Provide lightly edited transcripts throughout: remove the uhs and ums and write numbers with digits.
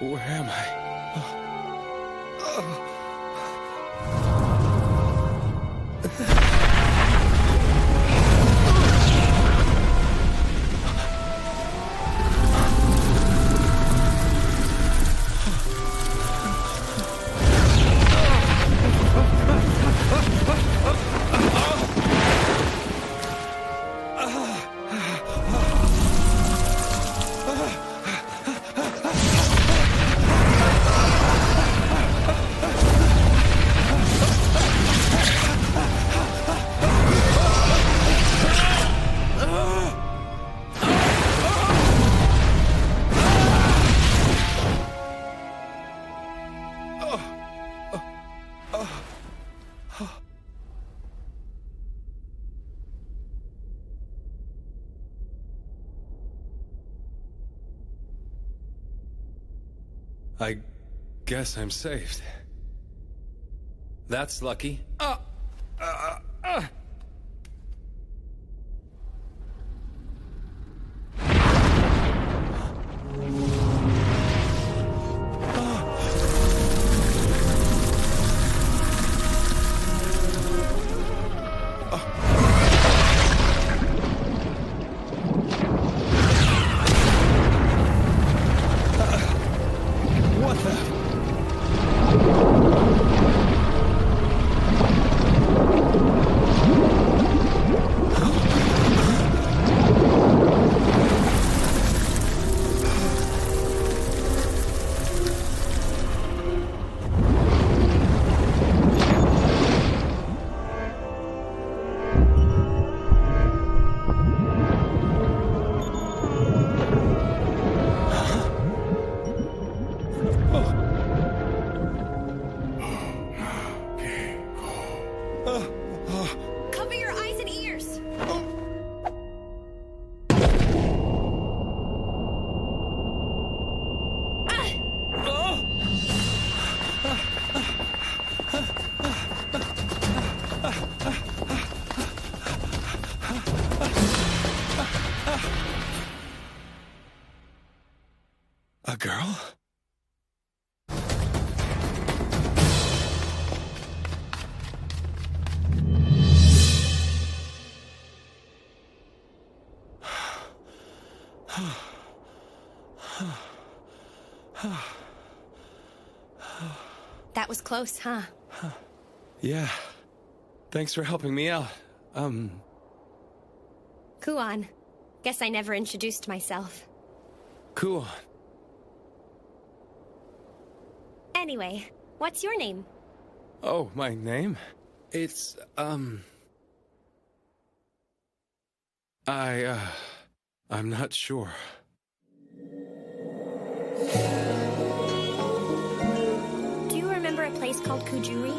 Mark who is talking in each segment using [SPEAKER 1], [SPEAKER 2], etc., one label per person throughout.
[SPEAKER 1] Where am I? I guess I'm saved. That's lucky. What the?
[SPEAKER 2] Cover your eyes and ears.
[SPEAKER 1] A girl?
[SPEAKER 2] That was close, huh?
[SPEAKER 1] Yeah. Thanks for helping me out.
[SPEAKER 2] Kuon. Guess I never introduced myself.
[SPEAKER 1] Cool.
[SPEAKER 2] Anyway, what's your name?
[SPEAKER 1] Oh, my name? It's, I'm not sure.
[SPEAKER 2] Do you remember a place called Kujuri?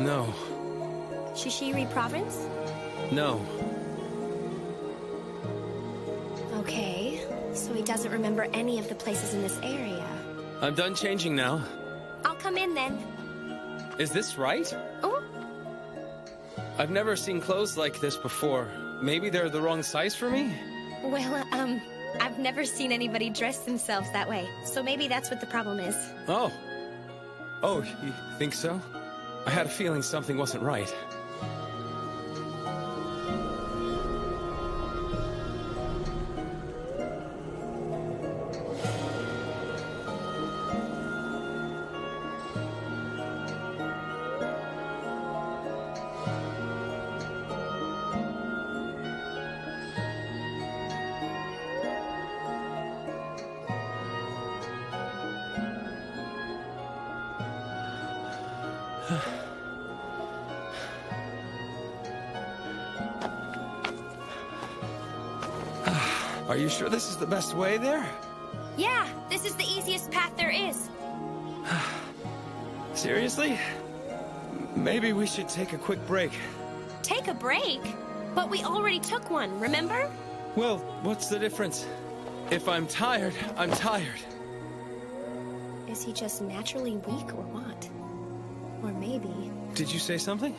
[SPEAKER 1] No.
[SPEAKER 2] Shishiri Province?
[SPEAKER 1] No.
[SPEAKER 2] Okay, so he doesn't remember any of the places in this area.
[SPEAKER 1] I'm done changing now.
[SPEAKER 2] I'll come in then.
[SPEAKER 1] Is this right?
[SPEAKER 2] Oh?
[SPEAKER 1] I've never seen clothes like this before. Maybe they're the wrong size for me?
[SPEAKER 2] Well, I've never seen anybody dress themselves that way, so maybe that's what the problem is.
[SPEAKER 1] Oh. Oh, you think so? I had a feeling something wasn't right. Are you sure this is the best way there?
[SPEAKER 2] Yeah, this is the easiest path there is.
[SPEAKER 1] Seriously? Maybe we should take a quick break.
[SPEAKER 2] Take a break? But we already took one, remember?
[SPEAKER 1] Well, what's the difference? If I'm tired, I'm tired.
[SPEAKER 2] Is he just naturally weak or what? Or maybe...
[SPEAKER 1] Did you say something?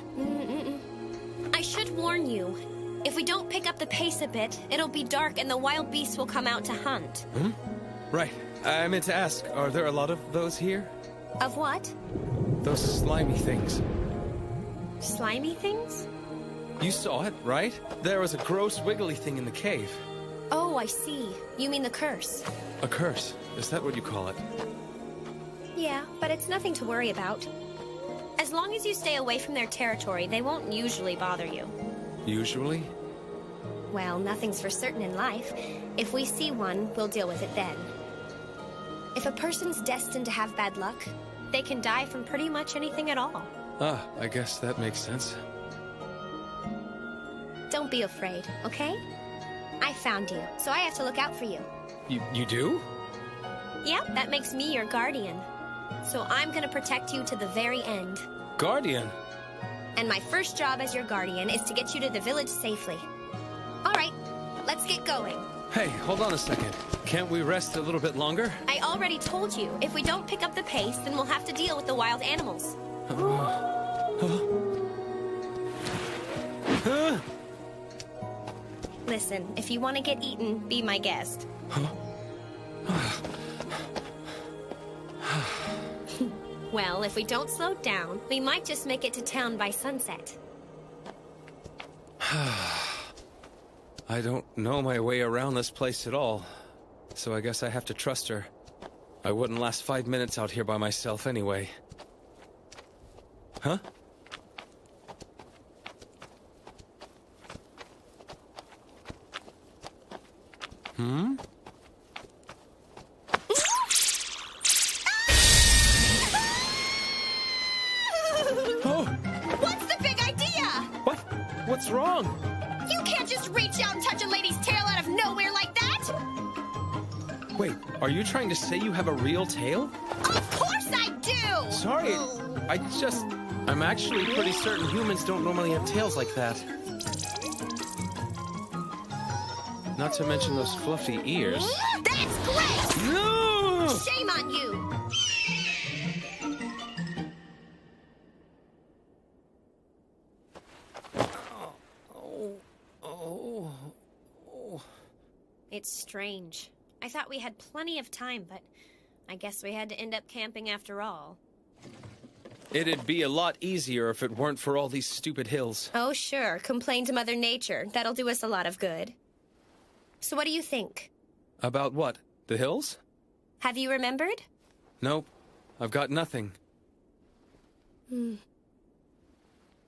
[SPEAKER 2] I should warn you. If we don't pick up the pace a bit, it'll be dark and the wild beasts will come out to hunt.
[SPEAKER 1] Right. I meant to ask, are there a lot of those here?
[SPEAKER 2] Of what?
[SPEAKER 1] Those slimy things.
[SPEAKER 2] Slimy things?
[SPEAKER 1] You saw it, right? There was a gross wiggly thing in the cave.
[SPEAKER 2] Oh, I see. You mean the curse.
[SPEAKER 1] A curse? Is that what you call it?
[SPEAKER 2] Yeah, but it's nothing to worry about. As long as you stay away from their territory, they won't usually bother you.
[SPEAKER 1] Usually?
[SPEAKER 2] Well, nothing's for certain in life. If we see one, we'll deal with it then. If a person's destined to have bad luck, they can die from pretty much anything at all.
[SPEAKER 1] Ah, I guess that makes sense.
[SPEAKER 2] Don't be afraid, okay? I found you, so I have to look out for you.
[SPEAKER 1] You do?
[SPEAKER 2] Yep, that makes me your guardian. So I'm gonna protect you to the very end.
[SPEAKER 1] Guardian?
[SPEAKER 2] And my first job as your guardian is to get you to the village safely. All right, let's get going.
[SPEAKER 1] Hey, hold on a second. Can't we rest a little bit longer?
[SPEAKER 2] I already told you, if we don't pick up the pace, then we'll have to deal with the wild animals. Listen, if you want to get eaten, be my guest. Well, if we don't slow down, we might just make it to town by sunset.
[SPEAKER 1] I don't know my way around this place at all, so I guess I have to trust her. I wouldn't last 5 minutes out here by myself anyway. Huh? Hmm? Oh!
[SPEAKER 2] What's the big idea?
[SPEAKER 1] What? What's wrong?
[SPEAKER 2] You can't just reach out and touch a lady's tail out of nowhere like that!
[SPEAKER 1] Wait, are you trying to say you have a real tail?
[SPEAKER 2] Of course I do!
[SPEAKER 1] Sorry, I'm actually pretty certain humans don't normally have tails like that. Not to mention those fluffy ears.
[SPEAKER 2] That's great!
[SPEAKER 1] No!
[SPEAKER 2] Shame on you! It's strange. I thought we had plenty of time, but I guess we had to end up camping after all.
[SPEAKER 1] It'd be a lot easier if it weren't for all these stupid hills.
[SPEAKER 2] Oh, sure. Complain to Mother Nature. That'll do us a lot of good. So what do you think?
[SPEAKER 1] About what? The hills?
[SPEAKER 2] Have you remembered?
[SPEAKER 1] Nope. I've got nothing.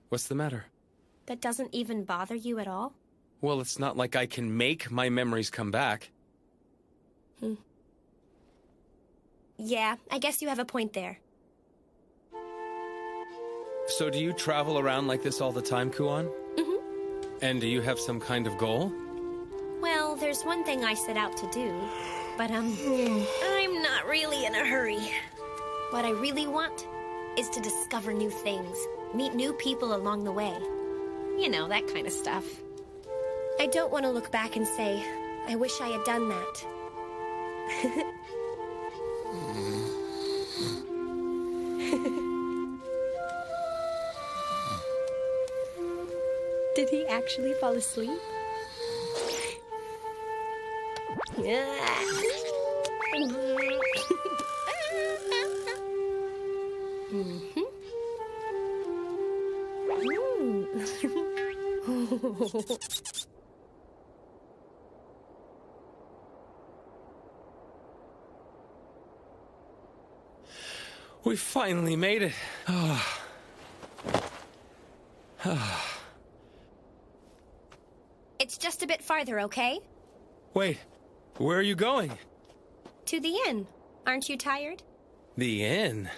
[SPEAKER 1] What's the matter?
[SPEAKER 2] That doesn't even bother you at all?
[SPEAKER 1] Well, it's not like I can make my memories come back.
[SPEAKER 2] Yeah, I guess you have a point there.
[SPEAKER 1] So do you travel around like this all the time, Kuan? And do you have some kind of goal?
[SPEAKER 2] Well, there's one thing I set out to do, but I'm not really in a hurry. What I really want is to discover new things, meet new people along the way. You know, that kind of stuff. I don't want to look back and say, I wish I had done that. Did he actually fall asleep?
[SPEAKER 1] We finally made it.
[SPEAKER 2] It's just a bit farther, okay?
[SPEAKER 1] Wait, where are you going?
[SPEAKER 2] To the inn. Aren't you tired?
[SPEAKER 1] The inn?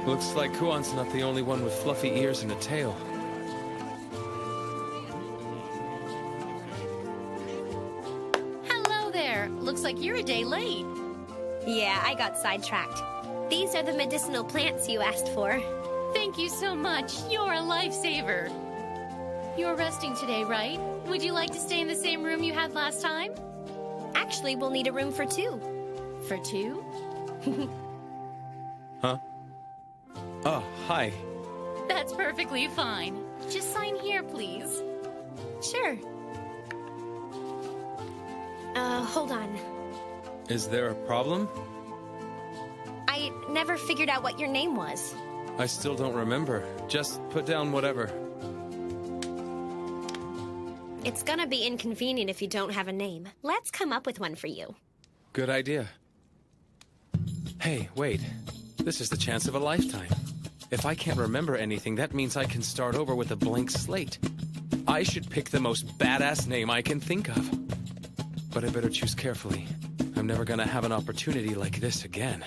[SPEAKER 1] Looks like Kuan's not the only one with fluffy ears and a tail.
[SPEAKER 3] Hello there. Looks like you're a day late.
[SPEAKER 2] Yeah, I got sidetracked. These are the medicinal plants you asked for.
[SPEAKER 3] Thank you so much. You're a lifesaver. You're resting today, right? Would you like to stay in the same room you had last time?
[SPEAKER 2] Actually, we'll need a room for two.
[SPEAKER 3] For two?
[SPEAKER 1] Huh? Oh, hi.
[SPEAKER 3] That's perfectly fine. Just sign here, please.
[SPEAKER 2] Sure. Hold on.
[SPEAKER 1] Is there a problem?
[SPEAKER 2] I never figured out what your name was.
[SPEAKER 1] I still don't remember. Just put down whatever.
[SPEAKER 2] It's gonna be inconvenient if you don't have a name. Let's come up with one for you.
[SPEAKER 1] Good idea. Hey, wait. This is the chance of a lifetime. If I can't remember anything, that means I can start over with a blank slate. I should pick the most badass name I can think of. But I better choose carefully. I'm never gonna have an opportunity like this again.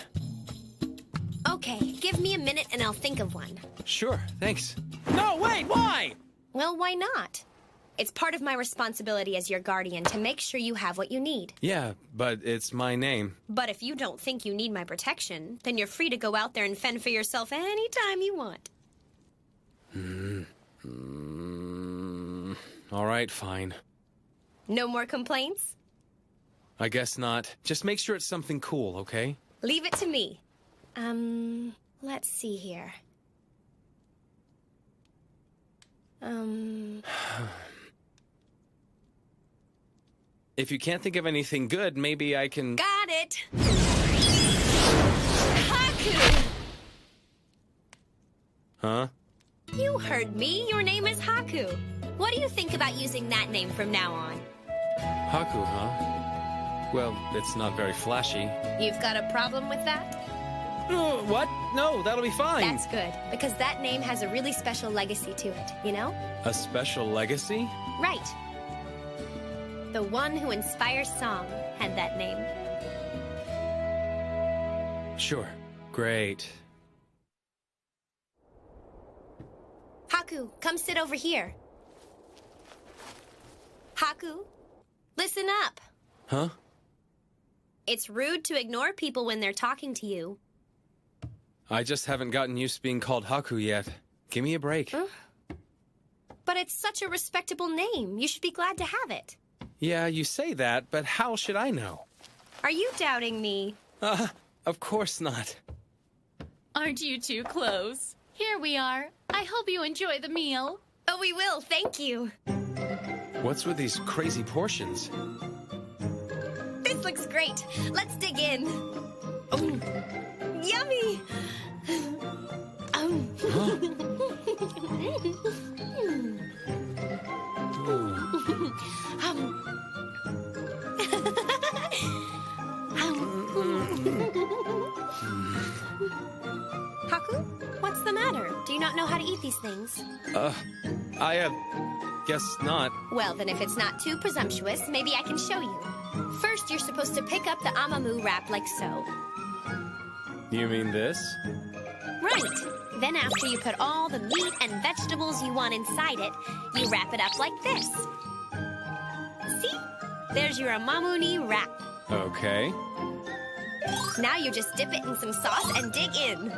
[SPEAKER 2] Okay, give me a minute and I'll think of one.
[SPEAKER 1] Sure, thanks. No, wait, why?
[SPEAKER 2] Well, why not? It's part of my responsibility as your guardian to make sure you have what you need.
[SPEAKER 1] Yeah, but it's my name.
[SPEAKER 2] But if you don't think you need my protection, then you're free to go out there and fend for yourself anytime you want.
[SPEAKER 1] All right, fine.
[SPEAKER 2] No more complaints?
[SPEAKER 1] I guess not. Just make sure it's something cool, okay?
[SPEAKER 2] Leave it to me. Let's see here.
[SPEAKER 1] If you can't think of anything good, maybe I can...
[SPEAKER 2] Got it! Haku!
[SPEAKER 1] Huh?
[SPEAKER 2] You heard me. Your name is Haku. What do you think about using that name from now on?
[SPEAKER 1] Haku, huh? Well, it's not very flashy.
[SPEAKER 2] You've got a problem with that?
[SPEAKER 1] What? No, that'll be fine.
[SPEAKER 2] That's good, because that name has a really special legacy to it, you know?
[SPEAKER 1] A special legacy?
[SPEAKER 2] Right. The one who inspires song had that name.
[SPEAKER 1] Sure. Great.
[SPEAKER 2] Haku, come sit over here. Haku, listen up.
[SPEAKER 1] Huh?
[SPEAKER 2] It's rude to ignore people when they're talking to you.
[SPEAKER 1] I just haven't gotten used to being called Haku yet. Give me a break.
[SPEAKER 2] But it's such a respectable name. You should be glad to have it.
[SPEAKER 1] Yeah, you say that, but how should I know?
[SPEAKER 2] Are you doubting me?
[SPEAKER 1] Of course not.
[SPEAKER 3] Aren't you too close? Here we are. I hope you enjoy the meal.
[SPEAKER 2] Oh, we will. Thank you.
[SPEAKER 1] What's with these crazy portions?
[SPEAKER 2] This looks great. Let's dig in. Oh, yummy. Haku, what's the matter? Do you not know how to eat these things?
[SPEAKER 1] I guess not.
[SPEAKER 2] Well, then if it's not too presumptuous, maybe I can show you. First, you're supposed to pick up the amamu wrap like so.
[SPEAKER 1] You mean this?
[SPEAKER 2] Right. Then after you put all the meat and vegetables you want inside it, you wrap it up like this. See? There's your amamuni wrap.
[SPEAKER 1] Okay.
[SPEAKER 2] Now you just dip it in some sauce and dig in.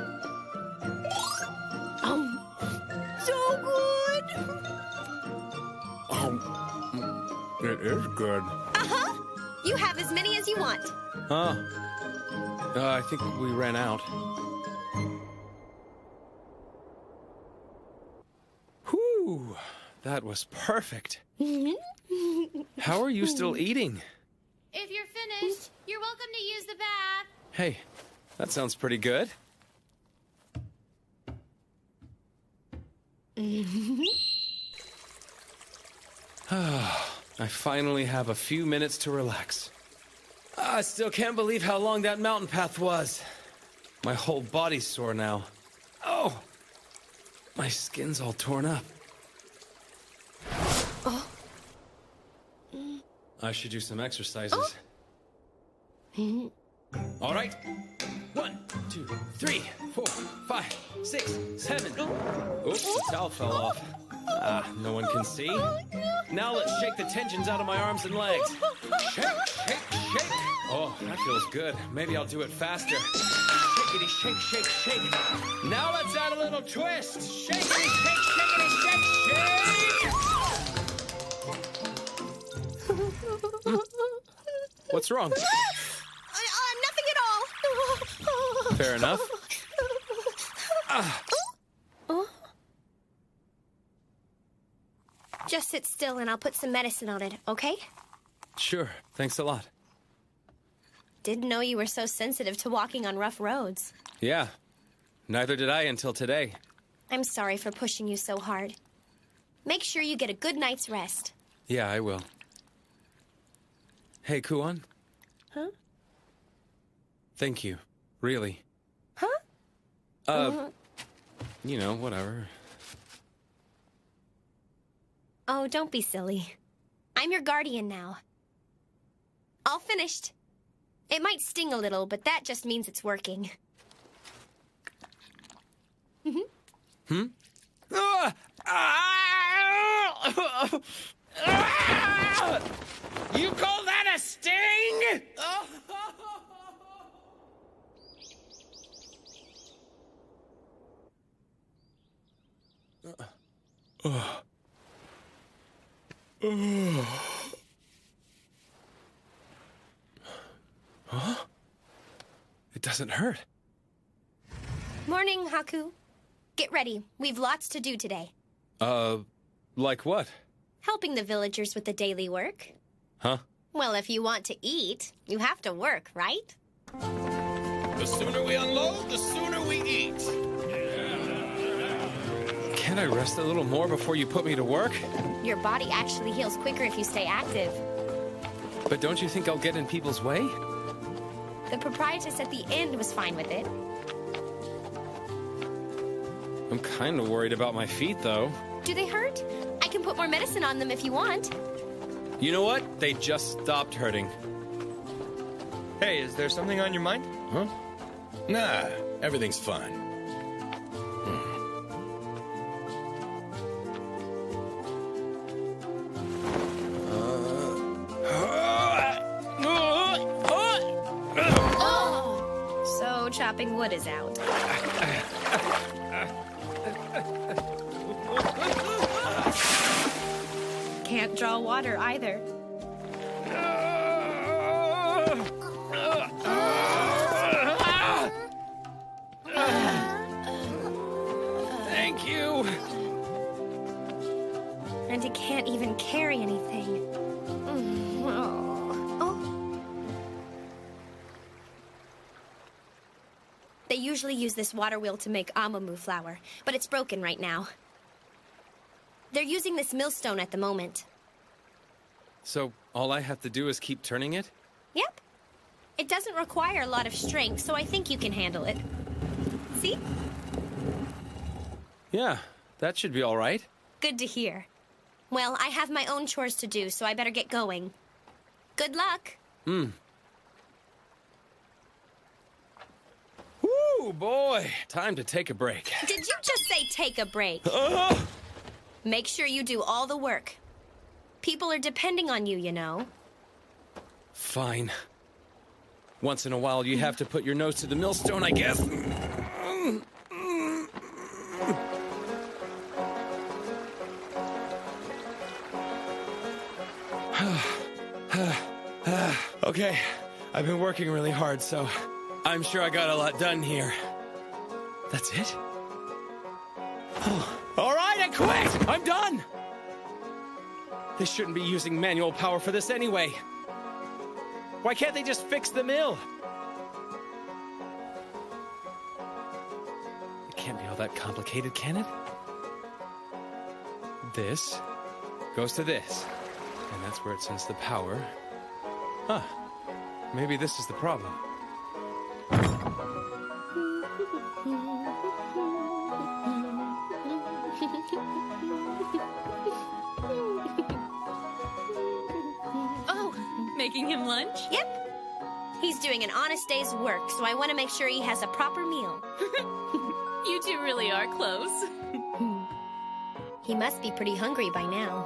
[SPEAKER 2] So good!
[SPEAKER 1] It is good.
[SPEAKER 2] Uh-huh. You have as many as you want.
[SPEAKER 1] Huh. I think we ran out. Whew. That was perfect. How are you still eating?
[SPEAKER 3] If you're finished, you're welcome to use the bath.
[SPEAKER 1] Hey, that sounds pretty good. I finally have a few minutes to relax. I still can't believe how long that mountain path was. My whole body's sore now. Oh! My skin's all torn up.
[SPEAKER 2] Oh.
[SPEAKER 1] I should do some exercises. All right. 1, 2, 3, 4, 5, 6, 7. Oops, the towel fell off. No one can see. Now let's shake the tensions out of my arms and legs. Shake, shake, shake. Oh, that feels good. Maybe I'll do it faster. Shakety, shake, shake, shake. Now let's add a little twist. Shakety, shake, shakety, shake, shake. What's wrong?
[SPEAKER 2] Nothing at all.
[SPEAKER 1] Fair enough.
[SPEAKER 2] Just sit still and I'll put some medicine on it, okay?
[SPEAKER 1] Sure, thanks a lot.
[SPEAKER 2] Didn't know you were so sensitive to walking on rough roads.
[SPEAKER 1] Yeah, neither did I until today.
[SPEAKER 2] I'm sorry for pushing you so hard. Make sure you get a good night's rest.
[SPEAKER 1] Yeah, I will. Hey, Kuon.
[SPEAKER 2] Huh?
[SPEAKER 1] Thank you. Really.
[SPEAKER 2] Huh?
[SPEAKER 1] You know, whatever.
[SPEAKER 2] Oh, don't be silly. I'm your guardian now. All finished. It might sting a little, but that just means it's working.
[SPEAKER 1] You call that a sting? Huh? It doesn't hurt.
[SPEAKER 2] Morning, Haku. Get ready. We've lots to do today.
[SPEAKER 1] Like what?
[SPEAKER 2] Helping the villagers with the daily work.
[SPEAKER 1] Huh?
[SPEAKER 2] Well, if you want to eat, you have to work, right?
[SPEAKER 4] The sooner we unload, the sooner we eat.
[SPEAKER 1] Can't I rest a little more before you put me to work?
[SPEAKER 2] Your body actually heals quicker if you stay active.
[SPEAKER 1] But don't you think I'll get in people's way?
[SPEAKER 2] The proprietress at the inn was fine with it.
[SPEAKER 1] I'm kind of worried about my feet, though.
[SPEAKER 2] Do they hurt? I can put more medicine on them if you want.
[SPEAKER 1] You know what? They just stopped hurting.
[SPEAKER 4] Hey, is there something on your mind?
[SPEAKER 1] Huh?
[SPEAKER 4] Nah, everything's fine.
[SPEAKER 2] Oh! So chopping wood is out. Can't draw water either.
[SPEAKER 1] Thank you.
[SPEAKER 2] And he can't even carry anything. Oh. They usually use this water wheel to make amamu flour, but it's broken right now. They're using this millstone at the moment.
[SPEAKER 1] So all I have to do is keep turning it?
[SPEAKER 2] Yep. It doesn't require a lot of strength, so I think you can handle it. See?
[SPEAKER 1] Yeah, that should be all right.
[SPEAKER 2] Good to hear. Well, I have my own chores to do, so I better get going. Good luck.
[SPEAKER 1] Woo, boy. Time to take a break.
[SPEAKER 2] Did you just say take a break? Make sure you do all the work. People are depending on you, you know.
[SPEAKER 1] Fine. Once in a while, you have to put your nose to the millstone, I guess. Okay, I've been working really hard, so I'm sure I got a lot done here. That's it? All right, I quit! I'm done! They shouldn't be using manual power for this anyway. Why can't they just fix the mill? It can't be all that complicated, can it? This goes to this, and that's where it sends the power. Huh. Maybe this is the problem.
[SPEAKER 3] Oh, making him lunch?
[SPEAKER 2] Yep. He's doing an honest day's work, so I want to make sure he has a proper meal.
[SPEAKER 3] You two really are close.
[SPEAKER 2] He must be pretty hungry by now.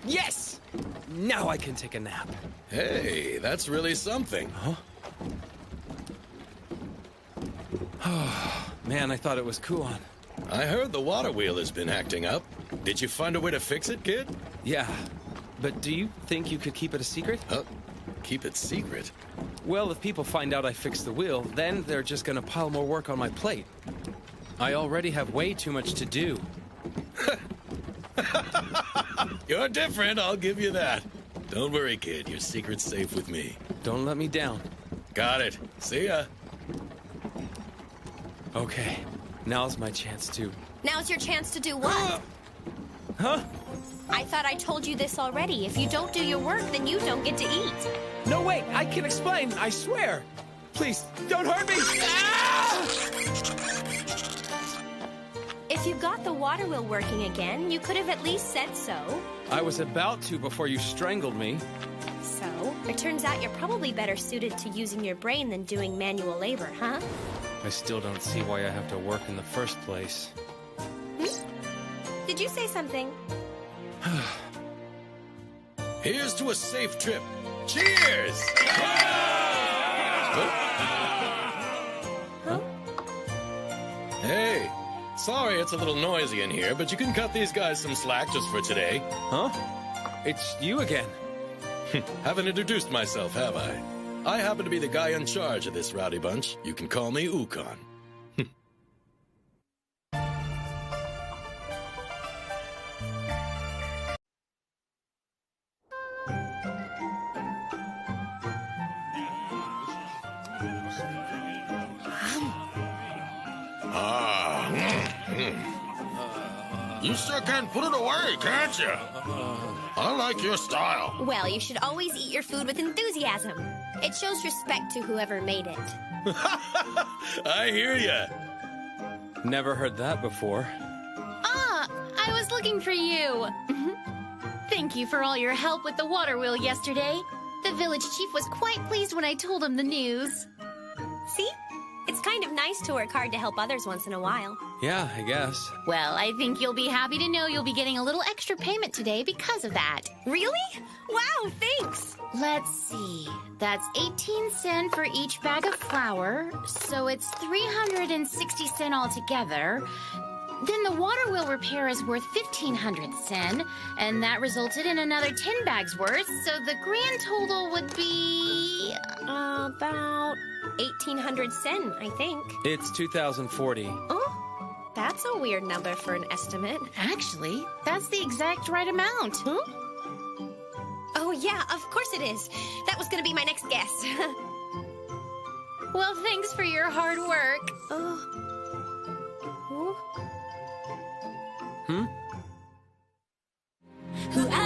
[SPEAKER 1] Yes! Now I can take a nap.
[SPEAKER 4] Hey, that's really something.
[SPEAKER 1] Man, I thought it was Kuon.
[SPEAKER 4] I heard the water wheel has been acting up. Did you find a way to fix it, kid?
[SPEAKER 1] Yeah, but do you think you could keep it a secret?
[SPEAKER 4] Keep it secret.
[SPEAKER 1] Well, if people find out I fixed the wheel, then they're just gonna pile more work on my plate. I already have way too much to do.
[SPEAKER 4] You're different, I'll give you that. Don't worry, kid. Your secret's safe with me.
[SPEAKER 1] Don't let me down.
[SPEAKER 4] Got it. See ya.
[SPEAKER 1] Okay, now's my chance to...
[SPEAKER 2] Now's your chance to do what?
[SPEAKER 1] Huh?
[SPEAKER 2] I thought I told you this already. If you don't do your work, then you don't get to eat.
[SPEAKER 1] No, wait, I can explain, I swear. Please, don't hurt me! Ah!
[SPEAKER 2] If you got the water wheel working again, you could have at least said so.
[SPEAKER 1] I was about to before you strangled me.
[SPEAKER 2] So, it turns out you're probably better suited to using your brain than doing manual labor, huh?
[SPEAKER 1] I still don't see why I have to work in the first place.
[SPEAKER 2] Did you say something?
[SPEAKER 4] Here's to a safe trip. Cheers!
[SPEAKER 2] Huh?
[SPEAKER 4] Hey, sorry it's a little noisy in here, but you can cut these guys some slack just for today.
[SPEAKER 1] Huh? It's you again.
[SPEAKER 4] Haven't introduced myself, have I? I happen to be the guy in charge of this rowdy bunch. You can call me Ukon. You sure can put it away, can't you? I like your style.
[SPEAKER 2] Well, you should always eat your food with enthusiasm. It shows respect to whoever made it.
[SPEAKER 4] I hear ya.
[SPEAKER 1] Never heard that before.
[SPEAKER 3] Ah, I was looking for you. Thank you for all your help with the water wheel yesterday. The village chief was quite pleased when I told him the news.
[SPEAKER 2] See? It's kind of nice to work hard to help others once in a while.
[SPEAKER 1] Yeah, I guess.
[SPEAKER 3] Well, I think you'll be happy to know you'll be getting a little extra payment today because of that.
[SPEAKER 2] Really? Wow, thanks!
[SPEAKER 3] Let's see. That's 18 sen for each bag of flour, so it's 360 sen altogether. Then the water wheel repair is worth 1,500 sen, and that resulted in another 10 bags worth, so the grand total would be...
[SPEAKER 2] about 1,800 sen, I think.
[SPEAKER 1] It's 2,040.
[SPEAKER 2] Oh, that's a weird number for an estimate.
[SPEAKER 3] Actually, that's the exact right amount.
[SPEAKER 2] Huh? Oh, yeah, of course it is. That was gonna be my next guess.
[SPEAKER 3] Well, thanks for your hard work.
[SPEAKER 2] Oh.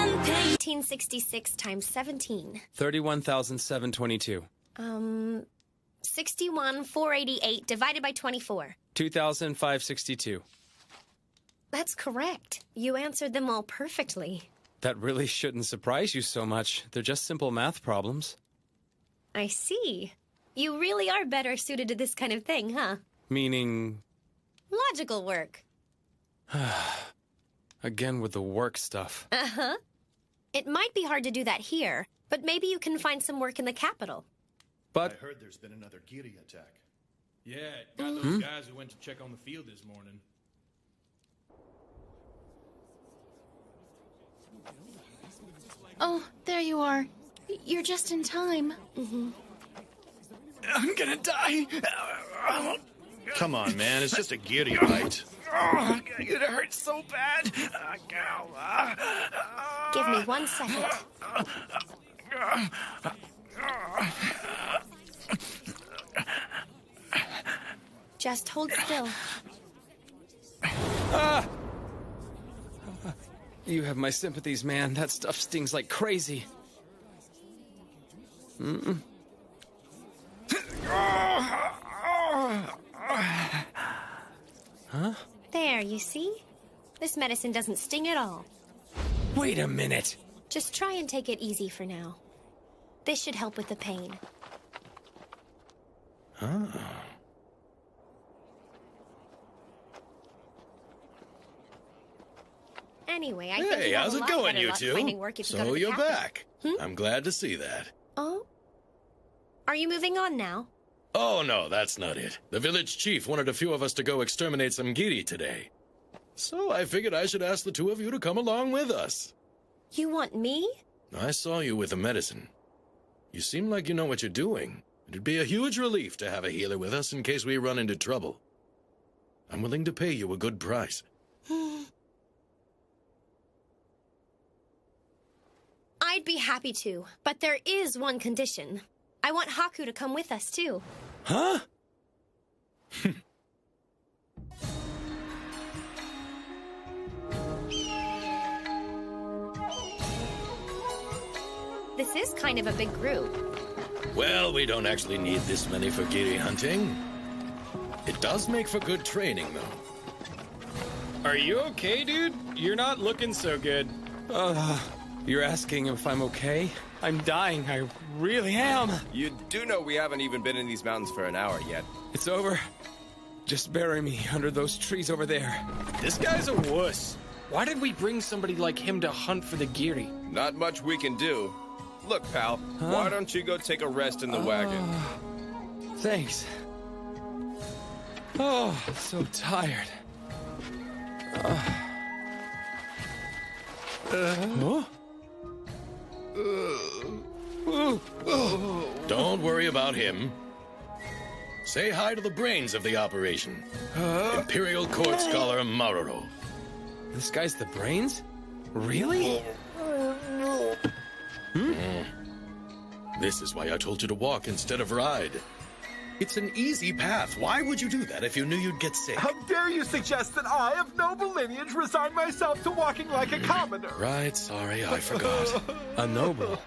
[SPEAKER 2] 1866 times 17.
[SPEAKER 1] 31,722.
[SPEAKER 2] 61,488 divided by 24.
[SPEAKER 1] 2,562.
[SPEAKER 2] That's correct. You answered them all perfectly.
[SPEAKER 1] That really shouldn't surprise you so much. They're just simple math problems.
[SPEAKER 2] I see. You really are better suited to this kind of thing, huh?
[SPEAKER 1] Meaning...
[SPEAKER 2] Logical work.
[SPEAKER 1] Again with the work stuff.
[SPEAKER 2] Uh-huh. It might be hard to do that here, but maybe you can find some work in the capital.
[SPEAKER 1] But...
[SPEAKER 5] I heard there's been another Giri attack.
[SPEAKER 4] Yeah, got those guys who went to check on the field this morning.
[SPEAKER 3] Oh, there you are. You're just in time.
[SPEAKER 4] I'm gonna die.
[SPEAKER 5] Come on, man. It's just a Giri bite.
[SPEAKER 4] It hurts so bad.
[SPEAKER 2] Give me 1 second. Just hold still.
[SPEAKER 1] You have my sympathies, man. That stuff stings like crazy. Huh?
[SPEAKER 2] There, you see? This medicine doesn't sting at all.
[SPEAKER 1] Wait a minute.
[SPEAKER 2] Just try and take it easy for now. This should help with the pain. Anyway, I think
[SPEAKER 4] Hey,
[SPEAKER 2] you have
[SPEAKER 4] how's
[SPEAKER 2] a
[SPEAKER 4] it
[SPEAKER 2] lot
[SPEAKER 4] going,
[SPEAKER 2] better
[SPEAKER 4] you
[SPEAKER 2] luck
[SPEAKER 4] two?
[SPEAKER 2] finding work if you go to
[SPEAKER 4] So
[SPEAKER 2] the
[SPEAKER 4] you're
[SPEAKER 2] capital.
[SPEAKER 4] back. I'm glad to see that.
[SPEAKER 2] Oh? Are you moving on now?
[SPEAKER 4] Oh, no, that's not it. The village chief wanted a few of us to go exterminate some Giri today. So I figured I should ask the two of you to come along with us.
[SPEAKER 2] You want me?
[SPEAKER 4] I saw you with the medicine. You seem like you know what you're doing. It'd be a huge relief to have a healer with us in case we run into trouble. I'm willing to pay you a good price.
[SPEAKER 2] I'd be happy to, but there is one condition. I want Haku to come with us, too.
[SPEAKER 4] Huh?
[SPEAKER 2] This is kind of a big group.
[SPEAKER 4] Well, we don't actually need this many for Giri hunting. It does make for good training, though.
[SPEAKER 1] Are you okay, dude? You're not looking so good. You're asking if I'm okay? I'm dying. I really am.
[SPEAKER 6] You do know we haven't even been in these mountains for an hour yet.
[SPEAKER 1] It's over. Just bury me under those trees over there. This guy's a wuss. Why did we bring somebody like him to hunt for the Giri?
[SPEAKER 6] Not much we can do. Look, pal, why don't you go take a rest in the wagon?
[SPEAKER 1] Thanks. Oh, so tired. Huh?
[SPEAKER 4] Don't worry about him. Say hi to the brains of the operation. Imperial Court Scholar Maruro.
[SPEAKER 1] This guy's the brains? Really?
[SPEAKER 4] This is why I told you to walk instead of ride. It's an easy path. Why would you do that if you knew you'd get sick?
[SPEAKER 7] How dare you suggest that I, of noble lineage, resign myself to walking like a commoner?
[SPEAKER 4] Right, sorry, I forgot.
[SPEAKER 1] A noble.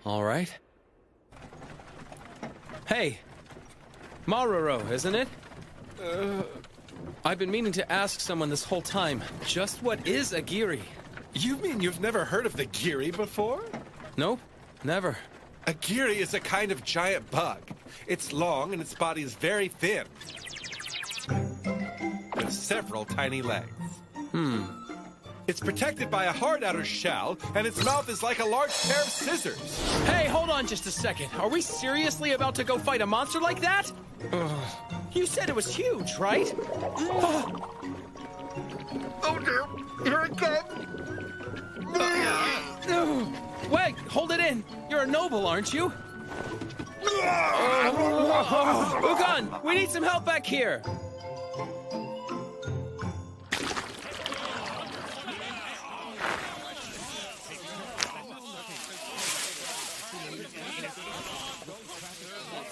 [SPEAKER 1] All right. Hey. Maruro, isn't it? I've been meaning to ask someone this whole time. Just what is a Giri?
[SPEAKER 7] You mean you've never heard of the Giri before?
[SPEAKER 1] Nope, never.
[SPEAKER 7] A Giri is a kind of giant bug. It's long and its body is very thin, with several tiny legs. It's protected by a hard outer shell, and its mouth is like a large pair of scissors.
[SPEAKER 1] Hey, hold on just a second. Are we seriously about to go fight a monster like that? You said it was huge, right?
[SPEAKER 7] Oh dear, here it comes.
[SPEAKER 1] Wait, hold it in. You're a noble, aren't you? Ugan, we need some help back here.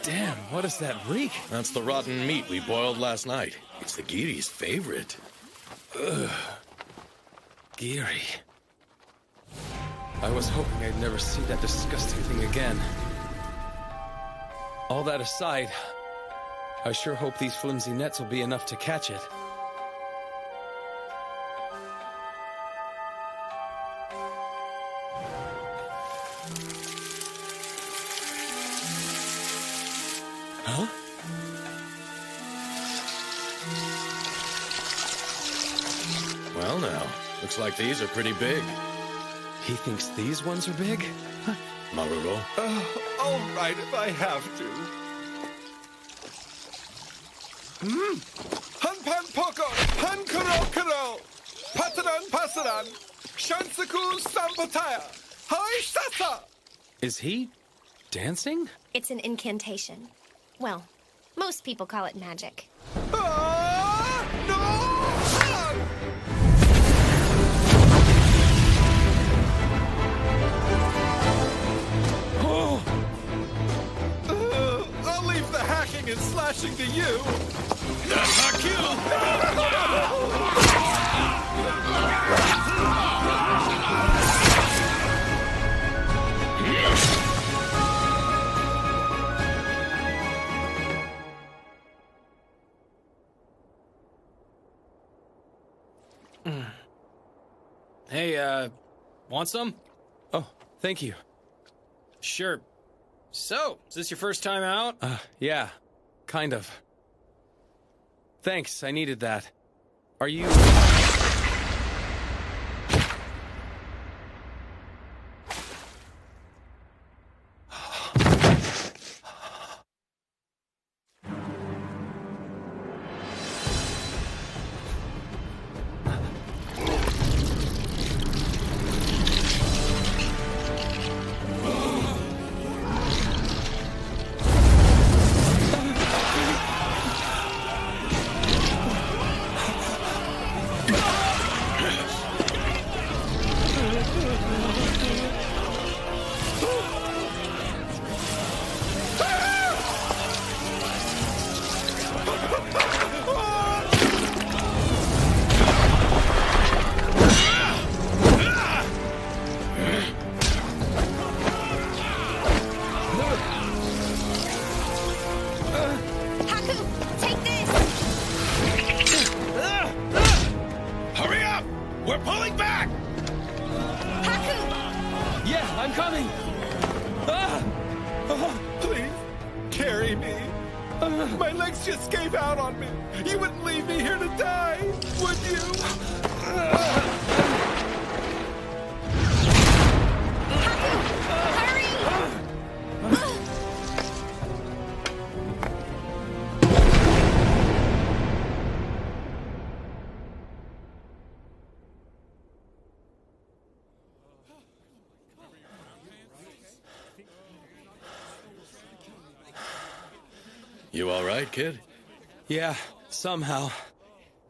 [SPEAKER 1] Damn, what is that reek?
[SPEAKER 4] That's the rotten meat we boiled last night. It's the Giri's favorite.
[SPEAKER 1] Giri. I was hoping I'd never see that disgusting thing again. All that aside, I sure hope these flimsy nets will be enough to catch it. Huh?
[SPEAKER 4] Well now, looks like these are pretty big.
[SPEAKER 1] He thinks these ones are big?
[SPEAKER 4] Maruro.
[SPEAKER 7] All right, if I have to. Hanpan poko, hankuro kuro, pataran pasaran, shansaku sampataya, hai sasa.
[SPEAKER 1] Is he dancing?
[SPEAKER 2] It's an incantation. Well, most people call it magic.
[SPEAKER 7] Ah, no! I'll leave the hacking and slashing to you.
[SPEAKER 1] Hey, want some? Oh, thank you. Sure. So, is this your first time out? Yeah, kind of. Thanks, I needed that. Are you... Yeah, I'm coming. Ah!
[SPEAKER 7] Please, carry me. My legs just gave out on me. You wouldn't leave me here to die, would you?
[SPEAKER 2] Hurry!
[SPEAKER 4] You all right, kid?
[SPEAKER 1] Yeah, somehow.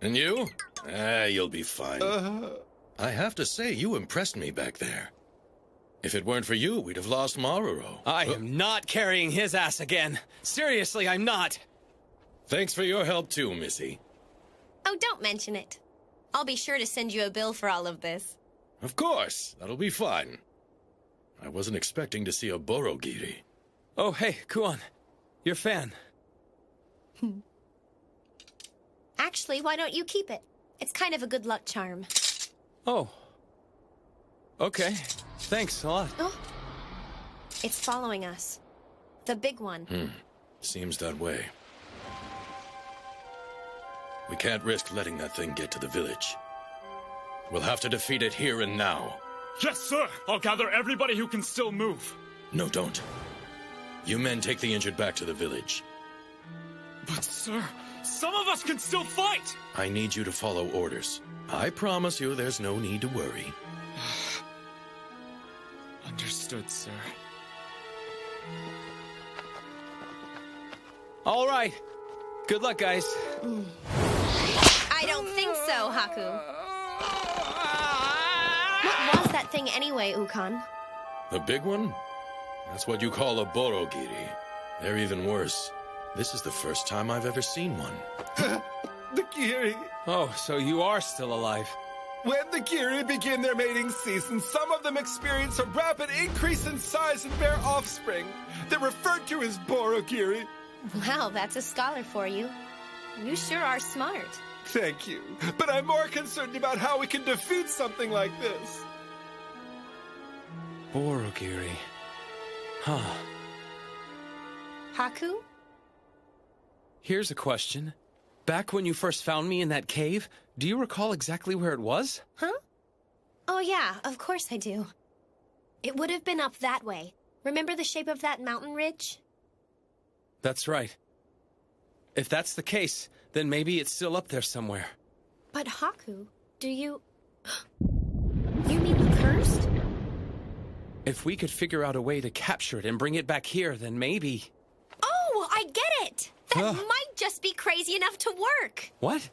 [SPEAKER 4] And you? You'll be fine. I have to say, you impressed me back there. If it weren't for you, we'd have lost Maruro.
[SPEAKER 1] I am not carrying his ass again. Seriously, I'm not.
[SPEAKER 4] Thanks for your help too, Missy.
[SPEAKER 2] Oh, don't mention it. I'll be sure to send you a bill for all of this.
[SPEAKER 4] Of course, that'll be fine. I wasn't expecting to see a Borogiri.
[SPEAKER 1] Oh, hey, Kuon. Your fan.
[SPEAKER 2] Actually, why don't you keep it? It's kind of a good luck charm.
[SPEAKER 1] Oh. Okay. Thanks a lot.
[SPEAKER 2] Oh. It's following us. The big one.
[SPEAKER 4] Seems that way. We can't risk letting that thing get to the village. We'll have to defeat it here and now.
[SPEAKER 8] Yes, sir! I'll gather everybody who can still move.
[SPEAKER 4] No, don't. You men take the injured back to the village.
[SPEAKER 8] But, sir, some of us can still fight!
[SPEAKER 4] I need you to follow orders. I promise you there's no need to worry.
[SPEAKER 8] Understood, sir.
[SPEAKER 1] All right. Good luck, guys.
[SPEAKER 2] I don't think so, Haku. What was that thing anyway, Ukon?
[SPEAKER 4] The big one? That's what you call a Borogiri. They're even worse. This is the first time I've ever seen one.
[SPEAKER 7] The Kiri.
[SPEAKER 1] Oh, so you are still alive.
[SPEAKER 7] When the Kiri begin their mating season, some of them experience a rapid increase in size and bear offspring. They're referred to as Borogiri.
[SPEAKER 2] Wow, that's a scholar for you. You sure are smart.
[SPEAKER 7] Thank you. But I'm more concerned about how we can defeat something like this.
[SPEAKER 1] Borogiri. Huh.
[SPEAKER 2] Haku?
[SPEAKER 1] Here's a question. Back when you first found me in that cave, do you recall exactly where it was?
[SPEAKER 2] Huh? Oh yeah, of course I do. It would have been up that way. Remember the shape of that mountain ridge?
[SPEAKER 1] That's right. If that's the case, then maybe it's still up there somewhere.
[SPEAKER 2] But Haku, do you... You mean the cursed?
[SPEAKER 1] If we could figure out a way to capture it and bring it back here, then maybe...
[SPEAKER 2] Oh, I get it! That might just be crazy enough to work.
[SPEAKER 1] What?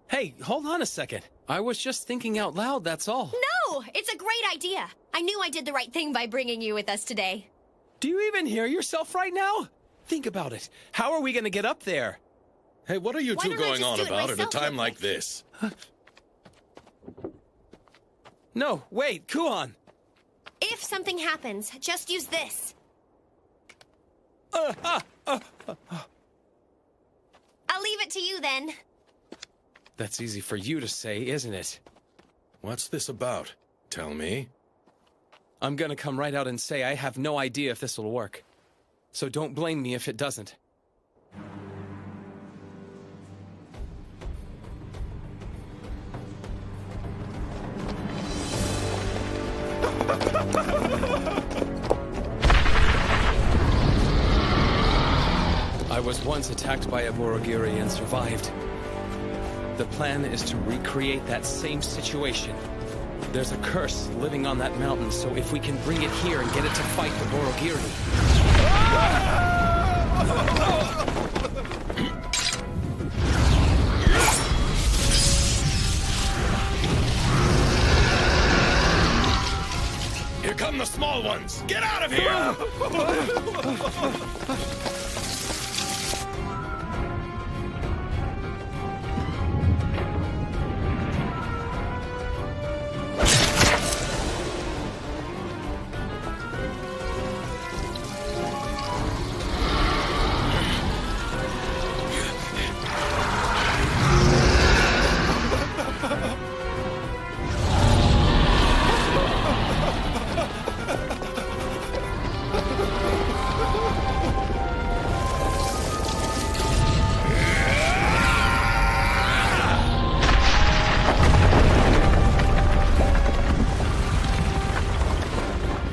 [SPEAKER 1] Hey, hold on a second. I was just thinking out loud, that's all.
[SPEAKER 2] No, it's a great idea. I knew I did the right thing by bringing you with us today.
[SPEAKER 1] Do you even hear yourself right now? Think about it. How are we going to get up there?
[SPEAKER 4] Hey, what are you
[SPEAKER 2] Why
[SPEAKER 4] two
[SPEAKER 2] don't I
[SPEAKER 4] going
[SPEAKER 2] just
[SPEAKER 4] on
[SPEAKER 2] do it
[SPEAKER 4] about at a
[SPEAKER 2] myself
[SPEAKER 4] time
[SPEAKER 2] real
[SPEAKER 4] like
[SPEAKER 2] quick?
[SPEAKER 4] this?
[SPEAKER 1] No, wait, Kuon.
[SPEAKER 2] If something happens, just use this. I'll leave it to you then.
[SPEAKER 1] That's easy for you to say, isn't it?
[SPEAKER 4] What's this about? Tell me.
[SPEAKER 1] I'm gonna come right out and say I have no idea if this will work. So don't blame me if it doesn't. I was once attacked by a Borogiri and survived. The plan is to recreate that same situation. There's a curse living on that mountain, so if we can bring it here and get it to fight the Borogiri...
[SPEAKER 4] Here come the small ones! Get out of here!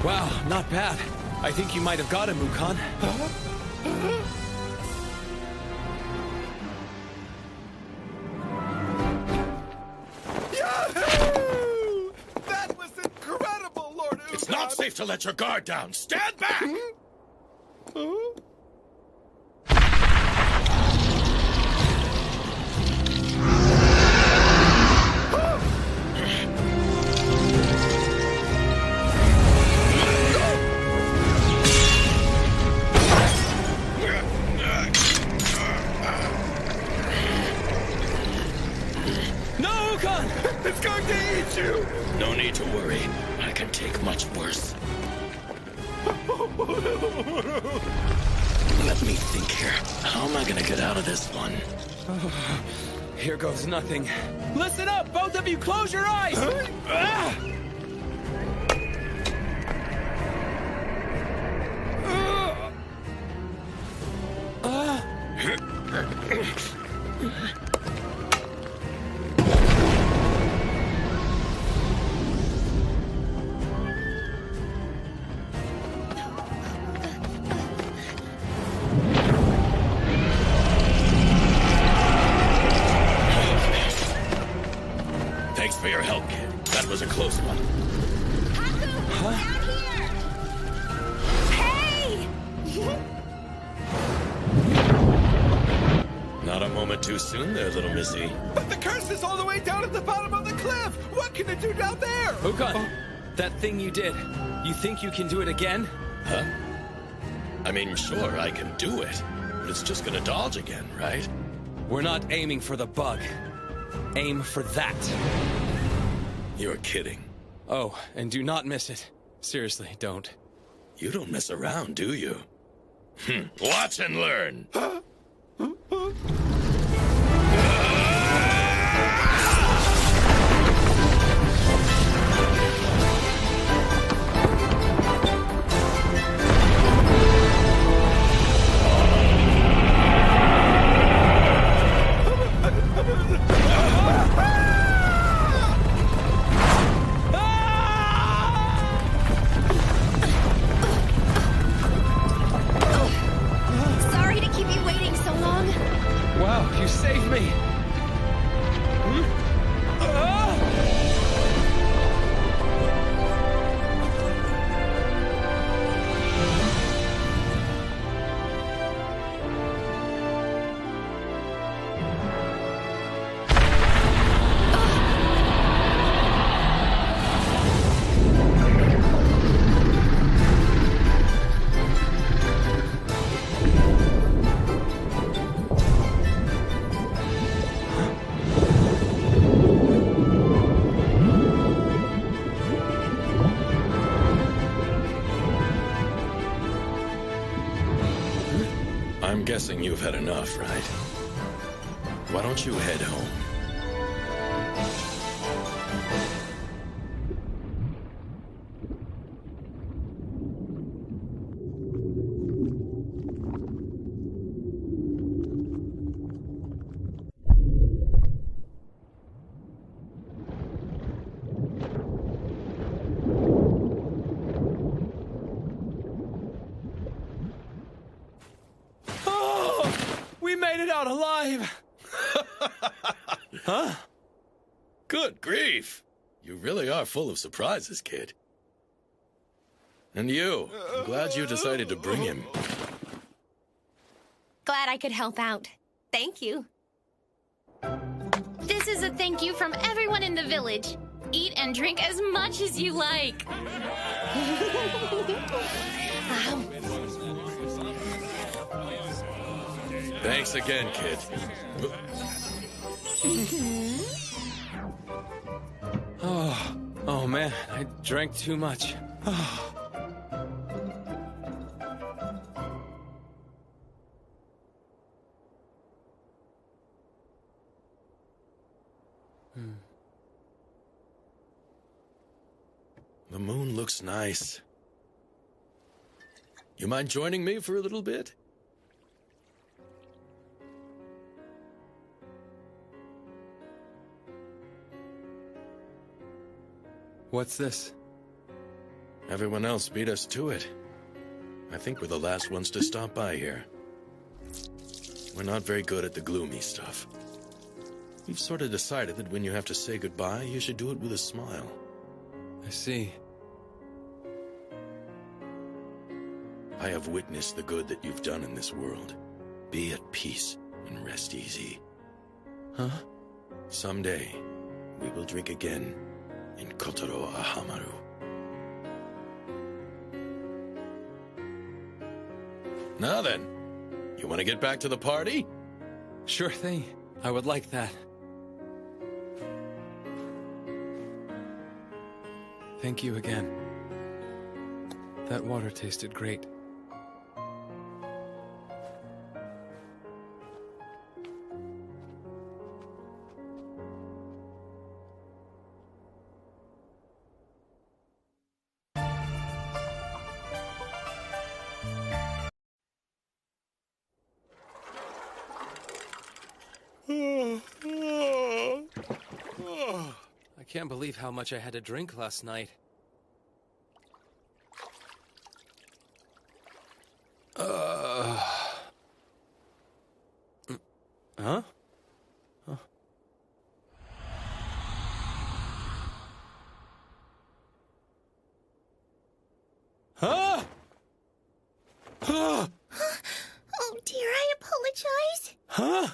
[SPEAKER 1] Wow, not bad. I think you might have got him, Ukon.
[SPEAKER 7] Yahoo! That was incredible, Lord Ukon!
[SPEAKER 4] It's not safe to let your guard down. Stand back!
[SPEAKER 1] No, Ukon!
[SPEAKER 7] It's going to eat you!
[SPEAKER 4] No need to worry. I can take much worse. Let me think here. How am I gonna get out of this one?
[SPEAKER 1] Here goes nothing. Listen up, both of you, close your eyes! Ah!
[SPEAKER 4] Thanks for your help, kid. That was a close one.
[SPEAKER 2] Hey!
[SPEAKER 4] Not a moment too soon there, little missy.
[SPEAKER 7] But the curse is all the way down at the bottom of the cliff! What can it do down there?
[SPEAKER 1] Ukon, that thing you did, you think you can do it again?
[SPEAKER 4] Huh? I mean, sure, I can do it. But it's just gonna dodge again, right?
[SPEAKER 1] We're not aiming for the bug. Aim for that.
[SPEAKER 4] You're kidding.
[SPEAKER 1] Oh, and do not miss it. Seriously, don't.
[SPEAKER 4] You don't mess around, do you? Watch and learn.
[SPEAKER 2] Sorry to keep you waiting so long.
[SPEAKER 1] Wow, you saved me!
[SPEAKER 4] I'm guessing you've had enough, right? Why don't you head home?
[SPEAKER 1] We made it out alive! Huh?
[SPEAKER 4] Good grief! You really are full of surprises, kid. And you, I'm glad you decided to bring him.
[SPEAKER 2] Glad I could help out. Thank you.
[SPEAKER 3] This is a thank you from everyone in the village. Eat and drink as much as you like.
[SPEAKER 4] Thanks again, kid.
[SPEAKER 1] Oh man, I drank too much.
[SPEAKER 4] The moon looks nice. You mind joining me for a little bit?
[SPEAKER 1] What's this?
[SPEAKER 4] Everyone else beat us to it. I think we're the last ones to stop by here. We're not very good at the gloomy stuff. We've sort of decided that when you have to say goodbye, you should do it with a smile.
[SPEAKER 1] I see.
[SPEAKER 4] I have witnessed the good that you've done in this world. Be at peace and rest easy.
[SPEAKER 1] Huh?
[SPEAKER 4] Someday, we will drink again in Kotaro Ahamaru. Now then, you want to get back to the party?
[SPEAKER 1] Sure thing. I would like that. Thank you again. That water tasted great. I can't believe how much I had to drink last night. Huh? Huh? Huh? Huh?
[SPEAKER 3] Oh dear, I apologize.
[SPEAKER 1] Huh?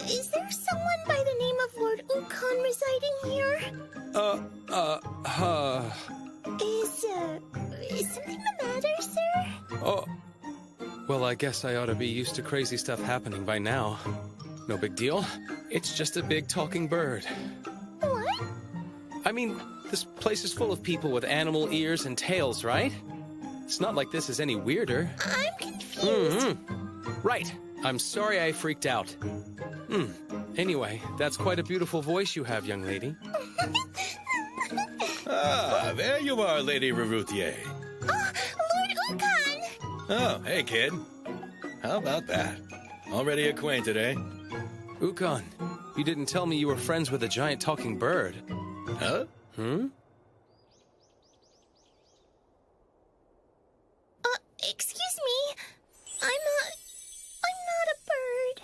[SPEAKER 3] Is there someone by the name of Lord Ukon residing here? Is something the matter, sir?
[SPEAKER 1] Oh. Well, I guess I ought to be used to crazy stuff happening by now. No big deal. It's just a big talking bird.
[SPEAKER 3] What?
[SPEAKER 1] I mean, this place is full of people with animal ears and tails, right? It's not like this is any weirder.
[SPEAKER 3] I'm confused.
[SPEAKER 1] Right. I'm sorry I freaked out. Anyway, that's quite a beautiful voice you have, young lady.
[SPEAKER 4] Ah, there you are, Lady Rurutier.
[SPEAKER 3] Lord Ukon!
[SPEAKER 4] Oh, hey, kid. How about that? Already acquainted, eh?
[SPEAKER 1] Ukon, you didn't tell me you were friends with a giant talking bird.
[SPEAKER 4] Huh?
[SPEAKER 3] Excuse me. I'm not a bird.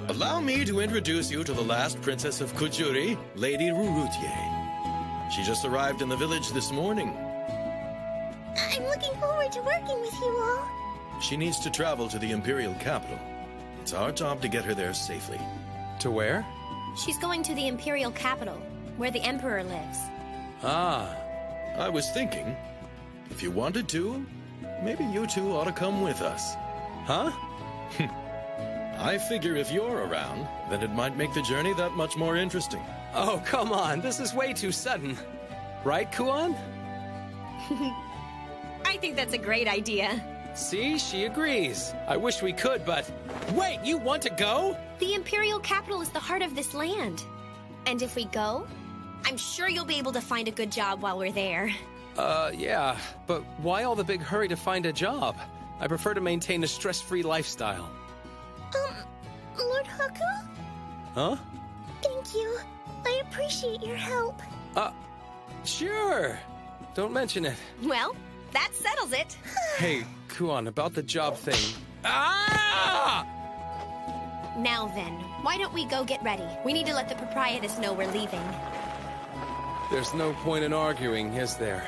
[SPEAKER 4] Allow me to introduce you to the last princess of Kujuri, Lady Rurutier. She just arrived in the village this morning.
[SPEAKER 3] I'm looking forward to working with you all.
[SPEAKER 4] She needs to travel to the Imperial capital. It's our job to get her there safely.
[SPEAKER 1] To where?
[SPEAKER 2] She's going to the Imperial capital, where the Emperor lives.
[SPEAKER 1] Ah.
[SPEAKER 4] I was thinking, if you wanted to, maybe you two ought to come with us.
[SPEAKER 1] Huh?
[SPEAKER 4] I figure if you're around, then it might make the journey that much more interesting.
[SPEAKER 1] Oh, come on. This is way too sudden. Right, Kuon?
[SPEAKER 2] I think that's a great idea.
[SPEAKER 1] See, she agrees. I wish we could, but... Wait, you want to go?
[SPEAKER 2] The Imperial capital is the heart of this land. And if we go, I'm sure you'll be able to find a good job while we're there.
[SPEAKER 1] Yeah. But why all the big hurry to find a job? I prefer to maintain a stress-free lifestyle.
[SPEAKER 3] Lord Haku?
[SPEAKER 1] Huh?
[SPEAKER 3] Thank you. I appreciate your help.
[SPEAKER 1] Sure. Don't mention it.
[SPEAKER 2] Well, that settles it.
[SPEAKER 1] Hey, Kuon, about the job thing. Ah!
[SPEAKER 2] Now then, why don't we go get ready? We need to let the proprietress know we're leaving.
[SPEAKER 1] There's no point in arguing, is there?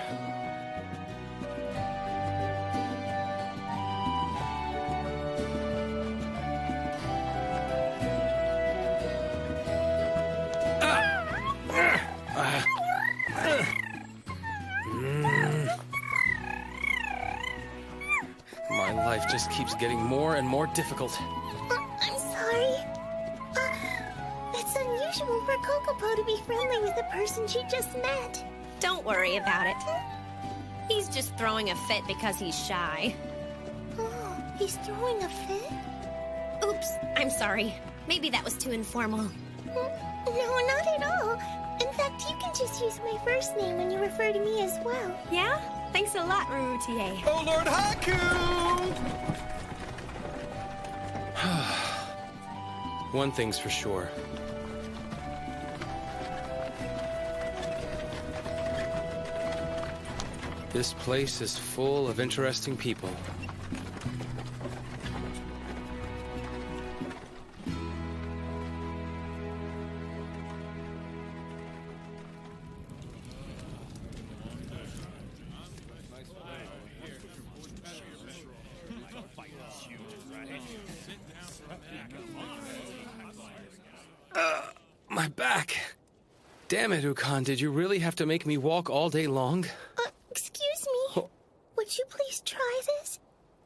[SPEAKER 1] My life just keeps getting more and more difficult.
[SPEAKER 3] I'm sorry. It's unusual for Kokopo to be friendly with a person she just met.
[SPEAKER 2] Don't worry about it. He's just throwing a fit because he's shy.
[SPEAKER 3] Oh, he's throwing a fit?
[SPEAKER 2] Oops, I'm sorry. Maybe that was too informal.
[SPEAKER 3] No, not at all. In fact, you can just use my first name when you refer to me as well.
[SPEAKER 2] Yeah? Thanks a lot, Rurutier.
[SPEAKER 7] Oh, Lord Haku!
[SPEAKER 1] One thing's for sure. This place is full of interesting people. My back. Damn it, Ukon, did you really have to make me walk all day long?
[SPEAKER 2] Excuse me. Would you please try this?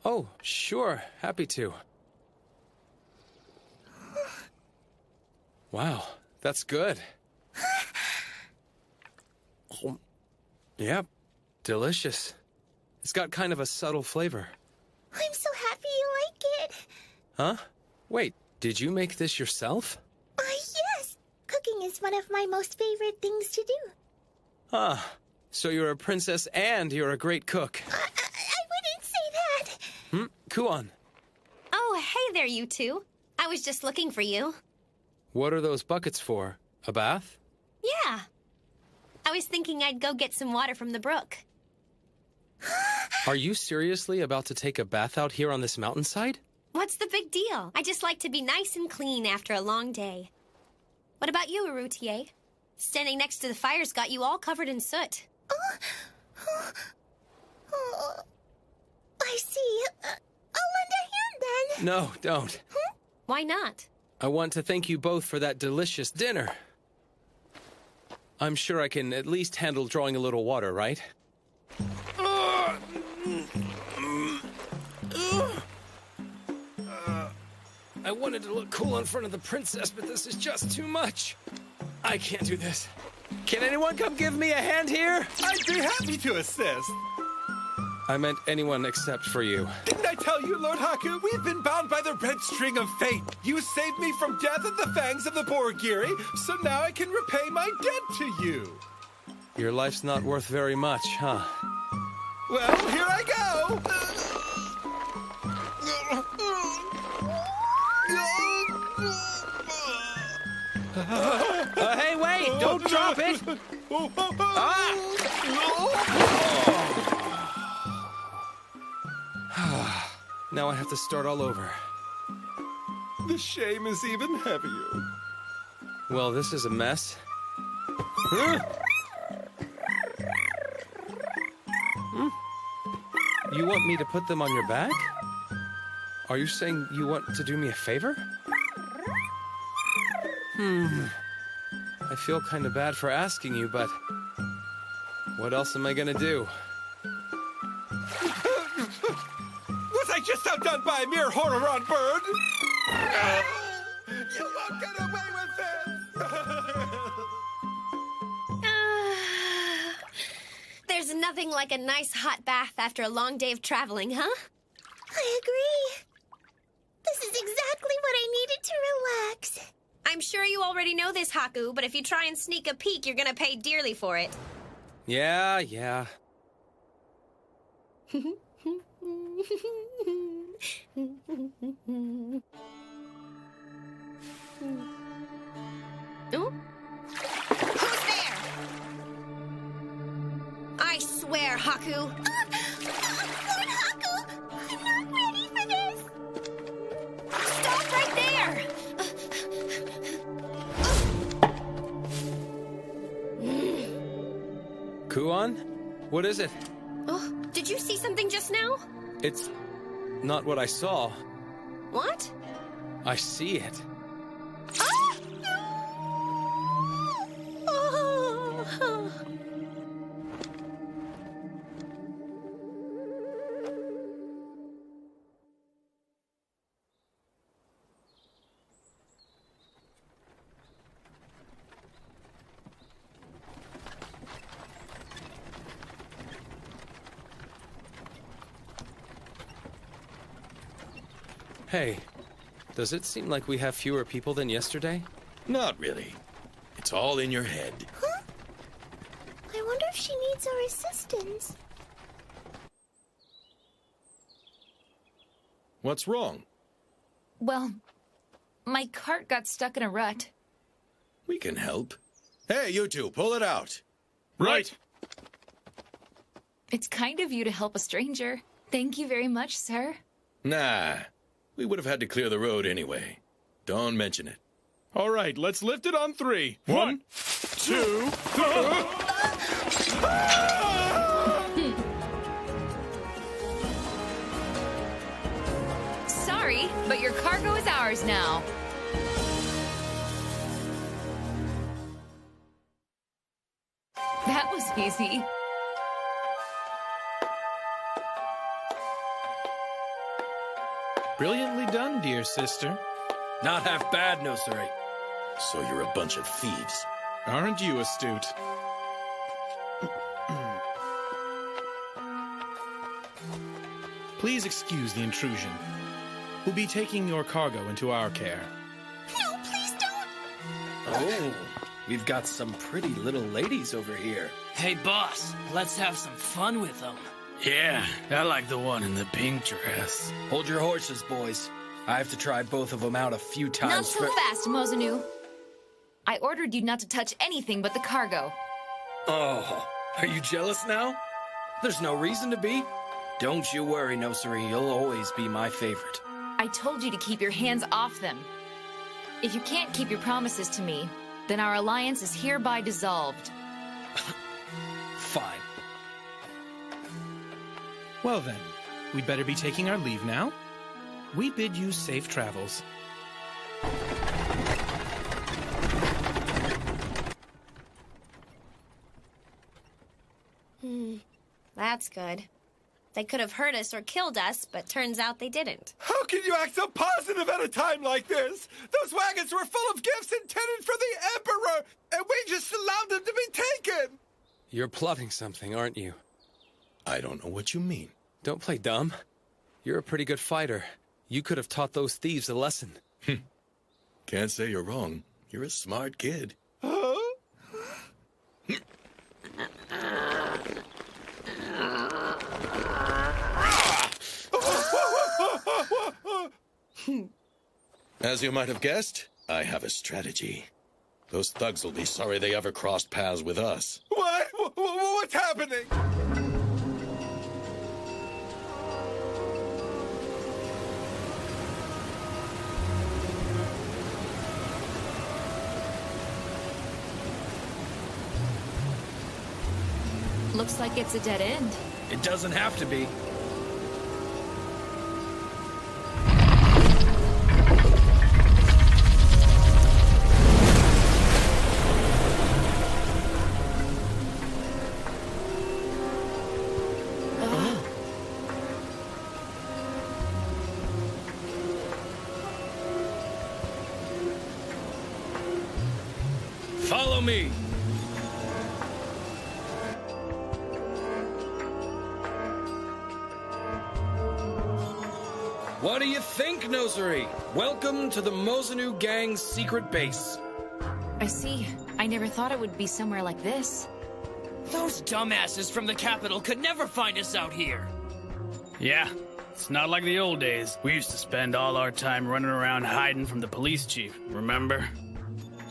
[SPEAKER 1] Oh, sure. Happy to. Wow, that's good. Oh, yep, delicious. It's got kind of a subtle flavor.
[SPEAKER 2] I'm so happy you like it.
[SPEAKER 1] Huh? Wait, did you make this yourself?
[SPEAKER 2] Yes. Cooking is one of my most favorite things to do.
[SPEAKER 1] Ah, so you're a princess and you're a great cook.
[SPEAKER 2] I wouldn't say that.
[SPEAKER 1] Kuon,
[SPEAKER 2] Oh, hey there, you two. I was just looking for you.
[SPEAKER 1] what are those buckets for? A bath?
[SPEAKER 2] Yeah. I was thinking I'd go get some water from the brook.
[SPEAKER 1] Are you seriously about to take a bath out here on this mountainside?
[SPEAKER 2] What's the big deal? I just like to be nice and clean after a long day. What about you, Arutier? Standing next to the fire's got you all covered in soot. I see. I'll lend a hand then.
[SPEAKER 1] No, don't.
[SPEAKER 2] Why not?
[SPEAKER 1] I want to thank you both for that delicious dinner. I'm sure I can at least handle drawing a little water, right? I wanted to look cool in front of the princess, but this is just too much. I can't do this. Can anyone come give me a hand here?
[SPEAKER 7] I'd be happy to assist.
[SPEAKER 1] I meant anyone except for you.
[SPEAKER 7] Didn't I tell you, Lord Haku? We've been bound by the red string of fate. You saved me from death at the fangs of the Borgiri, so now I can repay my debt to you.
[SPEAKER 1] Your life's not worth very much, huh?
[SPEAKER 7] Well, here I go.
[SPEAKER 1] Hey, wait! Don't drop it! Now I have to start all over.
[SPEAKER 7] The shame is even heavier.
[SPEAKER 1] Well, this is a mess. You want me to put them on your back? Are you saying you want to do me a favor? I feel kind of bad for asking you, but what else am I gonna do?
[SPEAKER 7] Was I just outdone by a mere Hororon bird? You won't get away with this!
[SPEAKER 2] There's nothing like a nice hot bath after a long day of traveling, huh? I agree. This is exactly what I needed to relax. I'm sure you already know this, Haku, but if you try and sneak a peek, you're gonna pay dearly for it.
[SPEAKER 1] Yeah.
[SPEAKER 2] Oh? Who's there? I swear, Haku. Lord Haku, I'm not ready for this. Stop right there.
[SPEAKER 1] Kuon? What is it?
[SPEAKER 2] Oh, did you see something just now?
[SPEAKER 1] It's not what I saw.
[SPEAKER 2] What?
[SPEAKER 1] I see it.
[SPEAKER 2] Ah! Oh.
[SPEAKER 1] Hey, does it seem like we have fewer people than yesterday?
[SPEAKER 4] Not really. It's all in your head.
[SPEAKER 2] Huh? I wonder if she needs our assistance.
[SPEAKER 4] What's wrong?
[SPEAKER 9] Well, my cart got stuck in a rut.
[SPEAKER 4] We can help. Hey, you two, pull it out.
[SPEAKER 8] Right.
[SPEAKER 9] It's kind of you to help a stranger. Thank you very much, sir.
[SPEAKER 4] Nah, we would have had to clear the road anyway. Don't mention it.
[SPEAKER 8] All right, let's lift it on 3. 1, 2...
[SPEAKER 9] Sorry, but your cargo is ours now. That was easy.
[SPEAKER 10] Brilliantly done, dear sister.
[SPEAKER 1] Not half bad, Nosuri.
[SPEAKER 4] So you're a bunch of thieves.
[SPEAKER 10] Aren't you astute? Please excuse the intrusion. We'll be taking your cargo into our care.
[SPEAKER 3] No, please don't!
[SPEAKER 1] Oh, we've got some pretty little ladies over here.
[SPEAKER 11] Hey, boss, let's have some fun with them.
[SPEAKER 12] Yeah, I like the one in the pink dress.
[SPEAKER 1] Hold your horses, boys. I have to try both of them out a few times.
[SPEAKER 9] Not so fast, Mozanu. I ordered you not to touch anything but the cargo.
[SPEAKER 1] Oh, are you jealous now? There's no reason to be. Don't you worry, Nosuri. You'll always be my favorite.
[SPEAKER 9] I told you to keep your hands off them. If you can't keep your promises to me, then our alliance is hereby dissolved.
[SPEAKER 1] Fine.
[SPEAKER 10] Well then, we'd better be taking our leave now. We bid you safe travels.
[SPEAKER 2] That's good. They could have hurt us or killed us, but turns out they didn't.
[SPEAKER 7] How can you act so positive at a time like this? Those wagons were full of gifts intended for the Emperor, and we just allowed them to be taken!
[SPEAKER 1] You're plotting something, aren't you?
[SPEAKER 4] I don't know what you mean.
[SPEAKER 1] Don't play dumb. You're a pretty good fighter. You could have taught those thieves a lesson.
[SPEAKER 4] Can't say you're wrong. You're a smart kid.
[SPEAKER 7] Huh?
[SPEAKER 4] As you might have guessed, I have a strategy. Those thugs will be sorry they ever crossed paths with us.
[SPEAKER 7] What? What's happening?
[SPEAKER 9] Looks like it's a dead end.
[SPEAKER 1] It doesn't have to be. Follow me. What do you think, Nosuri? Welcome to the Mozanu Gang's secret base.
[SPEAKER 9] I see. I never thought it would be somewhere like this.
[SPEAKER 11] Those dumbasses from the capital could never find us out here.
[SPEAKER 12] Yeah, it's not like the old days. We used to spend all our time running around hiding from the police chief, remember?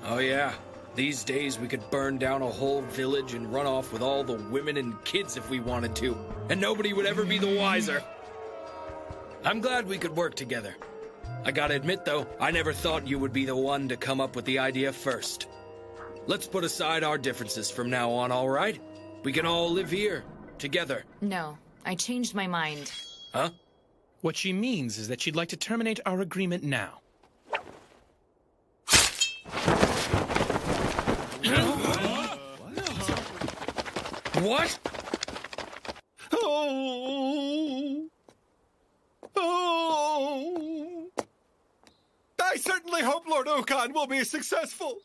[SPEAKER 1] Oh yeah. These days we could burn down a whole village and run off with all the women and kids if we wanted to, and nobody would ever be the wiser. I'm glad we could work together. I gotta admit though, I never thought you would be the one to come up with the idea first. Let's put aside our differences from now on, all right? We can all live here, together.
[SPEAKER 9] No, I changed my mind.
[SPEAKER 1] Huh?
[SPEAKER 10] What she means is that she'd like to terminate our agreement now.
[SPEAKER 1] What?
[SPEAKER 7] Oh! I certainly hope Lord Okan will be successful.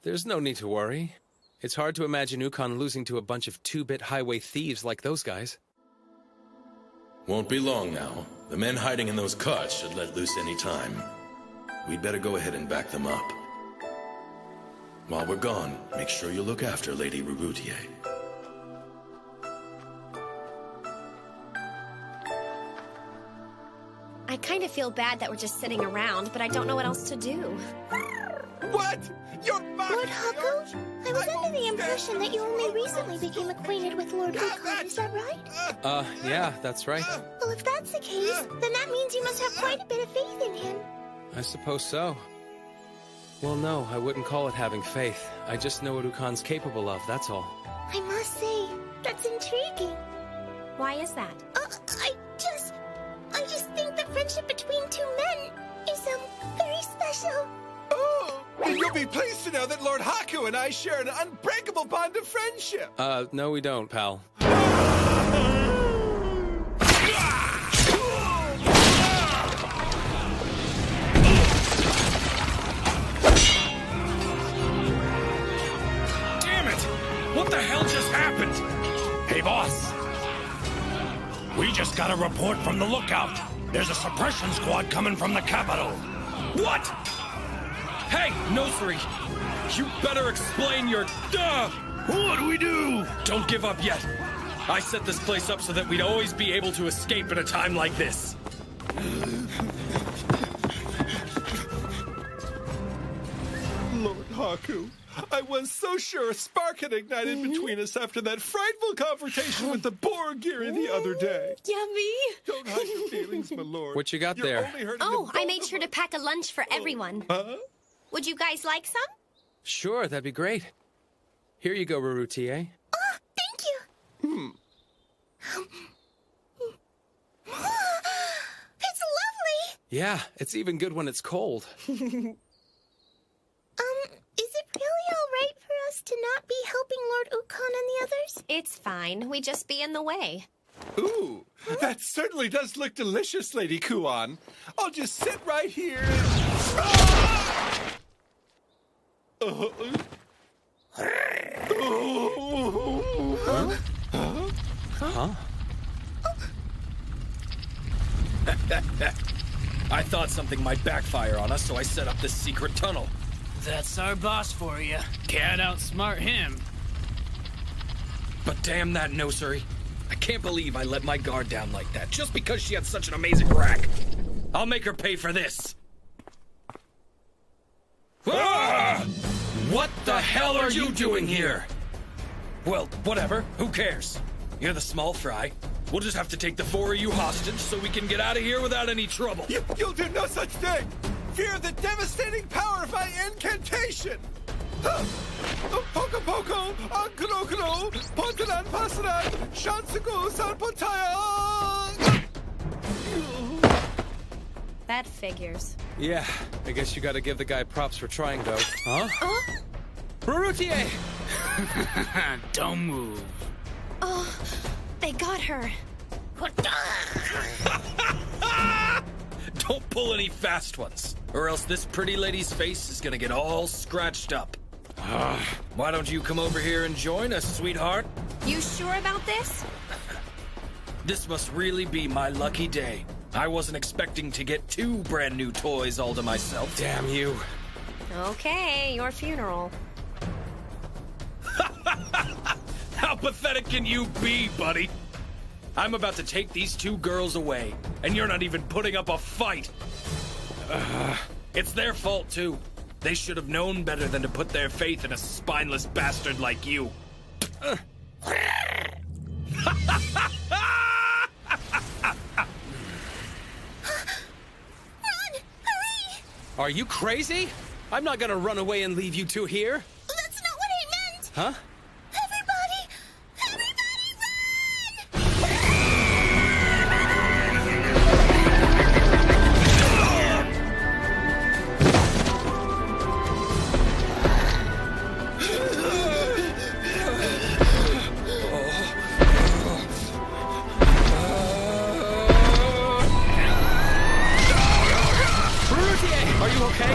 [SPEAKER 1] There's no need to worry. It's hard to imagine Ukon losing to a bunch of two-bit highway thieves like those guys.
[SPEAKER 4] Won't be long now. The men hiding in those carts should let loose any time. We'd better go ahead and back them up. While we're gone, make sure you look after Lady Rurutier.
[SPEAKER 2] I kind of feel bad that we're just sitting around, but I don't know what else to do.
[SPEAKER 7] What? You're
[SPEAKER 13] Lord Haku, I was under the impression that you only recently became acquainted with Lord Ukon, is that right?
[SPEAKER 1] Yeah, that's right.
[SPEAKER 13] Well, if that's the case, then that means you must have quite a bit of faith in him.
[SPEAKER 1] I suppose so. Well, no, I wouldn't call it having faith. I just know what Ukon's capable of, that's all.
[SPEAKER 13] I must say, that's intriguing.
[SPEAKER 2] Why is that?
[SPEAKER 13] I just think the friendship between two men is, very special.
[SPEAKER 7] Oh, you'll be pleased to know that Lord Haku and I share an unbreakable bond of friendship.
[SPEAKER 1] No we don't, pal.
[SPEAKER 8] Damn it! What the hell just happened?
[SPEAKER 14] Hey, boss. We just got a report from the lookout. There's a suppression squad coming from the capital.
[SPEAKER 8] What? Hey, Nosuri! You better explain your...
[SPEAKER 14] What do we do?
[SPEAKER 8] Don't give up yet. I set this place up so that we'd always be able to escape at a time like this.
[SPEAKER 7] Lord Haku, I was so sure a spark had ignited between us after that frightful confrontation with the Borgiri the other day.
[SPEAKER 2] Yummy!
[SPEAKER 7] Don't hide your feelings, my lord.
[SPEAKER 1] What you got
[SPEAKER 7] You're
[SPEAKER 1] there?
[SPEAKER 7] only hurting
[SPEAKER 2] Oh,
[SPEAKER 7] the
[SPEAKER 2] I made sure to pack a lunch for everyone.
[SPEAKER 7] Huh?
[SPEAKER 2] Would you guys like some?
[SPEAKER 1] Sure, that'd be great. Here you go, Rarutie.
[SPEAKER 13] Oh, thank you. It's lovely.
[SPEAKER 1] Yeah, it's even good when it's cold.
[SPEAKER 13] Is it really all right for us to not be helping Lord Ukon and the others?
[SPEAKER 2] It's fine. We just be in the way.
[SPEAKER 7] Ooh, that certainly does look delicious, Lady Kuon. I'll just sit right here and...
[SPEAKER 1] Huh?
[SPEAKER 8] I thought something might backfire on us, so I set up this secret tunnel.
[SPEAKER 11] That's our boss for you.
[SPEAKER 12] Can't outsmart him.
[SPEAKER 8] But damn that Nosuri. I can't believe I let my guard down like that, just because she had such an amazing rack. I'll make her pay for this. Ah! What the hell are you doing here? Well, whatever. Who cares? You're the small fry. We'll just have to take the four of you hostage so we can get out of here without any trouble.
[SPEAKER 7] You'll do no such thing! Fear the devastating power of my incantation! Poco Poco, Ankunokuno, Pontanan Pasanan, Shansugo Sanpotaya!
[SPEAKER 2] That figures.
[SPEAKER 1] Yeah, I guess you gotta give the guy props for trying, though. Huh? Rarutie!
[SPEAKER 12] Don't move.
[SPEAKER 2] Oh, they got her.
[SPEAKER 8] Don't pull any fast ones, or else this pretty lady's face is gonna get all scratched up. Why don't you come over here and join us, sweetheart?
[SPEAKER 2] You sure about this?
[SPEAKER 8] This must really be my lucky day. I wasn't expecting to get 2 brand new toys all to myself.
[SPEAKER 1] Damn you.
[SPEAKER 2] Okay, your funeral.
[SPEAKER 8] How pathetic can you be, buddy? I'm about to take these 2 girls away, and you're not even putting up a fight. It's their fault, too. They should have known better than to put their faith in a spineless bastard like you.
[SPEAKER 1] Are you crazy? I'm not gonna run away and leave you two here.
[SPEAKER 13] That's not what I meant!
[SPEAKER 1] Huh?
[SPEAKER 13] Everybody
[SPEAKER 1] Are you okay?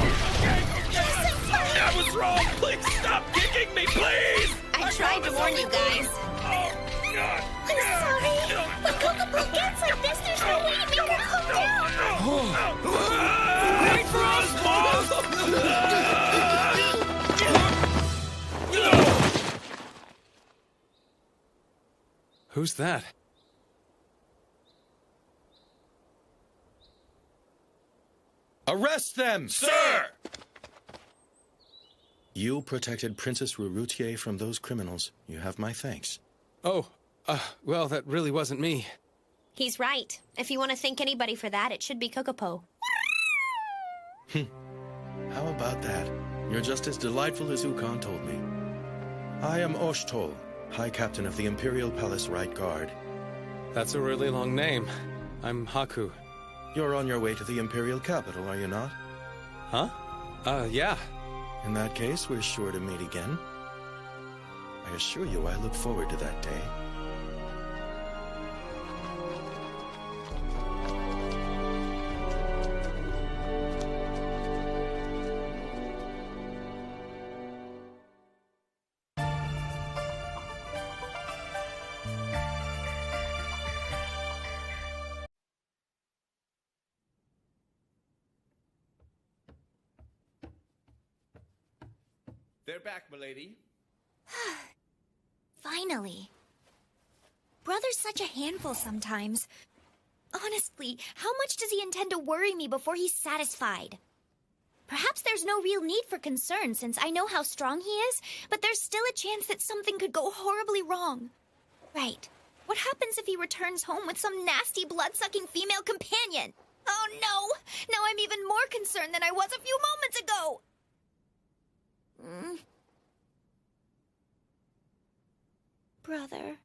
[SPEAKER 8] I was wrong! Please stop kicking me, please!
[SPEAKER 2] I tried to warn you guys.
[SPEAKER 13] I'm sorry. When Kokopo gets like this, there's no way to make her calm down.
[SPEAKER 8] Wait for us, boss!
[SPEAKER 1] Who's that?
[SPEAKER 7] Arrest them!
[SPEAKER 8] Sir!
[SPEAKER 4] You protected Princess Rurutier from those criminals. You have my thanks.
[SPEAKER 1] Oh, well, that really wasn't me.
[SPEAKER 2] He's right. If you want to thank anybody for that, it should be Kokopo.
[SPEAKER 4] How about that? You're just as delightful as Ukon told me. I am Oshtol, High Captain of the Imperial Palace Right Guard.
[SPEAKER 1] That's a really long name. I'm Haku.
[SPEAKER 4] You're on your way to the Imperial capital, are you not?
[SPEAKER 1] Huh? Yeah.
[SPEAKER 4] In that case, we're sure to meet again. I assure you I look forward to that day.
[SPEAKER 6] They're back, milady.
[SPEAKER 13] Finally. Brother's such a handful sometimes. Honestly, how much does he intend to worry me before he's satisfied? Perhaps there's no real need for concern since I know how strong he is, but there's still a chance that something could go horribly wrong. Right. What happens if he returns home with some nasty blood-sucking female companion? Oh no! Now I'm even more concerned than I was a few moments ago! Brother.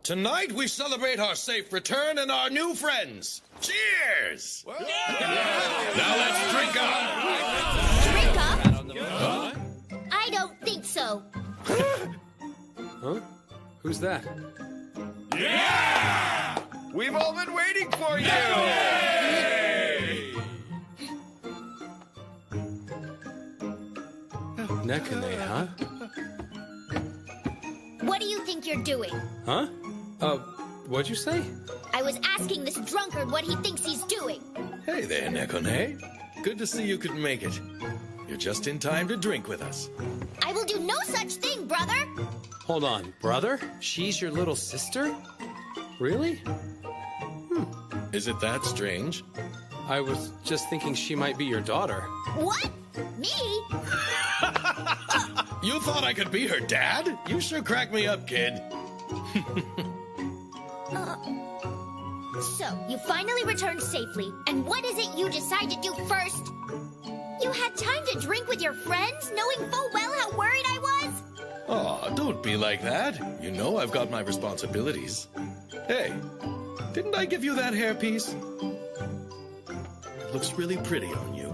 [SPEAKER 4] Tonight we celebrate our safe return and our new friends. Cheers! Now let's drink up!
[SPEAKER 13] Drink up? I don't think so.
[SPEAKER 1] Huh? Who's that?
[SPEAKER 6] Yeah! We've all been waiting for you!
[SPEAKER 1] Nekane, huh?
[SPEAKER 13] What do you think you're doing?
[SPEAKER 1] Huh? What'd you say?
[SPEAKER 13] I was asking this drunkard what he thinks he's doing.
[SPEAKER 4] Hey there, Nekone. Good to see you could make it. You're just in time to drink with us.
[SPEAKER 13] I will do no such thing, brother!
[SPEAKER 1] Hold on, brother? She's your little sister? Really?
[SPEAKER 4] Is it that strange?
[SPEAKER 1] I was just thinking she might be your daughter.
[SPEAKER 13] What? Me?
[SPEAKER 4] You thought I could be her dad? You sure crack me up, kid.
[SPEAKER 13] So, you finally returned safely, and what is it you decide to do first? You had time to drink with your friends, knowing full well how worried I was?
[SPEAKER 4] Aw, don't be like that. You know I've got my responsibilities. Hey, didn't I give you that hairpiece? It looks really pretty on you.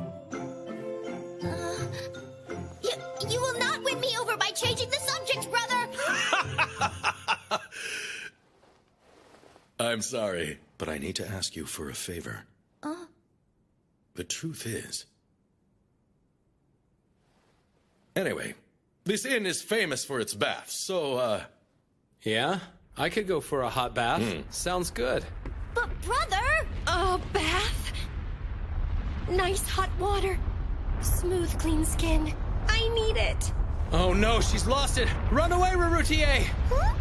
[SPEAKER 13] You will not win me over by changing the subject, brother!
[SPEAKER 4] I'm sorry, but I need to ask you for a favor. The truth is... Anyway, this inn is famous for its baths, so,
[SPEAKER 1] Yeah? I could go for a hot bath. Sounds good.
[SPEAKER 13] But, brother!
[SPEAKER 2] A bath? Nice hot water. Smooth, clean skin. I need it.
[SPEAKER 1] Oh no, she's lost it! Run away, Rurutier!
[SPEAKER 13] Huh?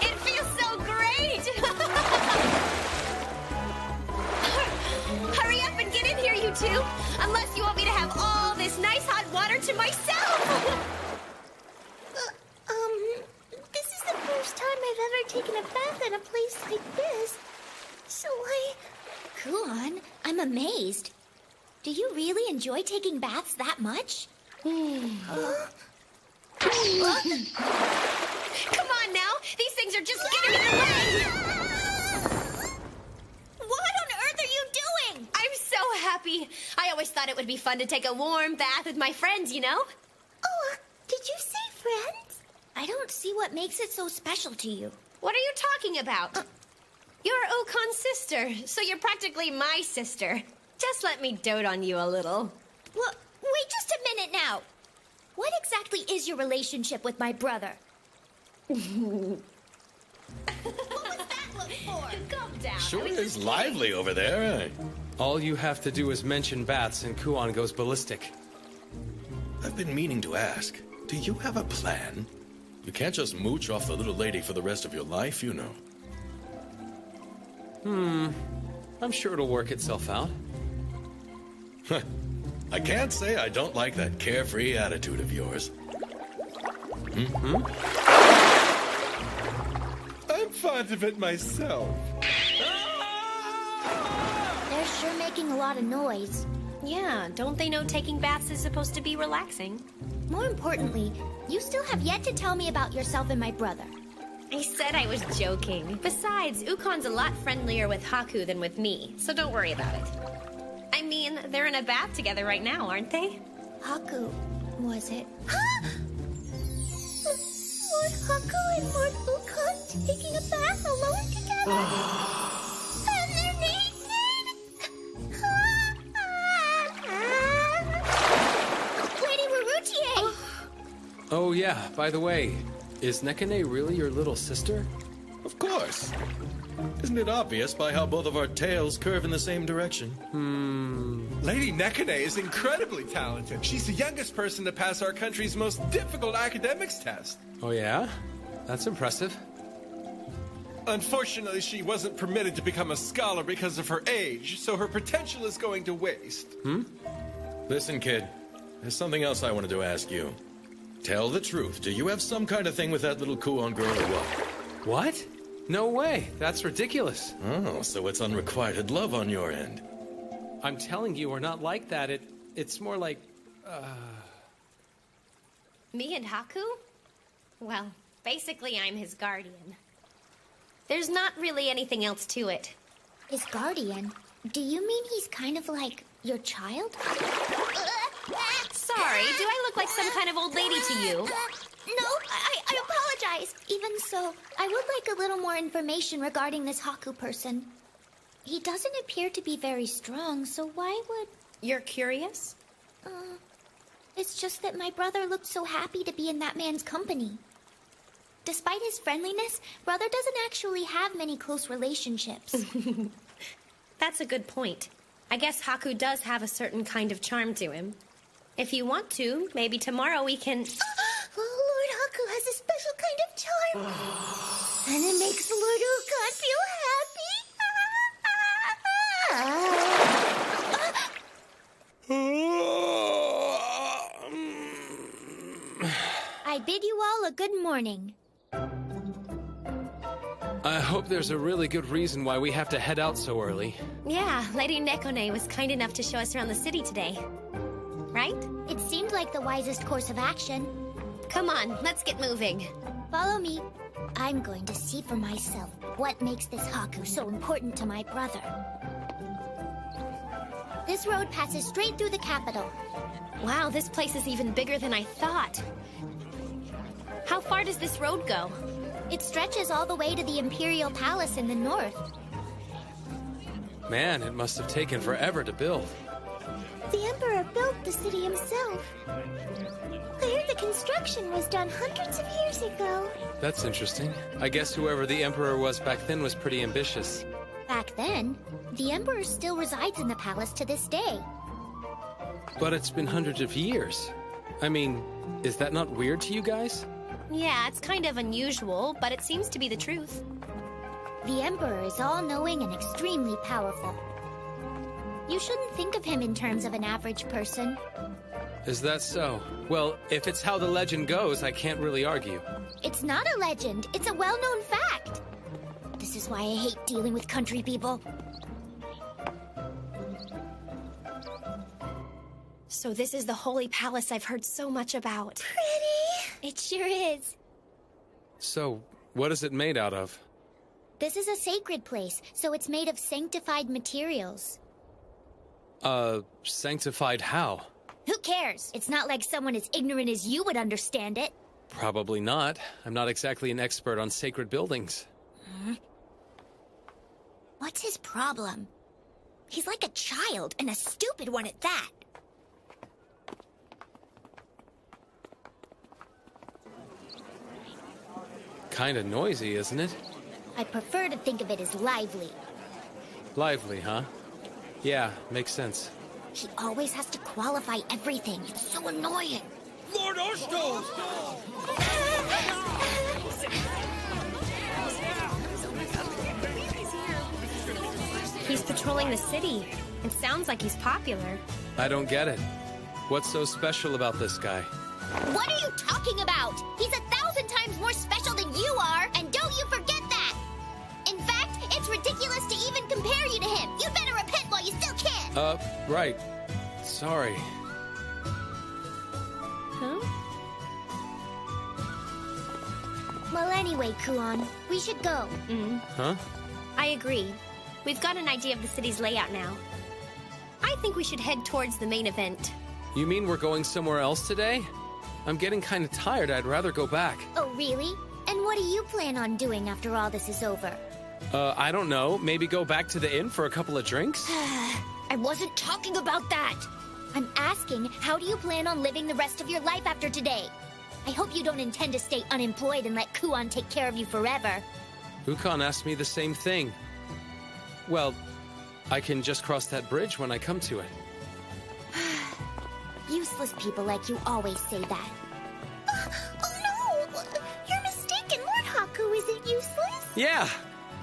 [SPEAKER 2] It feels so great! Hurry up and get in here, you two! Unless you want me to have all this nice hot water to myself!
[SPEAKER 13] This is the first time I've ever taken a bath in a place like this. So Kuon, I'm amazed. Do you really enjoy taking baths that much?
[SPEAKER 2] Come on now! These things are just getting in the way!
[SPEAKER 13] What on earth are you doing?
[SPEAKER 2] I'm so happy. I always thought it would be fun to take a warm bath with my friends, you know?
[SPEAKER 13] Oh, did you say friends? I don't see what makes it so special to you.
[SPEAKER 2] What are you talking about? You're Okon's sister, so you're practically my sister. Just let me dote on you a little.
[SPEAKER 13] Well, wait just a minute now. What exactly is your relationship with my brother? What was that
[SPEAKER 3] Calm down.
[SPEAKER 4] Sure is lively over there. Eh?
[SPEAKER 1] All you have to do is mention bats and Kuon goes ballistic.
[SPEAKER 4] I've been meaning to ask, do you have a plan? You can't just mooch off the little lady for the rest of your life, you know.
[SPEAKER 1] I'm sure it'll work itself out.
[SPEAKER 4] I can't say I don't like that carefree attitude of yours.
[SPEAKER 7] I'm fond of it myself.
[SPEAKER 13] They're sure making a lot of noise.
[SPEAKER 2] Yeah, don't they know taking baths is supposed to be relaxing?
[SPEAKER 13] More importantly, you still have yet to tell me about yourself and my brother.
[SPEAKER 2] I said I was joking. Besides, Ukon's a lot friendlier with Haku than with me, so don't worry about it. I mean, they're in a bath together right now, aren't they?
[SPEAKER 13] Haku, was it? Lord Haku and Lord Ukon taking a bath alone together? And they're naked? Lady Marutier!
[SPEAKER 1] Oh yeah, by the way, is Nekane really your little sister?
[SPEAKER 4] Of course. Isn't it obvious by how both of our tails curve in the same direction?
[SPEAKER 7] Lady Nekane is incredibly talented. She's the youngest person to pass our country's most difficult academics test.
[SPEAKER 1] Oh yeah? That's impressive.
[SPEAKER 7] Unfortunately, she wasn't permitted to become a scholar because of her age, so her potential is going to waste.
[SPEAKER 4] Listen, kid. There's something else I wanted to ask you. Tell the truth. Do you have some kind of thing with that little Kuon girl or what?
[SPEAKER 1] What? No way. That's ridiculous.
[SPEAKER 4] Oh, so it's unrequited love on your end.
[SPEAKER 1] I'm telling you, we're not like that. It's more like...
[SPEAKER 2] Me and Haku? Well, basically I'm his guardian. There's not really anything else to it.
[SPEAKER 13] His guardian? Do you mean he's kind of like your child?
[SPEAKER 2] Sorry, do I look like some kind of old lady to you?
[SPEAKER 13] No, I apologize. Even so, I would like a little more information regarding this Haku person. He doesn't appear to be very strong, so why would...
[SPEAKER 2] You're curious?
[SPEAKER 13] It's just that my brother looked so happy to be in that man's company. Despite his friendliness, brother doesn't actually have many close relationships.
[SPEAKER 2] That's a good point. I guess Haku does have a certain kind of charm to him. If you want to, maybe tomorrow we can...
[SPEAKER 13] Lord Haku has a special kind of charm. And it makes Lord Ukon feel happy. I bid you all a good morning.
[SPEAKER 1] I hope there's a really good reason why we have to head out so early.
[SPEAKER 2] Yeah, Lady Nekone was kind enough to show us around the city today. Right?
[SPEAKER 13] It seemed like the wisest course of action.
[SPEAKER 2] Come on, let's get moving.
[SPEAKER 13] Follow me. I'm going to see for myself what makes this Haku so important to my brother. This road passes straight through the capital.
[SPEAKER 2] Wow, this place is even bigger than I thought. How far does this road go?
[SPEAKER 13] It stretches all the way to the Imperial Palace in the north.
[SPEAKER 1] Man, it must have taken forever to build.
[SPEAKER 13] The Emperor built the city himself. I heard the construction was done hundreds of years ago.
[SPEAKER 1] That's interesting. I guess whoever the Emperor was back then was pretty ambitious.
[SPEAKER 13] Back then, the Emperor still resides in the palace to this day.
[SPEAKER 1] But it's been hundreds of years. I mean, is that not weird to you guys?
[SPEAKER 2] Yeah, it's kind of unusual, but it seems to be the truth.
[SPEAKER 13] The Emperor is all-knowing and extremely powerful. You shouldn't think of him in terms of an average person.
[SPEAKER 1] Is that so? Well, if it's how the legend goes, I can't really argue.
[SPEAKER 13] It's not a legend, it's a well-known fact. This is why I hate dealing with country people.
[SPEAKER 2] So this is the Holy Palace I've heard so much about.
[SPEAKER 13] Pretty! It sure is.
[SPEAKER 1] So, what is it made out of?
[SPEAKER 13] This is a sacred place, so it's made of sanctified materials.
[SPEAKER 1] Sanctified how?
[SPEAKER 13] Who cares? It's not like someone as ignorant as you would understand it.
[SPEAKER 1] Probably not. I'm not exactly an expert on sacred buildings.
[SPEAKER 13] What's his problem? He's like a child, and a stupid one at that.
[SPEAKER 1] Kinda noisy, isn't it?
[SPEAKER 13] I prefer to think of it as lively.
[SPEAKER 1] Lively, huh? Yeah, makes sense.
[SPEAKER 13] He always has to qualify everything. It's so annoying.
[SPEAKER 11] Lord Oshtos!
[SPEAKER 2] He's patrolling the city. It sounds like he's popular.
[SPEAKER 1] I don't get it. What's so special about this guy?
[SPEAKER 13] What are you talking about? He's 1,000 times more special than you are, and don't you forget that! In fact, it's ridiculous to even compare you to him. You'd better repent while you still can!
[SPEAKER 1] Right. Sorry.
[SPEAKER 2] Huh?
[SPEAKER 13] Well, anyway, Kuon, we should go.
[SPEAKER 1] Huh?
[SPEAKER 2] I agree. We've got an idea of the city's layout now. I think we should head towards the main event.
[SPEAKER 1] You mean we're going somewhere else today? I'm getting kind of tired. I'd rather go back.
[SPEAKER 13] Oh, really? And what do you plan on doing after all this is over?
[SPEAKER 1] I don't know. Maybe go back to the inn for a couple of drinks?
[SPEAKER 13] I wasn't talking about that. I'm asking, how do you plan on living the rest of your life after today? I hope you don't intend to stay unemployed and let Kuon take care of you forever.
[SPEAKER 1] Ukon asked me the same thing. Well, I can just cross that bridge when I come to it.
[SPEAKER 13] Useless people like you always say that. Oh no! You're mistaken, Lord Haku isn't useless.
[SPEAKER 1] Yeah!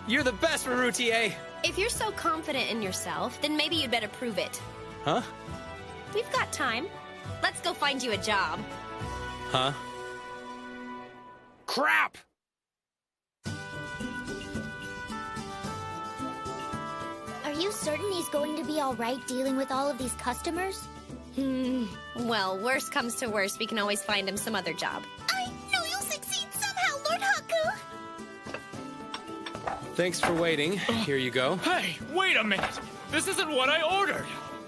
[SPEAKER 1] You're the best, Marutier!
[SPEAKER 2] If you're so confident in yourself, then maybe you'd better prove it.
[SPEAKER 1] Huh?
[SPEAKER 2] We've got time. Let's go find you a job.
[SPEAKER 1] Huh?
[SPEAKER 11] Crap!
[SPEAKER 13] Are you certain he's going to be alright dealing with all of these customers?
[SPEAKER 2] Well, worst comes to worst, we can always find him some other job.
[SPEAKER 13] I know you'll succeed somehow, Lord Haku!
[SPEAKER 1] Thanks for waiting. Here you go.
[SPEAKER 11] Hey, wait a minute! This isn't what I ordered!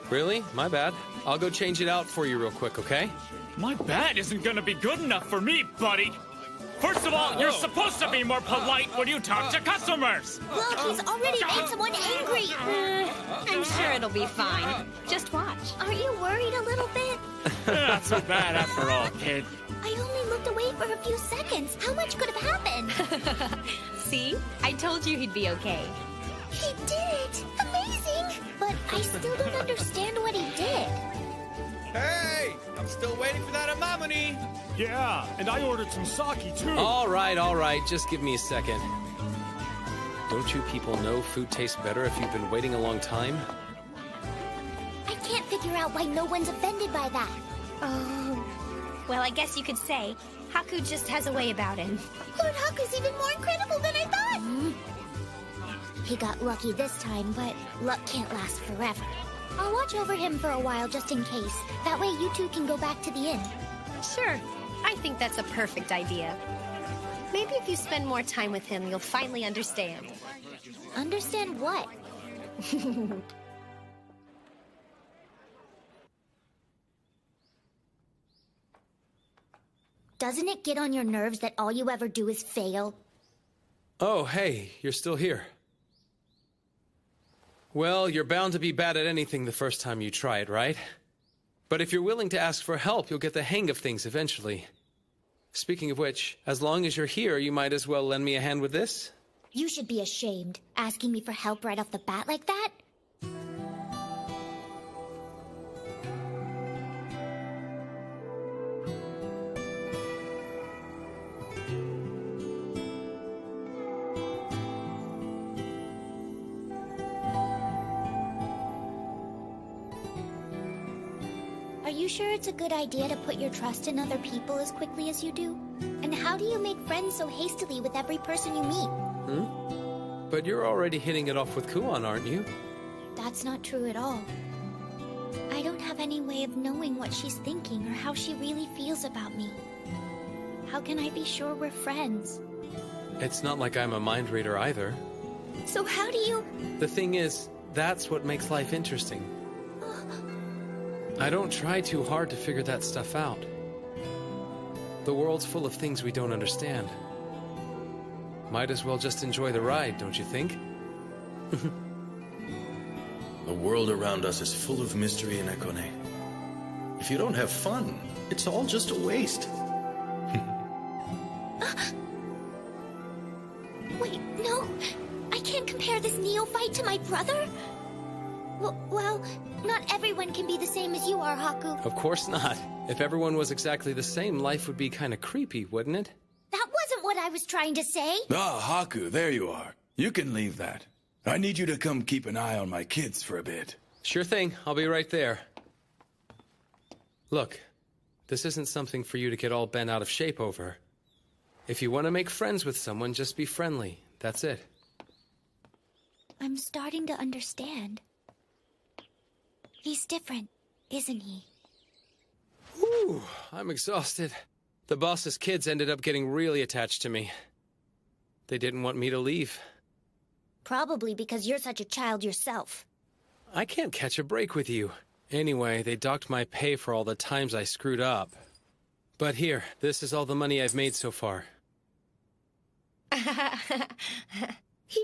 [SPEAKER 1] Really? My bad. I'll go change it out for you real quick, okay?
[SPEAKER 11] My bad isn't gonna be good enough for me, buddy! First of all, you're supposed to be more polite when you talk to customers!
[SPEAKER 13] Look, he's already made someone angry!
[SPEAKER 2] I'm sure it'll be fine. Just watch.
[SPEAKER 13] Aren't you worried a little bit?
[SPEAKER 11] Not so bad after all, kid.
[SPEAKER 13] I only looked away for a few seconds. How much could have happened?
[SPEAKER 2] See? I told you he'd be okay.
[SPEAKER 13] He did it! Amazing! But I still don't understand what he did.
[SPEAKER 6] Hey! I'm still waiting for that Amamoni!
[SPEAKER 14] Yeah, and I ordered some sake too.
[SPEAKER 1] All right. Just give me a second. Don't you people know food tastes better if you've been waiting a long time?
[SPEAKER 13] I can't figure out why no one's offended by that.
[SPEAKER 2] Oh. Well, I guess you could say Haku just has a way about him.
[SPEAKER 13] Lord Haku's even more incredible than I thought! He got lucky this time, but luck can't last forever. I'll watch over him for a while just in case. That way you two can go back to the inn.
[SPEAKER 2] Sure. I think that's a perfect idea. Maybe if you spend more time with him, you'll finally understand.
[SPEAKER 13] Understand what? Doesn't it get on your nerves that all you ever do is fail?
[SPEAKER 1] Oh, hey, you're still here. Well, you're bound to be bad at anything the first time you try it, right? But if you're willing to ask for help, you'll get the hang of things eventually. Speaking of which, as long as you're here, you might as well lend me a hand with this?
[SPEAKER 13] You should be ashamed, asking me for help right off the bat like that. Are you sure it's a good idea to put your trust in other people as quickly as you do? And how do you make friends so hastily with every person you meet?
[SPEAKER 1] But you're already hitting it off with Kuon, aren't you?
[SPEAKER 13] That's not true at all. I don't have any way of knowing what she's thinking or how she really feels about me. How can I be sure we're friends?
[SPEAKER 1] It's not like I'm a mind reader either.
[SPEAKER 13] So how do you...
[SPEAKER 1] The thing is, that's what makes life interesting. I don't try too hard to figure that stuff out. The world's full of things we don't understand. Might as well just enjoy the ride, don't you think?
[SPEAKER 4] The world around us is full of mystery and Ekone. If you don't have fun, it's all just a waste.
[SPEAKER 13] Wait, no. to my brother? Well, not everyone can be the same as you are, Haku.
[SPEAKER 1] Of course not. If everyone was exactly the same, life would be kind of creepy, wouldn't it?
[SPEAKER 13] That wasn't what I was trying to say.
[SPEAKER 15] Ah, Haku, there you are. You can leave that. I need you to come keep an eye on my kids for a bit.
[SPEAKER 1] Sure thing. I'll be right there. Look, this isn't something for you to get all bent out of shape over. If you want to make friends with someone, just be friendly. That's it.
[SPEAKER 13] I'm starting to understand. He's different, isn't he?
[SPEAKER 1] Whew, I'm exhausted. The boss's kids ended up getting really attached to me. They didn't want me to leave.
[SPEAKER 13] Probably because you're such a child yourself.
[SPEAKER 1] I can't catch a break with you. Anyway, they docked my pay for all the times I screwed up. But here, this is all the money I've made so far.
[SPEAKER 13] He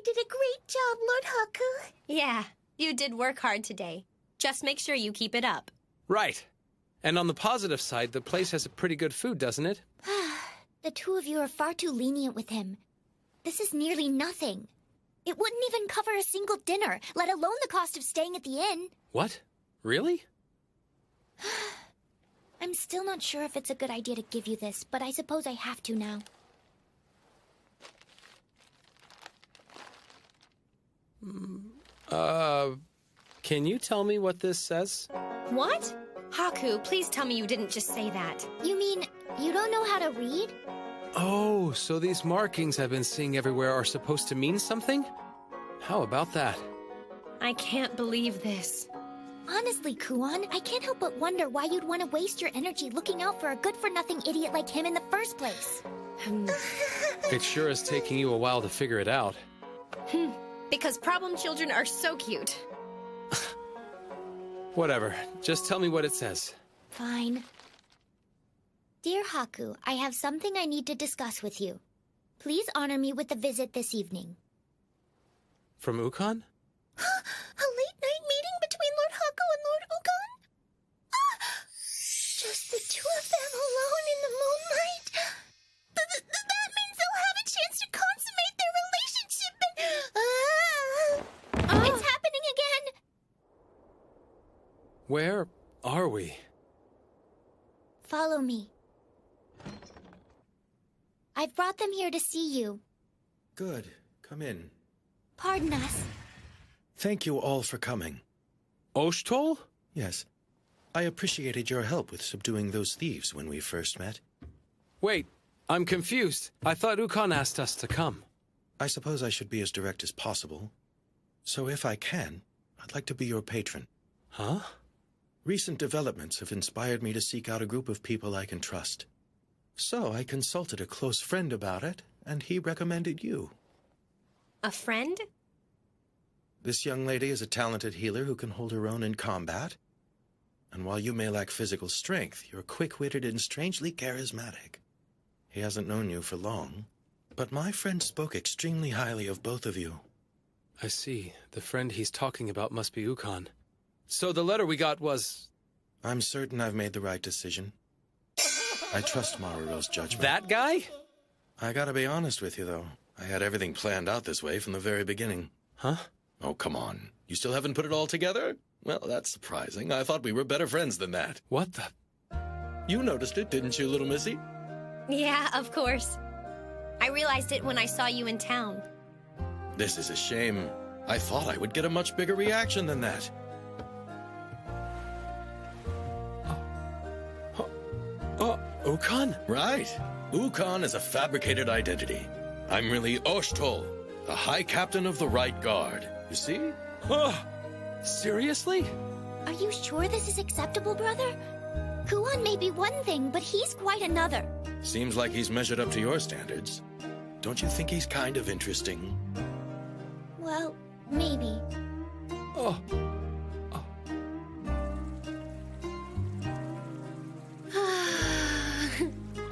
[SPEAKER 13] did a great job, Lord Haku.
[SPEAKER 2] Yeah, you did work hard today. Just make sure you keep it up.
[SPEAKER 1] Right. And on the positive side, the place has a pretty good food, doesn't it?
[SPEAKER 13] The two of you are far too lenient with him. This is nearly nothing. It wouldn't even cover a single dinner, let alone the cost of staying at the inn.
[SPEAKER 1] What? Really?
[SPEAKER 13] I'm still not sure if it's a good idea to give you this, but I suppose I have to now.
[SPEAKER 1] Can you tell me what this says?
[SPEAKER 2] What? Haku, please tell me you didn't just say that.
[SPEAKER 13] You mean, you don't know how to read?
[SPEAKER 1] Oh, so these markings I've been seeing everywhere are supposed to mean something? How about that?
[SPEAKER 2] I can't believe this.
[SPEAKER 13] Honestly, Kuon, I can't help but wonder why you'd want to waste your energy looking out for a good-for-nothing idiot like him in the first place.
[SPEAKER 1] It sure is taking you a while to figure it out.
[SPEAKER 2] Because problem children are so cute.
[SPEAKER 1] Whatever. Just tell me what it says.
[SPEAKER 13] Fine. Dear Haku, I have something I need to discuss with you. Please honor me with a visit this evening.
[SPEAKER 1] From Ukon?
[SPEAKER 13] A late-night meeting between Lord Haku and Lord Ukon? Just the two of them alone in the moonlight? That means they'll have a chance to consummate their relationship and... It's happening again!
[SPEAKER 1] Where are we?
[SPEAKER 13] Follow me. I've brought them here to see you.
[SPEAKER 4] Good. Come in.
[SPEAKER 13] Pardon us.
[SPEAKER 4] Thank you all for coming.
[SPEAKER 1] Oshtol?
[SPEAKER 4] Yes. I appreciated your help with subduing those thieves when we first met.
[SPEAKER 1] Wait, I'm confused. I thought Ukon asked us to come.
[SPEAKER 4] I suppose I should be as direct as possible. So if I can, I'd like to be your patron.
[SPEAKER 1] Huh?
[SPEAKER 4] Recent developments have inspired me to seek out a group of people I can trust. So I consulted a close friend about it, and he recommended you.
[SPEAKER 2] A friend?
[SPEAKER 4] This young lady is a talented healer who can hold her own in combat. And while you may lack physical strength, you're quick-witted and strangely charismatic. He hasn't known you for long, but my friend spoke extremely highly of both of you.
[SPEAKER 1] I see. The friend he's talking about must be Ukon. So the letter we got was...
[SPEAKER 4] I'm certain I've made the right decision. I trust Maruro's judgment.
[SPEAKER 1] That guy?
[SPEAKER 4] I gotta be honest with you, though. I had everything planned out this way from the very beginning.
[SPEAKER 1] Huh?
[SPEAKER 4] Oh, come on. You still haven't put it all together? Well, that's surprising. I thought we were better friends than that.
[SPEAKER 1] What the...
[SPEAKER 4] You noticed it, didn't you, little missy?
[SPEAKER 2] Yeah, of course. I realized it when I saw you in town.
[SPEAKER 4] This is a shame. I thought I would get a much bigger reaction than that.
[SPEAKER 1] Ukon?
[SPEAKER 4] Right. Ukon is a fabricated identity. I'm really Oshtol, the High Captain of the Right Guard. You see?
[SPEAKER 1] Seriously?
[SPEAKER 13] Are you sure this is acceptable, brother? Kuon may be one thing, but he's quite another.
[SPEAKER 4] Seems like he's measured up to your standards. Don't you think he's kind of interesting?
[SPEAKER 13] Well, maybe.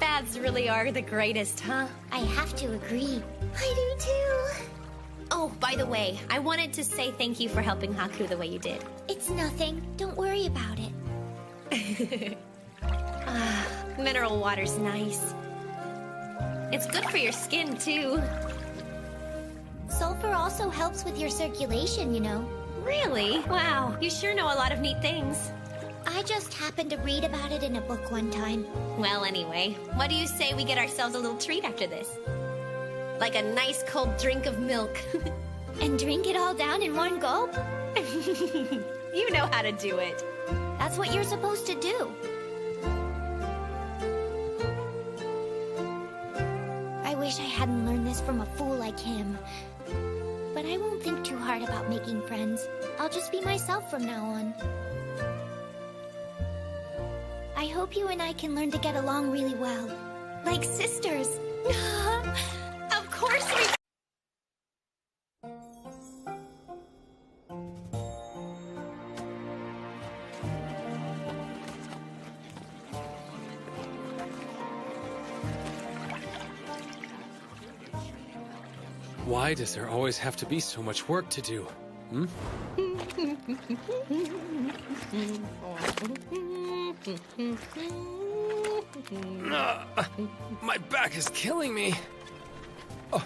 [SPEAKER 2] Baths really are the greatest, huh?
[SPEAKER 13] I have to agree. I do too.
[SPEAKER 2] Oh, by the way, I wanted to say thank you for helping Haku the way you did.
[SPEAKER 13] It's nothing. Don't worry about it.
[SPEAKER 2] Mineral water's nice. It's good for your skin, too.
[SPEAKER 13] Sulfur Sulfur also helps with your circulation, you know.
[SPEAKER 2] Really? Wow, you sure know a lot of neat things.
[SPEAKER 13] I just happened to read about it in a book one time.
[SPEAKER 2] Well, anyway, what do you say we get ourselves a little treat after this? Like a nice cold drink of milk.
[SPEAKER 13] And drink it all down in one gulp?
[SPEAKER 2] You know how to do it.
[SPEAKER 13] That's what you're supposed to do. I wish I hadn't learned this from a fool like him. But I won't think too hard about making friends. I'll just be myself from now on. I hope you and I can learn to get along really well. Like sisters.
[SPEAKER 2] Of course we...
[SPEAKER 1] Why does there always have to be so much work to do? Hmm? My back is killing me. Oh.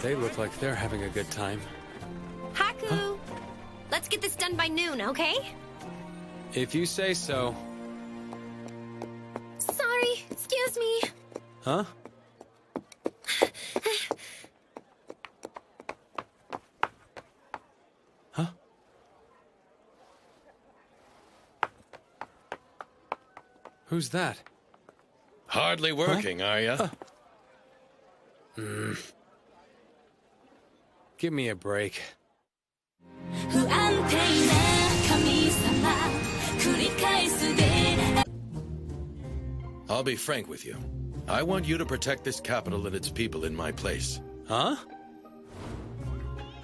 [SPEAKER 1] They look like they're having a good time.
[SPEAKER 2] Haku! Huh? Let's get this done by noon, okay?
[SPEAKER 1] If you say so.
[SPEAKER 2] Sorry, excuse me.
[SPEAKER 1] Huh? Huh? Who's that?
[SPEAKER 4] Hardly working, are ya?
[SPEAKER 1] Give me a break.
[SPEAKER 4] I'll be frank with you. I want you to protect this capital and its people in my place.
[SPEAKER 1] Huh?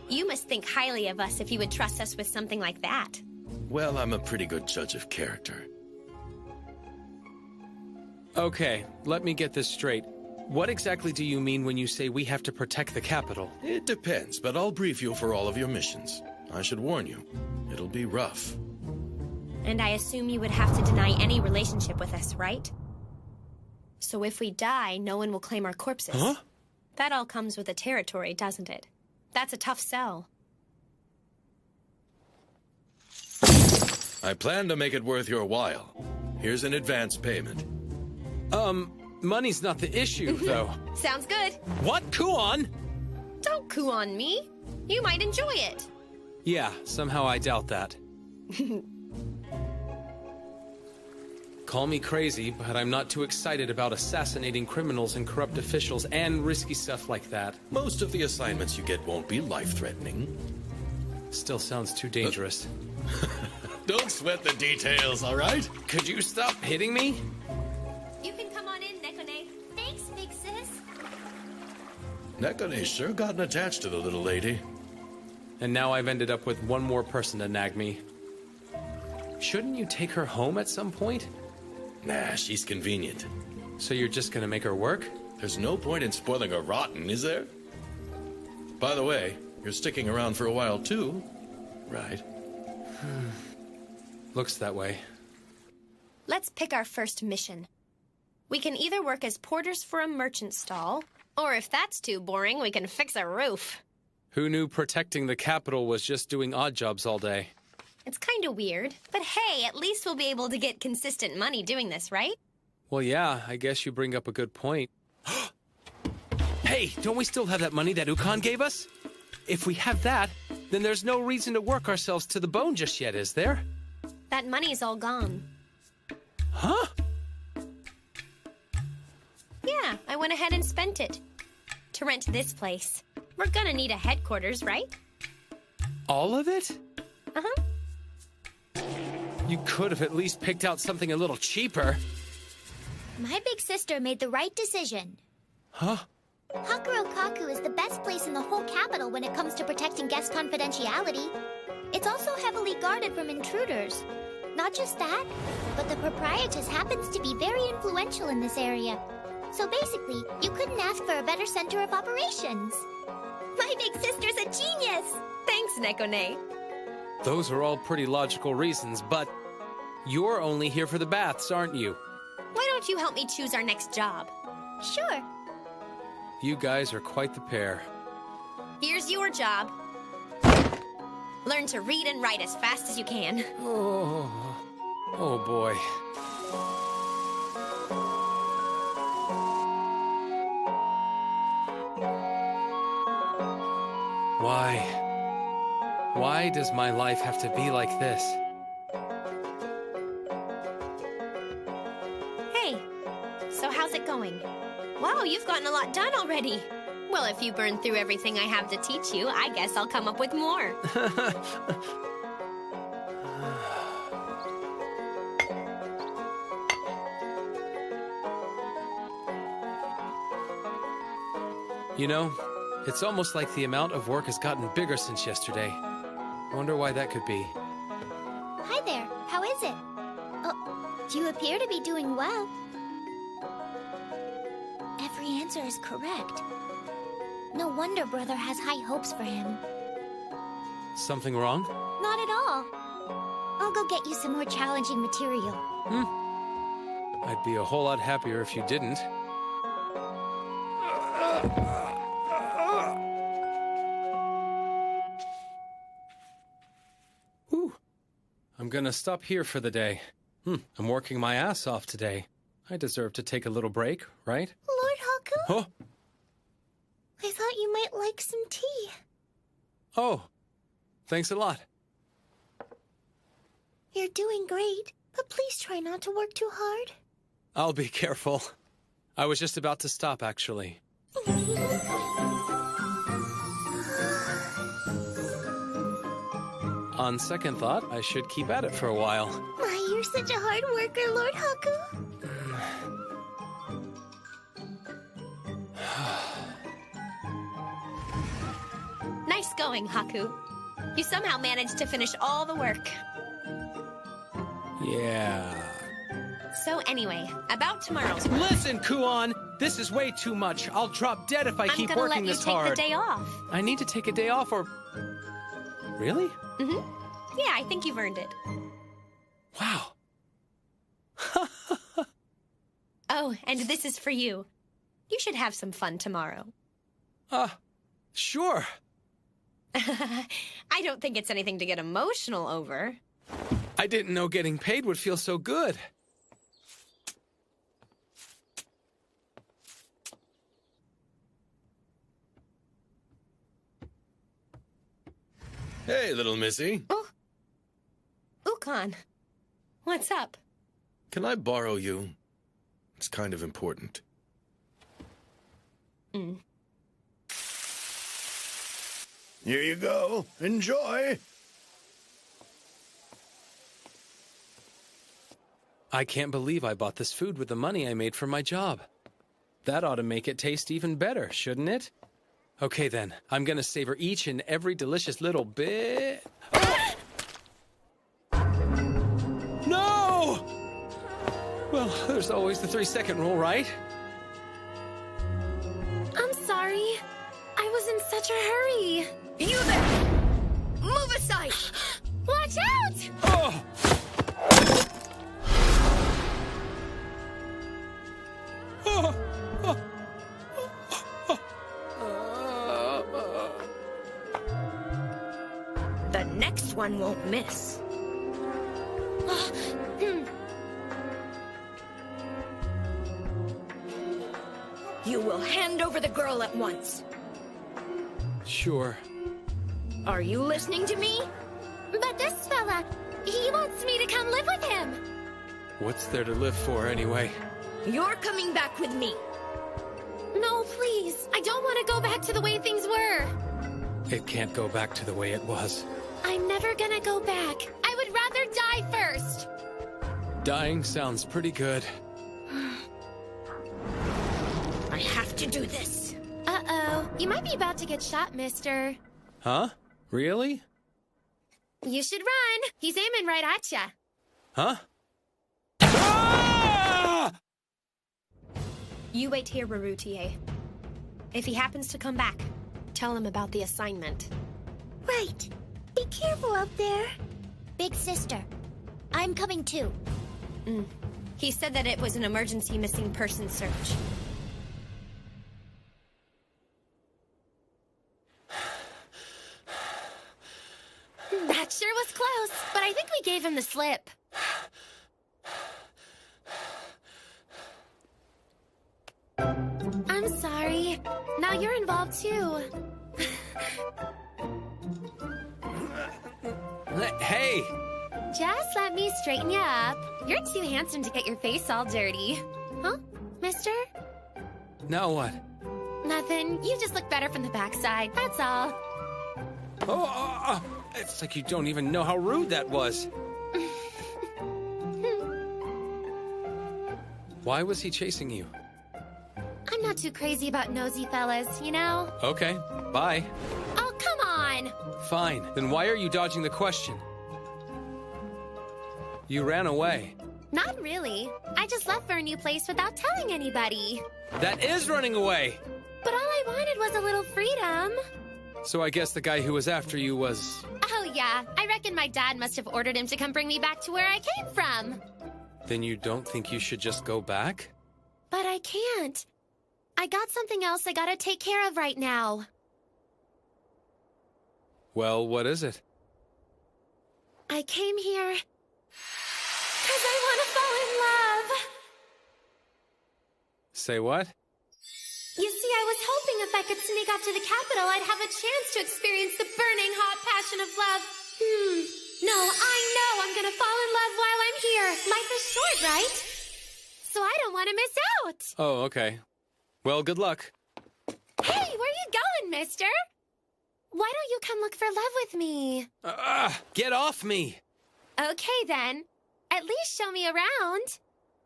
[SPEAKER 2] You must think highly of us if you would trust us with something like that.
[SPEAKER 4] Well, I'm a pretty good judge of character.
[SPEAKER 1] Okay, let me get this straight. What exactly do you mean when you say we have to protect the capital?
[SPEAKER 4] It depends, but I'll brief you for all of your missions. I should warn you, it'll be rough.
[SPEAKER 2] And I assume you would have to deny any relationship with us, right? So if we die, no one will claim our corpses.
[SPEAKER 1] Huh?
[SPEAKER 2] That all comes with the territory, doesn't it? That's a tough sell.
[SPEAKER 4] I plan to make it worth your while. Here's an advance payment.
[SPEAKER 1] Money's not the issue, though.
[SPEAKER 2] Sounds good.
[SPEAKER 1] What? Kuon?
[SPEAKER 2] Don't coo on me. You might enjoy it.
[SPEAKER 1] Yeah, somehow I doubt that. Call me crazy, but I'm not too excited about assassinating criminals and corrupt officials and risky stuff like that.
[SPEAKER 4] Most of the assignments you get won't be life-threatening.
[SPEAKER 1] Still sounds too dangerous.
[SPEAKER 4] Don't sweat the details, all right?
[SPEAKER 1] Could you stop hitting me?
[SPEAKER 2] You can come on in, Nekone.
[SPEAKER 13] Thanks, big sis.
[SPEAKER 4] Nekone's sure gotten attached to the little lady.
[SPEAKER 1] And now I've ended up with one more person to nag me. Shouldn't you take her home at some point?
[SPEAKER 4] Nah, she's convenient.
[SPEAKER 1] So you're just gonna make her work?
[SPEAKER 4] There's no point in spoiling her rotten, is there? By the way, you're sticking around for a while too, right?
[SPEAKER 1] Looks that way.
[SPEAKER 2] Let's pick our first mission. We can either work as porters for a merchant stall, or if that's too boring, we can fix a roof.
[SPEAKER 1] Who knew protecting the capital was just doing odd jobs all day?
[SPEAKER 2] It's kind of weird, but hey, at least we'll be able to get consistent money doing this, right?
[SPEAKER 1] Well, yeah, I guess you bring up a good point. Hey, don't we still have that money that Ukon gave us? If we have that, then there's no reason to work ourselves to the bone just yet, is there?
[SPEAKER 2] That money's all gone.
[SPEAKER 1] Huh?
[SPEAKER 2] Yeah, I went ahead and spent it. To rent this place. We're gonna need a headquarters, right?
[SPEAKER 1] All of it?
[SPEAKER 2] Uh-huh.
[SPEAKER 1] You could have at least picked out something a little cheaper.
[SPEAKER 13] My big sister made the right decision.
[SPEAKER 1] Huh?
[SPEAKER 13] Hakurokaku is the best place in the whole capital when it comes to protecting guest confidentiality. It's also heavily guarded from intruders. Not just that, but the proprietress happens to be very influential in this area. So basically, you couldn't ask for a better center of operations. My big sister's a genius!
[SPEAKER 2] Thanks, Nekone.
[SPEAKER 1] Those are all pretty logical reasons, but you're only here for the baths, aren't you?
[SPEAKER 2] Why don't you help me choose our next job?
[SPEAKER 13] Sure.
[SPEAKER 1] You guys are quite the pair.
[SPEAKER 2] Here's your job. Learn to read and write as fast as you can.
[SPEAKER 1] Oh boy. Why does my life have to be like this?
[SPEAKER 2] Hey, so how's it going? Wow, you've gotten a lot done already. Well, if you burn through everything I have to teach you, I guess I'll come up with more.
[SPEAKER 1] You know, it's almost like the amount of work has gotten bigger since yesterday. I wonder why that could be.
[SPEAKER 13] Hi there. How is it? Oh, you appear to be doing well. Every answer is correct. No wonder Brother has high hopes for him.
[SPEAKER 1] Something wrong?
[SPEAKER 13] Not at all. I'll go get you some more challenging material.
[SPEAKER 1] I'd be a whole lot happier if you didn't. Whew. I'm gonna stop here for the day. I'm working my ass off today. I deserve to take a little break, right?
[SPEAKER 13] Lord Haku?
[SPEAKER 1] Oh!
[SPEAKER 13] I thought you might like some tea.
[SPEAKER 1] Oh! Thanks a lot.
[SPEAKER 13] You're doing great, but please try not to work too hard.
[SPEAKER 1] I'll be careful. I was just about to stop, actually. On second thought, I should keep at it for a while.
[SPEAKER 13] My, you're such a hard worker, Lord Haku.
[SPEAKER 2] Nice going, Haku. You somehow managed to finish all the work.
[SPEAKER 1] Yeah.
[SPEAKER 2] So anyway, about tomorrow's...
[SPEAKER 10] Listen, Kuon! This is way too much. I'll drop dead if I keep working this hard.
[SPEAKER 2] I'm gonna let you take the day off.
[SPEAKER 1] I need to take a day off or... Really?
[SPEAKER 2] Mm-hmm. Yeah, I think you've earned it.
[SPEAKER 1] Wow.
[SPEAKER 2] Oh, and this is for you. You should have some fun tomorrow.
[SPEAKER 1] Sure.
[SPEAKER 2] I don't think it's anything to get emotional over.
[SPEAKER 1] I didn't know getting paid would feel so good.
[SPEAKER 4] Hey, little missy.
[SPEAKER 2] Oh. Ukon. What's up?
[SPEAKER 4] Can I borrow you? It's kind of important.
[SPEAKER 15] Here you go. Enjoy.
[SPEAKER 1] I can't believe I bought this food with the money I made from my job. That ought to make it taste even better, shouldn't it? Okay then, I'm gonna savor each and every delicious little bit. Oh! No! Well, there's always the 3-second rule, right?
[SPEAKER 3] I'm sorry. I was in such a hurry.
[SPEAKER 2] You there! Move aside!
[SPEAKER 3] Watch out!
[SPEAKER 1] Oh!
[SPEAKER 2] The next one won't miss. You will hand over the girl at once.
[SPEAKER 1] Sure.
[SPEAKER 2] Are you listening to me?
[SPEAKER 3] But this fella, he wants me to come live with him.
[SPEAKER 1] What's there to live for, anyway?
[SPEAKER 2] You're coming back with me.
[SPEAKER 3] No, please. I don't want to go back to the way things were.
[SPEAKER 1] It can't go back to the way it was.
[SPEAKER 3] I'm never gonna go back. I would rather die first.
[SPEAKER 1] Dying sounds pretty good.
[SPEAKER 2] I have to do this.
[SPEAKER 3] Uh-oh. You might be about to get shot, mister.
[SPEAKER 1] Huh? Really?
[SPEAKER 3] You should run. He's aiming right at ya.
[SPEAKER 1] Huh?
[SPEAKER 2] You wait here, Rarutie. If he happens to come back, tell him about the assignment.
[SPEAKER 13] Right. Be careful out there. Big sister, I'm coming too.
[SPEAKER 2] He said that it was an emergency missing person search.
[SPEAKER 3] That sure was close, but I think we gave him the slip. I'm sorry. Now you're involved too.
[SPEAKER 1] Hey!
[SPEAKER 3] Just let me straighten you up. You're too handsome to get your face all dirty. Huh, mister?
[SPEAKER 1] Now what?
[SPEAKER 3] Nothing. You just look better from the backside, that's all.
[SPEAKER 1] It's like you don't even know how rude that was. Why was he chasing you?
[SPEAKER 3] I'm not too crazy about nosy fellas, you know?
[SPEAKER 1] Okay, bye.
[SPEAKER 3] Oh, come on!
[SPEAKER 1] Fine, then why are you dodging the question? You ran away.
[SPEAKER 3] Not really. I just left for a new place without telling anybody.
[SPEAKER 1] That is running away!
[SPEAKER 3] But all I wanted was a little freedom.
[SPEAKER 1] So I guess the guy who was after you was...
[SPEAKER 3] Oh yeah, I reckon my dad must have ordered him to come bring me back to where I came from.
[SPEAKER 1] Then you don't think you should just go back?
[SPEAKER 3] But I can't. I got something else I gotta take care of right now.
[SPEAKER 1] Well, what is it?
[SPEAKER 3] I came here... 'cause I want to fall in love.
[SPEAKER 1] Say what?
[SPEAKER 3] You see, I was hoping if I could sneak off to the capital, I'd have a chance to experience the burning hot passion of love. No, I know I'm gonna fall in love while I'm here. Life is short, right? So I don't want to miss out.
[SPEAKER 1] Oh, okay. Well, good luck.
[SPEAKER 3] Hey, where you going, mister? Why don't you come look for love with me?
[SPEAKER 1] Get off me!
[SPEAKER 3] Okay, then. At least show me around.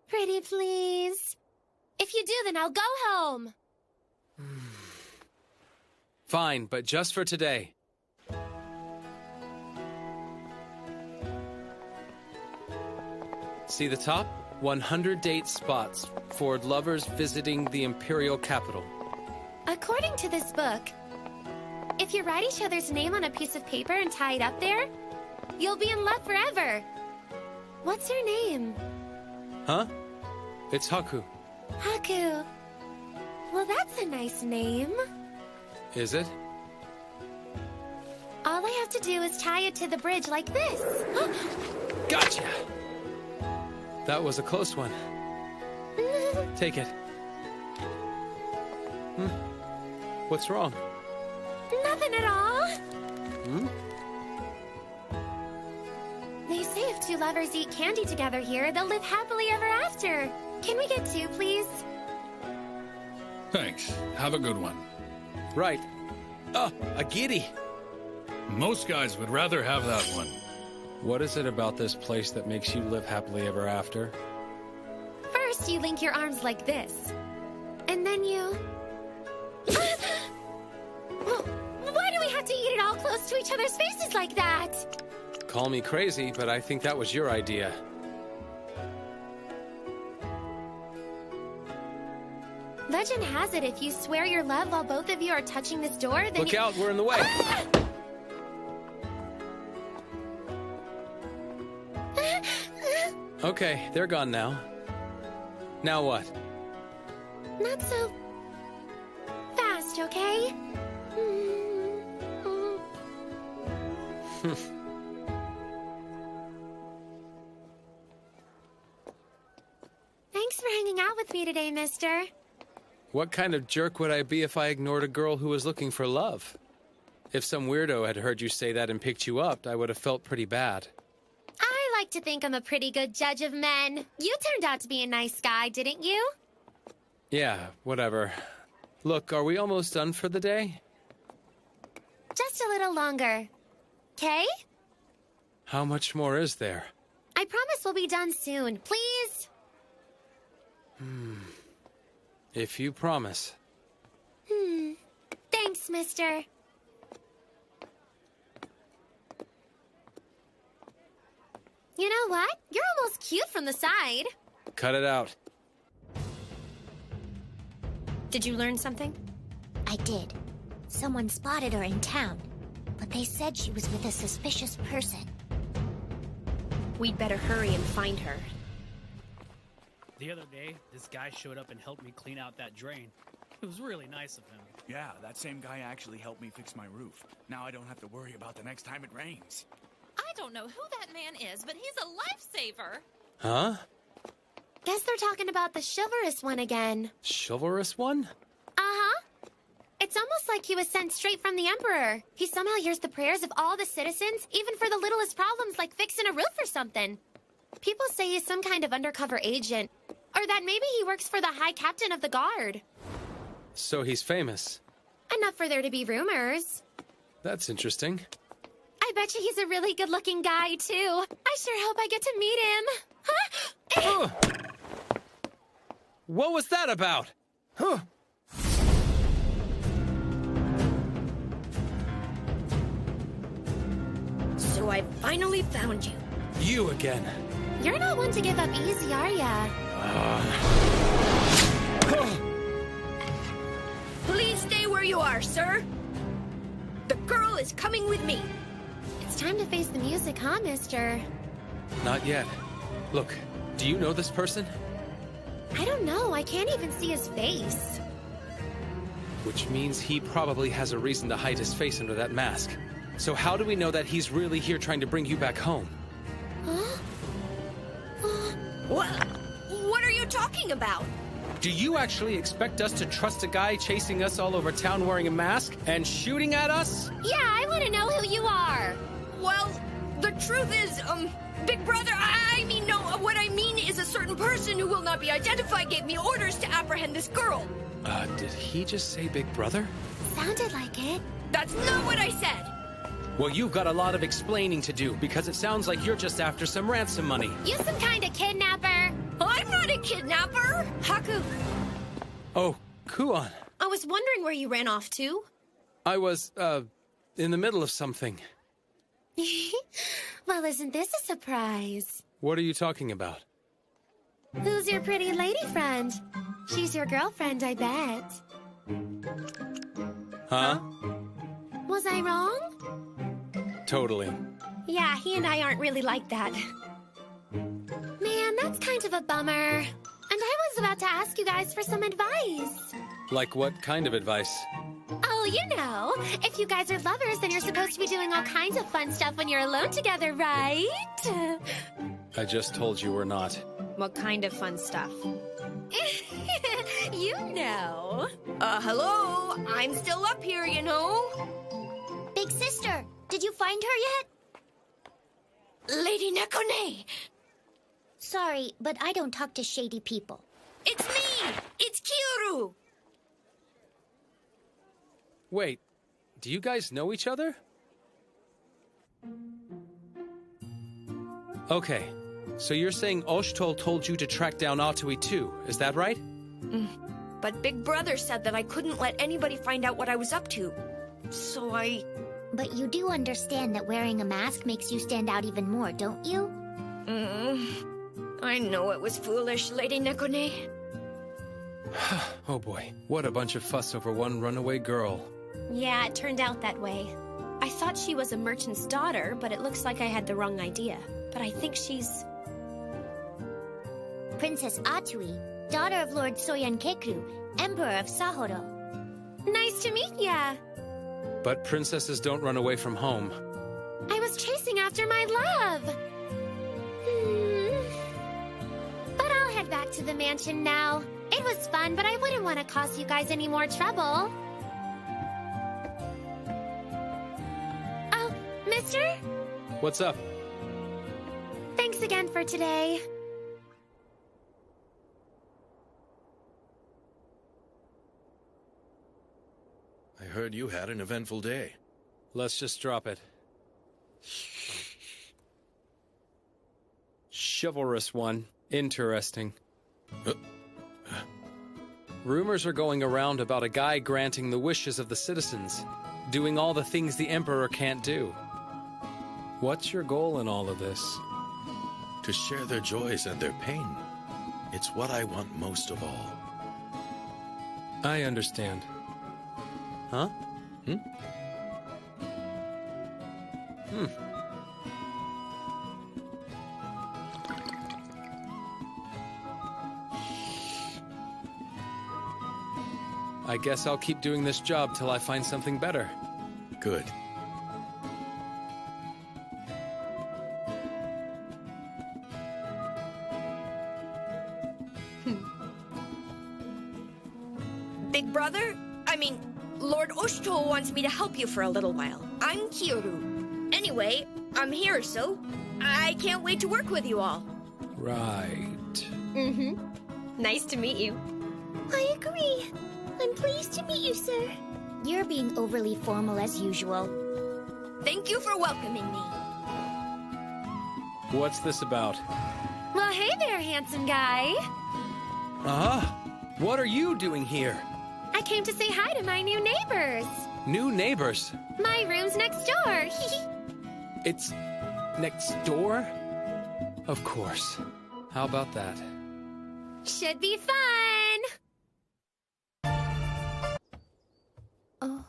[SPEAKER 3] Pretty please. If you do, then I'll go home.
[SPEAKER 1] Fine, but just for today. See the top? 100 date spots for lovers visiting the imperial capital.
[SPEAKER 3] According to this book, if you write each other's name on a piece of paper and tie it up there, you'll be in love forever. What's your name?
[SPEAKER 1] Huh? It's Haku.
[SPEAKER 3] Haku. Well, that's a nice name.
[SPEAKER 1] Is it?
[SPEAKER 3] All I have to do is tie it to the bridge like this.
[SPEAKER 1] Gotcha! That was a close one. Take it. What's wrong?
[SPEAKER 3] Nothing at all.
[SPEAKER 1] Hmm?
[SPEAKER 3] They say if two lovers eat candy together here, they'll live happily ever after. Can we get two, please?
[SPEAKER 14] Thanks. Have a good one.
[SPEAKER 1] Right. A giddy.
[SPEAKER 14] Most guys would rather have that one.
[SPEAKER 1] What is it about this place that makes you live happily ever after?
[SPEAKER 3] First, you link your arms like this. And then you... Why do we have to eat it all close to each other's faces like that?
[SPEAKER 1] Call me crazy, but I think that was your idea.
[SPEAKER 3] Legend has it if you swear your love while both of you are touching this door, then
[SPEAKER 1] Look out, we're in the way! Okay, they're gone now. Now what?
[SPEAKER 3] Not so... fast, okay? Thanks for hanging out with me today, mister.
[SPEAKER 1] What kind of jerk would I be if I ignored a girl who was looking for love? If some weirdo had heard you say that and picked you up, I would have felt pretty bad.
[SPEAKER 3] I like to think I'm a pretty good judge of men. You turned out to be a nice guy, didn't you?
[SPEAKER 1] Yeah, whatever. Look, are we almost done for the day?
[SPEAKER 3] Just a little longer. 'Kay?
[SPEAKER 1] How much more is there?
[SPEAKER 3] I promise we'll be done soon. Please?
[SPEAKER 1] If you promise.
[SPEAKER 3] Thanks, mister. You know what? You're almost cute from the side.
[SPEAKER 1] Cut it out.
[SPEAKER 2] Did you learn something?
[SPEAKER 13] I did. Someone spotted her in town, but they said she was with a suspicious person.
[SPEAKER 2] We'd better hurry and find her.
[SPEAKER 12] The other day, this guy showed up and helped me clean out that drain. It was really nice of him.
[SPEAKER 15] Yeah, that same guy actually helped me fix my roof. Now I don't have to worry about the next time it rains.
[SPEAKER 16] I don't know who that man is, but he's a lifesaver.
[SPEAKER 1] Huh?
[SPEAKER 2] Guess they're talking about the chivalrous one again.
[SPEAKER 1] Chivalrous one?
[SPEAKER 2] Uh-huh. It's almost like he was sent straight from the Emperor. He somehow hears the prayers of all the citizens, even for the littlest problems like fixing a roof or something. People say he's some kind of undercover agent. Or that maybe he works for the High Captain of the Guard.
[SPEAKER 1] So he's famous.
[SPEAKER 2] Enough for there to be rumors.
[SPEAKER 1] That's interesting.
[SPEAKER 2] I bet you he's a really good-looking guy, too. I sure hope I get to meet him. Huh?
[SPEAKER 1] What was that about? Huh?
[SPEAKER 2] So I finally found you.
[SPEAKER 1] You again.
[SPEAKER 2] You're not one to give up easy, are ya?
[SPEAKER 17] Please stay where you are, sir. The girl is coming with me.
[SPEAKER 2] It's time to face the music, huh, mister?
[SPEAKER 1] Not yet. Look, do you know this person?
[SPEAKER 2] I don't know. I can't even see his face.
[SPEAKER 1] Which means he probably has a reason to hide his face under that mask. So how do we know that he's really here trying to bring you back home?
[SPEAKER 2] Huh?
[SPEAKER 17] What are you talking about?
[SPEAKER 1] Do you actually expect us to trust a guy chasing us all over town wearing a mask and shooting at us?
[SPEAKER 2] Yeah, I want to know who you are.
[SPEAKER 17] Well, the truth is, Big Brother, what I mean is a certain person who will not be identified gave me orders to apprehend this girl.
[SPEAKER 1] Did he just say Big Brother?
[SPEAKER 2] Sounded like it.
[SPEAKER 17] That's not what I said.
[SPEAKER 1] Well, you've got a lot of explaining to do, because it sounds like you're just after some ransom money.
[SPEAKER 2] You some kind of kidnapper.
[SPEAKER 17] I'm not a kidnapper.
[SPEAKER 2] Haku.
[SPEAKER 1] Oh, Kuon.
[SPEAKER 2] I was wondering where you ran off to.
[SPEAKER 1] I was, in the middle of something.
[SPEAKER 2] Well, isn't this a surprise?
[SPEAKER 1] What are you talking about?
[SPEAKER 2] Who's your pretty lady friend? She's your girlfriend, I bet.
[SPEAKER 1] Huh?
[SPEAKER 2] Was I wrong?
[SPEAKER 1] Totally.
[SPEAKER 2] Yeah, he and I aren't really like that. Man, that's kind of a bummer. And I was about to ask you guys for some advice.
[SPEAKER 1] Like what kind of advice?
[SPEAKER 2] Oh, you know, if you guys are lovers, then you're supposed to be doing all kinds of fun stuff when you're alone together, right?
[SPEAKER 1] I just told you we're not.
[SPEAKER 2] What kind of fun stuff? You know.
[SPEAKER 17] Hello? I'm still up here, you know.
[SPEAKER 13] Big sister, did you find her yet?
[SPEAKER 17] Lady Nekone!
[SPEAKER 13] Sorry, but I don't talk to shady people.
[SPEAKER 17] It's me! It's Kyoru!
[SPEAKER 1] Wait, do you guys know each other? Okay, so you're saying Oshitol told you to track down Atui too, is that right?
[SPEAKER 17] But Big Brother said that I couldn't let anybody find out what I was up to. So I...
[SPEAKER 13] But you do understand that wearing a mask makes you stand out even more, don't you?
[SPEAKER 17] I know it was foolish, Lady Nekone.
[SPEAKER 1] Oh boy, what a bunch of fuss over one runaway girl.
[SPEAKER 2] Yeah, it turned out that way. I thought she was a merchant's daughter, but it looks like I had the wrong idea. But I think she's...
[SPEAKER 13] Princess Atui, daughter of Lord Soyankeku, Emperor of Sahoro.
[SPEAKER 2] Nice to meet ya!
[SPEAKER 1] But princesses don't run away from home.
[SPEAKER 2] I was chasing after my love! But I'll head back to the mansion now. It was fun, but I wouldn't want to cause you guys any more trouble. Oh, mister?
[SPEAKER 1] What's up?
[SPEAKER 2] Thanks again for today.
[SPEAKER 4] I heard you had an eventful day.
[SPEAKER 1] Let's just drop it. Chivalrous one. Interesting. Rumors are going around about a guy granting the wishes of the citizens, doing all the things the Emperor can't do. What's your goal in all of this?
[SPEAKER 4] To share their joys and their pain. It's what I want most of all.
[SPEAKER 1] I understand. Huh? I guess I'll keep doing this job till I find something better.
[SPEAKER 4] Good.
[SPEAKER 17] Big brother? Lord Oshto wants me to help you for a little while. I'm Kyoru. Anyway, I'm here, so I can't wait to work with you all.
[SPEAKER 1] Right.
[SPEAKER 2] Mm-hmm. Nice to meet you.
[SPEAKER 13] I agree. I'm pleased to meet you, sir. You're being overly formal as usual.
[SPEAKER 17] Thank you for welcoming me.
[SPEAKER 1] What's this about?
[SPEAKER 2] Well, hey there, handsome guy.
[SPEAKER 1] What are you doing here?
[SPEAKER 2] I came to say hi to my new neighbors.
[SPEAKER 1] New neighbors?
[SPEAKER 2] My room's next door.
[SPEAKER 1] It's next door? Of course. How about that?
[SPEAKER 2] Should be fun.
[SPEAKER 3] Oh.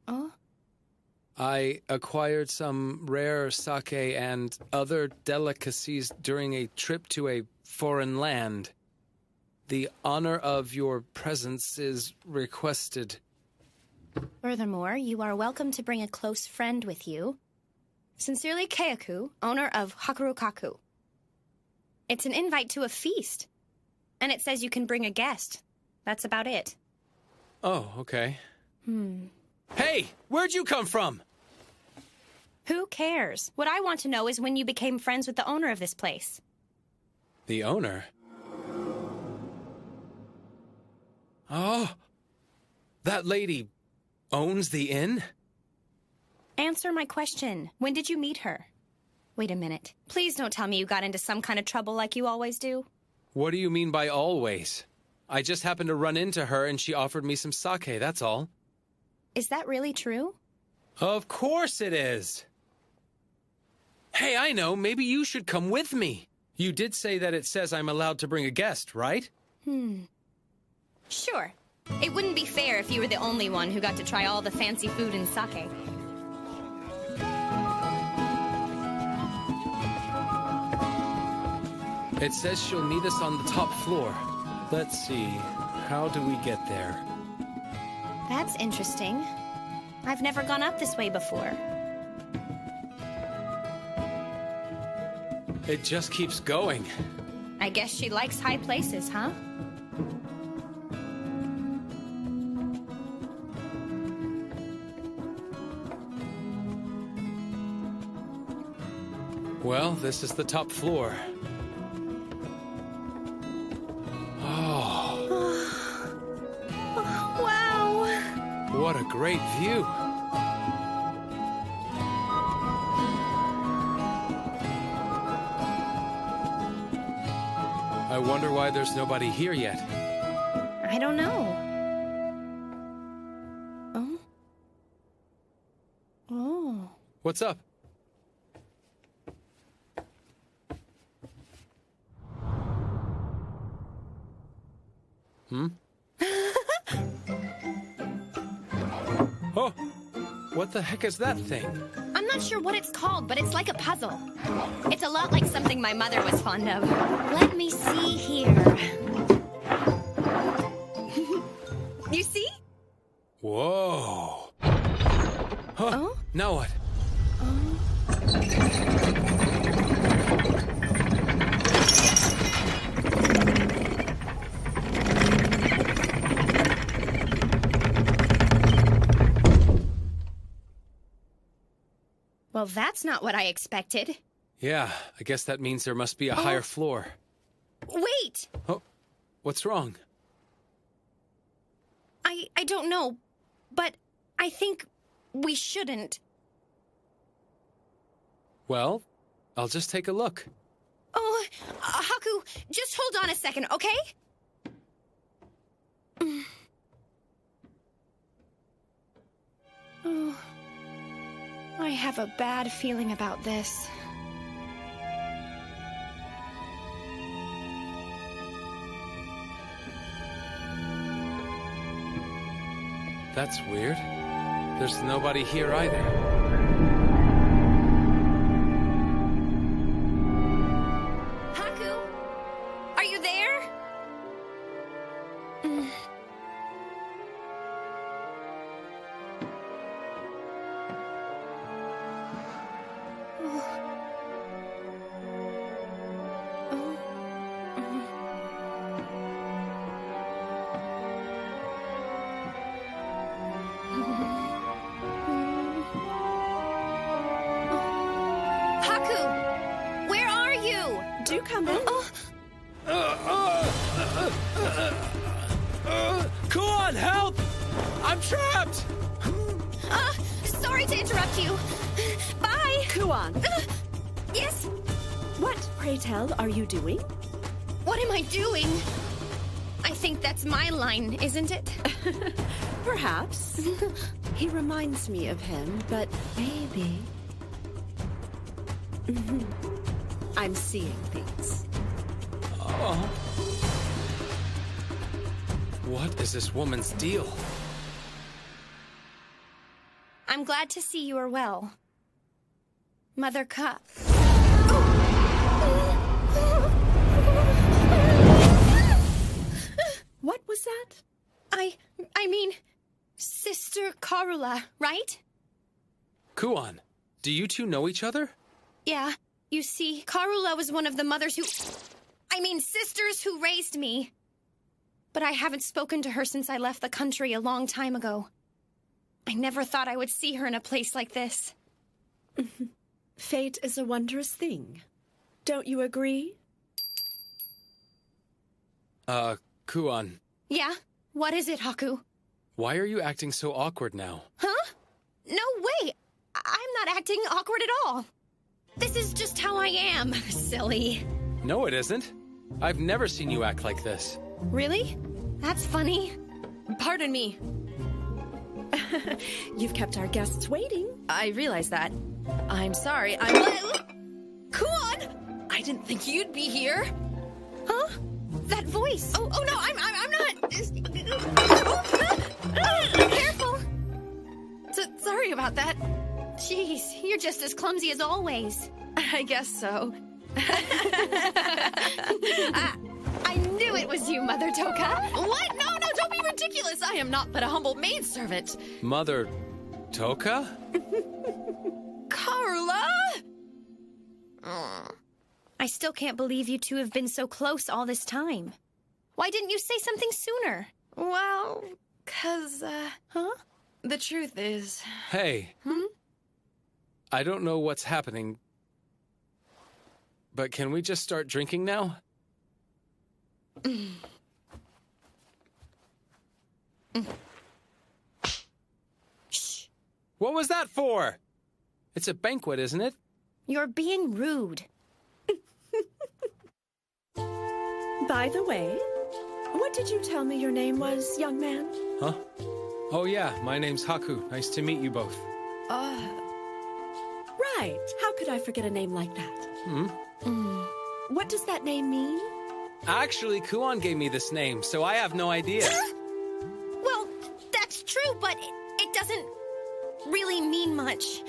[SPEAKER 2] Oh?
[SPEAKER 1] I acquired some rare sake and other delicacies during a trip to a foreign land. The honor of your presence is requested.
[SPEAKER 2] Furthermore, you are welcome to bring a close friend with you. Sincerely, Keiaku, owner of Hakurokaku. It's an invite to a feast. And it says you can bring a guest. That's about it.
[SPEAKER 1] Oh, okay. Hey, where'd you come from?
[SPEAKER 2] Who cares? What I want to know is when you became friends with the owner of this place.
[SPEAKER 1] The owner? Oh, that lady owns the inn?
[SPEAKER 2] Answer my question. When did you meet her? Wait a minute. Please don't tell me you got into some kind of trouble like you always do.
[SPEAKER 1] What do you mean by always? I just happened to run into her and she offered me some sake, that's all.
[SPEAKER 2] Is that really true?
[SPEAKER 1] Of course it is. Hey, I know, maybe you should come with me. You did say that it says I'm allowed to bring a guest, right?
[SPEAKER 2] Sure. It wouldn't be fair if you were the only one who got to try all the fancy food and sake.
[SPEAKER 1] It says she'll meet us on the top floor. Let's see, how do we get there?
[SPEAKER 2] That's interesting. I've never gone up this way before.
[SPEAKER 1] It just keeps going.
[SPEAKER 2] I guess she likes high places, huh?
[SPEAKER 1] Well, this is the top floor.
[SPEAKER 2] Wow!
[SPEAKER 1] What a great view. I wonder why there's nobody here yet.
[SPEAKER 2] I don't know. Oh.
[SPEAKER 1] What's up? Oh, what the heck is that thing?
[SPEAKER 2] I'm not sure what it's called, but it's like a puzzle. It's a lot like something my mother was fond of. Let me see here. You see?
[SPEAKER 1] Whoa. Huh? Now what?
[SPEAKER 2] Well, that's not what I expected.
[SPEAKER 1] Yeah, I guess that means there must be a higher floor.
[SPEAKER 2] Wait!
[SPEAKER 1] Oh, what's wrong?
[SPEAKER 2] I don't know, but I think we shouldn't.
[SPEAKER 1] Well, I'll just take a look.
[SPEAKER 2] Oh, Haku, just hold on a second, okay? Oh, I have a bad feeling about this.
[SPEAKER 1] That's weird. There's nobody here either.
[SPEAKER 2] Haku, are you there? Haku! Where are you?
[SPEAKER 18] Do come in.
[SPEAKER 1] Kuon, help! I'm trapped!
[SPEAKER 2] Sorry to interrupt you. Bye!
[SPEAKER 18] Kuon.
[SPEAKER 2] Yes?
[SPEAKER 18] What, pray tell, are you doing?
[SPEAKER 2] What am I doing? I think that's my line, isn't it?
[SPEAKER 18] Perhaps. He reminds me of him, but maybe... I'm seeing things.
[SPEAKER 1] Oh. What is this woman's deal?
[SPEAKER 2] I'm glad to see you are well. Mother Ka.
[SPEAKER 18] What was that?
[SPEAKER 2] I mean, Sister Karula, right?
[SPEAKER 1] Kuon, do you two know each other?
[SPEAKER 2] Yeah. You see, Karula was one of the mothers sisters who raised me. But I haven't spoken to her since I left the country a long time ago. I never thought I would see her in a place like this.
[SPEAKER 18] Fate is a wondrous thing. Don't you agree?
[SPEAKER 1] Kuon.
[SPEAKER 2] Yeah? What is it, Haku?
[SPEAKER 1] Why are you acting so awkward now?
[SPEAKER 2] Huh? No way! I'm not acting awkward at all. This is just how I am, silly.
[SPEAKER 1] No, it isn't. I've never seen you act like this.
[SPEAKER 2] Really? That's funny. Pardon me.
[SPEAKER 18] You've kept our guests waiting.
[SPEAKER 2] I realize that. I'm sorry. Kuon! I didn't think you'd be here. Huh? That voice. Oh no, I'm not. Careful. Sorry about that. Jeez, you're just as clumsy as always. I guess so. I knew it was you, Mother Toka. What? No, don't be ridiculous. I am not but a humble maidservant.
[SPEAKER 1] Mother Toka?
[SPEAKER 2] Karula! I still can't believe you two have been so close all this time. Why didn't you say something sooner? Well, 'cause, huh? The truth is...
[SPEAKER 1] Hey. I don't know what's happening, but can we just start drinking now?
[SPEAKER 2] Shh.
[SPEAKER 1] What was that for? It's a banquet, isn't it?
[SPEAKER 2] You're being rude.
[SPEAKER 18] By the way, what did you tell me your name was, young man?
[SPEAKER 1] Huh? Oh yeah, my name's Haku. Nice to meet you both.
[SPEAKER 18] Right. How could I forget a name like that? What does that name mean?
[SPEAKER 1] Actually, Kuon gave me this name, so I have no idea.
[SPEAKER 2] Well, that's true, but it doesn't really mean much.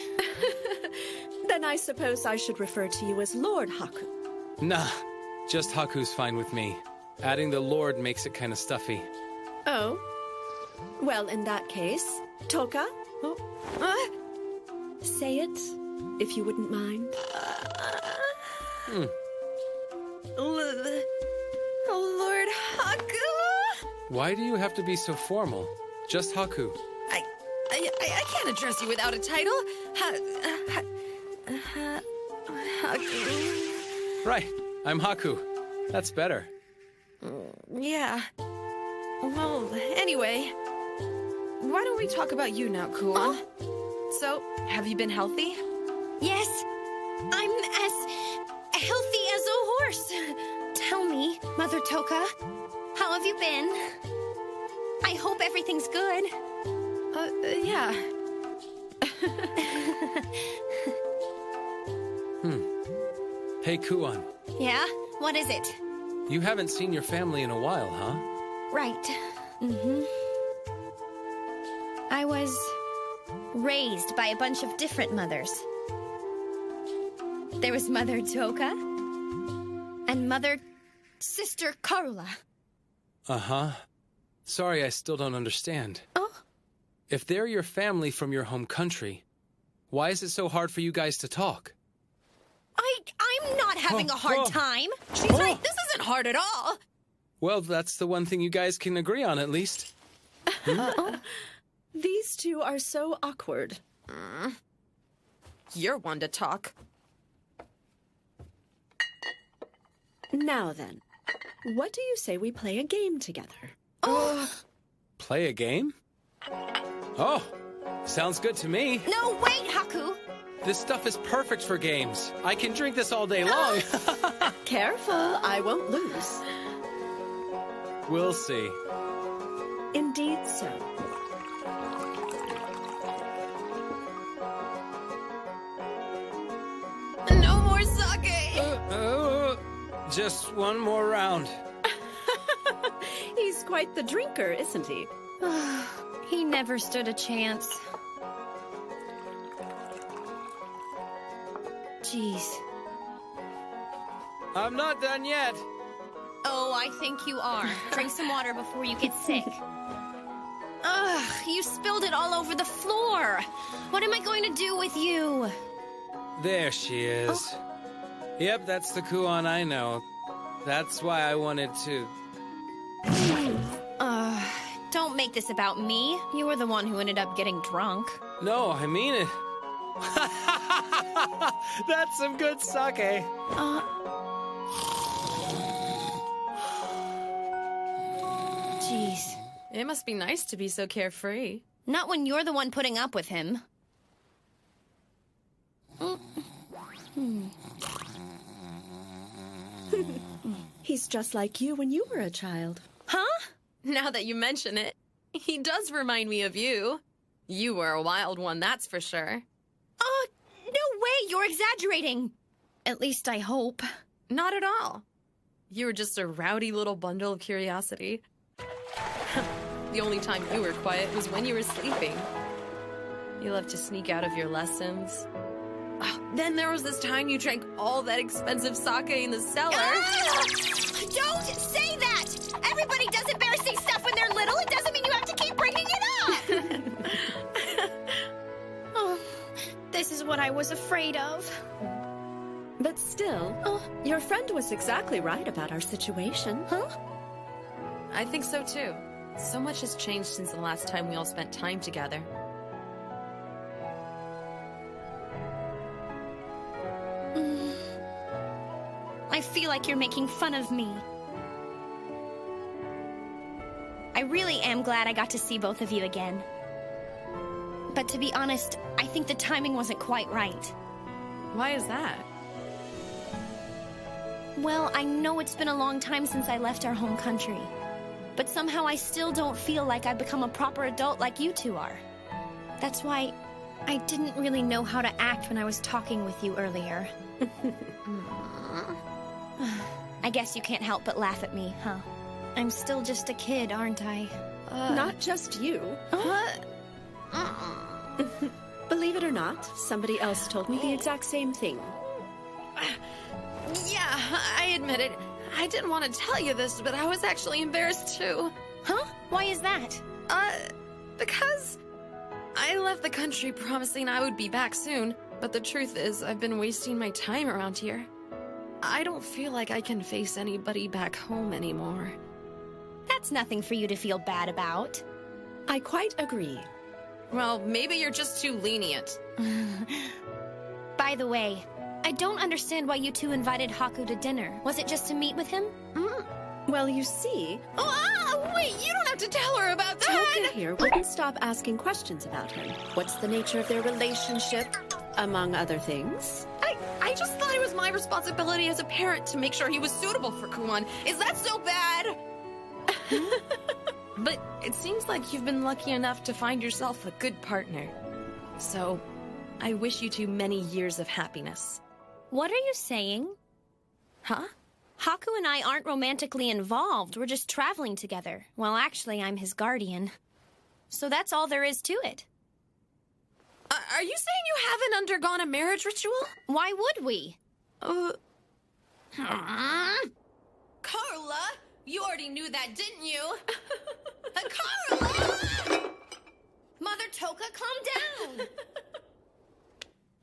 [SPEAKER 18] Then I suppose I should refer to you as Lord Haku.
[SPEAKER 1] Nah, just Haku's fine with me. Adding the Lord makes it kind of stuffy.
[SPEAKER 18] Oh? Well, in that case, Toka? Say it, if you wouldn't mind.
[SPEAKER 2] Lord Haku?
[SPEAKER 1] Why do you have to be so formal? Just Haku.
[SPEAKER 2] I can't address you without a title. Haku.
[SPEAKER 1] Right, I'm Haku. That's better.
[SPEAKER 2] Yeah. Well, anyway, why don't we talk about you now, Kuon? So, have you been healthy? Yes, I'm as healthy as a horse. Tell me, Mother Toka, how have you been? I hope everything's good. Yeah.
[SPEAKER 1] Hey, Kuon.
[SPEAKER 2] Yeah? What is it?
[SPEAKER 1] You haven't seen your family in a while, huh?
[SPEAKER 2] Right. I was raised by a bunch of different mothers. There was Mother Toka and Sister Karula.
[SPEAKER 1] Uh-huh. Sorry, I still don't understand.
[SPEAKER 2] Oh?
[SPEAKER 1] If they're your family from your home country, why is it so hard for you guys to talk?
[SPEAKER 2] I'm not having a hard time. She's right, this isn't hard at all.
[SPEAKER 1] Well, that's the one thing you guys can agree on, at least.
[SPEAKER 18] These two are so awkward.
[SPEAKER 2] You're one to talk.
[SPEAKER 18] Now then, what do you say we play a game together?
[SPEAKER 1] Play a game? Oh, sounds good to me.
[SPEAKER 2] No, wait, Haku!
[SPEAKER 1] This stuff is perfect for games. I can drink this all day long.
[SPEAKER 18] Careful, I won't lose.
[SPEAKER 1] We'll see.
[SPEAKER 18] Indeed so.
[SPEAKER 16] No more sake!
[SPEAKER 1] Just one more round.
[SPEAKER 18] He's quite the drinker, isn't he?
[SPEAKER 2] He never stood a chance. Jeez.
[SPEAKER 1] I'm not done yet.
[SPEAKER 2] Oh, I think you are. Drink some water before you get sick. Ugh, you spilled it all over the floor. What am I going to do with you?
[SPEAKER 1] There she is.
[SPEAKER 2] Oh.
[SPEAKER 1] Yep, that's the Kuon I know. That's why I wanted to...
[SPEAKER 2] Don't make this about me. You were the one who ended up getting drunk.
[SPEAKER 1] No, I mean it. That's some good sake.
[SPEAKER 2] Jeez.
[SPEAKER 16] It must be nice to be so carefree.
[SPEAKER 2] Not when you're the one putting up with him.
[SPEAKER 18] He's just like you when you were a child.
[SPEAKER 16] Huh? Now that you mention it, he does remind me of you. You were a wild one, that's for sure.
[SPEAKER 2] No way, you're exaggerating. At least I hope.
[SPEAKER 16] Not at all. You were just a rowdy little bundle of curiosity. The only time you were quiet was when you were sleeping. You loved to sneak out of your lessons. Then there was this time you drank all that expensive sake in the cellar.
[SPEAKER 2] Don't say that! Everybody does embarrassing stuff when they're little. It doesn't mean you have to keep bringing it up! Oh, this is what I was afraid of.
[SPEAKER 18] But still, your friend was exactly right about our situation.
[SPEAKER 2] Huh?
[SPEAKER 16] I think so too. So much has changed since the last time we all spent time together.
[SPEAKER 2] I feel like you're making fun of me. I really am glad I got to see both of you again. But to be honest, I think the timing wasn't quite right.
[SPEAKER 16] Why is that?
[SPEAKER 2] Well, I know it's been a long time since I left our home country. But somehow I still don't feel like I've become a proper adult like you two are. That's why I didn't really know how to act when I was talking with you earlier. I guess you can't help but laugh at me, huh? I'm still just a kid, aren't I?
[SPEAKER 18] Not just you. Believe it or not, somebody else told me the exact same thing.
[SPEAKER 16] Yeah, I admit it. I didn't want to tell you this, but I was actually embarrassed too.
[SPEAKER 2] Huh? Why is that?
[SPEAKER 16] Because I left the country promising I would be back soon, but the truth is I've been wasting my time around here. I don't feel like I can face anybody back home anymore.
[SPEAKER 2] That's nothing for you to feel bad about.
[SPEAKER 18] I quite agree.
[SPEAKER 16] Well, maybe you're just too lenient.
[SPEAKER 2] By the way, I don't understand why you two invited Haku to dinner. Was it just to meet with him?
[SPEAKER 18] Well, you see...
[SPEAKER 16] Wait, you don't have to tell her about that!
[SPEAKER 18] Toka here wouldn't stop asking questions about him. What's the nature of their relationship, among other things?
[SPEAKER 16] I just thought it was my responsibility as a parent to make sure he was suitable for Kuon. Is that so bad? But it seems like you've been lucky enough to find yourself a good partner. So, I wish you two many years of happiness.
[SPEAKER 2] What are you saying?
[SPEAKER 16] Huh?
[SPEAKER 2] Haku and I aren't romantically involved. We're just traveling together. Well, actually, I'm his guardian. So that's all there is to it.
[SPEAKER 16] Are you saying you haven't undergone a marriage ritual?
[SPEAKER 2] Why would we?
[SPEAKER 16] Carla, you already knew that, didn't you? Carla!
[SPEAKER 2] Mother Toka, calm down!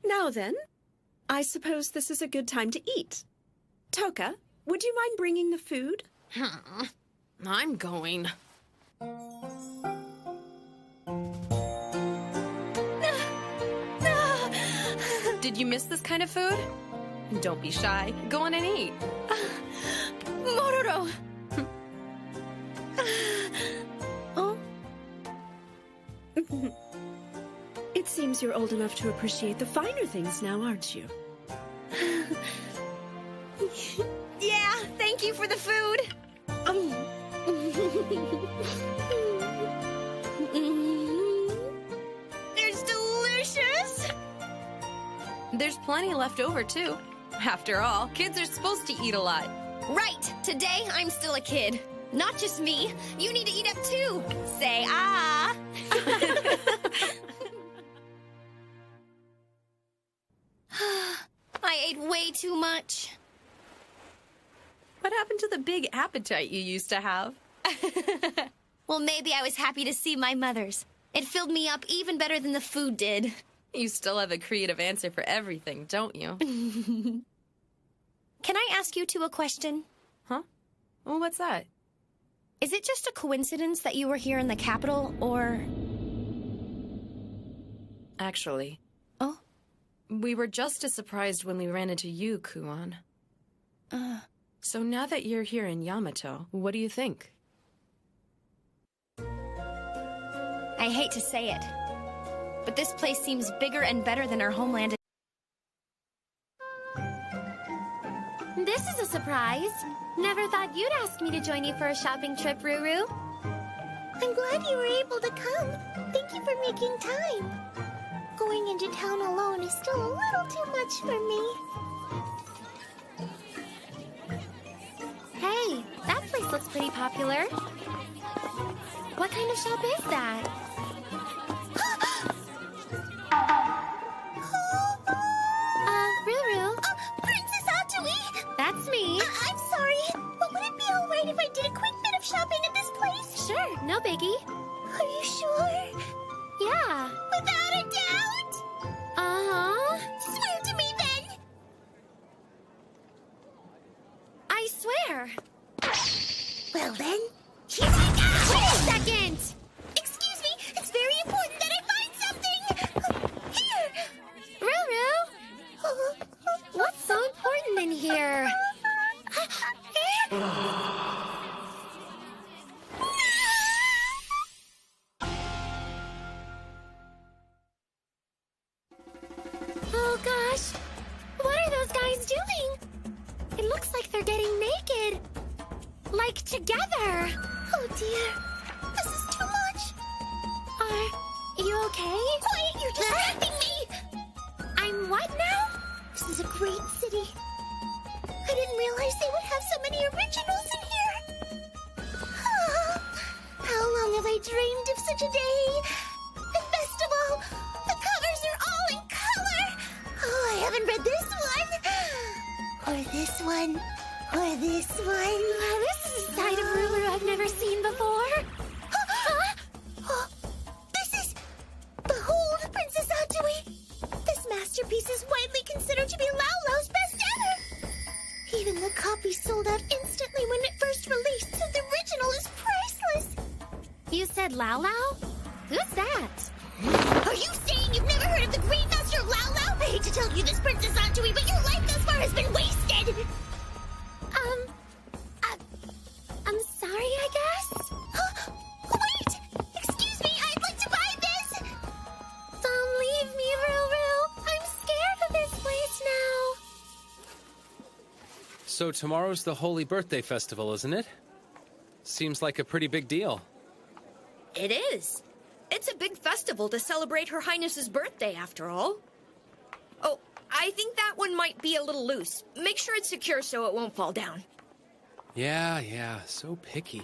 [SPEAKER 18] Now then, I suppose this is a good time to eat. Toka, would you mind bringing the food?
[SPEAKER 16] I'm going. Did you miss this kind of food? Don't be shy. Go on and eat. Mororo!
[SPEAKER 18] Oh? It seems you're old enough to appreciate the finer things now, aren't you?
[SPEAKER 2] Yeah, thank you for the food. It's delicious.
[SPEAKER 16] There's plenty left over, too. After all, kids are supposed to eat a lot.
[SPEAKER 2] Right, today I'm still a kid. Not just me. You need to eat up too. Say ah. I ate way too much.
[SPEAKER 16] What happened to the big appetite you used to have?
[SPEAKER 2] Well, maybe I was happy to see my mother's. It filled me up even better than the food did.
[SPEAKER 16] You still have a creative answer for everything, don't you?
[SPEAKER 2] Can I ask you two a question?
[SPEAKER 16] Huh? Well, what's that?
[SPEAKER 2] Is it just a coincidence that you were here in the capital, or...
[SPEAKER 16] Actually.
[SPEAKER 2] Oh?
[SPEAKER 16] We were just as surprised when we ran into you, Kuon. So now that you're here in Yamato, what do you think?
[SPEAKER 2] I hate to say it, but this place seems bigger and better than our homeland.
[SPEAKER 19] This is a surprise. Never thought you'd ask me to join you for a shopping trip, Ruru.
[SPEAKER 13] I'm glad you were able to come. Thank you for making time. Going into town alone is still a little too much for me.
[SPEAKER 19] Hey, that place looks pretty popular. What kind of shop is that? Ruru?
[SPEAKER 13] Princess Atsui!
[SPEAKER 19] That's me.
[SPEAKER 13] I'm sorry, but would it be alright if I did a quick bit of shopping at this place?
[SPEAKER 19] Sure, no biggie.
[SPEAKER 13] Are you sure?
[SPEAKER 19] Yeah.
[SPEAKER 13] Without a doubt?
[SPEAKER 19] Uh-huh.
[SPEAKER 13] Swear to me then!
[SPEAKER 19] I swear.
[SPEAKER 13] Well then, here we go!
[SPEAKER 19] Wait a second!
[SPEAKER 13] Excuse me, it's very important that I find something! Here!
[SPEAKER 19] Ruru? What's so important in here? Oh gosh, what are those guys doing? It looks like they're getting naked. Like together.
[SPEAKER 13] Oh dear, this is too much.
[SPEAKER 19] Are you okay?
[SPEAKER 13] Quiet, you're distracting me!
[SPEAKER 19] I'm what now?
[SPEAKER 13] This is a great city. I didn't realize they would have so many originals in here. How long have I dreamed of such a day? A festival. The covers are all in color. Oh, I haven't read this one. Or this one. Or this one.
[SPEAKER 19] Wow, this is a side of Ruru I've never seen before.
[SPEAKER 13] This is... Behold, Princess Atsui. This masterpiece is widely considered to be Lao Lao's best ever. Even the copy sold out instantly when it first released, so the original is priceless.
[SPEAKER 19] You said Lao Lao? Who's that?
[SPEAKER 13] Are you saying you've never heard of the Great Master Lao Lao? I hate to tell you this, Princess Atsui, but your life thus far has been wasted.
[SPEAKER 19] I'm sorry, I guess?
[SPEAKER 13] Wait! Excuse me, I'd like to buy this!
[SPEAKER 19] Don't leave me, Ruru. I'm scared of this place now.
[SPEAKER 1] So tomorrow's the Holy Birthday Festival, isn't it? Seems like a pretty big deal.
[SPEAKER 17] It is. It's a big festival to celebrate Her Highness's birthday, after all. Oh, I think that one might be a little loose. Make sure it's secure so it won't fall down.
[SPEAKER 1] Yeah, so picky.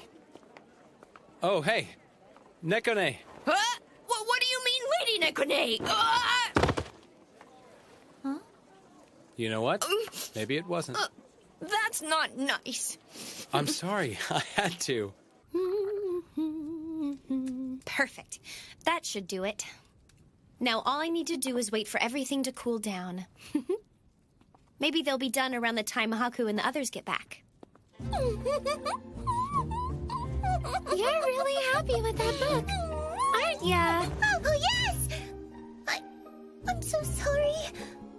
[SPEAKER 1] Oh, hey, Nekone.
[SPEAKER 17] Huh? Well, what do you mean, Lady Nekone?
[SPEAKER 19] Huh?
[SPEAKER 1] You know what? Maybe it wasn't.
[SPEAKER 17] That's not nice.
[SPEAKER 1] I'm sorry, I had to.
[SPEAKER 2] Perfect. That should do it. Now all I need to do is wait for everything to cool down. Maybe they'll be done around the time Haku and the others get back.
[SPEAKER 19] You're really happy with that book, aren't ya?
[SPEAKER 13] Oh, yes! I'm so sorry.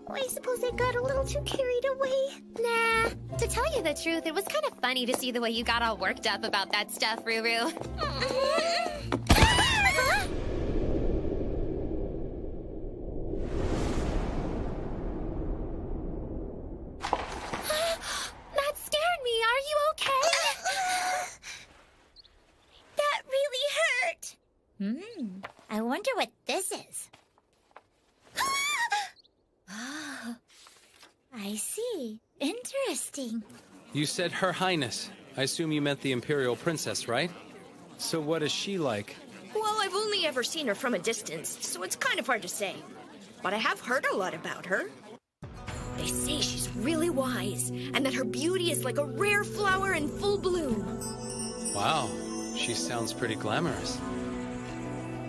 [SPEAKER 13] I suppose I got a little too carried away.
[SPEAKER 19] Nah, To tell you the truth, it was kind of funny to see the way you got all worked up about that stuff, Ruru. That scared me. Are you okay?
[SPEAKER 13] That really hurt. I wonder what this is. Oh, I see. Interesting.
[SPEAKER 1] You said Her Highness. I assume you meant the Imperial Princess, right? So what is she like?
[SPEAKER 17] Well, I've only ever seen her from a distance, so it's kind of hard to say. But I have heard a lot about her. They say she's really wise, and that her beauty is like a rare flower in full bloom.
[SPEAKER 1] Wow, she sounds pretty glamorous.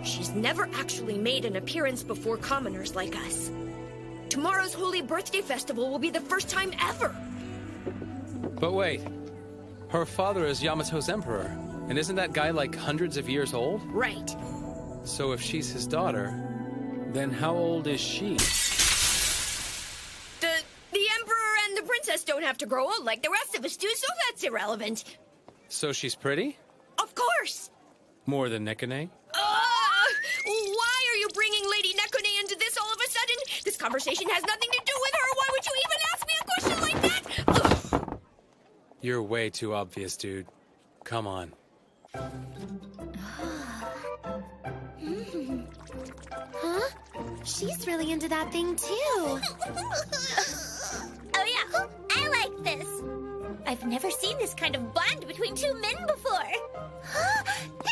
[SPEAKER 17] She's never actually made an appearance before commoners like us. Tomorrow's Holy Birthday Festival will be the first time ever.
[SPEAKER 1] But wait, her father is Yamato's emperor, and isn't that guy like hundreds of years old?
[SPEAKER 17] Right.
[SPEAKER 1] So if she's his daughter, then how old is she?
[SPEAKER 17] The emperor and the princess don't have to grow old like the rest of us do, so that's irrelevant.
[SPEAKER 1] So she's pretty?
[SPEAKER 17] Of course.
[SPEAKER 1] More than Nekone?
[SPEAKER 17] Why are you bringing Lady Nekone into this all of a sudden? This conversation has nothing to do with her. Why would you even ask me a question like that? Ugh.
[SPEAKER 1] You're way too obvious, dude. Come on.
[SPEAKER 19] Huh? She's really into that thing, too.
[SPEAKER 13] Oh yeah, I like this. I've never seen this kind of bond between two men before.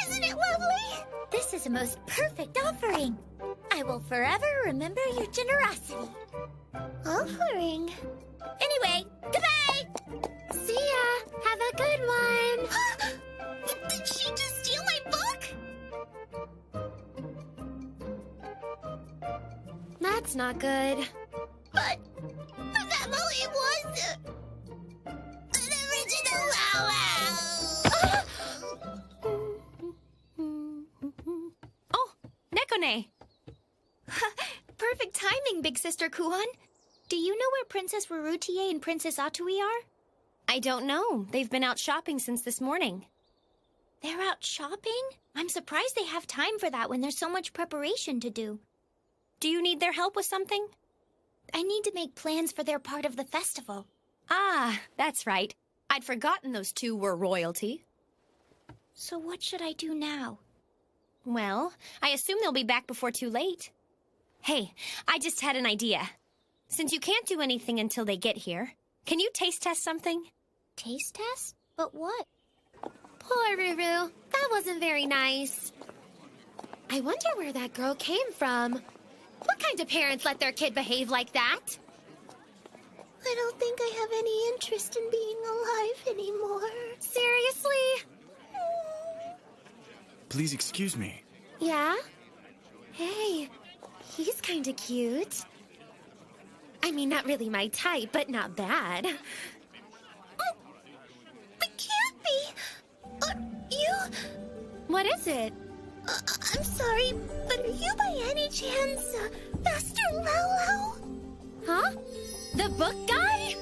[SPEAKER 13] Isn't it lovely? This is a most perfect offering. I will forever remember your generosity. Offering? Anyway, goodbye!
[SPEAKER 19] See ya! Have a good one!
[SPEAKER 13] Did she just steal my book?
[SPEAKER 19] That's not good.
[SPEAKER 13] But that Molly was an original
[SPEAKER 2] Oh, Nekone!
[SPEAKER 13] Perfect timing, Big Sister Kuon. Do you know where Princess Rarutie and Princess Atui are?
[SPEAKER 2] I don't know. They've been out shopping since this morning.
[SPEAKER 13] They're out shopping? I'm surprised they have time for that when there's so much preparation to do.
[SPEAKER 2] Do you need their help with something?
[SPEAKER 13] I need to make plans for their part of the festival.
[SPEAKER 2] Ah, that's right. I'd forgotten those two were royalty.
[SPEAKER 13] So what should I do now?
[SPEAKER 2] Well, I assume they'll be back before too late. Hey, I just had an idea. Since you can't do anything until they get here, can you taste test something?
[SPEAKER 13] Taste test? But what?
[SPEAKER 19] Poor Ruru. That wasn't very nice. I wonder where that girl came from. What kind of parents let their kid behave like that?
[SPEAKER 13] I don't think I have any interest in being alive anymore.
[SPEAKER 19] Seriously?
[SPEAKER 15] Please excuse me.
[SPEAKER 19] Yeah? Hey, he's kinda cute. I mean, not really my type, but not bad.
[SPEAKER 13] Oh, it can't be. You?
[SPEAKER 19] What is it?
[SPEAKER 13] I'm sorry, but are you by any chance Master Lalo?
[SPEAKER 19] Huh? The book guy?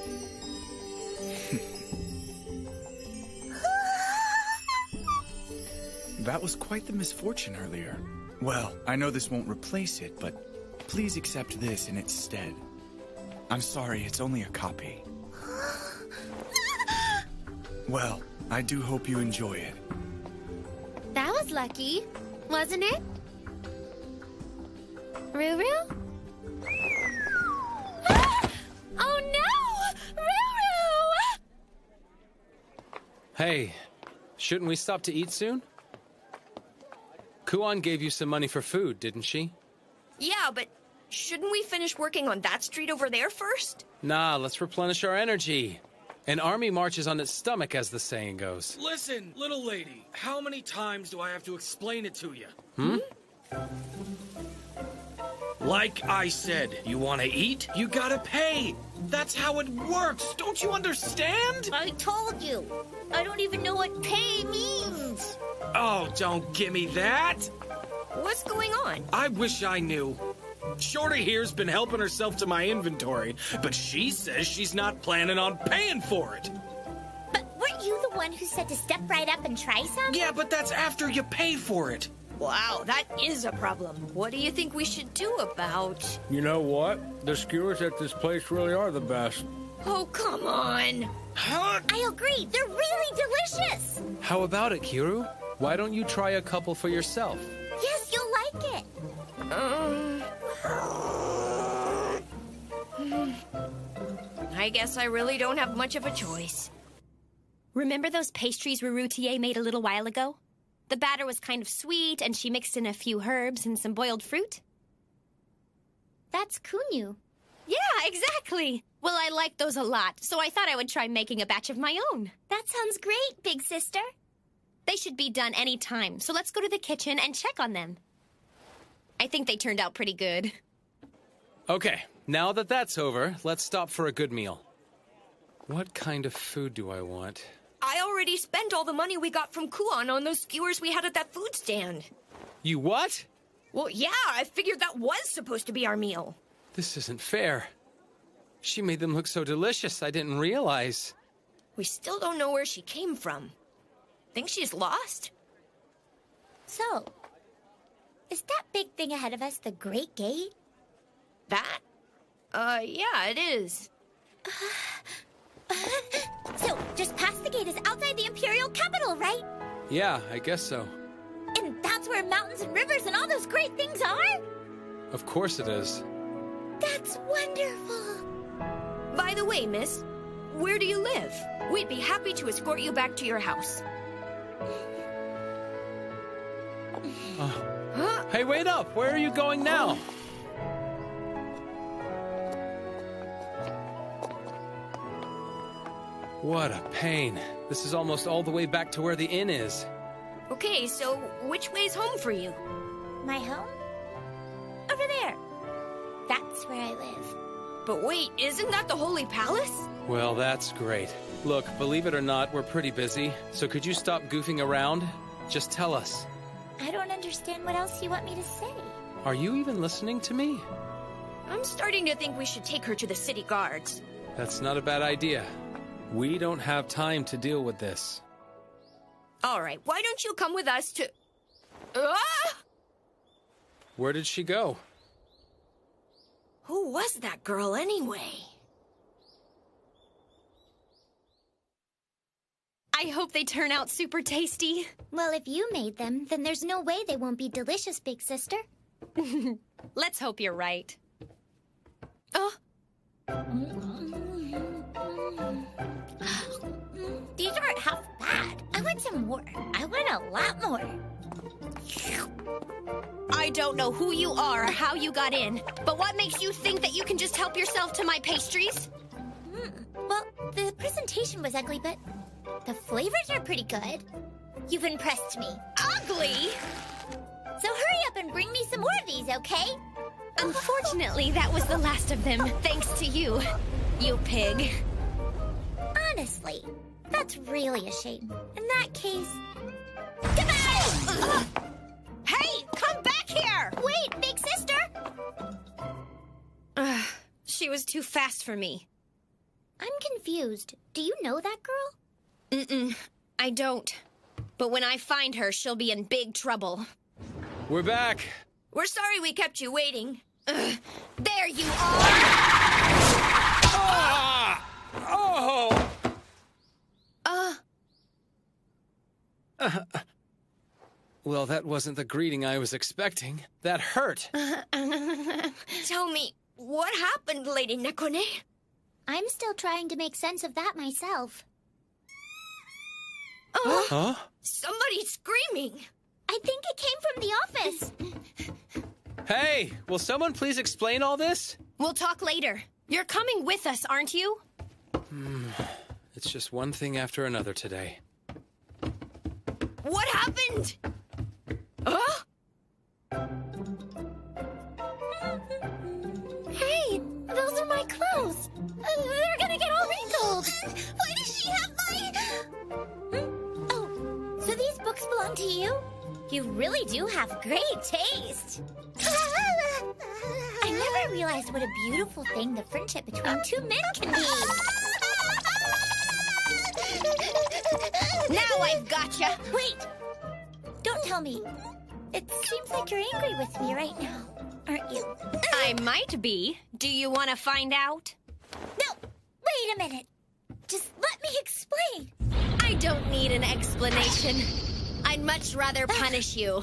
[SPEAKER 15] That was quite the misfortune earlier. Well, I know this won't replace it, but please accept this in its stead. I'm sorry, it's only a copy. Well, I do hope you enjoy it.
[SPEAKER 19] That was lucky, wasn't it? Ruru? Oh no! Ruru!
[SPEAKER 1] Hey, shouldn't we stop to eat soon? Kuon gave you some money for food, didn't she?
[SPEAKER 17] Yeah, but shouldn't we finish working on that street over there first?
[SPEAKER 1] Nah, let's replenish our energy. An army marches on its stomach, as the saying goes.
[SPEAKER 11] Listen, little lady, how many times do I have to explain it to you? Like I said, you want to eat? You gotta pay. That's how it works. Don't you understand?
[SPEAKER 13] I told you. I don't even know what pay means.
[SPEAKER 11] Oh, don't give me that.
[SPEAKER 17] What's going on?
[SPEAKER 11] I wish I knew.
[SPEAKER 8] Shorty here's been helping herself to my inventory, but she says she's not planning on paying for it.
[SPEAKER 13] But weren't you the one who said to step right up and try some?
[SPEAKER 8] Yeah, but that's after you pay for it.
[SPEAKER 17] Wow, that is a problem. What do you think we should do about...
[SPEAKER 20] You know what? The skewers at this place really are the best.
[SPEAKER 17] Oh, come on.
[SPEAKER 13] I agree. They're really delicious.
[SPEAKER 1] How about it, Kiru? Why don't you try a couple for yourself?
[SPEAKER 13] Yes, you'll like it.
[SPEAKER 17] I guess I really don't have much of a choice.
[SPEAKER 2] Remember those pastries Rurutier made a little while ago? The batter was kind of sweet, and she mixed in a few herbs and some boiled fruit.
[SPEAKER 13] That's Kunyu.
[SPEAKER 2] Yeah, exactly. Well, I liked those a lot, so I thought I would try making a batch of my own.
[SPEAKER 13] That sounds great, big sister.
[SPEAKER 2] They should be done any time, so let's go to the kitchen and check on them. I think they turned out pretty good.
[SPEAKER 1] Okay, now that that's over, let's stop for a good meal. What kind of food do I want?
[SPEAKER 17] I already spent all the money we got from Kuon on those skewers we had at that food stand.
[SPEAKER 1] You what?
[SPEAKER 17] Well, yeah, I figured that was supposed to be our meal.
[SPEAKER 1] This isn't fair. She made them look so delicious, I didn't realize.
[SPEAKER 17] We still don't know where she came from. Think she's lost?
[SPEAKER 13] So, is that big thing ahead of us the Great Gate?
[SPEAKER 17] That? Yeah, it is.
[SPEAKER 13] So, just past the gate is outside the Imperial capital, right?
[SPEAKER 1] Yeah, I guess so.
[SPEAKER 13] And that's where mountains and rivers and all those great things are?
[SPEAKER 1] Of course it is.
[SPEAKER 13] That's wonderful.
[SPEAKER 17] By the way, miss, where do you live? We'd be happy to escort you back to your house.
[SPEAKER 1] Hey, wait up! Where are you going now? What a pain. This is almost all the way back to where the inn is.
[SPEAKER 17] Okay, so which way's home for you?
[SPEAKER 13] My home? Over there. That's where I live.
[SPEAKER 17] But wait, isn't that the Holy Palace?
[SPEAKER 1] Well, that's great. Look, believe it or not, we're pretty busy, so could you stop goofing around? Just tell us.
[SPEAKER 13] I don't understand what else you want me to say.
[SPEAKER 1] Are you even listening to me?
[SPEAKER 17] I'm starting to think we should take her to the city guards.
[SPEAKER 1] That's not a bad idea. We don't have time to deal with this.
[SPEAKER 17] All right, why don't you come with us to... Ah!
[SPEAKER 1] Where did she go?
[SPEAKER 17] Who was that girl anyway?
[SPEAKER 2] I hope they turn out super tasty.
[SPEAKER 13] Well, if you made them, then there's no way they won't be delicious, big sister.
[SPEAKER 2] Let's hope you're right.
[SPEAKER 13] These aren't half bad. I want some more. I want a lot more.
[SPEAKER 2] I don't know who you are or how you got in, but what makes you think that you can just help yourself to my pastries?
[SPEAKER 13] Well, the presentation was ugly, but the flavors are pretty good. You've impressed me.
[SPEAKER 2] Ugly?
[SPEAKER 13] So hurry up and bring me some more of these, okay?
[SPEAKER 2] Unfortunately, that was the last of them, thanks to you, you pig.
[SPEAKER 13] Honestly, that's really a shame. In that case...
[SPEAKER 2] Hey, come back here!
[SPEAKER 13] Wait, big sister!
[SPEAKER 2] She was too fast for me.
[SPEAKER 13] I'm confused. Do you know that girl?
[SPEAKER 2] Mm-mm, I don't. But when I find her, she'll be in big trouble.
[SPEAKER 1] We're back.
[SPEAKER 17] We're sorry we kept you waiting.
[SPEAKER 2] There you are!
[SPEAKER 1] Oh! Well, that wasn't the greeting I was expecting. That hurt.
[SPEAKER 17] Tell me, what happened, Lady Nekone?
[SPEAKER 13] I'm still trying to make sense of that myself.
[SPEAKER 1] Huh?
[SPEAKER 17] Somebody's screaming.
[SPEAKER 13] I think it came from the office.
[SPEAKER 1] Hey, will someone please explain all this?
[SPEAKER 2] We'll talk later. You're coming with us, aren't you?
[SPEAKER 1] It's just one thing after another today.
[SPEAKER 17] What happened?
[SPEAKER 13] Hey, those are my clothes. They're gonna get all wrinkled. Why does she have my... Oh, so these books belong to you? You really do have great taste. I'm never realized what a beautiful thing the friendship between two men can be.
[SPEAKER 2] Now I've gotcha.
[SPEAKER 13] Wait! Don't tell me. It seems like you're angry with me right now, aren't you?
[SPEAKER 2] I might be. Do you want to find out?
[SPEAKER 13] No! Wait a minute. Just let me explain.
[SPEAKER 2] I don't need an explanation. I'd much rather punish you.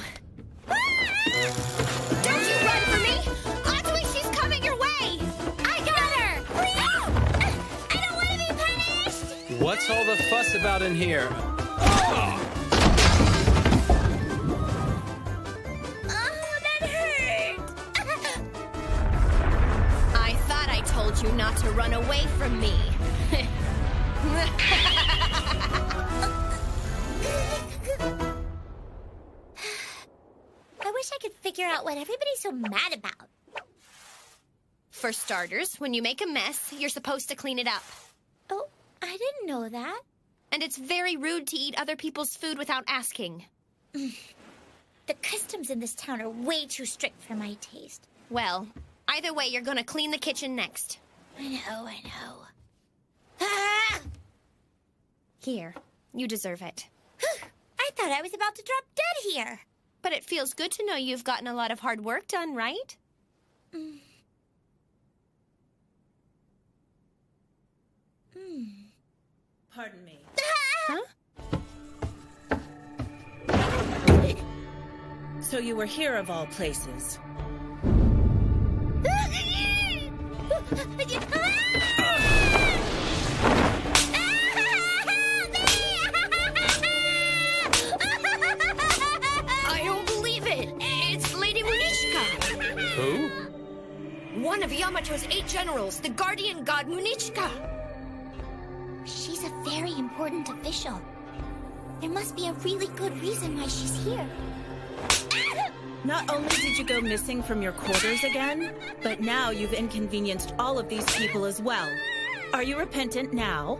[SPEAKER 2] Don't you run for me! Atsui, she's coming your way! I got her!
[SPEAKER 13] Please! I don't want to be punished!
[SPEAKER 1] What's all the fuss about in here?
[SPEAKER 13] Oh, that hurt!
[SPEAKER 2] I thought I told you not to run away from me.
[SPEAKER 13] I wish I could figure out what everybody's so mad about.
[SPEAKER 2] For starters, when you make a mess, you're supposed to clean it up.
[SPEAKER 13] Oh, I didn't know that.
[SPEAKER 2] And it's very rude to eat other people's food without asking.
[SPEAKER 13] The customs in this town are way too strict for my taste.
[SPEAKER 2] Well, either way, you're gonna clean the kitchen next.
[SPEAKER 13] I know.
[SPEAKER 2] Ah! Here, you deserve it.
[SPEAKER 13] I thought I was about to drop dead here.
[SPEAKER 2] But it feels good to know you've gotten a lot of hard work done, right?
[SPEAKER 21] Pardon me.
[SPEAKER 2] Huh?
[SPEAKER 21] So you were here of all places.
[SPEAKER 17] I don't believe it. It's Lady Munichka.
[SPEAKER 1] Who?
[SPEAKER 17] One of Yamato's 8 generals, the guardian god Munichka.
[SPEAKER 13] She's a very important official. There must be a really good reason why she's here.
[SPEAKER 21] Not only did you go missing from your quarters again, but now you've inconvenienced all of these people as well. Are you repentant now?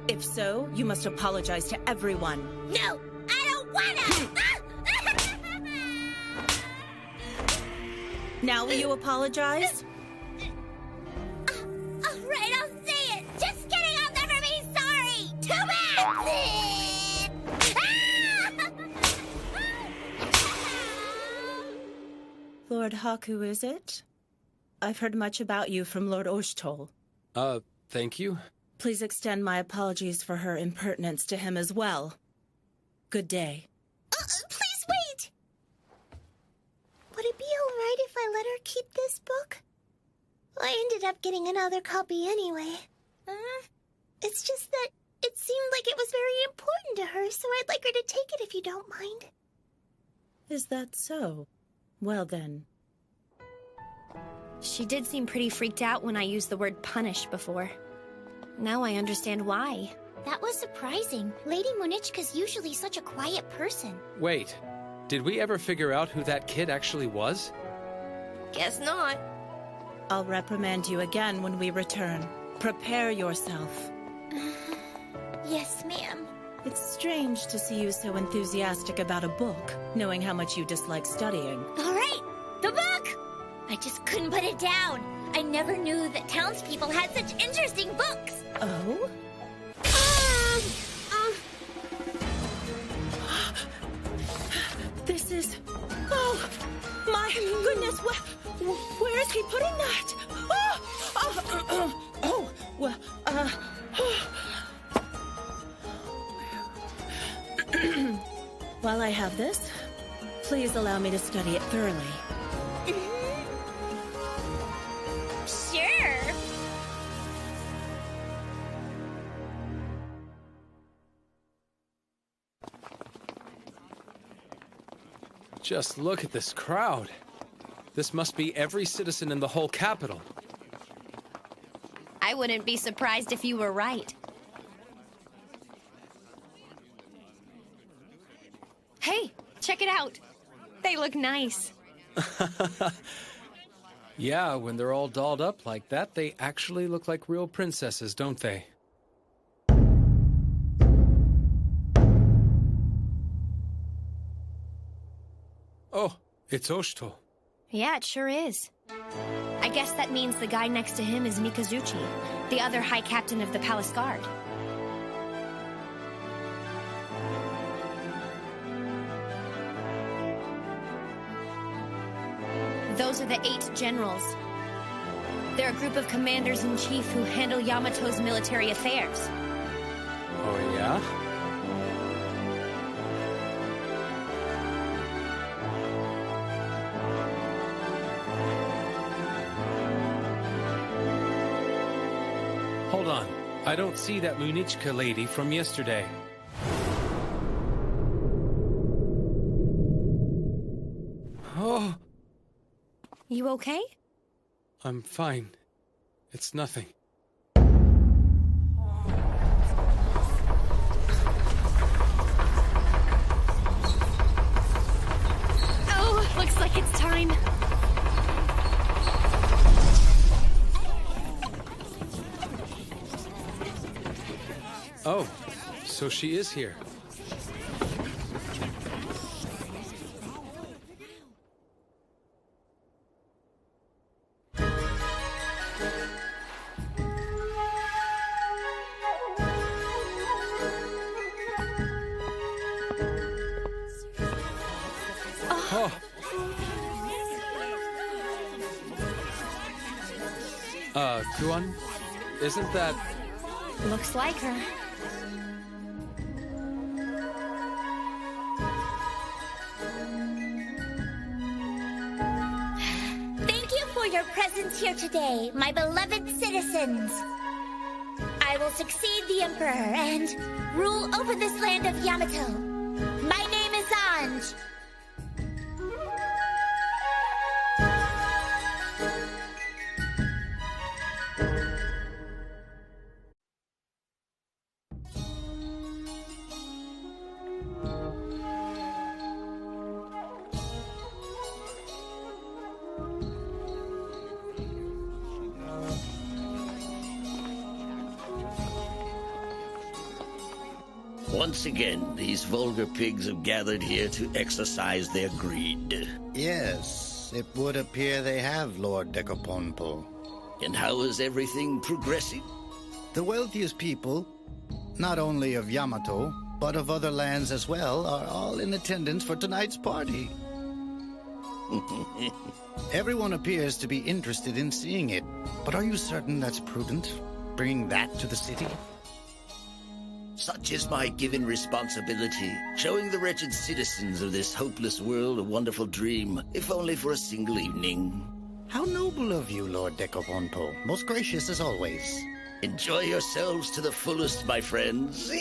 [SPEAKER 21] If so, you must apologize to everyone.
[SPEAKER 13] No, I don't wanna!
[SPEAKER 21] Now will you apologize?
[SPEAKER 13] All right, I'll say it. Just kidding, I'll never be sorry. Too bad!
[SPEAKER 21] Lord Haku, is it? I've heard much about you from Lord Oshtoll.
[SPEAKER 1] Thank you.
[SPEAKER 21] Please extend my apologies for her impertinence to him as well. Good day.
[SPEAKER 13] Please wait! Would it be all right if I let her keep this book? I ended up getting another copy anyway. It's just that it seemed like it was very important to her, so I'd like her to take it if you don't mind.
[SPEAKER 21] Is that so? Well then.
[SPEAKER 2] She did seem pretty freaked out when I used the word punish before. Now I understand why.
[SPEAKER 13] That was surprising. Lady Munichka's usually such a quiet person.
[SPEAKER 1] Wait, did we ever figure out who that kid actually was?
[SPEAKER 17] Guess not.
[SPEAKER 21] I'll reprimand you again when we return. Prepare yourself.
[SPEAKER 13] Yes, ma'am.
[SPEAKER 21] It's strange to see you so enthusiastic about a book, knowing how much you dislike studying.
[SPEAKER 13] All right, the book! I just couldn't put it down. I never knew that townspeople had such interesting books.
[SPEAKER 21] Oh? This is... Oh, my goodness, where is he putting that? Well, While I have this, please allow me to study it thoroughly.
[SPEAKER 13] Sure.
[SPEAKER 1] Just look at this crowd. This must be every citizen in the whole capital.
[SPEAKER 2] I wouldn't be surprised if you were right. Hey, check it out. They look nice.
[SPEAKER 1] Yeah, when they're all dolled up like that, they actually look like real princesses, don't they? Oh, it's Oshtoll.
[SPEAKER 2] Yeah, it sure is. I guess that means the guy next to him is Mikazuchi, the other High Captain of the Palace Guard. Those are the 8 generals. They're a group of commanders-in-chief who handle Yamato's military affairs.
[SPEAKER 1] Oh, yeah? Hold on. I don't see that Munichka lady from yesterday. Oh,
[SPEAKER 2] You okay?
[SPEAKER 1] I'm fine. It's nothing.
[SPEAKER 2] Oh, looks like it's time.
[SPEAKER 1] Oh, so she is here. Oh. Kuon? Isn't that...
[SPEAKER 2] Looks like her.
[SPEAKER 13] Thank you for your presence here today, my beloved citizens. I will succeed the Emperor and rule over this land of Yamato. My name is Anj.
[SPEAKER 5] Once again, these vulgar pigs have gathered here to exercise their greed.
[SPEAKER 22] Yes, it would appear they have, Lord Decoponpo.
[SPEAKER 5] And how is everything progressing?
[SPEAKER 22] The wealthiest people, not only of Yamato, but of other lands as well, are all in attendance for tonight's party. Everyone appears to be interested in seeing it, but are you certain that's prudent, bringing that to the city?
[SPEAKER 5] Such is my given responsibility, showing the wretched citizens of this hopeless world a wonderful dream, if only for a single evening.
[SPEAKER 22] How noble of you, Lord Decoponpo. Most gracious as always.
[SPEAKER 5] Enjoy yourselves to the fullest, my friends.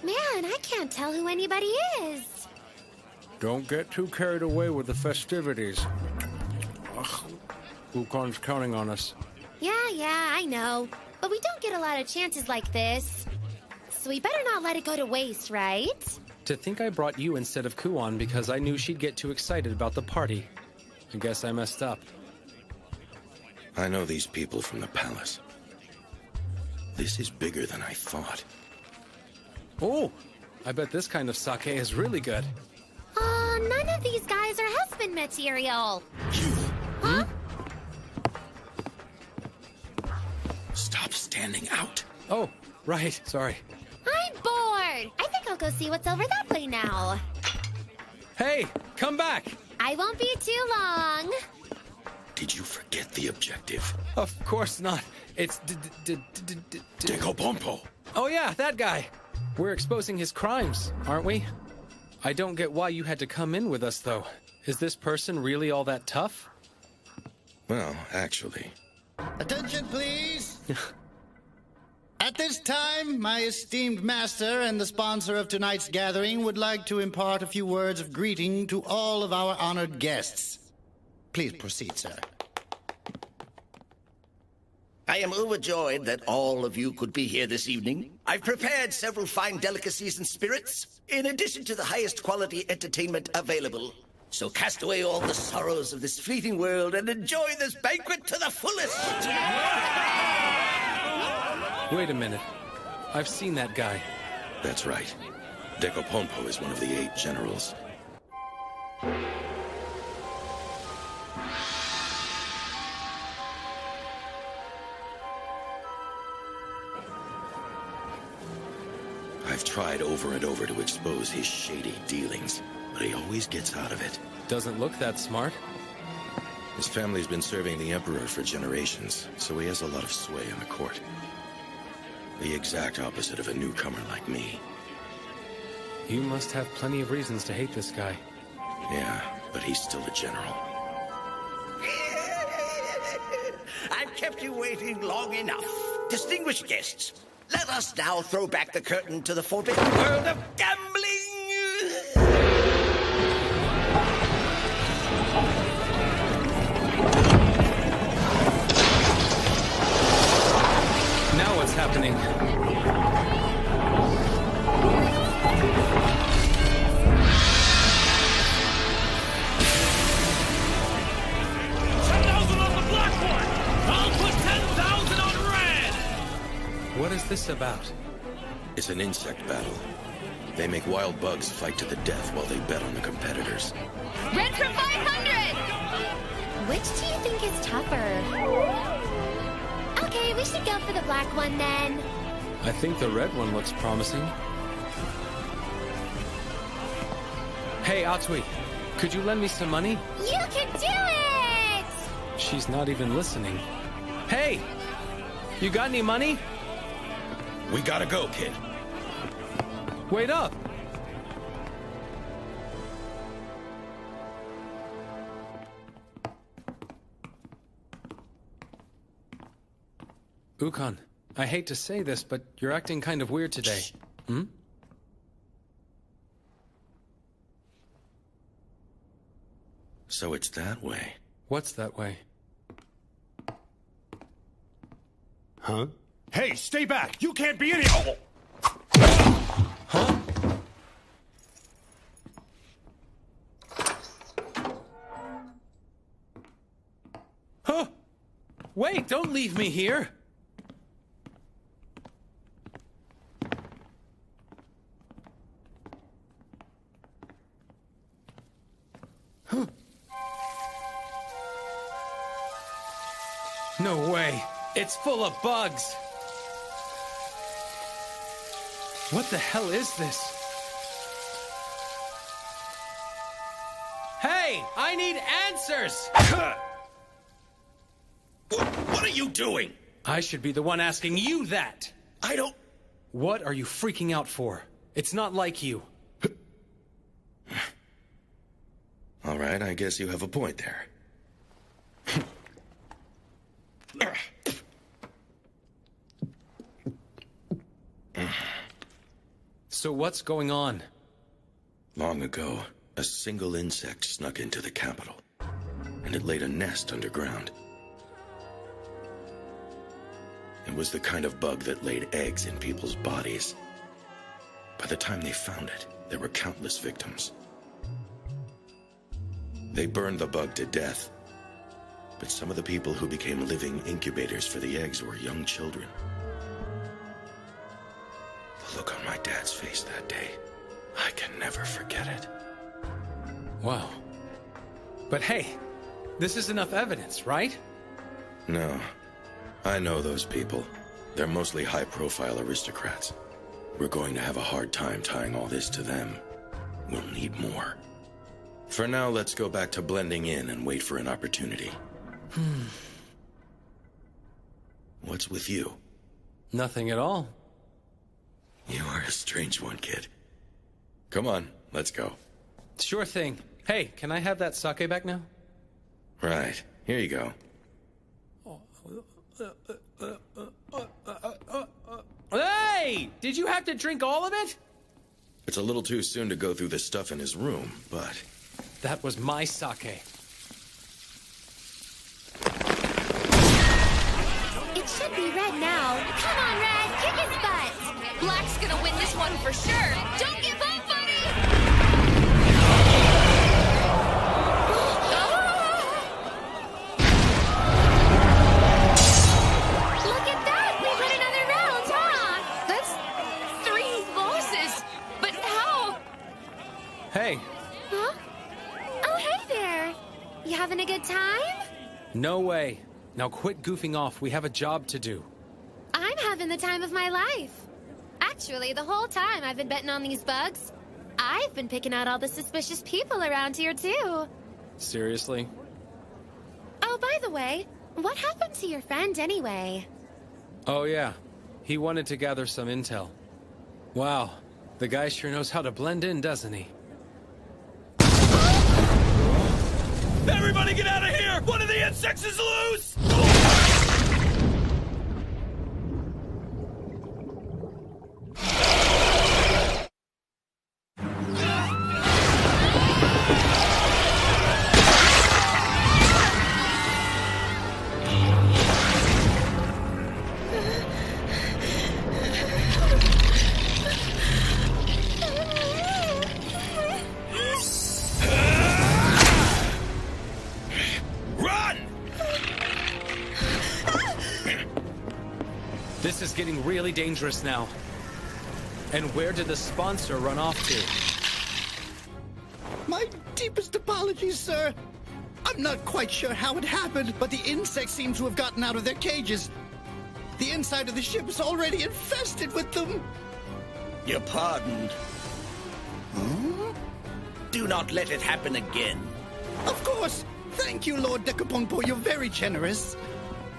[SPEAKER 19] Man, I can't tell who anybody is.
[SPEAKER 20] Don't get too carried away with the festivities. Ugh. Wukon's counting on us.
[SPEAKER 19] Yeah, I know. But we don't get a lot of chances like this. So we better not let it go to waste, right?
[SPEAKER 1] To think I brought you instead of Kuon because I knew she'd get too excited about the party. I guess I messed up.
[SPEAKER 4] I know these people from the palace. This is bigger than I thought.
[SPEAKER 1] Oh, I bet this kind of sake is really good.
[SPEAKER 19] None of these guys are husband material. Huh?
[SPEAKER 4] Stop standing out.
[SPEAKER 1] Oh, right, sorry.
[SPEAKER 19] I'm bored. I think I'll go see what's over that way now.
[SPEAKER 1] Hey, come back.
[SPEAKER 19] I won't be too long.
[SPEAKER 4] Did you forget the objective?
[SPEAKER 1] Of course not. It's
[SPEAKER 4] Decoponpo.
[SPEAKER 1] Oh yeah, that guy. We're exposing his crimes, aren't we? I don't get why you had to come in with us, though. Is this person really all that tough?
[SPEAKER 4] Well, actually.
[SPEAKER 22] Attention, please! At this time, my esteemed master and the sponsor of tonight's gathering would like to impart a few words of greeting to all of our honored guests. Please proceed, sir.
[SPEAKER 5] I am overjoyed that all of you could be here this evening. I've prepared several fine delicacies and spirits, in addition to the highest quality entertainment available. So cast away all the sorrows of this fleeting world and enjoy this banquet to the fullest.
[SPEAKER 1] Wait a minute. I've seen that guy.
[SPEAKER 4] That's right. Decopompo is one of the 8 generals. I've tried over and over to expose his shady dealings, but he always gets out of it.
[SPEAKER 1] Doesn't look that smart.
[SPEAKER 4] His family's been serving the Emperor for generations, so he has a lot of sway in the court. The exact opposite of a newcomer like me.
[SPEAKER 1] You must have plenty of reasons to hate this guy.
[SPEAKER 4] Yeah, but he's still a general.
[SPEAKER 5] I've kept you waiting long enough. Distinguished guests, let us now throw back the curtain to the forbidden world of gambling.
[SPEAKER 1] Now what's happening? What is this about?
[SPEAKER 4] It's an insect battle. They make wild bugs fight to the death while they bet on the competitors.
[SPEAKER 19] Red for 500! Which do you think is tougher? Okay, we should go for the black one then.
[SPEAKER 1] I think the red one looks promising. Hey, Atsui, could you lend me some money?
[SPEAKER 19] You can do it!
[SPEAKER 1] She's not even listening. Hey! You got any money?
[SPEAKER 4] We gotta go, kid.
[SPEAKER 1] Wait up! Ukon, I hate to say this, but you're acting kind of weird today. Hmm?
[SPEAKER 4] So it's that way.
[SPEAKER 1] What's that way?
[SPEAKER 14] Huh? Hey, stay back! You can't be any— Oh!
[SPEAKER 1] Huh? Huh? Wait, don't leave me here! Huh? No way! It's full of bugs! What the hell is this? Hey! I need answers!
[SPEAKER 4] What are you doing?
[SPEAKER 1] I should be the one asking you that!
[SPEAKER 4] I don't—
[SPEAKER 1] What are you freaking out for? It's not like you.
[SPEAKER 4] All right, I guess you have a point there.
[SPEAKER 1] So what's going on?
[SPEAKER 4] Long ago, a single insect snuck into the capital, and it laid a nest underground. It was the kind of bug that laid eggs in people's bodies. By the time they found it, there were countless victims. They burned the bug to death, but some of the people who became living incubators for the eggs were young children. The look on my dad's face that day, I can never forget it.
[SPEAKER 1] Wow. But hey, this is enough evidence, right?
[SPEAKER 4] No. I know those people. They're mostly high-profile aristocrats. We're going to have a hard time tying all this to them. We'll need more. For now, let's go back to blending in and wait for an opportunity. What's with you?
[SPEAKER 1] Nothing at all.
[SPEAKER 4] You are a strange one, kid. Come on, let's go.
[SPEAKER 1] Sure thing. Hey, can I have that sake back now?
[SPEAKER 4] Right. Here you go.
[SPEAKER 1] Hey! Did you have to drink all of it?
[SPEAKER 4] It's a little too soon to go through the stuff in his room, but...
[SPEAKER 1] That was my sake.
[SPEAKER 19] It should be red now. Come on, Red, kick his butt.
[SPEAKER 17] Black's gonna win this one for sure. Don't give up, buddy!
[SPEAKER 10] No way. Now quit goofing off. We have a job to do.
[SPEAKER 19] I'm having the time of my life. Actually, the whole time I've been betting on these bugs, I've been picking out all the suspicious people around here, too.
[SPEAKER 10] Seriously?
[SPEAKER 19] Oh, by the way, what happened to your friend anyway?
[SPEAKER 10] Oh, yeah. He wanted to gather some intel. Wow. The guy sure knows how to blend in, doesn't he?
[SPEAKER 8] Everybody get out of here! One of the insects is loose!
[SPEAKER 10] This is getting really dangerous now. And where did the sponsor run off to?
[SPEAKER 22] My deepest apologies, sir. I'm not quite sure how it happened, but the insects seem to have gotten out of their cages. The inside of the ship is already infested with them.
[SPEAKER 5] You're pardoned. Hmm? Do not let it happen again.
[SPEAKER 22] Of course. Thank you, Lord Decapompo. You're very generous.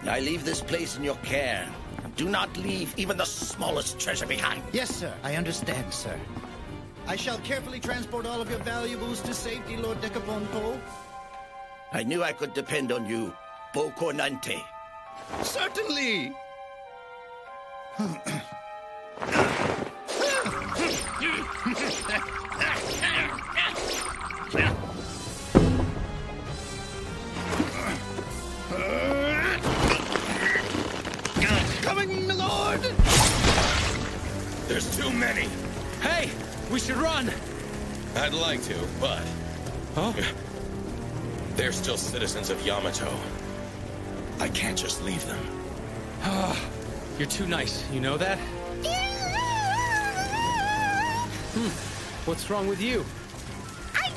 [SPEAKER 5] I leave this place in your care. Do not leave even the smallest treasure behind.
[SPEAKER 22] Yes, sir. I understand, sir. I shall carefully transport all of your valuables to safety, Lord Decapompo.
[SPEAKER 5] I knew I could depend on you, Bocornante.
[SPEAKER 22] Certainly! Coming, my lord!
[SPEAKER 4] There's too many.
[SPEAKER 10] Hey, we should run!
[SPEAKER 4] I'd like to, but...
[SPEAKER 10] Oh?
[SPEAKER 4] They're still citizens of Yamato. I can't just leave them.
[SPEAKER 10] You're too nice, you know that? What's wrong with you?
[SPEAKER 19] I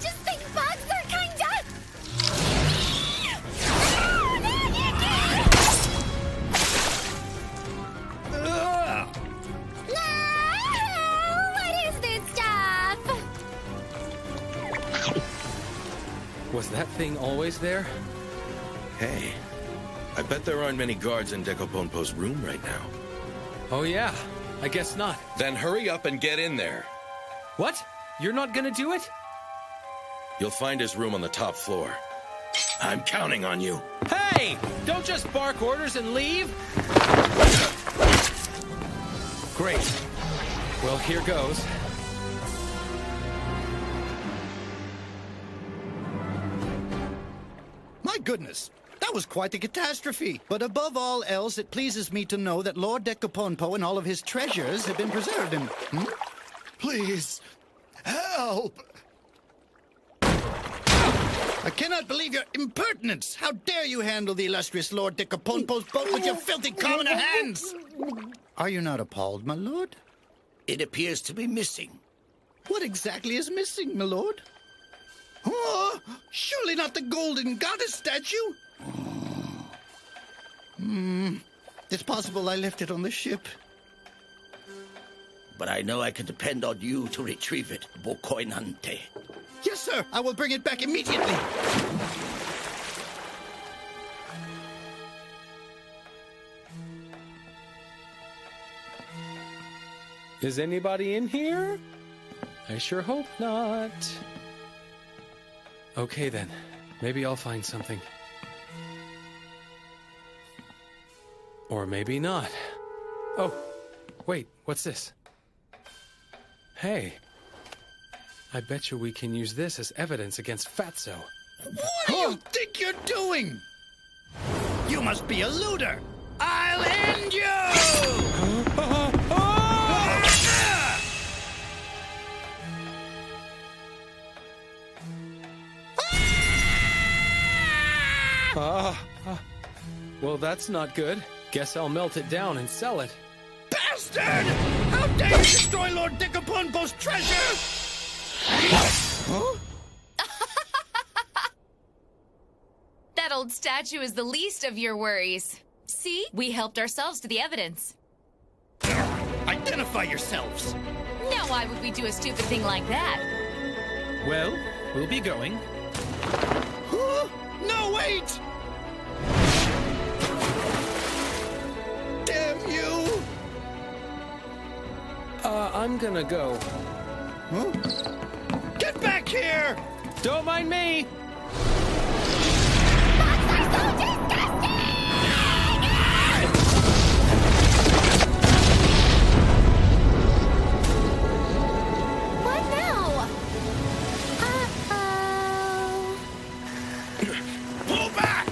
[SPEAKER 19] just think bugs are kinda... What is this stuff?
[SPEAKER 10] Was that thing always there?
[SPEAKER 4] Hey, I bet there aren't many guards in Decapompo's room right now.
[SPEAKER 10] Oh yeah, I guess not.
[SPEAKER 4] Then hurry up and get in there.
[SPEAKER 10] What? You're not gonna do it?
[SPEAKER 4] You'll find his room on the top floor. I'm counting on you.
[SPEAKER 10] Hey! Don't just bark orders and leave! Great. Well, here goes.
[SPEAKER 22] My goodness, that was quite the catastrophe. But above all else, it pleases me to know that Lord Decapompo and all of his treasures have been preserved. And please, help! I cannot believe your impertinence. How dare you handle the illustrious Lord Decapompo's boat with your filthy commoner hands? Are you not appalled, my lord?
[SPEAKER 5] It appears to be missing.
[SPEAKER 22] What exactly is missing, my lord? Oh, surely not the golden goddess statue? It's possible I left it on the ship.
[SPEAKER 5] But I know I can depend on you to retrieve it, Bocornante.
[SPEAKER 22] Yes, sir. I will bring it back immediately.
[SPEAKER 10] Is anybody in here? I sure hope not. Okay then, maybe I'll find something. Or maybe not. Oh, wait, what's this? Hey, I bet you we can use this as evidence against Fatso.
[SPEAKER 22] What do you think you're doing? You must be a looter. I'll end you!
[SPEAKER 10] Well, that's not good. Guess I'll melt it down and sell it.
[SPEAKER 22] Bastard! How dare you destroy Lord Decapompo's treasure? Huh?
[SPEAKER 3] old statue is the least of your worries. See? We helped ourselves to the evidence.
[SPEAKER 5] Identify yourselves!
[SPEAKER 3] Now why would we do a stupid thing like that?
[SPEAKER 1] Well, we'll be going.
[SPEAKER 5] No, wait! Damn you!
[SPEAKER 10] I'm gonna go.
[SPEAKER 5] Huh? Get back here!
[SPEAKER 1] Don't mind me!
[SPEAKER 19] What now?
[SPEAKER 5] Pull back!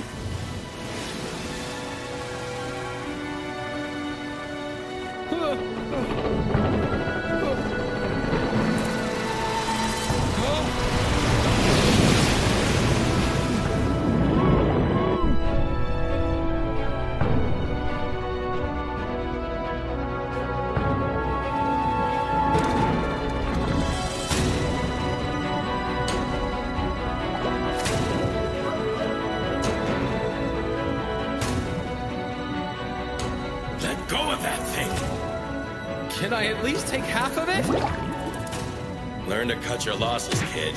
[SPEAKER 4] Let go of that thing!
[SPEAKER 1] Can I at least take half of it?
[SPEAKER 4] Learn to cut your losses, kid.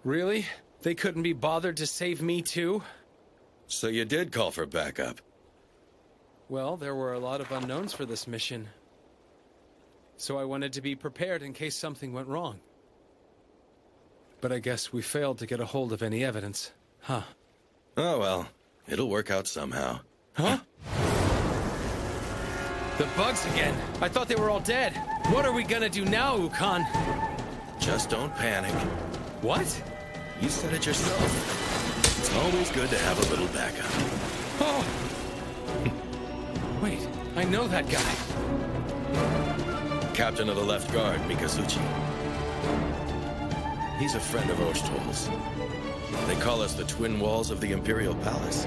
[SPEAKER 10] Really? They couldn't be bothered to save me too?
[SPEAKER 4] So you did call for backup.
[SPEAKER 10] Well, there were a lot of unknowns for this mission. So I wanted to be prepared in case something went wrong. But I guess we failed to get a hold of any evidence. Huh.
[SPEAKER 4] Oh well, it'll work out somehow.
[SPEAKER 10] Huh? The bugs again! I thought they were all dead! What are we gonna do now, Ukon?
[SPEAKER 4] Just don't panic.
[SPEAKER 10] What?
[SPEAKER 4] You said it yourself. It's always good to have a little backup.
[SPEAKER 10] Oh! Wait, I know that guy.
[SPEAKER 4] Captain of the Left Guard, Mikazuchi. He's a friend of Oshtol's. They call us the Twin Walls of the Imperial Palace.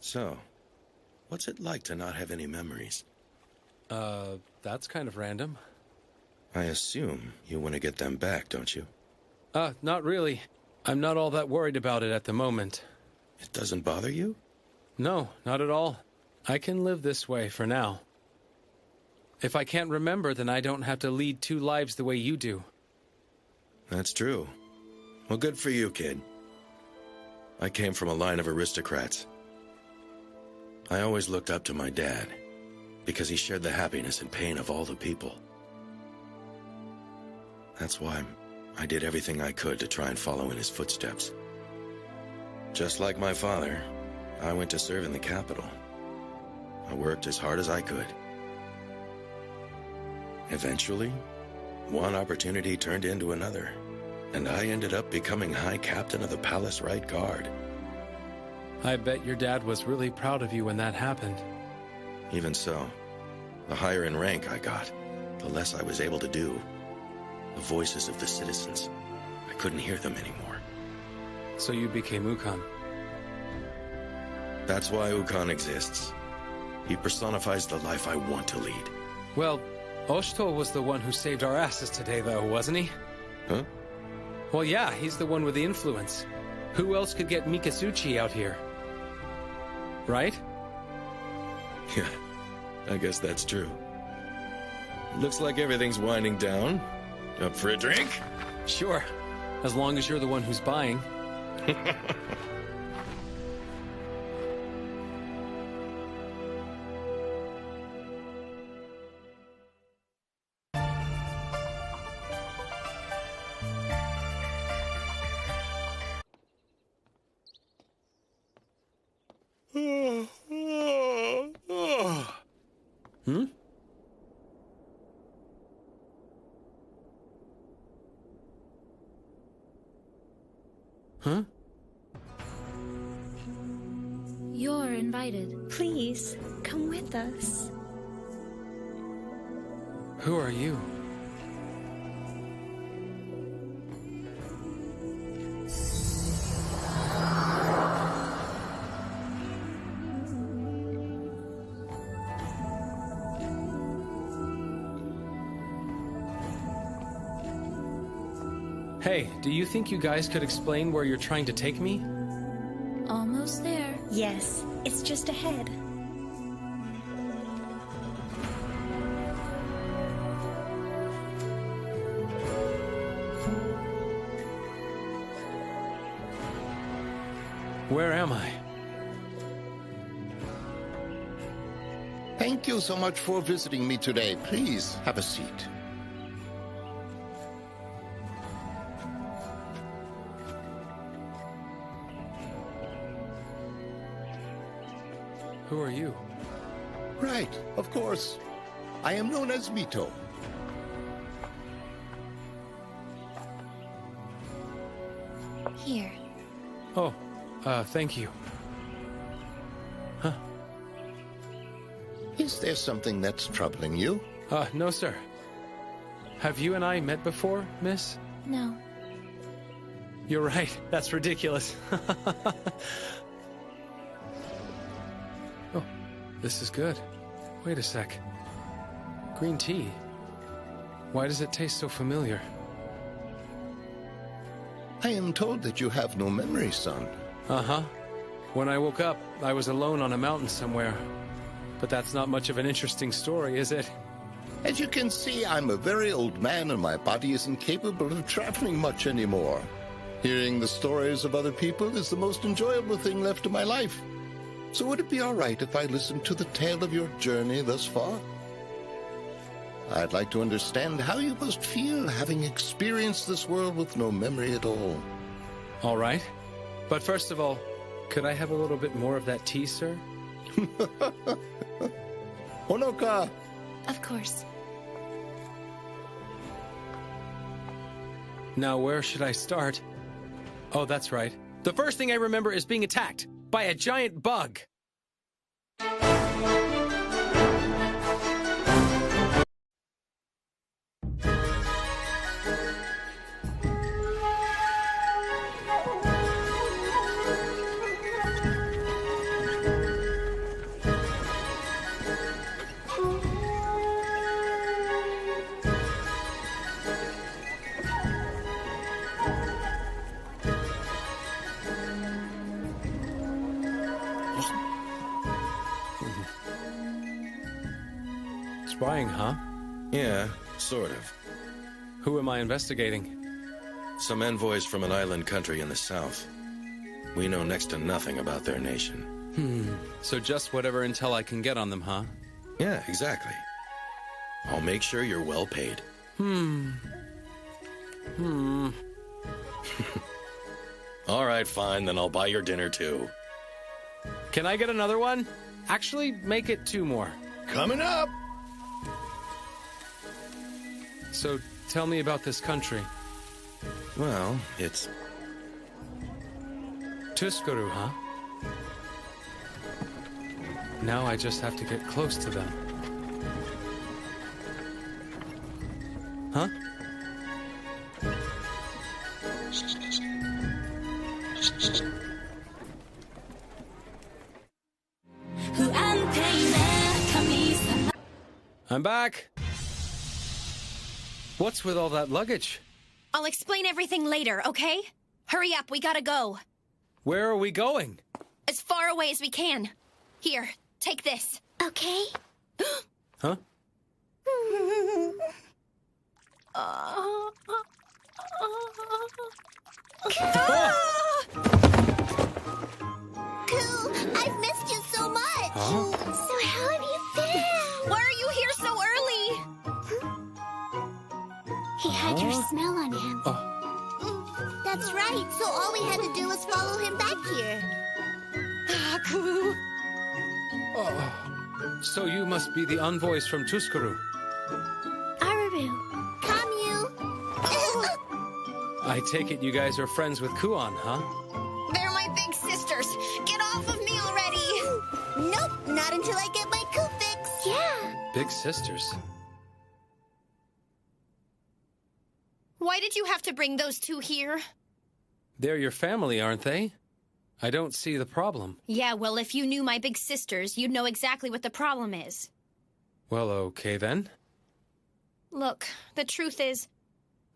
[SPEAKER 4] So, what's it like to not have any memories?
[SPEAKER 10] That's kind of random.
[SPEAKER 4] I assume you want to get them back, don't you?
[SPEAKER 10] Not really. I'm not all that worried about it at the moment.
[SPEAKER 4] It doesn't bother you?
[SPEAKER 10] No, not at all. I can live this way for now. If I can't remember, then I don't have to lead two lives the way you do.
[SPEAKER 4] That's true. Well, good for you, kid. I came from a line of aristocrats. I always looked up to my dad, because he shared the happiness and pain of all the people. That's why I did everything I could to try and follow in his footsteps. Just like my father, I went to serve in the capital. I worked as hard as I could. Eventually, one opportunity turned into another, and I ended up becoming High Captain of the Palace Right Guard.
[SPEAKER 10] I bet your dad was really proud of you when that happened.
[SPEAKER 4] Even so, the higher in rank I got, the less I was able to do. The voices of the citizens, I couldn't hear them anymore.
[SPEAKER 10] So you became Ukon.
[SPEAKER 4] That's why Ukon exists. He personifies the life I want to lead.
[SPEAKER 10] Well, Oshtol was the one who saved our asses today, though, wasn't he?
[SPEAKER 4] Huh?
[SPEAKER 10] Well, yeah, he's the one with the influence. Who else could get Mikazuchi out here? Right?
[SPEAKER 4] Yeah, I guess that's true. Looks like everything's winding down. Up for a drink?
[SPEAKER 10] Sure, as long as you're the one who's buying. Hmm? Huh?
[SPEAKER 13] You're invited. Please, come with us.
[SPEAKER 10] Who are you? Hey, do you think you guys could explain where you're trying to take me?
[SPEAKER 13] Almost there.
[SPEAKER 18] Yes, it's just ahead.
[SPEAKER 10] Where am I?
[SPEAKER 7] Thank you so much for visiting me today. Please have a seat.
[SPEAKER 10] Who are you?
[SPEAKER 7] Right, of course. I am known as Mito.
[SPEAKER 13] Here.
[SPEAKER 10] Oh, thank you. Huh?
[SPEAKER 7] Is there something that's troubling you?
[SPEAKER 10] No, sir. Have you and I met before, miss?
[SPEAKER 13] No.
[SPEAKER 10] You're right. That's ridiculous. Oh, this is good. Wait a sec. Green tea. Why does it taste so familiar?
[SPEAKER 7] I am told that you have no memory, son.
[SPEAKER 10] Uh-huh. When I woke up, I was alone on a mountain somewhere. But that's not much of an interesting story, is it?
[SPEAKER 7] As you can see, I'm a very old man and my body isn't capable of traveling much anymore. Hearing the stories of other people is the most enjoyable thing left in my life. So would it be all right if I listened to the tale of your journey thus far? I'd like to understand how you must feel having experienced this world with no memory at all.
[SPEAKER 10] All right. But first of all, could I have a little bit more of that tea, sir?
[SPEAKER 7] Honoka!
[SPEAKER 13] Of course.
[SPEAKER 10] Now, where should I start? Oh, that's right. The first thing I remember is being attacked by a giant bug. Spying, huh?
[SPEAKER 4] Yeah, sort of.
[SPEAKER 10] Who am I investigating?
[SPEAKER 4] Some envoys from an island country in the south. We know next to nothing about their nation.
[SPEAKER 10] So just whatever intel I can get on them, huh?
[SPEAKER 4] Yeah, exactly. I'll make sure you're well paid. All right, fine, then I'll buy your dinner too.
[SPEAKER 10] Can I get another one? Actually, make it 2 more.
[SPEAKER 7] Coming up!
[SPEAKER 10] So, tell me about this country.
[SPEAKER 4] Well, it's...
[SPEAKER 10] Tuskuru, huh? Now I just have to get close to them. Huh? I'm back. What's with all that luggage?
[SPEAKER 2] I'll explain everything later, okay? Hurry up, we gotta go.
[SPEAKER 10] Where are we going?
[SPEAKER 2] As far away as we can. Here, take this.
[SPEAKER 13] Okay.
[SPEAKER 10] Huh?
[SPEAKER 13] Cool, I've missed you so much.
[SPEAKER 10] Huh?
[SPEAKER 13] So how have you been?
[SPEAKER 2] Why are you here so early?
[SPEAKER 13] He had your smell on him.
[SPEAKER 9] That's right, so all we had to do was follow him back here.
[SPEAKER 2] Haku.
[SPEAKER 10] So you must be the envoys from Tuskuru.
[SPEAKER 13] Araru.
[SPEAKER 9] Come you.
[SPEAKER 10] I take it you guys are friends with Kuon, huh?
[SPEAKER 2] They're my big sisters. Get off of me already.
[SPEAKER 9] Nope, not until I get my coup fix.
[SPEAKER 13] Yeah.
[SPEAKER 10] Big sisters.
[SPEAKER 2] Why did you have to bring those 2 here?
[SPEAKER 10] They're your family, aren't they? I don't see the problem.
[SPEAKER 2] Yeah, well, if you knew my big sisters, you'd know exactly what the problem is.
[SPEAKER 10] Well, okay then.
[SPEAKER 2] Look, the truth is,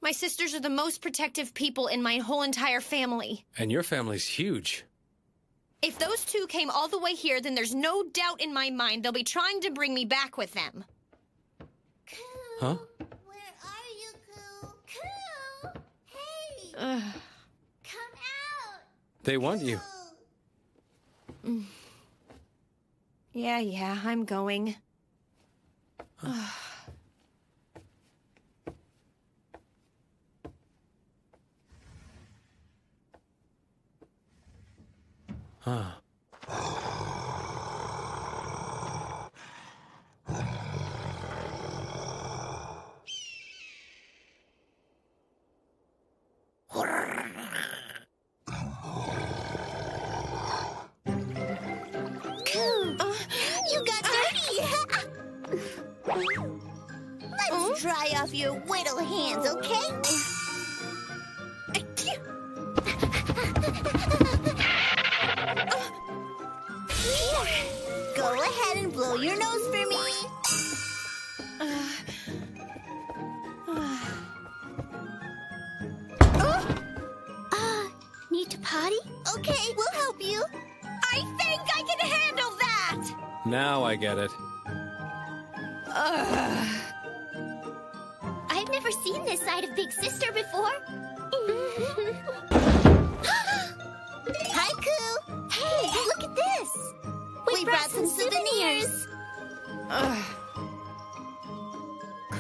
[SPEAKER 2] My sisters are the most protective people in my whole entire family.
[SPEAKER 10] And your family's huge.
[SPEAKER 2] If those two came all the way here, then there's no doubt in my mind they'll be trying to bring me back with them.
[SPEAKER 10] Huh?
[SPEAKER 9] Where are you, Coo? Coo! Hey! Come out!
[SPEAKER 10] They want you.
[SPEAKER 2] Yeah, I'm going.
[SPEAKER 10] Huh.
[SPEAKER 9] You got dirty! Let's dry off your whittle hands, okay? Here, go ahead and blow your nose for me. Need to potty? Okay, we'll help you. I think I can handle that!
[SPEAKER 10] Now I get it.
[SPEAKER 9] I've never seen this side of Big Sister before. Hi, Coo. Hey, look at this. We brought some souvenirs.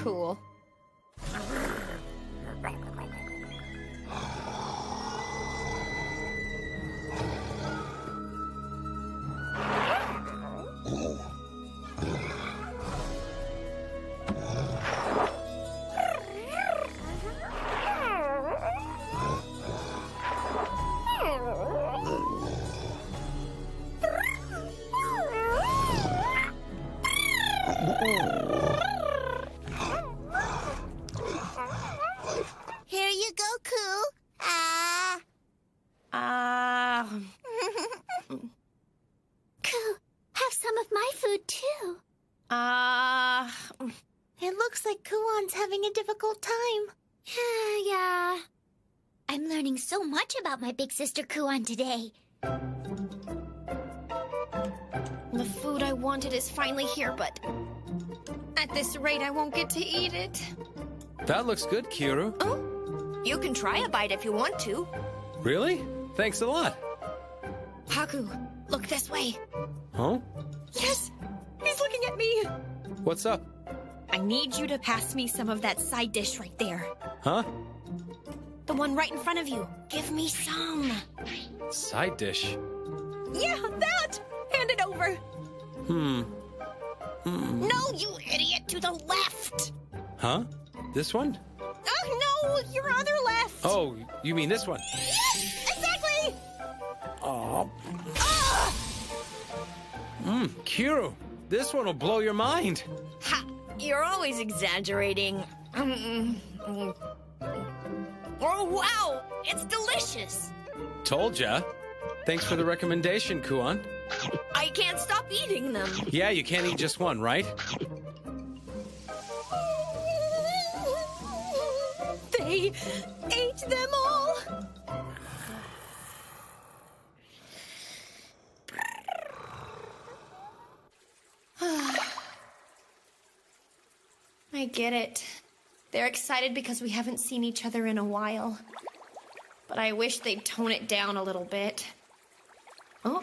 [SPEAKER 2] Cool.
[SPEAKER 9] Here you go, Coo. Coo, have some of my food, too. It looks like Kuon's having a difficult time. Yeah. I'm learning so much about my big sister Kuon today.
[SPEAKER 2] The food I wanted is finally here, but at this rate, I won't get to eat it.
[SPEAKER 10] That looks good, Kiro.
[SPEAKER 17] You can try a bite if you want to.
[SPEAKER 10] Really? Thanks a lot.
[SPEAKER 2] Haku, look this way.
[SPEAKER 10] Huh?
[SPEAKER 2] Yes, he's looking at me.
[SPEAKER 10] What's up?
[SPEAKER 2] I need you to pass me some of that side dish right there.
[SPEAKER 10] Huh?
[SPEAKER 2] The one right in front of you. Give me some.
[SPEAKER 10] Side dish?
[SPEAKER 2] Yeah, that! Hand it over.
[SPEAKER 9] No, you idiot, to the left.
[SPEAKER 10] Huh? This one?
[SPEAKER 2] Oh, no, your other left.
[SPEAKER 10] Oh, you mean this one?
[SPEAKER 2] Yes, exactly.
[SPEAKER 10] Oh. Kiro, this one will blow your mind.
[SPEAKER 17] Ha! You're always exaggerating. Oh, wow! It's delicious!
[SPEAKER 10] Told ya. Thanks for the recommendation, Kuon.
[SPEAKER 17] I can't stop eating them.
[SPEAKER 10] Yeah, you can't eat just one, right?
[SPEAKER 2] They ate them all. I get it. They're excited because we haven't seen each other in a while. But I wish they'd tone it down a little bit. Oh.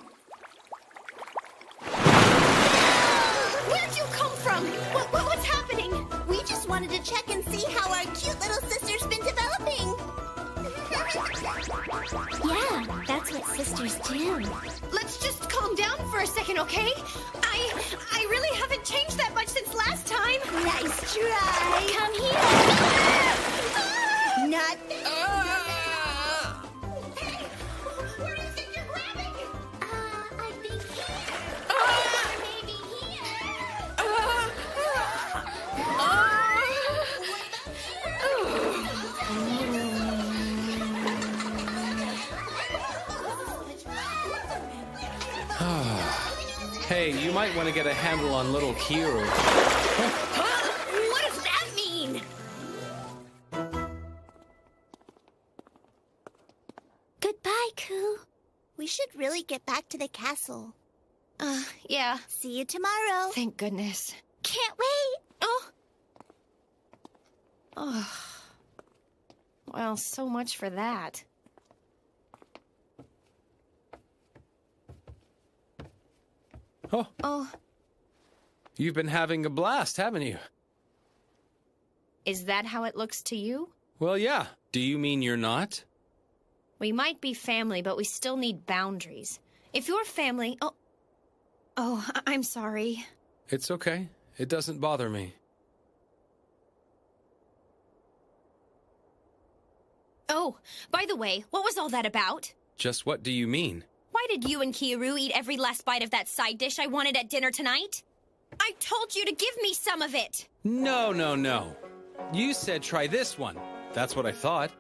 [SPEAKER 2] Where'd you come from? What's happening?
[SPEAKER 9] We just wanted to check and see how our cute little sister's been developing. Yeah, that's what sisters do.
[SPEAKER 2] Let's just calm down for a second, okay? I really haven't changed that much since last time.
[SPEAKER 9] Nice try.
[SPEAKER 2] Come here.
[SPEAKER 9] Not.
[SPEAKER 2] Where is it you're grabbing?
[SPEAKER 9] I think here. Maybe here.
[SPEAKER 10] Hey, you might want to get a handle on little Kiro.
[SPEAKER 17] What does that mean?
[SPEAKER 9] We should really get back to the castle.
[SPEAKER 2] Yeah.
[SPEAKER 9] See you tomorrow.
[SPEAKER 2] Thank goodness.
[SPEAKER 9] Can't wait.
[SPEAKER 2] Oh. Well, so much for that.
[SPEAKER 10] Oh. You've been having a blast, haven't you?
[SPEAKER 2] Is that how it looks to you?
[SPEAKER 10] Well, yeah. Do you mean you're not?
[SPEAKER 2] We might be family, but we still need boundaries. If you're family... I'm sorry.
[SPEAKER 10] It's okay. It doesn't bother me.
[SPEAKER 2] Oh, by the way, what was all that about?
[SPEAKER 10] Just what do you mean?
[SPEAKER 2] Why did you and Kiaru eat every last bite of that side dish I wanted at dinner tonight? I told you to give me some of it!
[SPEAKER 10] No. You said try this one. That's what I thought.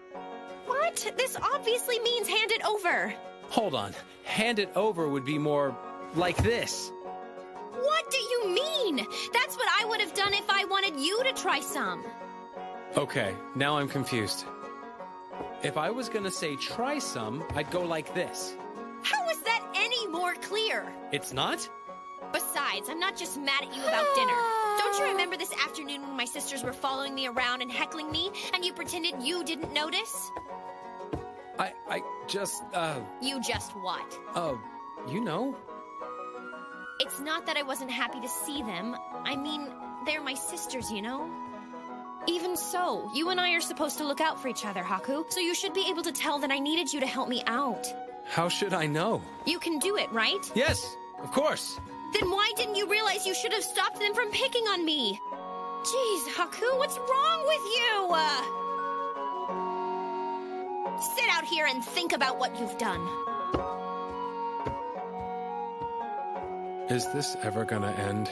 [SPEAKER 2] What? This obviously means hand it over.
[SPEAKER 10] Hold on. Hand it over would be more like this.
[SPEAKER 2] What do you mean? That's what I would have done if I wanted you to try some.
[SPEAKER 10] Okay, now I'm confused. If I was gonna say try some, I'd go like this.
[SPEAKER 2] How is that any more clear?
[SPEAKER 10] It's not?
[SPEAKER 2] Besides, I'm not just mad at you about dinner. Don't you remember this afternoon when my sisters were following me around and heckling me, and you pretended you didn't notice?
[SPEAKER 10] I just,
[SPEAKER 2] You just what?
[SPEAKER 10] you know.
[SPEAKER 2] It's not that I wasn't happy to see them. I mean, they're my sisters, you know? Even so, you and I are supposed to look out for each other, Haku, so you should be able to tell that I needed you to help me out.
[SPEAKER 10] How should I know?
[SPEAKER 2] You can do it, right?
[SPEAKER 10] Yes, of course.
[SPEAKER 2] Then why didn't you realize you should have stopped them from picking on me? Jeez, Haku, what's wrong with you? Sit out here and think about what you've done.
[SPEAKER 10] Is this ever gonna end?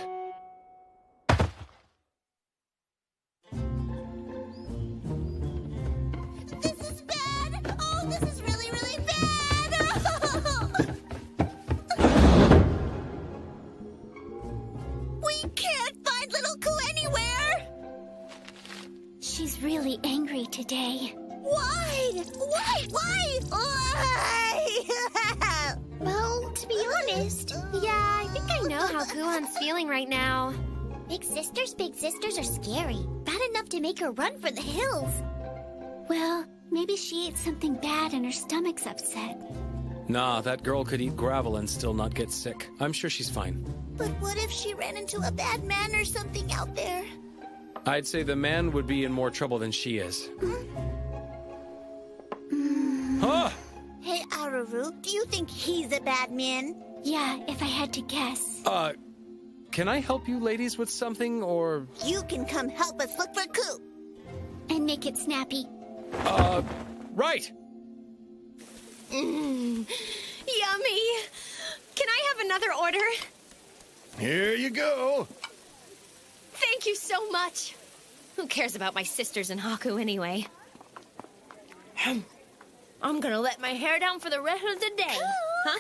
[SPEAKER 9] This is bad! Oh, this is really, really bad! We can't find little Ku anywhere!
[SPEAKER 13] She's really angry today.
[SPEAKER 9] Why?
[SPEAKER 19] Well, to be honest, yeah, I think I know how Kuon's feeling right now.
[SPEAKER 9] Big sisters are scary. Bad enough to make her run for the hills.
[SPEAKER 13] Well, maybe she ate something bad and her stomach's upset.
[SPEAKER 10] Nah, that girl could eat gravel and still not get sick. I'm sure she's fine.
[SPEAKER 9] But what if she ran into a bad man or something out there?
[SPEAKER 10] I'd say the man would be in more trouble than she is. Huh?
[SPEAKER 9] Hey, Aruru, do you think he's a bad man?
[SPEAKER 13] Yeah, if I had to guess.
[SPEAKER 10] Can I help you ladies with something, or...
[SPEAKER 9] You can come help us look for Ku.
[SPEAKER 13] And make it snappy.
[SPEAKER 10] Right!
[SPEAKER 2] Yummy! Can I have another order?
[SPEAKER 7] Here you go.
[SPEAKER 2] Thank you so much. Who cares about my sisters and Haku anyway? I'm gonna let my hair down for the rest of the day. Huh?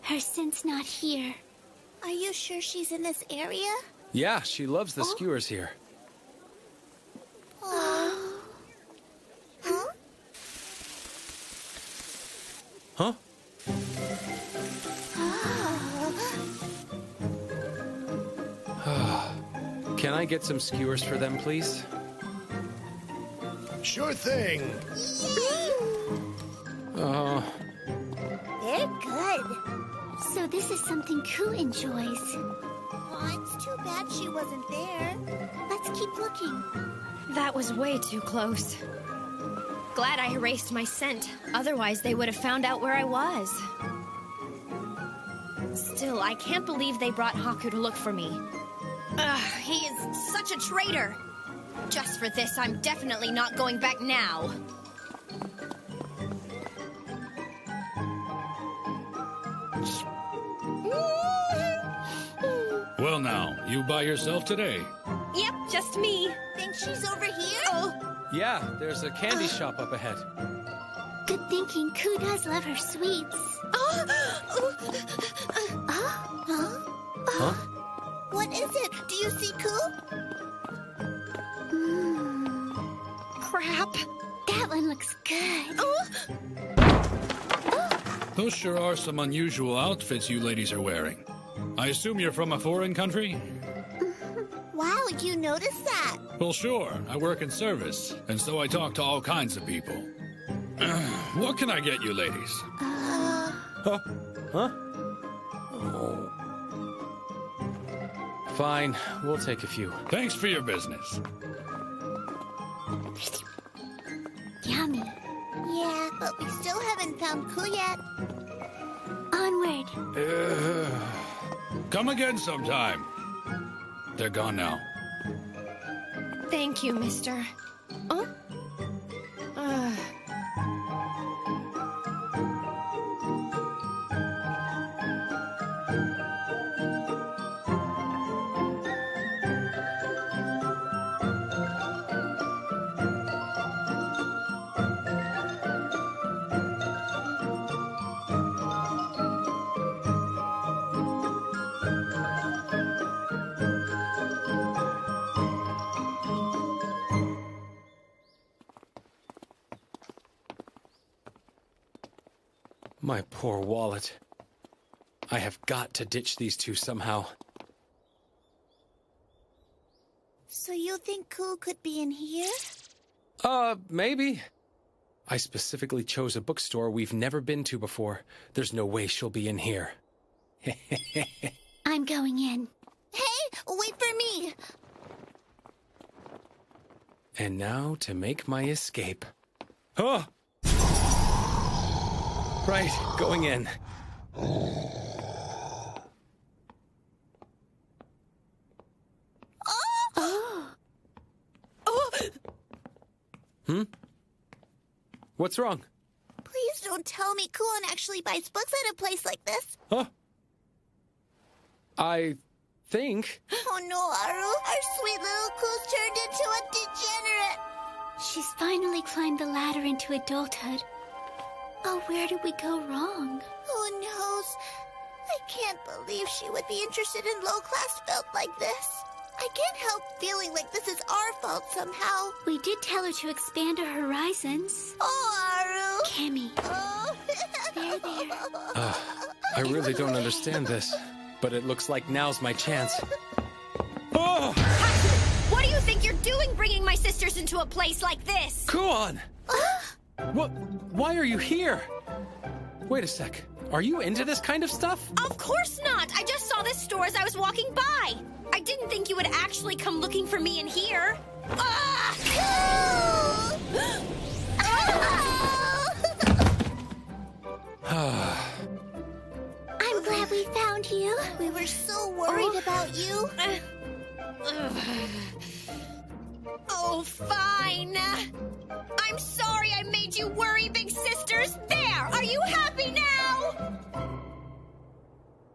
[SPEAKER 13] Her scent's not here.
[SPEAKER 9] Are you sure she's in this area?
[SPEAKER 10] Yeah, she loves the skewers here.
[SPEAKER 9] Oh. Huh?
[SPEAKER 10] Huh? Can I get some skewers for them, please?
[SPEAKER 7] Sure thing.
[SPEAKER 10] Oh.
[SPEAKER 9] They're good.
[SPEAKER 13] So this is something Ku enjoys.
[SPEAKER 9] Oh, it's too bad she wasn't there. Let's keep looking.
[SPEAKER 2] That was way too close. Glad I erased my scent. Otherwise, they would have found out where I was. Still, I can't believe they brought Haku to look for me. Ugh, he is such a traitor. Just for this, I'm definitely not going back now.
[SPEAKER 14] Well now, you by yourself today?
[SPEAKER 2] Yep, just me.
[SPEAKER 9] Think she's over here?
[SPEAKER 2] Oh.
[SPEAKER 10] Yeah, there's a candy shop up ahead.
[SPEAKER 13] Good thinking. Ku does love her sweets.
[SPEAKER 10] Huh?
[SPEAKER 9] What is it? Do you see Ku?
[SPEAKER 13] Crap.
[SPEAKER 9] That one looks good. Oh!
[SPEAKER 6] Those sure are some unusual outfits you ladies are wearing. I assume you're from a foreign country?
[SPEAKER 9] Wow, you noticed that?
[SPEAKER 6] Well, sure. I work in service, and so I talk to all kinds of people. What can I get you ladies?
[SPEAKER 10] Huh? Oh. Fine, we'll take a few.
[SPEAKER 6] Thanks for your business.
[SPEAKER 9] Yummy. Yeah, but we still haven't found Ku yet. Onward.
[SPEAKER 6] Come again sometime. They're gone now.
[SPEAKER 2] Thank you, mister. Oh?
[SPEAKER 10] My poor wallet. I have got to ditch these two somehow.
[SPEAKER 9] So you think Ku could be in here?
[SPEAKER 10] Maybe. I specifically chose a bookstore we've never been to before. There's no way she'll be in here.
[SPEAKER 9] I'm going in. Hey, wait for me!
[SPEAKER 10] And now to make my escape. Oh! Right, going in. Hmm? What's wrong?
[SPEAKER 9] Please don't tell me Kuon actually buys books at a place like this.
[SPEAKER 10] Huh? I think...
[SPEAKER 9] Oh no, Aru. Our sweet little Ku's turned into a degenerate. She's finally climbed the ladder into adulthood. Oh, where did we go wrong? Who knows? I can't believe she would be interested in low-class filth like this. I can't help feeling like this is our fault somehow. We did tell her to expand her horizons. Oh, Aru! Cammy. Oh. There.
[SPEAKER 10] I really don't understand this, but it looks like now's my chance. Oh!
[SPEAKER 2] What do you think you're doing bringing my sisters into a place like this?
[SPEAKER 10] Kuon! What? Why are you here? Wait a sec. Are you into this kind of stuff?
[SPEAKER 2] Of course not! I just saw this store as I was walking by. I didn't think you would actually come looking for me in here.
[SPEAKER 9] I'm glad we found you. We were so worried about you.
[SPEAKER 2] Oh, fine. I'm sorry I made you worry, big sisters. There! Are you happy now?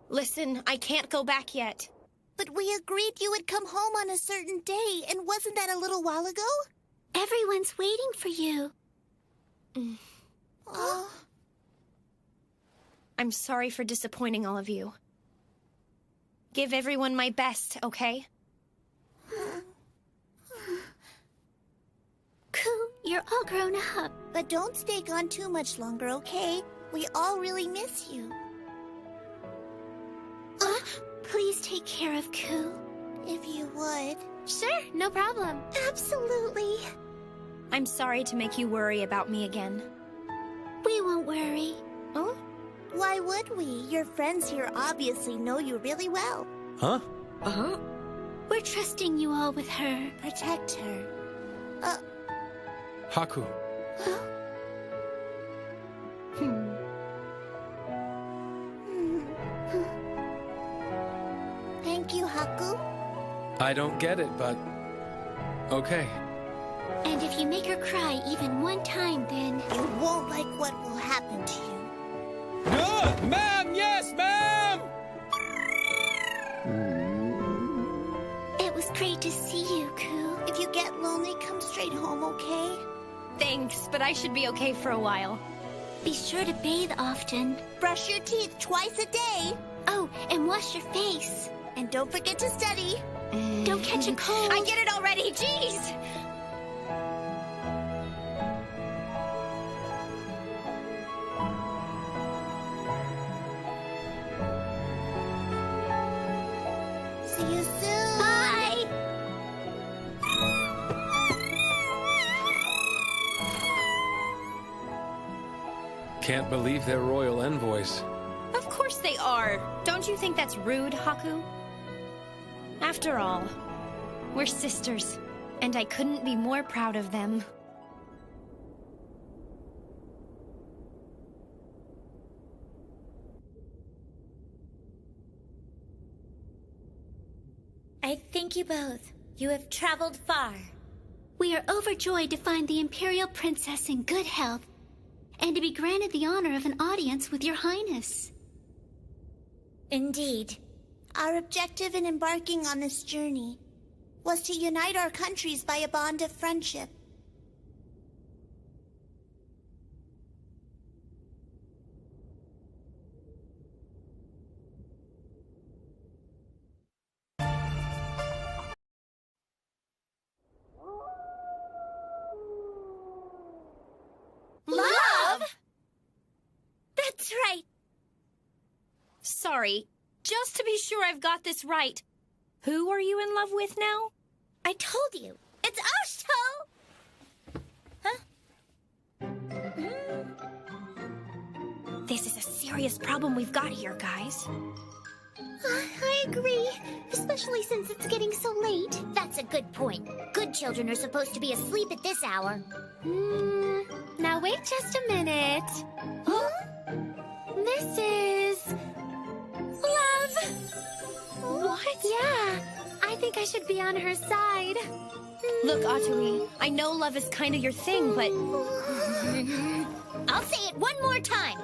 [SPEAKER 2] Listen, I can't go back yet.
[SPEAKER 9] But we agreed you would come home on a certain day, and wasn't that a little while ago? Everyone's waiting for you.
[SPEAKER 2] Oh. I'm sorry for disappointing all of you. Give everyone my best, okay?
[SPEAKER 9] Ku, you're all grown up. But don't stay gone too much longer, okay? We all really miss you. Please take care of Ku. If you would.
[SPEAKER 2] Sure, no problem.
[SPEAKER 9] Absolutely.
[SPEAKER 2] I'm sorry to make you worry about me again.
[SPEAKER 9] We won't worry.
[SPEAKER 2] Oh?
[SPEAKER 9] Why would we? Your friends here obviously know you really well.
[SPEAKER 10] Huh?
[SPEAKER 2] Uh-huh.
[SPEAKER 9] We're trusting you all with her. Protect her.
[SPEAKER 10] Haku.
[SPEAKER 9] Thank you, Haku.
[SPEAKER 10] I don't get it, but... okay.
[SPEAKER 9] And if you make her cry even one time, then you won't like what will happen to you.
[SPEAKER 10] Ma'am! Yes, ma'am!
[SPEAKER 9] It was great to see you, Ku. If you get lonely, come straight home, okay?
[SPEAKER 2] Thanks, but I should be okay for a while.
[SPEAKER 9] Be sure to bathe often. Brush your teeth twice a day. Oh, and wash your face. And don't forget to study. Don't catch a cold.
[SPEAKER 13] I get it already, jeez!
[SPEAKER 9] See you soon. Bye.
[SPEAKER 10] Can't believe they're royal envoys.
[SPEAKER 2] Of course they are. Don't you think that's rude, Haku? After all, we're sisters, and I couldn't be more proud of them.
[SPEAKER 9] I thank you both. You have traveled far. We are overjoyed to find the Imperial Princess in good health, and to be granted the honor of an audience with your Highness. Indeed. Our objective in embarking on this journey was to unite our countries by a bond of friendship.
[SPEAKER 2] Love?
[SPEAKER 9] That's right.
[SPEAKER 2] Sorry, just to be sure I've got this right. Who are you in love with now?
[SPEAKER 9] I told you. It's Oshto!
[SPEAKER 2] This is a serious problem we've got here, guys.
[SPEAKER 9] I agree, especially since it's getting so late. That's a good point. Good children are supposed to be asleep at this hour.
[SPEAKER 19] Now wait just a minute.
[SPEAKER 9] Huh?
[SPEAKER 19] This is... Love!
[SPEAKER 2] What?
[SPEAKER 19] Yeah, I think I should be on her side.
[SPEAKER 2] Look, Atui, I know love is kind of your thing, but...
[SPEAKER 9] I'll say it one more time.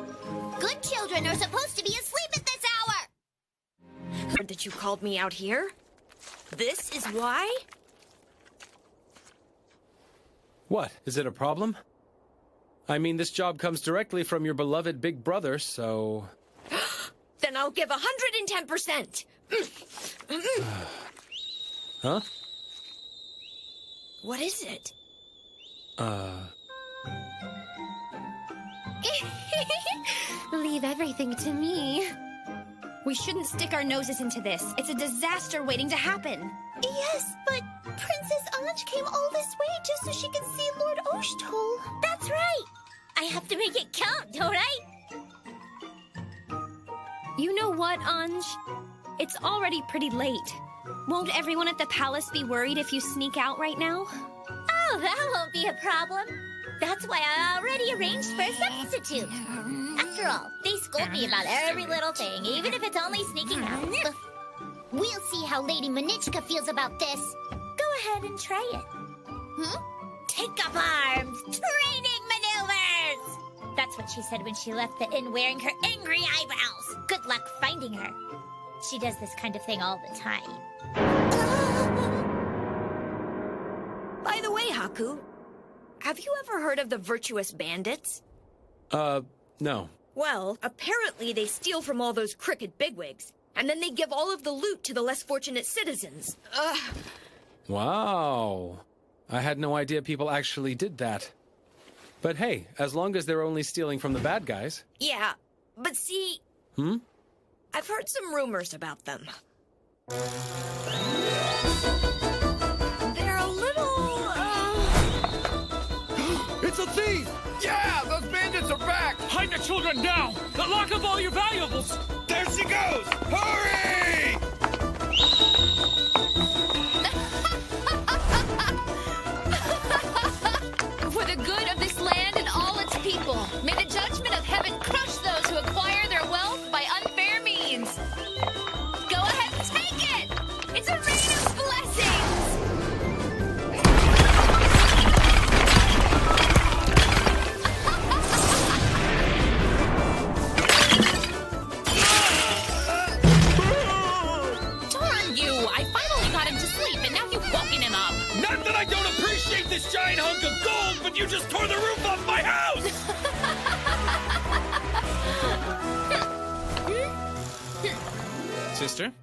[SPEAKER 9] Good children are supposed to be asleep at this hour!
[SPEAKER 17] Heard that you called me out here? This is why?
[SPEAKER 10] What? Is it a problem? I mean, this job comes directly from your beloved big brother, so...
[SPEAKER 17] Then I'll give 110%.
[SPEAKER 10] Huh?
[SPEAKER 17] What is it?
[SPEAKER 19] Leave everything to me.
[SPEAKER 2] We shouldn't stick our noses into this. It's a disaster waiting to happen.
[SPEAKER 9] Yes, but Princess Anj came all this way just so she could see Lord Oshto. That's right. I have to make it count, don't I?
[SPEAKER 2] You know what, Anj? It's already pretty late. Won't everyone at the palace be worried if you sneak out right now?
[SPEAKER 9] Oh, that won't be a problem. That's why I already arranged for a substitute. After all, they scold me about every little thing, even if it's only sneaking out. We'll see how Lady Manichka feels about this. Go ahead and try it. Take up arms! Training maneuvers! That's what she said when she left the inn wearing her angry eyebrows. Good luck finding her. She does this kind of thing all the time.
[SPEAKER 17] By the way, Haku, have you ever heard of the Virtuous Bandits?
[SPEAKER 10] No.
[SPEAKER 17] Well, apparently they steal from all those crooked bigwigs, and then they give all of the loot to the less fortunate citizens.
[SPEAKER 10] Wow. I had no idea people actually did that. But hey, as long as they're only stealing from the bad guys.
[SPEAKER 17] Yeah, but see... I've heard some rumors about them. They're a little,
[SPEAKER 11] It's a thief! Yeah, those bandits are back! Hide the children now! Lock up all your valuables! There she goes! Hurry!
[SPEAKER 3] For the good of this land and all its people, may the judgment of heaven crush those who acquire their wealth by unfair means. Go ahead and take it! It's a rain of blessings! Darn you! I finally got him to sleep, and now you've woken him up.
[SPEAKER 8] Not that I don't appreciate this giant hunk of gold, but you just tore the roof off my house!
[SPEAKER 12] Sister?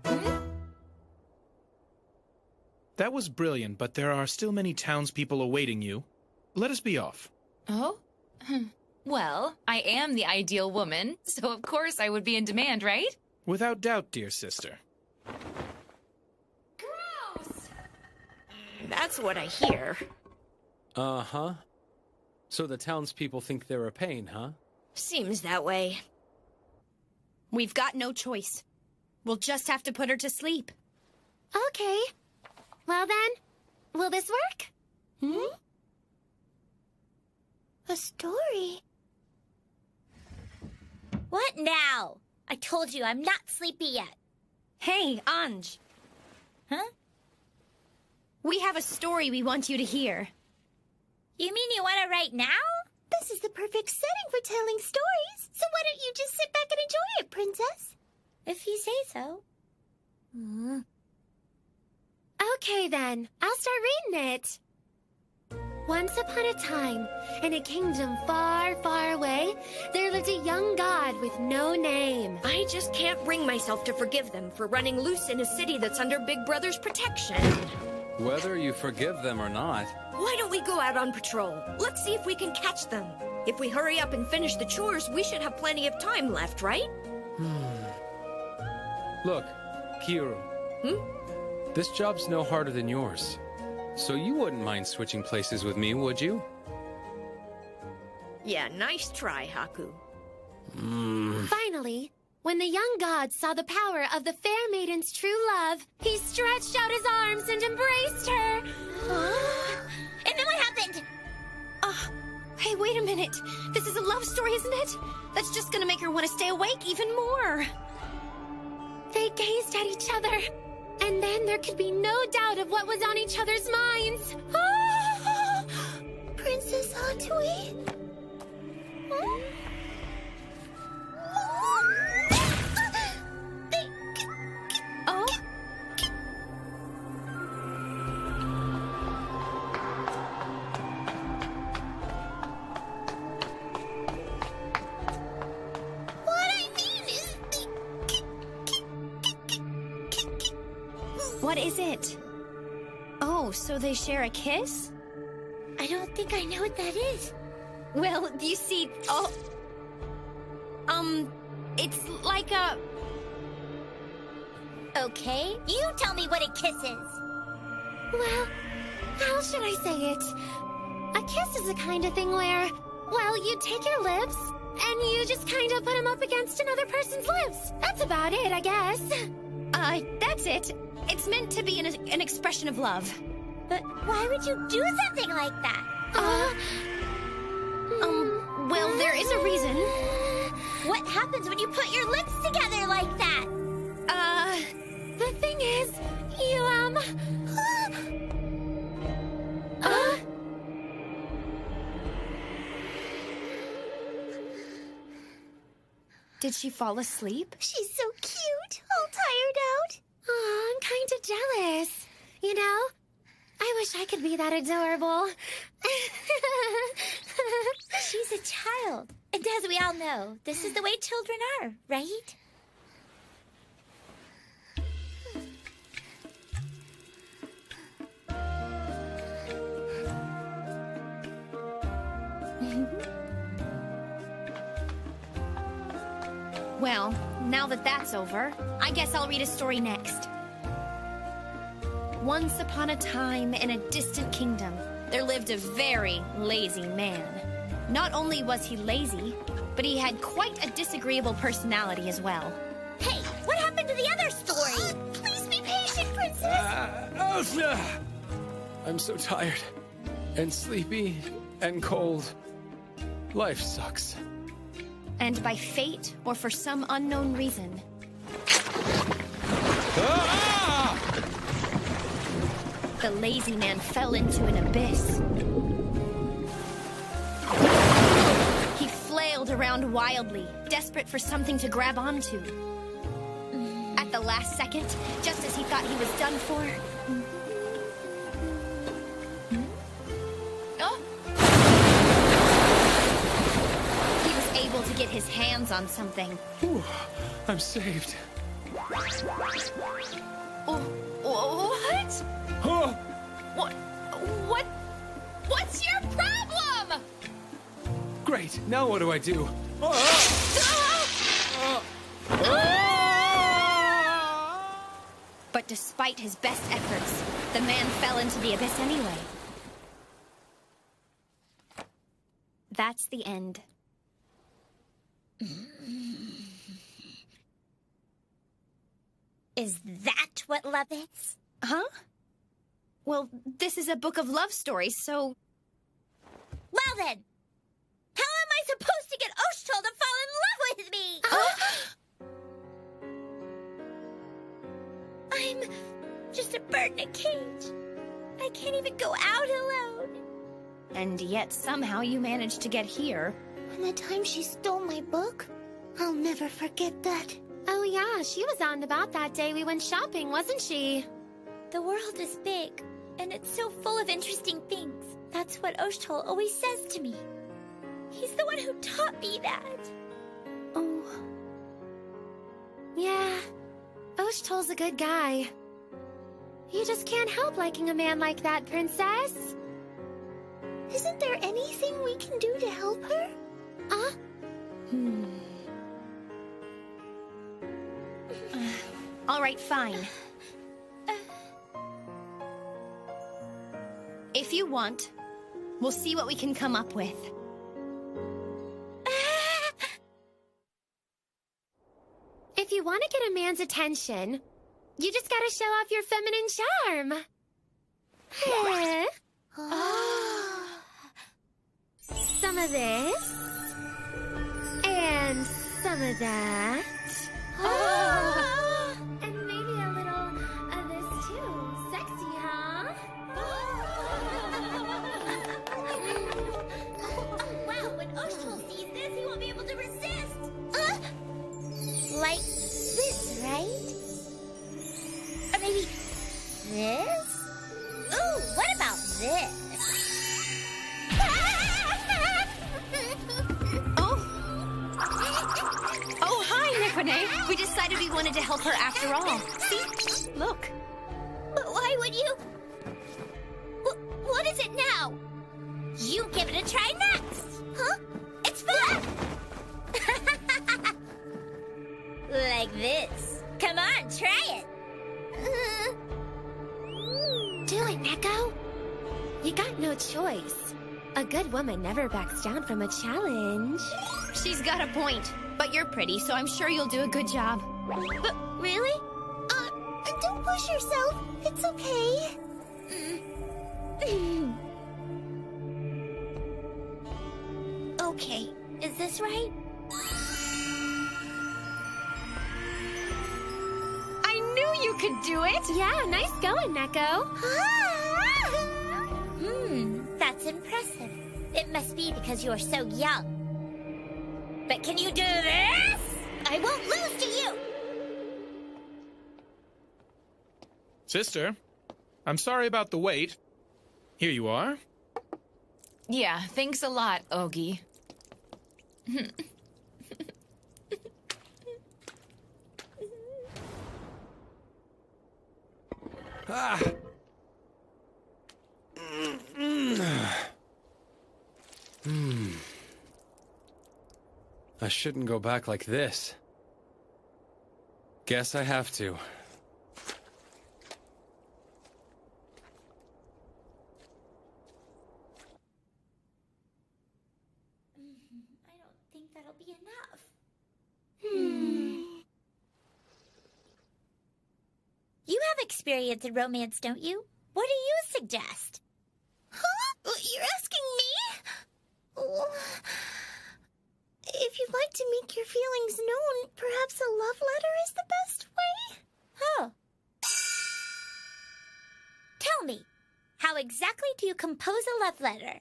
[SPEAKER 12] That was brilliant, but there are still many townspeople awaiting you. Let us be off.
[SPEAKER 16] Oh? Well, I am the ideal woman, so of course I would be in demand, right?
[SPEAKER 12] Without doubt, dear sister.
[SPEAKER 17] That's what I hear.
[SPEAKER 10] Uh-huh. So the townspeople think they're a pain, huh?
[SPEAKER 17] Seems that way.
[SPEAKER 2] We've got no choice. We'll just have to put her to sleep.
[SPEAKER 19] Okay. Well then, will this work?
[SPEAKER 9] A story? What now? I told you I'm not sleepy yet.
[SPEAKER 2] Hey, Anj.
[SPEAKER 9] Huh?
[SPEAKER 2] We have a story we want you to hear.
[SPEAKER 9] You mean you want to write now? This is the perfect setting for telling stories. So why don't you just sit back and enjoy it, Princess? If you say so.
[SPEAKER 19] Okay then, I'll start reading it. Once upon a time, in a kingdom far, far away, there lived a young god with no name.
[SPEAKER 17] I just can't bring myself to forgive them for running loose in a city that's under Big Brother's protection.
[SPEAKER 10] Whether you forgive them or not.
[SPEAKER 17] Why don't we go out on patrol? Let's see if we can catch them. If we hurry up and finish the chores, we should have plenty of time left, right?
[SPEAKER 10] Look, Kiru. This job's no harder than yours. So you wouldn't mind switching places with me, would you?
[SPEAKER 17] Yeah, nice try, Haku.
[SPEAKER 19] Finally, when the young god saw the power of the fair maiden's true love, he stretched out his arms and embraced her.
[SPEAKER 9] And then what happened?
[SPEAKER 2] Hey, wait a minute. This is a love story, isn't it? That's just gonna make her want to stay awake even more.
[SPEAKER 19] They gazed at each other, and then there could be no doubt of what was on each other's minds.
[SPEAKER 9] Princess Hatui?
[SPEAKER 2] What is it? Oh, so they share a kiss?
[SPEAKER 9] I don't think I know what that is.
[SPEAKER 2] Well, you see, it's like a...
[SPEAKER 9] Okay, you tell me what a kiss is.
[SPEAKER 19] Well, how should I say it? A kiss is the kind of thing where, well, you take your lips, and you just kind of put them up against another person's lips. That's about it, I guess.
[SPEAKER 2] That's it. It's meant to be an expression of love.
[SPEAKER 9] But why would you do something like that?
[SPEAKER 2] Well, there is a reason.
[SPEAKER 9] What happens when you put your lips together like that?
[SPEAKER 19] The thing is, you,
[SPEAKER 2] Did she fall asleep?
[SPEAKER 9] She's so cute, all tired out.
[SPEAKER 19] Oh, I'm kind of jealous. You know, I wish I could be that adorable.
[SPEAKER 9] She's a child. And as we all know, this is the way children are, right?
[SPEAKER 2] Well, now that that's over, I guess I'll read a story next. Once upon a time, in a distant kingdom, there lived a very lazy man. Not only was he lazy, but he had quite a disagreeable personality as well.
[SPEAKER 9] Hey, what happened to the other story? Please be patient, Princess!
[SPEAKER 10] I'm so tired, and sleepy, and cold. Life sucks.
[SPEAKER 2] And by fate, or for some unknown reason... The lazy man fell into an abyss. He flailed around wildly, desperate for something to grab onto. At the last second, just as he thought he was done for... He was able to get his hands on something.
[SPEAKER 10] Whew, I'm saved.
[SPEAKER 16] What?
[SPEAKER 10] Huh?
[SPEAKER 16] What's your problem?
[SPEAKER 10] Great. Now what do I do?
[SPEAKER 2] But despite his best efforts, the man fell into the abyss anyway. That's the end.
[SPEAKER 9] Is that what love is?
[SPEAKER 2] Huh? Well, this is a book of love stories, so...
[SPEAKER 9] Well then, how am I supposed to get Oshtul to fall in love with me? I'm just a bird in a cage. I can't even go out alone.
[SPEAKER 2] And yet somehow you managed to get here.
[SPEAKER 19] And the time she stole my book? I'll never forget that.
[SPEAKER 13] Oh yeah, she was on about that day we went shopping, wasn't she?
[SPEAKER 9] The world is big, and it's so full of interesting things. That's what Oshtul always says to me. He's the one who taught me that.
[SPEAKER 13] Oh. Yeah, Oshtul's a good guy. You just can't help liking a man like that, Princess.
[SPEAKER 19] Isn't there anything we can do to help her?
[SPEAKER 2] All right, fine. If you want, we'll see what we can come up with.
[SPEAKER 13] If you want to get a man's attention, you just gotta show off your feminine charm. Some of this. And some of that. And maybe a little of this too. Sexy, huh?
[SPEAKER 9] Wow, when Oshtul sees this, he won't be able to resist. Like this, right? Or maybe this? Ooh, what about this?
[SPEAKER 2] Oh, hi, Nikone. We decided we wanted to help her after all. See? Look.
[SPEAKER 9] But why would you? What is it now? You give it a try next. Huh? It's fun. Like this. Come on, try it.
[SPEAKER 13] Do it, Neko. You got no choice. A good woman never backs down from a challenge.
[SPEAKER 2] She's got a point. But you're pretty, so I'm sure you'll do a good job.
[SPEAKER 9] But really?
[SPEAKER 19] Don't push yourself. It's okay.
[SPEAKER 9] Okay, is this right?
[SPEAKER 2] I knew you could do it!
[SPEAKER 13] Yeah, nice going, Neko.
[SPEAKER 9] That's impressive. It must be because you're so young. But can you do this? I won't lose to you!
[SPEAKER 12] Sister, I'm sorry about the wait. Here you are.
[SPEAKER 16] Yeah, thanks a lot, Ogie.
[SPEAKER 10] I shouldn't go back like this. Guess I have to.
[SPEAKER 9] I don't think that'll be enough. You have experience in romance, don't you? What do you suggest?
[SPEAKER 19] Huh? You're asking me? If you'd like to make your feelings known, perhaps a love letter is the best way?
[SPEAKER 9] Oh. Tell me, how exactly do you compose a love letter?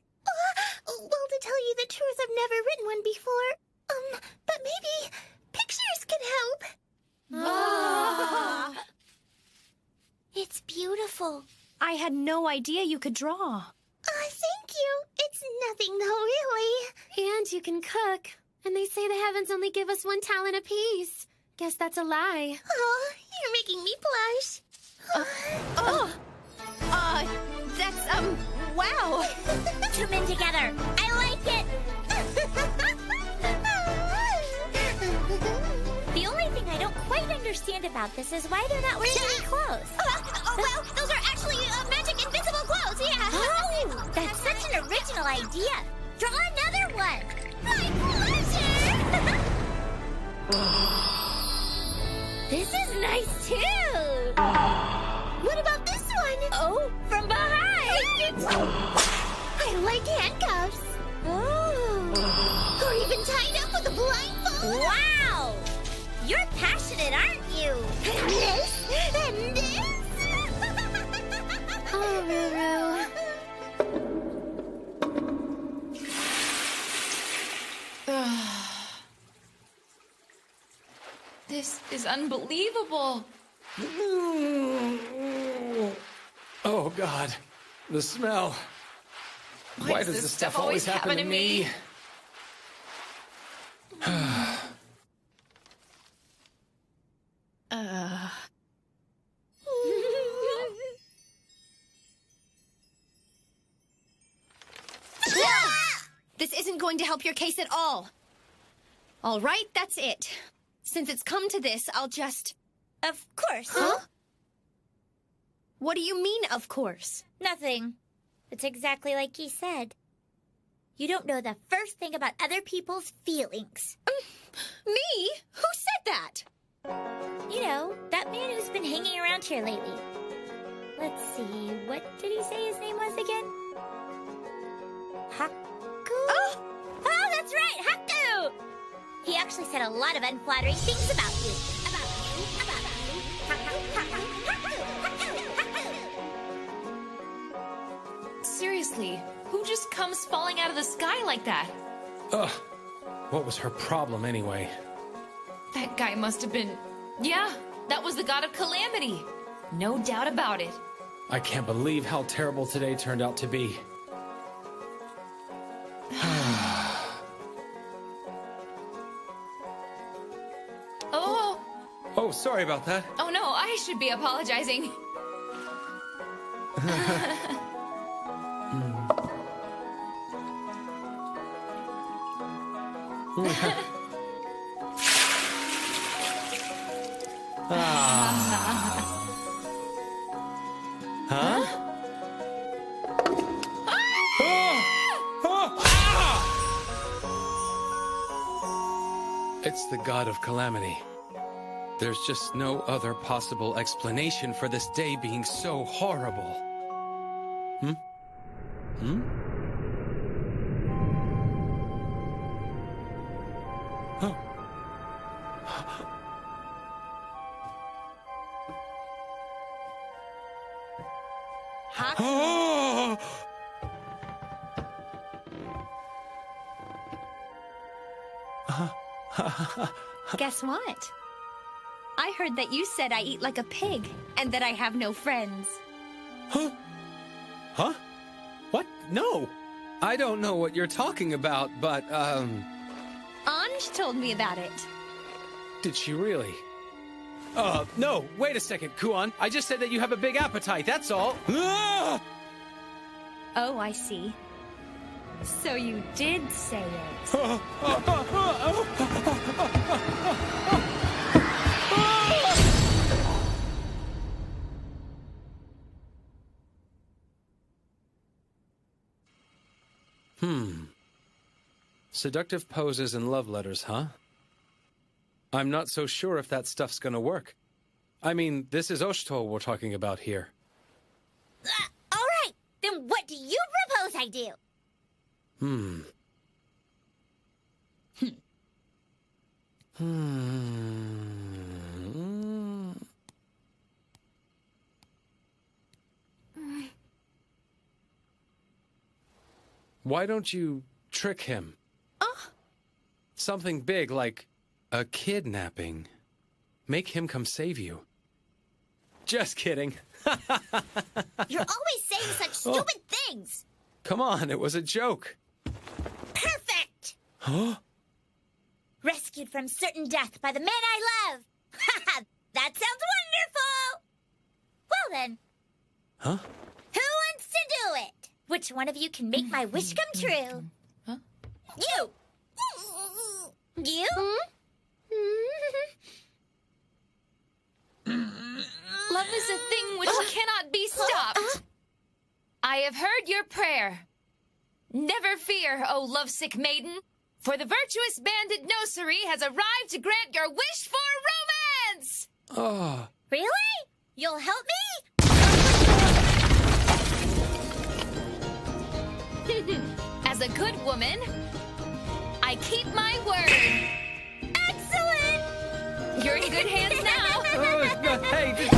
[SPEAKER 19] Well, to tell you the truth, I've never written one before. But maybe pictures can help. It's beautiful.
[SPEAKER 2] I had no idea you could draw.
[SPEAKER 19] Thank you. It's nothing, though, really.
[SPEAKER 13] And you can cook. And they say the heavens only give us one talent apiece. Guess that's a lie.
[SPEAKER 19] Oh, You're making me blush.
[SPEAKER 2] That's, wow.
[SPEAKER 19] Two men together. I like it. The only thing I don't quite understand about this is why they're not wearing any clothes. Well, those are actually magic invisible clothes, yeah. Oh, that's such an original idea. Draw another one. My pleasure. This is nice, too. What about this one? Oh, from behind. I like handcuffs. Oh. Or even tied up with a blindfold. Wow. You're passionate, aren't you? And this? And this? Oh, Ruru.
[SPEAKER 16] This is unbelievable.
[SPEAKER 10] Oh, God. The smell. Why does this stuff always happen to me?
[SPEAKER 2] This isn't going to help your case at all. All right, that's it. Since it's come to this, I'll just...
[SPEAKER 19] Of course.
[SPEAKER 2] Huh? What do you mean, of course?
[SPEAKER 19] Nothing. It's exactly like he said. You don't know the first thing about other people's feelings.
[SPEAKER 2] Me? Who said that?
[SPEAKER 19] You know, that man who's been hanging around here lately. Let's see, what did he say his name was again? Haku? Oh, that's right, Haku! He actually said a lot of unflattering things about you. About you.
[SPEAKER 16] Seriously, who just comes falling out of the sky like that?
[SPEAKER 10] Ugh. What was her problem anyway?
[SPEAKER 16] That guy must have been... Yeah, that was the god of calamity. No doubt about it.
[SPEAKER 10] I can't believe how terrible today turned out to be.
[SPEAKER 16] Oh.
[SPEAKER 10] Oh, sorry about that.
[SPEAKER 16] Oh no, I should be apologizing.
[SPEAKER 10] Huh? It's the god of calamity. There's just no other possible explanation for this day being so horrible. Oh. Oh!
[SPEAKER 2] Guess what? I heard that you said I eat like a pig, and that I have no friends.
[SPEAKER 10] Huh? Huh? What? No! I don't know what you're talking about, but,
[SPEAKER 2] Anj told me about it.
[SPEAKER 10] Did she really? No, wait a second, Kuon. I just said that you have a big appetite, that's all. Ah!
[SPEAKER 2] Oh, I see. So you did say it.
[SPEAKER 10] Seductive poses and love letters, huh? I'm not so sure if that stuff's gonna work. I mean, this is Oshto we're talking about here.
[SPEAKER 19] All right, then what do you propose I do?
[SPEAKER 10] Why don't you trick him? Something big like a kidnapping. Make him come save you. Just kidding.
[SPEAKER 19] You're always saying such stupid things.
[SPEAKER 10] Come on, it was a joke.
[SPEAKER 19] Perfect.
[SPEAKER 10] Huh?
[SPEAKER 19] Rescued from certain death by the man I love. That sounds
[SPEAKER 9] then.
[SPEAKER 10] Huh?
[SPEAKER 9] Who wants to do it? Which one of you can make my wish come true?
[SPEAKER 16] Huh?
[SPEAKER 9] You! You?
[SPEAKER 16] Love is a thing which cannot be stopped. I have heard your prayer. Never fear, O lovesick maiden, for the virtuous bandit Nosari has arrived to grant your wish for romance!
[SPEAKER 10] Oh.
[SPEAKER 9] Really? You'll help me?
[SPEAKER 16] As a good woman, I keep my word.
[SPEAKER 9] Excellent!
[SPEAKER 16] You're in good hands now.
[SPEAKER 10] Hey, just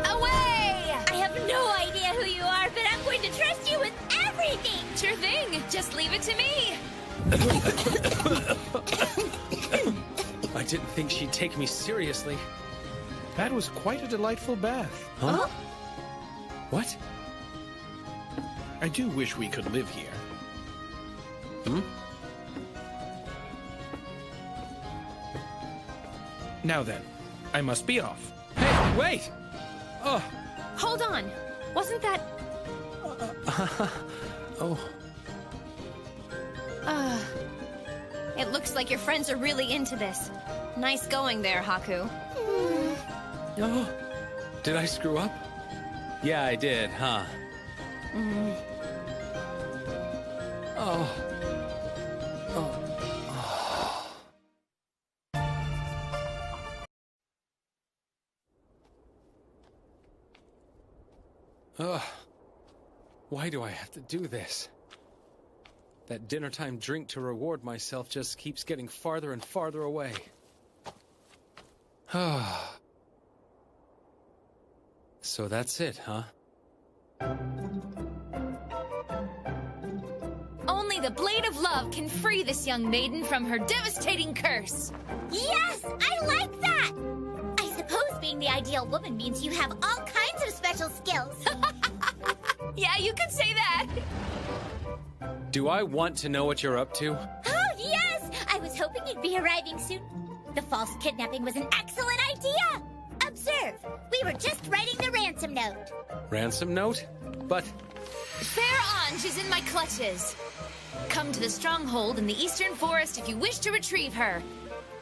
[SPEAKER 16] Away!
[SPEAKER 9] I have no idea who you are, but I'm going to trust you with everything!
[SPEAKER 16] Sure thing. Just leave it to me.
[SPEAKER 10] I didn't think she'd take me seriously.
[SPEAKER 12] That was quite a delightful bath.
[SPEAKER 10] Huh? What?
[SPEAKER 12] I do wish we could live here.
[SPEAKER 10] Hmm?
[SPEAKER 12] Now then, I must be off.
[SPEAKER 10] Hey, wait! Oh.
[SPEAKER 2] Hold on. Wasn't that...
[SPEAKER 10] Oh.
[SPEAKER 2] It looks like your friends are really into this. Nice going there, Haku.
[SPEAKER 10] Oh. Did I screw up? Yeah, I did, huh? Oh. Ugh. Why do I have to do this? That dinner time drink to reward myself just keeps getting farther and farther away. So that's it, huh?
[SPEAKER 16] Only the blade of love can free this young maiden from her devastating curse.
[SPEAKER 9] Yes! I like that! I suppose being the ideal woman means you have all kinds of special skills.
[SPEAKER 16] Yeah, you could say that.
[SPEAKER 10] Do I want to know what you're up to?
[SPEAKER 9] Oh, yes! I was hoping you'd be arriving soon. The false kidnapping was an excellent idea! Observe, we were just writing the ransom note.
[SPEAKER 10] Ransom note? But...
[SPEAKER 16] Fair Ange is in my clutches. Come to the stronghold in the eastern forest if you wish to retrieve her.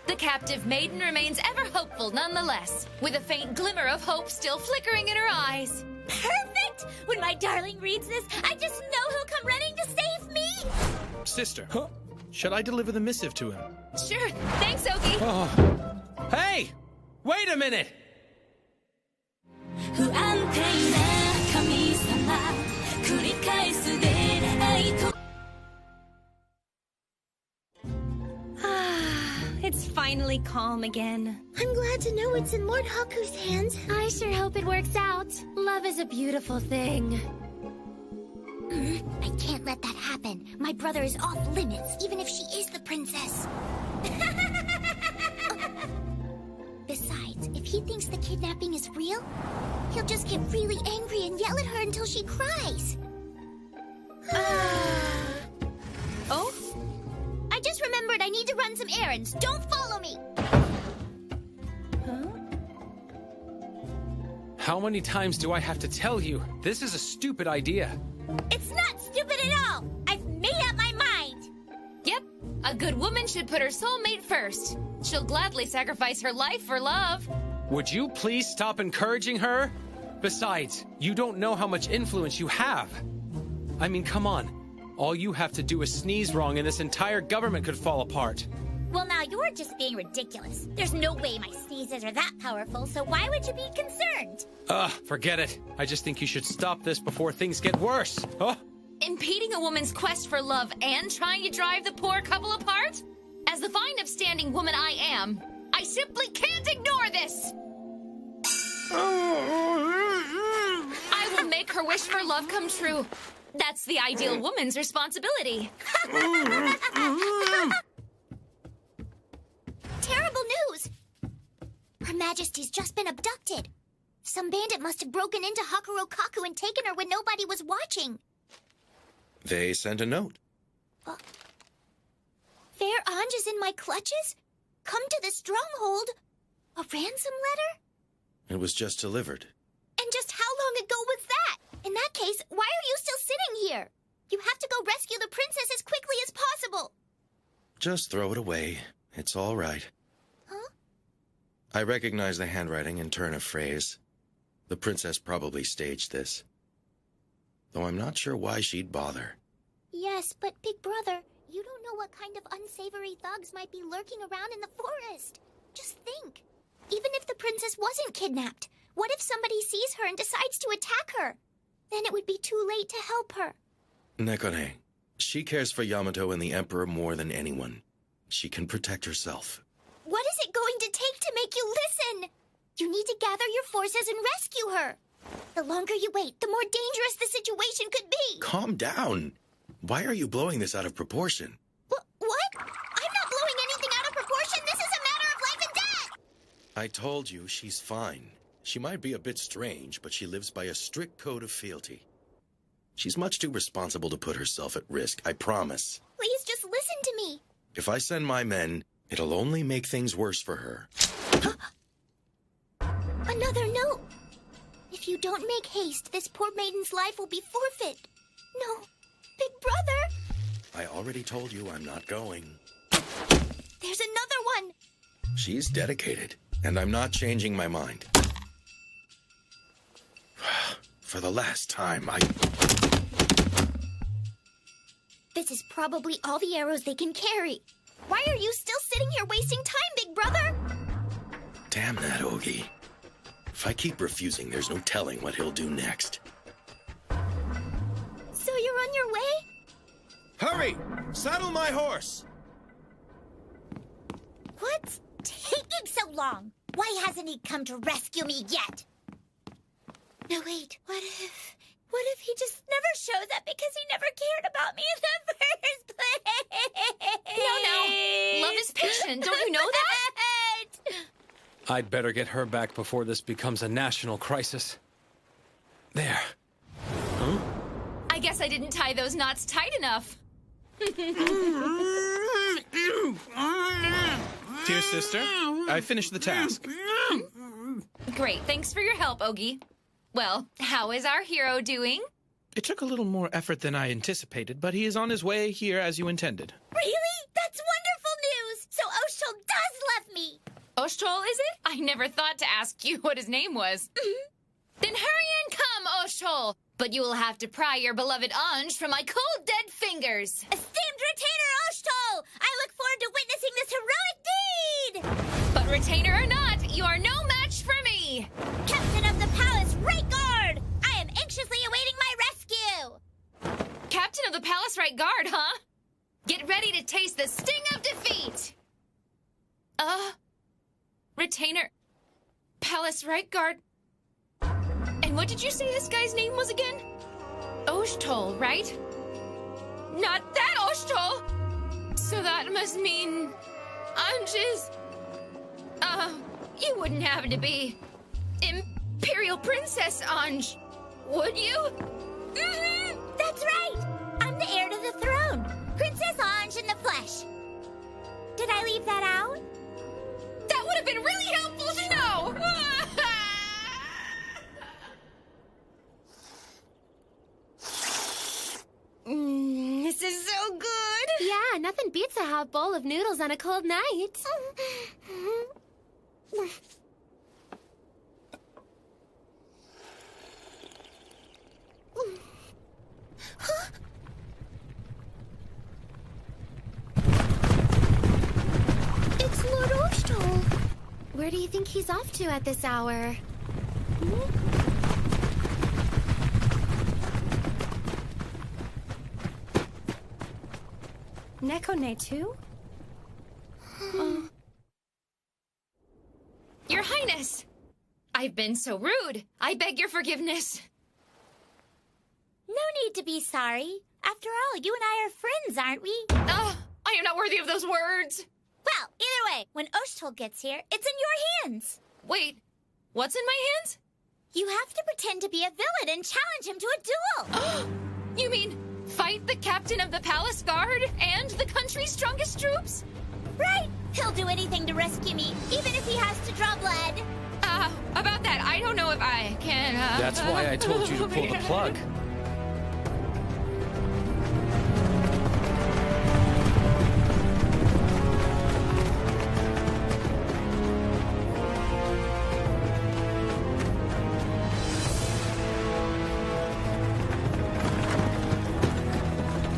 [SPEAKER 16] The captive maiden remains ever hopeful nonetheless, with a faint glimmer of hope still flickering in her eyes.
[SPEAKER 9] Perfect! When my darling reads this, I just know he'll come running to save me!
[SPEAKER 12] Sister, shall I deliver the missive to him?
[SPEAKER 16] Sure. Thanks, Ogi.
[SPEAKER 10] Oh. Hey! Wait a minute!
[SPEAKER 2] It's finally calm again.
[SPEAKER 19] I'm glad to know it's in Lord Haku's hands. I sure hope it works out.
[SPEAKER 2] Love is a beautiful thing.
[SPEAKER 9] I can't let that happen. My brother is off limits, even if she is the princess. Besides, if he thinks the kidnapping is real, he'll just get really angry and yell at her until she cries.
[SPEAKER 2] Oh?
[SPEAKER 9] I just remembered I need to run some errands. Don't follow me!
[SPEAKER 10] How many times do I have to tell you? This is a stupid idea.
[SPEAKER 9] It's not stupid at all! I've made up my mind!
[SPEAKER 16] Yep. A good woman should put her soulmate first. She'll gladly sacrifice her life for love.
[SPEAKER 10] Would you please stop encouraging her? Besides, you don't know how much influence you have. I mean, come on. All you have to do is sneeze wrong and this entire government could fall apart.
[SPEAKER 9] Well, now you're just being ridiculous. There's no way my sneezes are that powerful, so why would you be concerned?
[SPEAKER 10] Forget it. I just think you should stop this before things get worse.
[SPEAKER 16] Impeding a woman's quest for love and trying to drive the poor couple apart? As the fine upstanding woman I am, I simply can't ignore this! I will make her wish for love come true. That's the ideal woman's responsibility.
[SPEAKER 9] Terrible news! Her Majesty's just been abducted. Some bandit must have broken into Hakuro Kaku and taken her when nobody was watching.
[SPEAKER 4] They sent a note.
[SPEAKER 9] Fair Ange is in my clutches? Come to the stronghold. A ransom letter?
[SPEAKER 4] It was just delivered.
[SPEAKER 9] And just how long ago was that? In that case, why are you still sitting here? You have to go rescue the princess as quickly as possible.
[SPEAKER 4] Just throw it away. It's all right.
[SPEAKER 9] Huh?
[SPEAKER 4] I recognize the handwriting and turn of phrase. The princess probably staged this. Though I'm not sure why she'd bother.
[SPEAKER 9] Yes, but Big Brother, you don't know what kind of unsavory thugs might be lurking around in the forest. Just think. Even if the princess wasn't kidnapped, what if somebody sees her and decides to attack her? Then it would be too late to help her.
[SPEAKER 4] Nekone, she cares for Yamato and the Emperor more than anyone. She can protect herself.
[SPEAKER 9] What is it going to take to make you listen? You need to gather your forces and rescue her. The longer you wait, the more dangerous the situation could be.
[SPEAKER 4] Calm down. Why are you blowing this out of proportion?
[SPEAKER 9] What? I'm not blowing anything out of proportion. This is a matter of life and death.
[SPEAKER 4] I told you she's fine. She might be a bit strange, but she lives by a strict code of fealty. She's much too responsible to put herself at risk, I promise.
[SPEAKER 9] Please just listen to me.
[SPEAKER 4] If I send my men, it'll only make things worse for her.
[SPEAKER 9] Another note. If you don't make haste, this poor maiden's life will be forfeit. No, Big Brother.
[SPEAKER 4] I already told you I'm not going.
[SPEAKER 9] There's another one.
[SPEAKER 4] She's dedicated, and I'm not changing my mind. For the last time,
[SPEAKER 9] This is probably all the arrows they can carry. Why are you still sitting here wasting time, Big Brother?
[SPEAKER 4] Damn that Ogi. If I keep refusing, there's no telling what he'll do next.
[SPEAKER 9] So you're on your way?
[SPEAKER 1] Hurry! Saddle my horse!
[SPEAKER 9] What's taking so long? Why hasn't he come to rescue me yet? No, wait. What if he just never shows up because he never cared about me in the first place?
[SPEAKER 16] No. Love is patient. Don't you know that?
[SPEAKER 10] I'd better get her back before this becomes a national crisis. There. Huh?
[SPEAKER 16] I guess I didn't tie those knots tight enough.
[SPEAKER 12] Dear sister, I finished the task.
[SPEAKER 16] Great. Thanks for your help, Ogi. Well, how is our hero doing?
[SPEAKER 12] It took a little more effort than I anticipated, but he is on his way here as you intended.
[SPEAKER 9] Really? That's wonderful news! So Oshtul does love me!
[SPEAKER 16] Oshtul, is it? I never thought to ask you what his name was. Then hurry and come, Oshtul! But you will have to pry your beloved Anj from my cold, dead fingers.
[SPEAKER 9] Esteemed Retainer Oshtul! I look forward to witnessing this heroic deed!
[SPEAKER 16] But Retainer or not, you are no match for me!
[SPEAKER 9] Captain of the Palace, Right Guard! I am anxiously awaiting my rescue!
[SPEAKER 16] Captain of the Palace Right Guard, huh? Get ready to taste the sting of defeat! Retainer... Palace Right Guard... And what did you say this guy's name was again? Oshtul, right? Not that Oshtul! So that must mean... Anj is... you wouldn't happen to be... Imperial Princess Anj, would you?
[SPEAKER 9] Mm-hmm, that's right! I'm the heir to the throne. Princess Anj in the flesh. Did I leave that out?
[SPEAKER 16] That would have been really helpful to know!
[SPEAKER 2] This is so good!
[SPEAKER 19] Yeah, nothing beats a hot bowl of noodles on a cold night.
[SPEAKER 9] It's Lord Oshtul.
[SPEAKER 19] Where do you think he's off to at this hour?
[SPEAKER 2] Nekone too?
[SPEAKER 16] Your Highness! I've been so rude. I beg your forgiveness.
[SPEAKER 9] No need to be sorry. After all, you and I are friends, aren't we?
[SPEAKER 16] I am not worthy of those words.
[SPEAKER 9] Well, either way, when Oshtul gets here, it's in your hands.
[SPEAKER 16] Wait, what's in my hands?
[SPEAKER 9] You have to pretend to be a villain and challenge him to a duel.
[SPEAKER 16] You mean fight the captain of the palace guard and the country's strongest troops?
[SPEAKER 9] Right! He'll do anything to rescue me, even if he has to draw blood.
[SPEAKER 16] About that, I don't know if I can,
[SPEAKER 10] That's why I told you to pull the plug.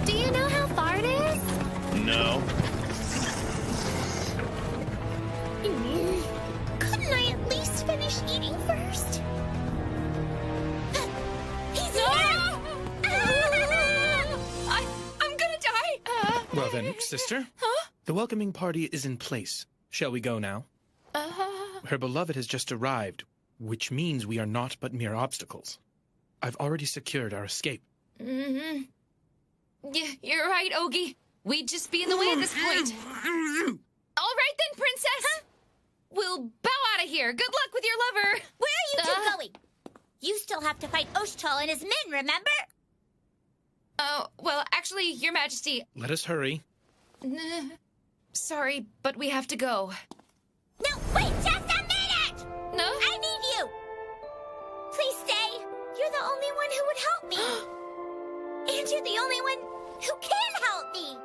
[SPEAKER 19] Do you know how far it is?
[SPEAKER 7] No.
[SPEAKER 9] Couldn't I at least finish eating first? He's here!
[SPEAKER 16] I'm gonna die!
[SPEAKER 12] Well then, sister. The welcoming party is in place. Shall we go now? Her beloved has just arrived, which means we are not but mere obstacles. I've already secured our escape.
[SPEAKER 16] Mm-hmm. You're right, Ogie. We'd just be in the way at this point. All right then, princess. We'll bow out of here. Good luck with your lover.
[SPEAKER 9] Where are you two going? You still have to fight Oshtal and his men, remember?
[SPEAKER 16] Oh, well, actually, your majesty...
[SPEAKER 12] Let us hurry.
[SPEAKER 16] Sorry, but we have to go.
[SPEAKER 9] No, wait just a minute!
[SPEAKER 16] No?
[SPEAKER 9] I need you! Please stay. You're the only one who would help me. And you're the only one who can help me.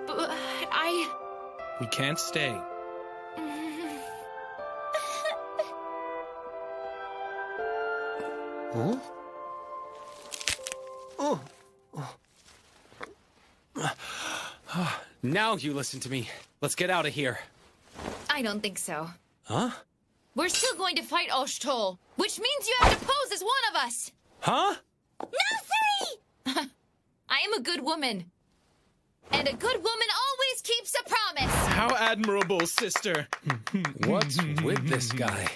[SPEAKER 16] But
[SPEAKER 12] We can't stay.
[SPEAKER 10] Huh? Now you listen to me. Let's get out of here.
[SPEAKER 16] I don't think so.
[SPEAKER 10] Huh?
[SPEAKER 16] We're still going to fight Oshtal, which means you have to pose as one of us.
[SPEAKER 10] Huh?
[SPEAKER 9] Nursery!
[SPEAKER 16] I am a good woman. And a good woman always keeps a promise.
[SPEAKER 12] How admirable, sister.
[SPEAKER 10] What's with this guy?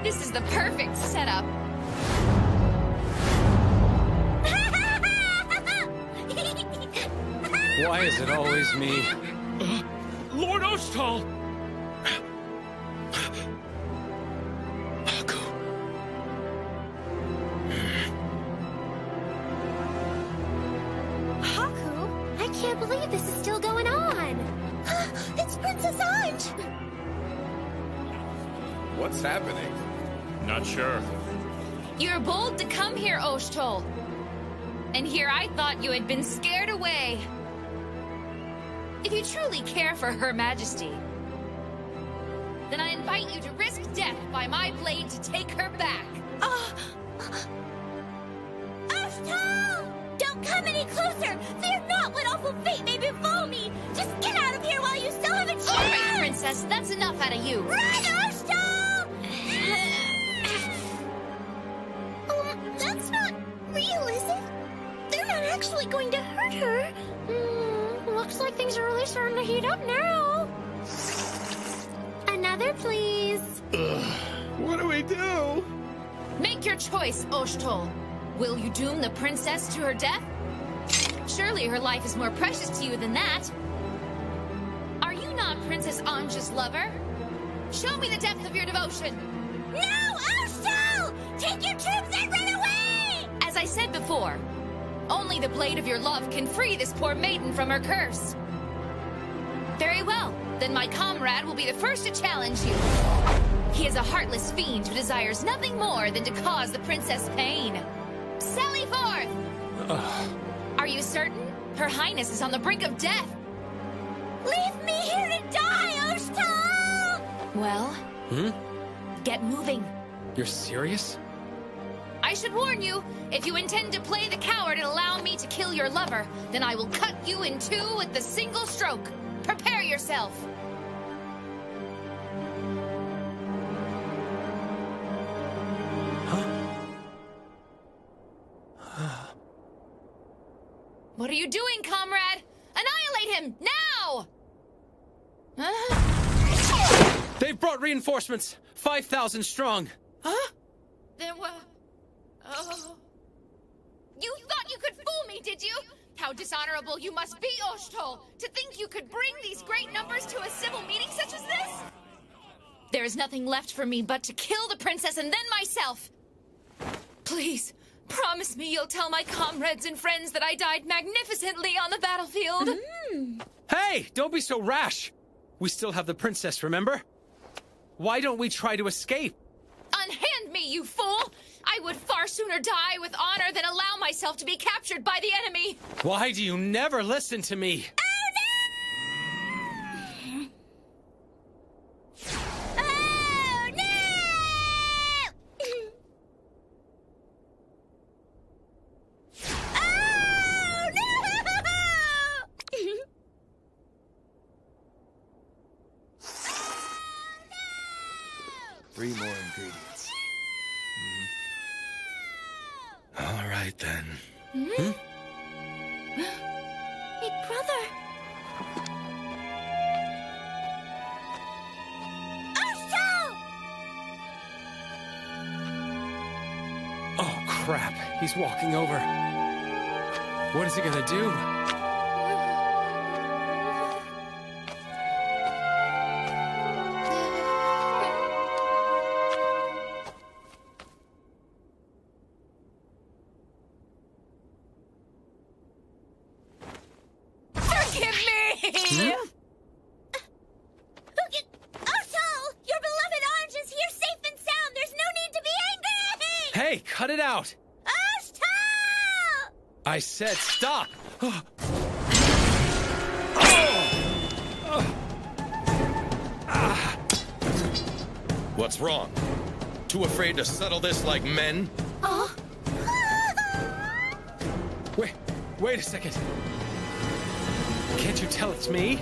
[SPEAKER 16] This is the perfect setup.
[SPEAKER 10] Why is it always me?
[SPEAKER 11] Lord Oshtal!
[SPEAKER 19] Haku, I can't believe this is still going on.
[SPEAKER 9] It's Princess Anj!
[SPEAKER 11] What's happening? Not sure.
[SPEAKER 16] You're bold to come here, Oshtal. And here I thought you had been scared away. If you truly care for Her Majesty, then I invite you to risk death by my blade to take her back.
[SPEAKER 9] Oshtal! Don't come any closer! Fear not what awful fate may befall me! Just get out of here while you still have a chance!
[SPEAKER 16] All right, Princess, that's enough out of you.
[SPEAKER 9] Run, Oshtal! That's not real, is it? They're not actually going to hurt her.
[SPEAKER 19] Looks like things are really starting to heat up now. Another, please.
[SPEAKER 12] What do we do?
[SPEAKER 16] Make your choice, Oshtal. Will you doom the princess to her death? Surely her life is more precious to you than that. Are you not Princess Anja's lover? Show me the depth of your devotion.
[SPEAKER 9] No, Oshtal! Take your troops and run away!
[SPEAKER 16] As I said before, only the blade of your love can free this poor maiden from her curse. Very well, then my comrade will be the first to challenge you. He is a heartless fiend who desires nothing more than to cause the princess pain. Sally forth! Are you certain? Her Highness is on the brink of death.
[SPEAKER 9] Leave me here to die, Oshtal!
[SPEAKER 16] Well, get moving.
[SPEAKER 10] You're serious?
[SPEAKER 16] I should warn you, if you intend to play the coward and allow me to kill your lover, then I will cut you in two with the single stroke. Prepare yourself. What are you doing, comrade? Annihilate him, now!
[SPEAKER 10] They've brought reinforcements! 5,000 strong!
[SPEAKER 16] Huh? Then what? Oh. You thought you could fool me, did you? How dishonorable you must be, Oshtal, to think you could bring these great numbers to a civil meeting such as this! There is nothing left for me but to kill the princess and then myself. Please, promise me you'll tell my comrades and friends that I died magnificently on the battlefield.
[SPEAKER 10] Hey, don't be so rash. We still have the princess, remember? Why don't we try to escape?
[SPEAKER 16] Unhand me, you fool! I would far sooner die with honor than allow myself to be captured by the enemy.
[SPEAKER 10] Why do you never listen to me?
[SPEAKER 4] Three more ingredients. All right, then.
[SPEAKER 9] Big brother.
[SPEAKER 10] Oh, crap. He's walking over. What is he gonna do? Hey, cut it out! I said stop!
[SPEAKER 4] What's wrong? Too afraid to settle this like men?
[SPEAKER 10] Wait a second. Can't you tell it's me?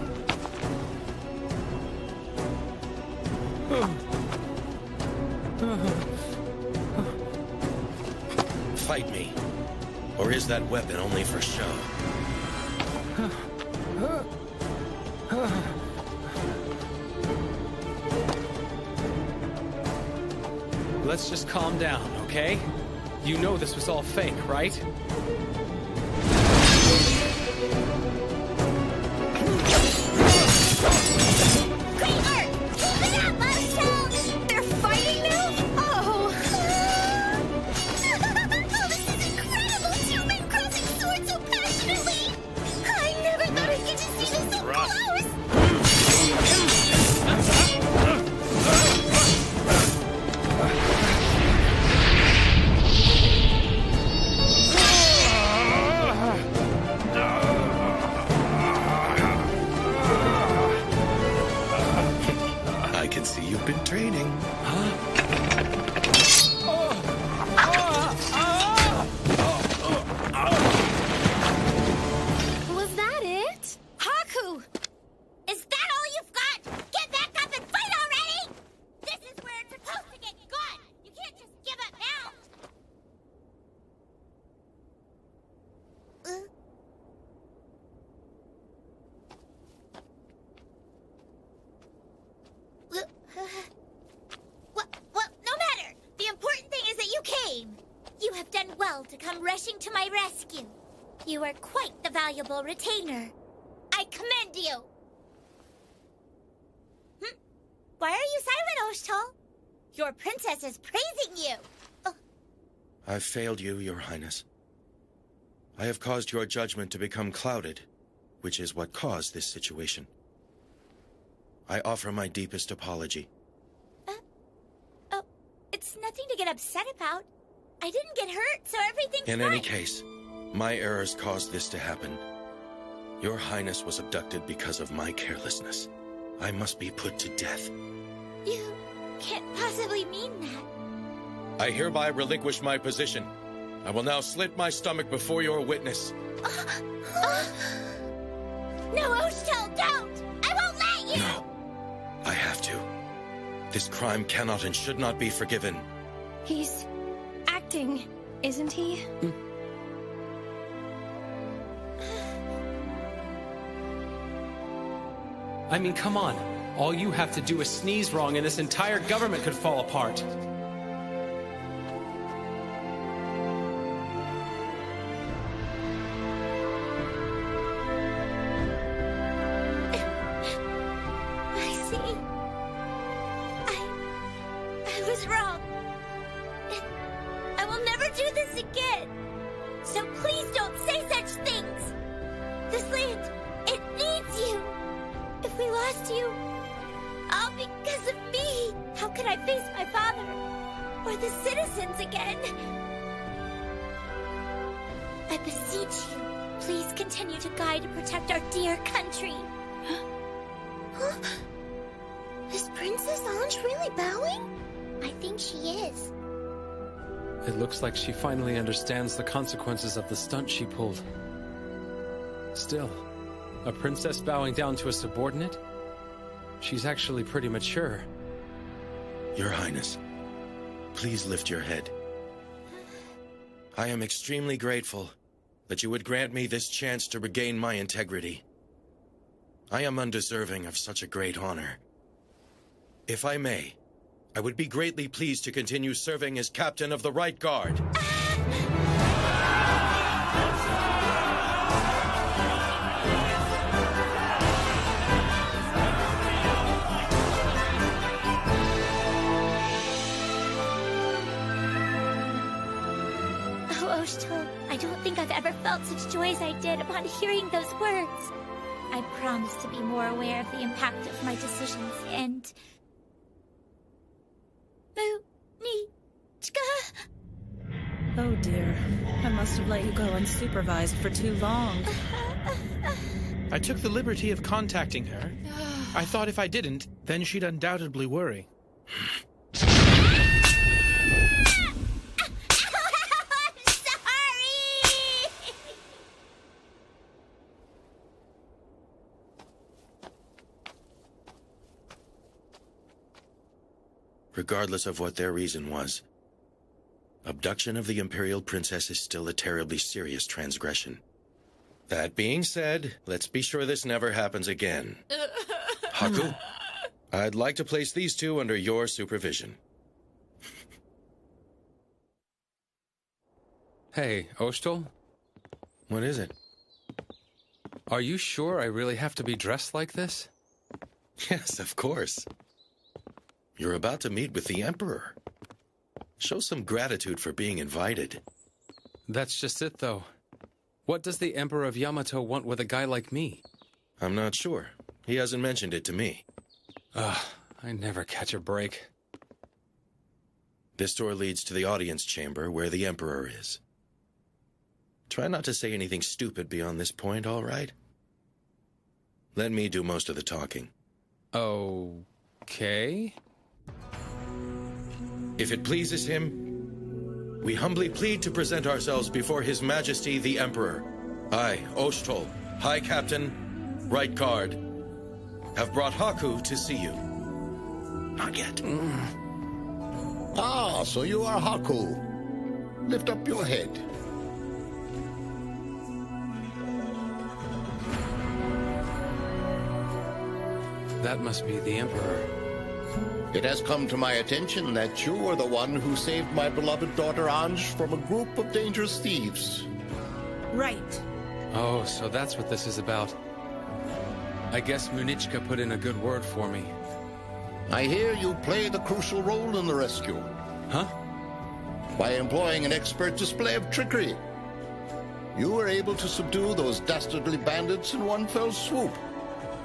[SPEAKER 4] Fight me. Or is that weapon only for show?
[SPEAKER 10] Let's just calm down, okay? You know this was all fake, right?
[SPEAKER 9] They're fighting now? Oh. This is incredible! Two men crossing swords so passionately! I never thought I'd get to see this so close!
[SPEAKER 4] I can see you've been training.
[SPEAKER 19] Was that it?
[SPEAKER 9] Haku! Is that all you've got? Get back up and fight already! This is where it's supposed to get good! You can't just give up now! Well, no matter! The important thing is that you came! You have done well to come rushing to my rescue. You are quite the valuable retainer. I commend you! Why are you silent, Oshtal? Your princess is praising you!
[SPEAKER 4] I've failed you, Your Highness. I have caused your judgment to become clouded, which is what caused this situation. I offer my deepest apology.
[SPEAKER 9] It's nothing to get upset about. I didn't get hurt, so everything's
[SPEAKER 4] In
[SPEAKER 9] fine.
[SPEAKER 4] any case, my errors caused this to happen. Your Highness was abducted because of my carelessness. I must be put to death.
[SPEAKER 9] You can't possibly mean that.
[SPEAKER 4] I hereby relinquish my position. I will now slit my stomach before your witness.
[SPEAKER 9] No, Oshtal, don't! I won't let you!
[SPEAKER 4] No. I have to. This crime cannot and should not be forgiven.
[SPEAKER 2] He's acting, isn't he?
[SPEAKER 10] I mean, come on. All you have to do is sneeze wrong and this entire government could fall apart.
[SPEAKER 9] I see. I this again. So please don't say such things. This land, it needs you. If we lost you, all because of me. How can I face my father or the citizens again? I beseech you, please continue to guide and protect our dear country. Huh? Is Princess Ange really bowing? I think she is.
[SPEAKER 10] It looks like she finally understands the consequences of the stunt she pulled. Still, a princess bowing down to a subordinate? She's actually pretty mature.
[SPEAKER 4] Your Highness, please lift your head. I am extremely grateful that you would grant me this chance to regain my integrity. I am undeserving of such a great honor. If I may, I would be greatly pleased to continue serving as captain of the Right Guard.
[SPEAKER 9] Oh, Oshtel, I don't think I've ever felt such joy as I did upon hearing those words. I promise to be more aware of the impact of my decisions and...
[SPEAKER 15] Oh dear, I must have let you go unsupervised for too long.
[SPEAKER 12] I took the liberty of contacting her. I thought if I didn't, then she'd undoubtedly worry.
[SPEAKER 4] Regardless of what their reason was, abduction of the Imperial Princess is still a terribly serious transgression. That being said, let's be sure this never happens again. Haku, I'd like to place these two under your supervision.
[SPEAKER 10] Hey, Oshtel?
[SPEAKER 4] What is it?
[SPEAKER 10] Are you sure I really have to be dressed like this?
[SPEAKER 4] Yes, of course. You're about to meet with the Emperor. Show some gratitude for being invited.
[SPEAKER 10] That's just it, though. What does the Emperor of Yamato want with a guy like me?
[SPEAKER 4] I'm not sure. He hasn't mentioned it to me.
[SPEAKER 10] Ugh, I never catch a break.
[SPEAKER 4] This door leads to the audience chamber where the Emperor is. Try not to say anything stupid beyond this point, all right? Let me do most of the talking.
[SPEAKER 10] Okay.
[SPEAKER 4] If it pleases him, we humbly plead to present ourselves before His Majesty the Emperor. I, Oshtel, High Captain, Right Guard, have brought Haku to see you. Not yet.
[SPEAKER 7] Ah, so you are Haku. Lift up your head.
[SPEAKER 10] That must be the Emperor.
[SPEAKER 7] It has come to my attention that you are the one who saved my beloved daughter Ange from a group of dangerous thieves.
[SPEAKER 15] Right.
[SPEAKER 10] Oh, so that's what this is about. I guess Munichka put in a good word for me.
[SPEAKER 7] I hear you played a crucial role in the rescue.
[SPEAKER 10] Huh?
[SPEAKER 7] By employing an expert display of trickery. You were able to subdue those dastardly bandits in one fell swoop.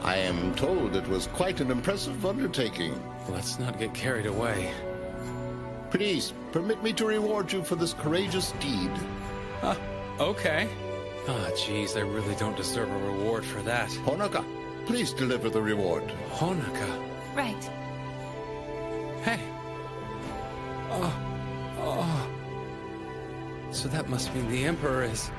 [SPEAKER 7] I am told it was quite an impressive undertaking.
[SPEAKER 10] Let's not get carried away.
[SPEAKER 7] Please, permit me to reward you for this courageous deed.
[SPEAKER 10] Okay. Ah, geez, I really don't deserve a reward for that.
[SPEAKER 7] Honoka, please deliver the reward.
[SPEAKER 10] Honoka?
[SPEAKER 16] Right.
[SPEAKER 10] Hey. Oh. So that must mean the Emperor is...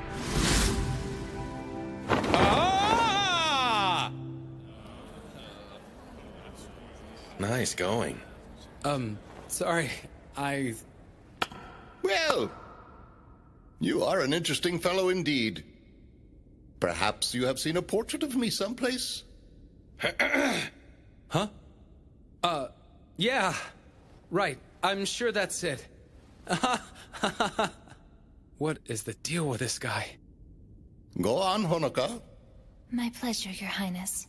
[SPEAKER 4] Nice going.
[SPEAKER 10] Sorry,
[SPEAKER 7] Well, you are an interesting fellow indeed. Perhaps you have seen a portrait of me someplace?
[SPEAKER 10] Huh? Yeah. Right, I'm sure that's it. What is the deal with this guy?
[SPEAKER 7] Go on, Honoka.
[SPEAKER 16] My pleasure, Your Highness.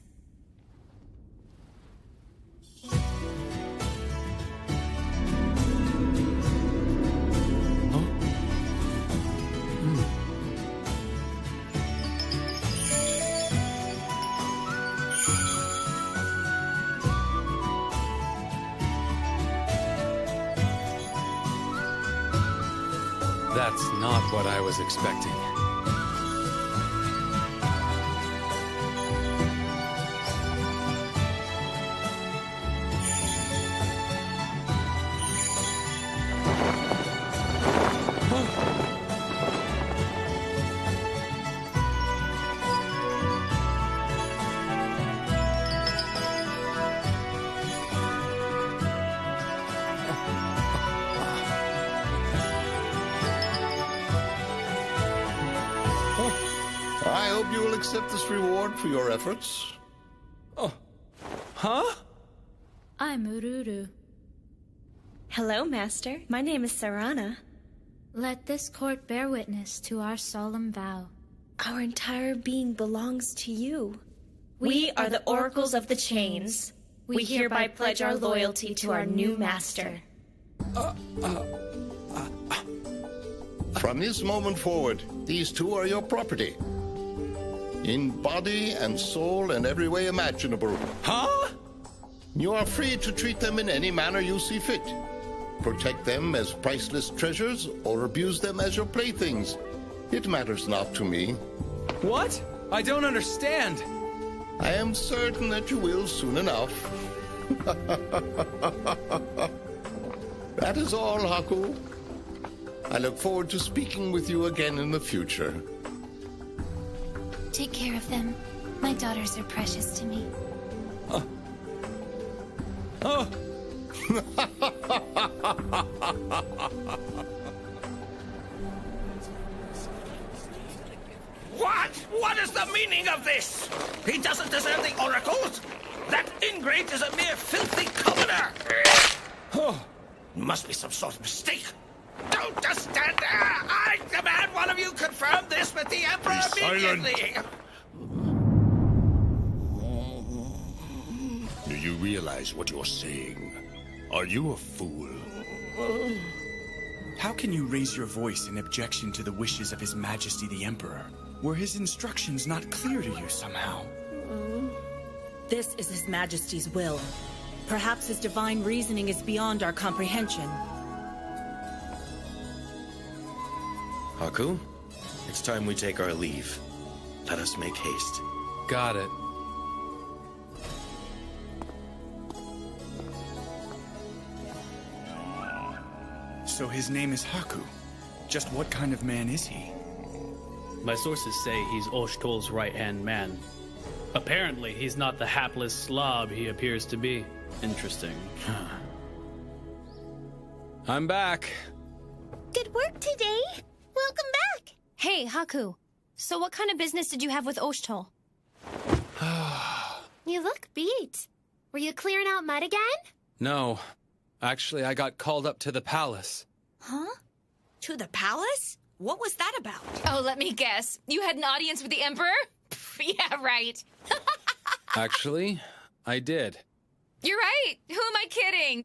[SPEAKER 10] That's not what I was expecting.
[SPEAKER 7] I hope you will accept this reward for your efforts.
[SPEAKER 1] Oh. Huh?
[SPEAKER 15] I'm Ururu.
[SPEAKER 18] Hello, Master. My name is Sarana.
[SPEAKER 3] Let this court bear witness to our solemn vow.
[SPEAKER 18] Our entire being belongs to you. We are the Oracles of the Chains. We hereby pledge our loyalty to our new master.
[SPEAKER 7] From this moment forward, these two are your property. In body and soul and every way imaginable.
[SPEAKER 1] Huh?
[SPEAKER 7] You are free to treat them in any manner you see fit. Protect them as priceless treasures or abuse them as your playthings. It matters not to me.
[SPEAKER 1] What? I don't understand.
[SPEAKER 7] I am certain that you will soon enough. That is all, Haku. I look forward to speaking with you again in the future.
[SPEAKER 3] Take care of them. My daughters are precious to me.
[SPEAKER 1] Oh!
[SPEAKER 11] What? What is the meaning of this? He doesn't deserve the oracles? That ingrate is a mere filthy commoner! Oh, must be some sort of mistake. Don't just stand there! I demand one of you confirm this with the Emperor immediately!
[SPEAKER 14] Do you realize what you're saying? Are you a fool?
[SPEAKER 20] How can you raise your voice in objection to the wishes of His Majesty the Emperor? Were his instructions not clear to you somehow?
[SPEAKER 15] This is His Majesty's will. Perhaps his divine reasoning is beyond our comprehension.
[SPEAKER 4] Haku, it's time we take our leave. Let us make haste.
[SPEAKER 10] Got it.
[SPEAKER 20] So his name is Haku. Just what kind of man is he?
[SPEAKER 21] My sources say he's Oshtol's right-hand man. Apparently, he's not the hapless slob he appears to be. Interesting.
[SPEAKER 10] I'm back.
[SPEAKER 2] Good work today. Welcome back. Hey, Haku. So what kind of business did you have with Oshtol?
[SPEAKER 19] You look beat. Were you clearing out mud again?
[SPEAKER 10] No. Actually, I got called up to the palace.
[SPEAKER 17] Huh? To the palace? What was that about?
[SPEAKER 16] Oh, let me guess. You had an audience with the Emperor? Yeah, right.
[SPEAKER 10] Actually, I did.
[SPEAKER 16] You're right. Who am I kidding?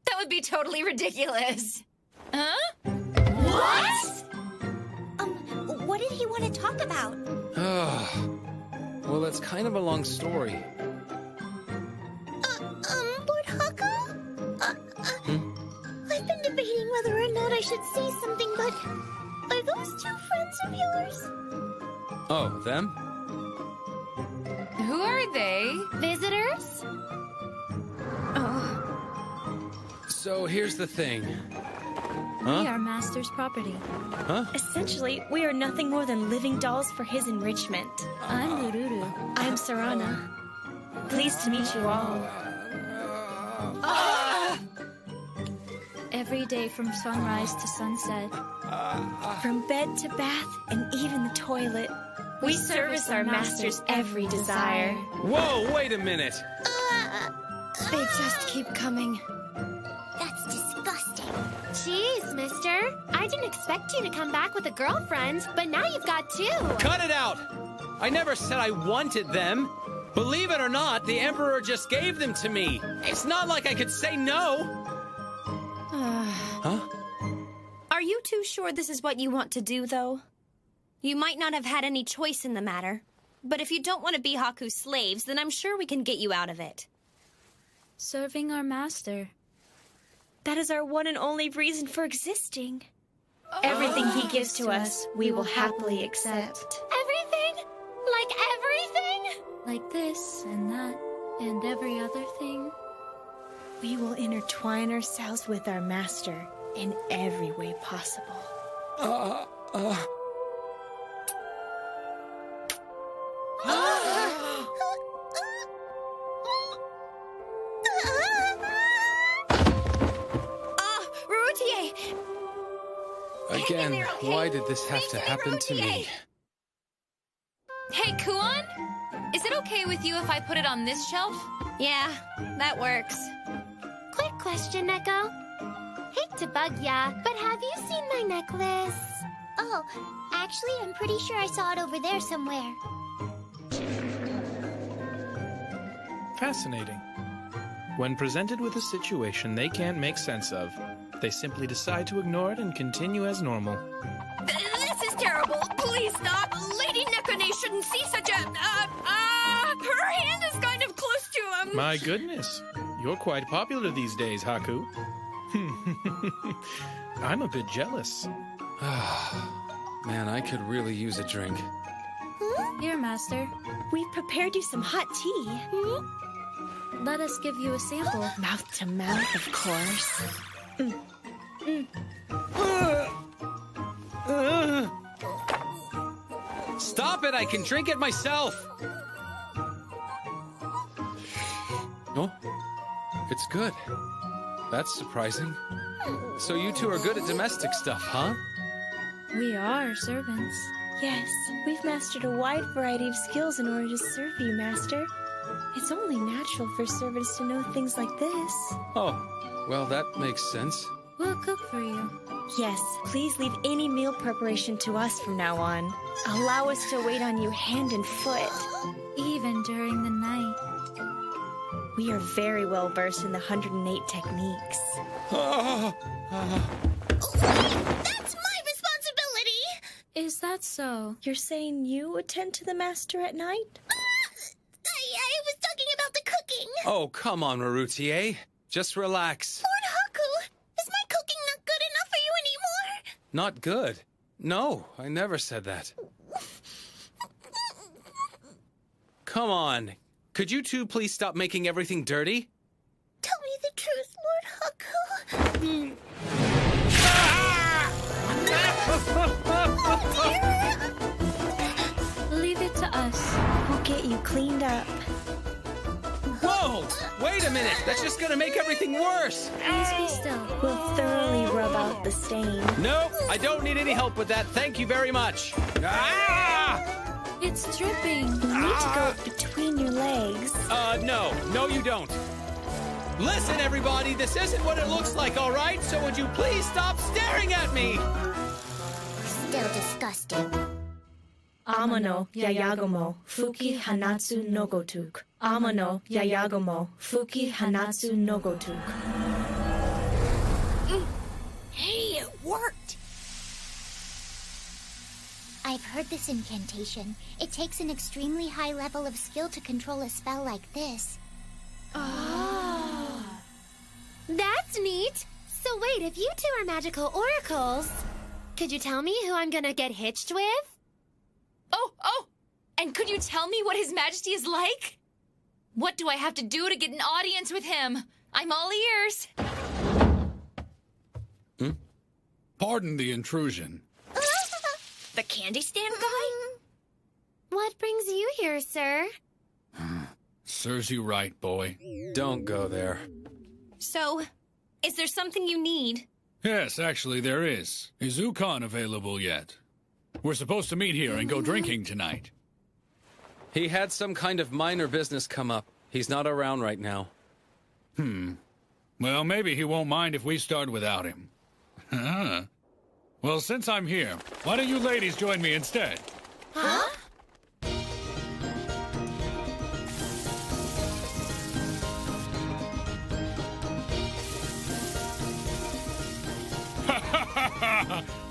[SPEAKER 16] That would be totally ridiculous. Huh?
[SPEAKER 13] What? What did he want to talk about?
[SPEAKER 10] Well, it's kind of a long story.
[SPEAKER 19] Lord Haku? I've been debating whether or not I should say something, but are those two friends of yours?
[SPEAKER 10] Oh, them?
[SPEAKER 16] Who are they?
[SPEAKER 19] Visitors?
[SPEAKER 10] So here's the thing. Huh?
[SPEAKER 15] We are Master's property.
[SPEAKER 10] Huh?
[SPEAKER 18] Essentially, we are nothing more than living dolls for his enrichment.
[SPEAKER 15] I'm Ururu.
[SPEAKER 18] I'm Sarana. Pleased to meet you all.
[SPEAKER 15] Every day from sunrise to sunset.
[SPEAKER 18] From bed to bath and even the toilet, we service our master's every desire.
[SPEAKER 10] Whoa, wait a minute.
[SPEAKER 2] They just keep coming.
[SPEAKER 19] That's disgusting. Jeez, mister. I didn't expect you to come back with a girlfriend, but now you've got two.
[SPEAKER 1] Cut it out! I never said I wanted them. Believe it or not, the Emperor just gave them to me. It's not like I could say no.
[SPEAKER 10] Huh?
[SPEAKER 2] Are you too sure this is what you want to do, though? You might not have had any choice in the matter, but if you don't want to be Haku's slaves, then I'm sure we can get you out of it.
[SPEAKER 15] Serving our master.
[SPEAKER 18] That is our one and only reason for existing. Everything he gives to us, we will happily accept.
[SPEAKER 19] Everything? Like everything?
[SPEAKER 18] Like this and that and every other thing. We will intertwine ourselves with our master in every way possible.
[SPEAKER 17] Rurutier!
[SPEAKER 10] Again, why did this have to happen to me?
[SPEAKER 16] Hey, Kuon? Is it okay with you if I put it on this shelf?
[SPEAKER 2] Yeah, that works.
[SPEAKER 19] Quick question, Neko. Hate to bug ya, but have you seen my necklace?
[SPEAKER 9] Oh, actually, I'm pretty sure I saw it over there somewhere.
[SPEAKER 12] Fascinating. When presented with a situation they can't make sense of, they simply decide to ignore it and continue as normal.
[SPEAKER 17] This is terrible. Please stop. Lady Nekone shouldn't see such a... her hand is kind of close to him.
[SPEAKER 12] My goodness. You're quite popular these days, Haku. I'm a bit jealous.
[SPEAKER 10] Man, I could really use a drink.
[SPEAKER 18] Here, Master. We've prepared you some hot tea. Let us give you a sample. Mouth to mouth, of course.
[SPEAKER 10] Stop it! I can drink it myself! Oh, it's good. That's surprising. So you two are good at domestic stuff, huh?
[SPEAKER 18] We are servants. Yes, we've mastered a wide variety of skills in order to serve you, Master. It's only natural for servants to know things like this.
[SPEAKER 10] Oh, well, that makes sense.
[SPEAKER 18] We'll cook for you. Yes, please leave any meal preparation to us from now on. Allow us to wait on you hand and foot. Even during the night. We are very well versed in the 108 techniques.
[SPEAKER 9] That's my responsibility!
[SPEAKER 18] Is that so? You're saying you attend to the master at night?
[SPEAKER 9] I was talking about the cooking.
[SPEAKER 10] Oh, come on, Marutier. Just relax.
[SPEAKER 9] Lord Haku, is my cooking not good enough for you anymore?
[SPEAKER 10] Not good. No, I never said that. Come on. Could you two please stop making everything dirty?
[SPEAKER 9] Tell me the truth, Lord Haku.
[SPEAKER 18] Leave it to us. We'll get you cleaned up.
[SPEAKER 10] Whoa! Wait a minute! That's just gonna make everything worse!
[SPEAKER 18] Please be still. We'll thoroughly rub out the stain.
[SPEAKER 10] Nope, I don't need any help with that. Thank you very much. Ah!
[SPEAKER 18] It's dripping. You need to go between your legs.
[SPEAKER 10] No. No, you don't. Listen, everybody, this isn't what it looks like, all right? So would you please stop staring at me?
[SPEAKER 9] Still disgusting.
[SPEAKER 18] Amano Yayagomo Fuki Hanatsu no Gotuk. Amano Yayagomo Fuki Hanatsu no Gotuk.
[SPEAKER 17] Hey, it worked!
[SPEAKER 9] I've heard this incantation. It takes an extremely high level of skill to control a spell like this.
[SPEAKER 19] Oh. That's neat. So wait, if you two are magical oracles, could you tell me who I'm gonna get hitched with?
[SPEAKER 16] Oh! And could you tell me what His Majesty is like? What do I have to do to get an audience with him? I'm all ears.
[SPEAKER 6] Pardon the intrusion.
[SPEAKER 17] The candy stand guy?
[SPEAKER 19] What brings you here, sir?
[SPEAKER 6] Serves you right, boy.
[SPEAKER 10] Don't go there.
[SPEAKER 2] So, is there something you need?
[SPEAKER 6] Yes, actually there is. Is Ukon available yet? We're supposed to meet here and go drinking tonight.
[SPEAKER 10] He had some kind of minor business come up. He's not around right now.
[SPEAKER 6] Well, maybe he won't mind if we start without him. Well, since I'm here, why don't you ladies join me instead?
[SPEAKER 2] Huh?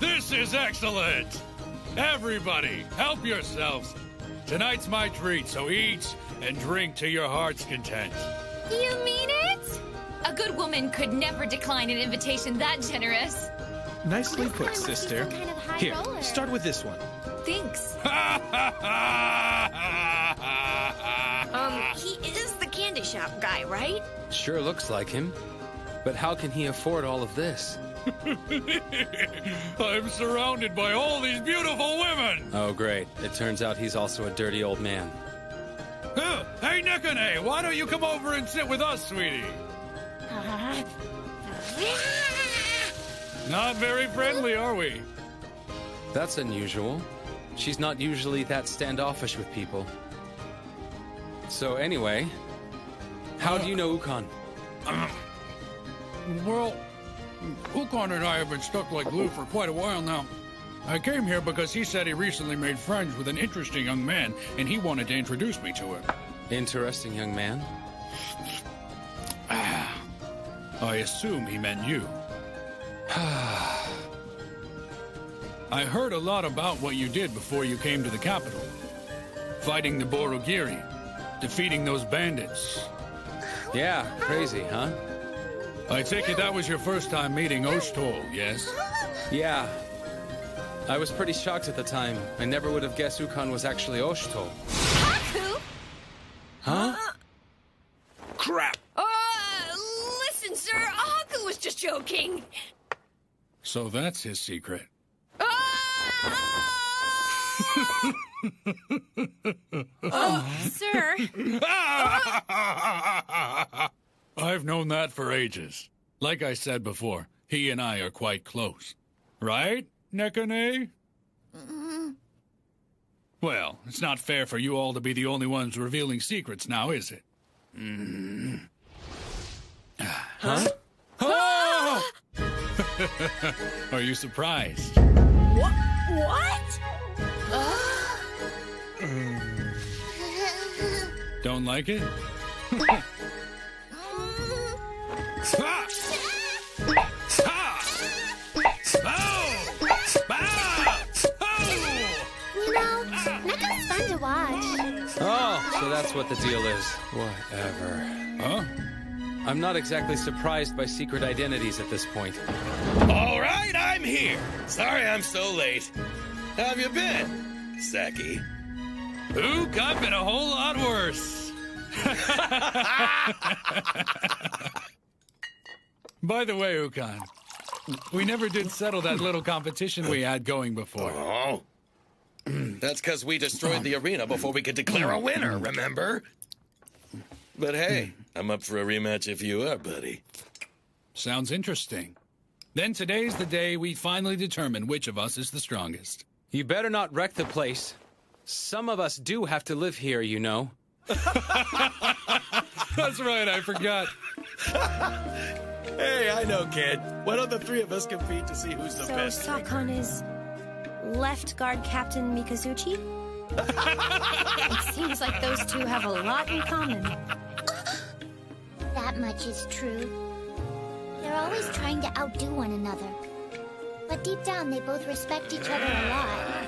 [SPEAKER 6] This is excellent! Everybody, help yourselves. Tonight's my treat, so eat and drink to your heart's content.
[SPEAKER 16] You mean it? A good woman could never decline an invitation that generous.
[SPEAKER 12] Nicely put, sister.
[SPEAKER 2] Kind of high
[SPEAKER 12] Here,
[SPEAKER 2] roller.
[SPEAKER 12] start with this one.
[SPEAKER 17] Thanks. He is the candy shop guy, right?
[SPEAKER 10] Sure looks like him. But how can he afford all of this?
[SPEAKER 6] I'm surrounded by all these beautiful women!
[SPEAKER 10] Oh, great. It turns out he's also a dirty old man.
[SPEAKER 6] Hey, Nekone, why don't you come over and sit with us, sweetie? Not very friendly, are we?
[SPEAKER 10] That's unusual. She's not usually that standoffish with people. So anyway, how do you know Ukon?
[SPEAKER 6] Well, Ukon and I have been stuck like glue for quite a while now. I came here because he said he recently made friends with an interesting young man, and he wanted to introduce me to him.
[SPEAKER 10] Interesting young man?
[SPEAKER 6] I assume he meant you. I heard a lot about what you did before you came to the capital. Fighting the Borogiri, defeating those bandits.
[SPEAKER 10] Yeah, crazy, huh?
[SPEAKER 6] I take it that was your first time meeting Oshtol, yes?
[SPEAKER 10] Yeah. I was pretty shocked at the time. I never would have guessed Ukon was actually Oshtol.
[SPEAKER 17] Haku?
[SPEAKER 10] Huh?
[SPEAKER 6] Crap!
[SPEAKER 17] Listen, sir, Haku was just joking.
[SPEAKER 6] So that's his secret.
[SPEAKER 17] Sir.
[SPEAKER 6] I've known that for ages. Like I said before, he and I are quite close. Right, Nekone? Well, it's not fair for you all to be the only ones revealing secrets now, is it?
[SPEAKER 10] Huh?
[SPEAKER 6] Oh! Are you surprised?
[SPEAKER 17] What?
[SPEAKER 6] Don't like it?
[SPEAKER 19] You know, Nekko's fun to watch.
[SPEAKER 10] Oh, so that's what the deal is. Whatever.
[SPEAKER 6] Huh?
[SPEAKER 10] I'm not exactly surprised by secret identities at this point.
[SPEAKER 4] All right, I'm here. Sorry I'm so late. How have you been, Saki?
[SPEAKER 6] Ook, I've been a whole lot worse. By the way, Ukon, we never did settle that little competition we had going before.
[SPEAKER 4] Oh. That's because we destroyed the arena before we could declare a winner, remember? But hey, I'm up for a rematch if you are, buddy.
[SPEAKER 6] Sounds interesting. Then today's the day we finally determine which of us is the strongest.
[SPEAKER 10] You better not wreck the place. Some of us do have to live here, you know.
[SPEAKER 6] That's right, I forgot.
[SPEAKER 4] Hey, I know, kid. Why don't the three of us compete to see who's the best?
[SPEAKER 2] So Sakon is left guard Captain Mikazuchi? It seems like those two have a lot in common.
[SPEAKER 9] That much is true. They're always trying to outdo one another. But deep down, they both respect each other a lot.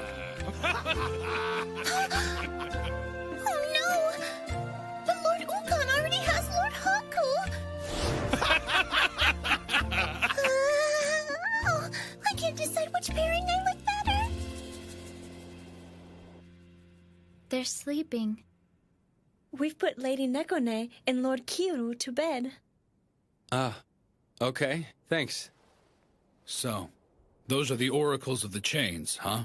[SPEAKER 9] Oh no! But Lord Ukon already has Lord Haku! I can't decide which pairing I like better.
[SPEAKER 18] They're sleeping. We've put Lady Nekone and Lord Kiru to bed.
[SPEAKER 10] Okay, thanks.
[SPEAKER 6] So, those are the oracles of the chains, huh?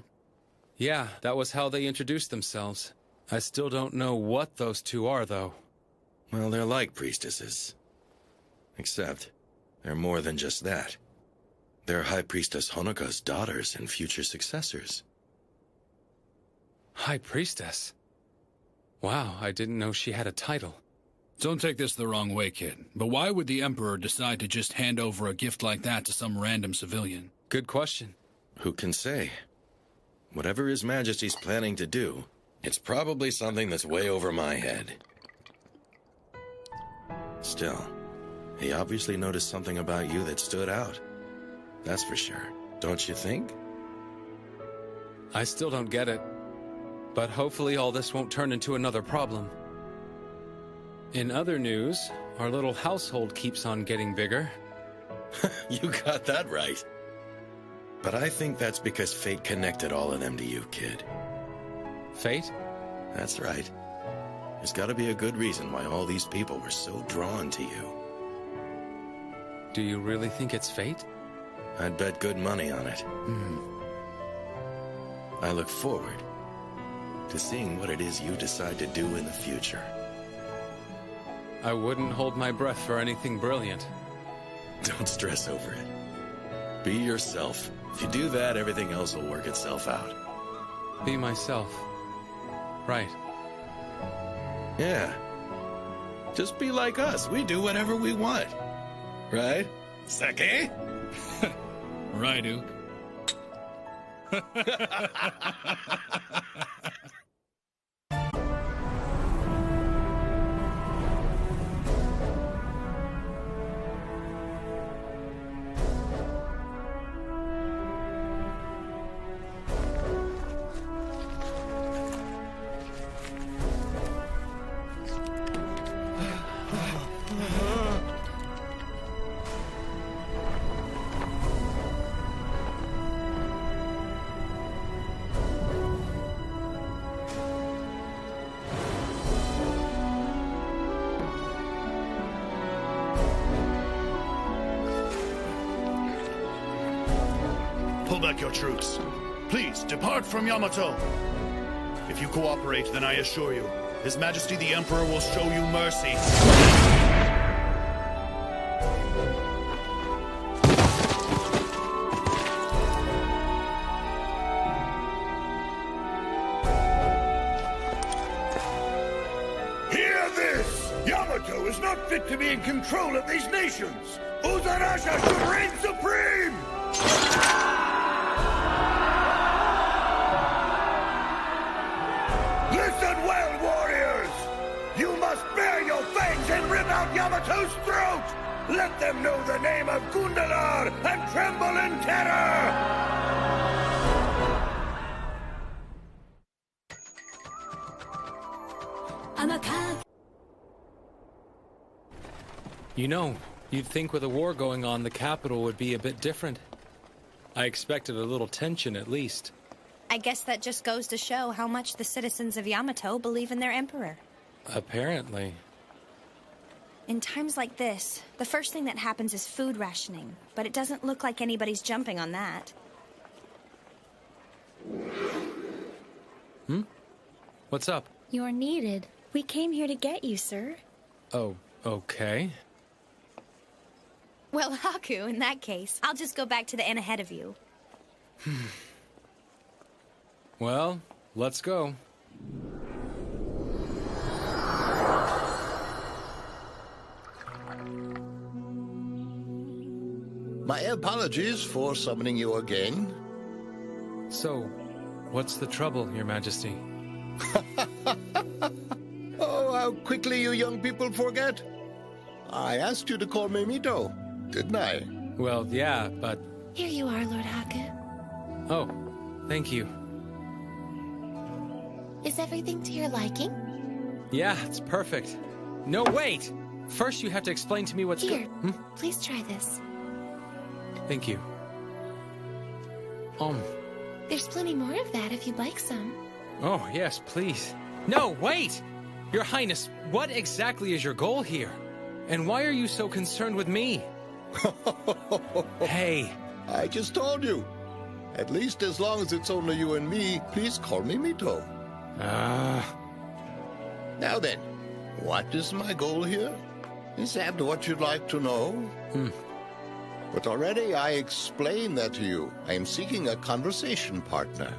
[SPEAKER 10] Yeah, that was how they introduced themselves. I still don't know what those two are, though.
[SPEAKER 4] Well, they're like priestesses. Except, they're more than just that. They're High Priestess Honoka's daughters and future successors.
[SPEAKER 10] High Priestess? Wow, I didn't know she had a title.
[SPEAKER 6] Don't take this the wrong way, kid, but why would the Emperor decide to just hand over a gift like that to some random civilian?
[SPEAKER 10] Good question.
[SPEAKER 4] Who can say? Whatever His Majesty's planning to do, it's probably something that's way over my head. Still, he obviously noticed something about you that stood out. That's for sure. Don't you think?
[SPEAKER 10] I still don't get it. But hopefully all this won't turn into another problem. In other news, our little household keeps on getting bigger.
[SPEAKER 4] You got that right. But I think that's because fate connected all of them to you, kid.
[SPEAKER 10] Fate?
[SPEAKER 4] That's right. There's got to be a good reason why all these people were so drawn to you.
[SPEAKER 10] Do you really think it's fate?
[SPEAKER 4] I'd bet good money on it. I look forward to seeing what it is you decide to do in the future.
[SPEAKER 10] I wouldn't hold my breath for anything brilliant.
[SPEAKER 4] Don't stress over it. Be yourself. If you do that, everything else will work itself out.
[SPEAKER 10] Be myself. Right.
[SPEAKER 4] Yeah. Just be like us. We do whatever we want. Right? Sake?
[SPEAKER 6] Right, Ook.
[SPEAKER 14] Pull back your troops. Please, depart from Yamato. If you cooperate, then I assure you, His Majesty the Emperor will show you mercy.
[SPEAKER 11] Hear this! Yamato is not fit to be in control of these nations! Uzarasha should reign supreme! Listen well, warriors! You must bare your fangs and rip out Yamato's throat! Let them know the name of Gundalar and tremble in terror!
[SPEAKER 10] You know, you'd think with a war going on, the capital would be a bit different. I expected a little tension, at least.
[SPEAKER 2] I guess that just goes to show how much the citizens of Yamato believe in their emperor.
[SPEAKER 10] Apparently.
[SPEAKER 2] In times like this, the first thing that happens is food rationing, but it doesn't look like anybody's jumping on that.
[SPEAKER 10] What's up?
[SPEAKER 18] You're needed. We came here to get you, sir.
[SPEAKER 10] Oh, okay.
[SPEAKER 2] Well, Haku, in that case, I'll just go back to the inn ahead of you.
[SPEAKER 10] Well, let's go.
[SPEAKER 7] My apologies for summoning you again.
[SPEAKER 10] So, what's the trouble, Your Majesty?
[SPEAKER 7] Oh, how quickly you young people forget. I asked you to call me Mito, didn't I?
[SPEAKER 10] Well, yeah, but...
[SPEAKER 18] Here you are, Lord Haku.
[SPEAKER 10] Oh, thank you.
[SPEAKER 18] Is everything to your liking?
[SPEAKER 10] Yeah, it's perfect. No, wait! First you have to explain to me what's...
[SPEAKER 18] Here, please try this.
[SPEAKER 10] Thank you.
[SPEAKER 18] There's plenty more of that if you'd like some.
[SPEAKER 10] Oh, yes, please. No, wait! Your Highness, what exactly is your goal here? And why are you so concerned with me? Hey.
[SPEAKER 7] I just told you. At least as long as it's only you and me, please call me Mito. Now then, what is my goal here? Is that what you'd like to know? But already I explained that to you. I am seeking a conversation partner.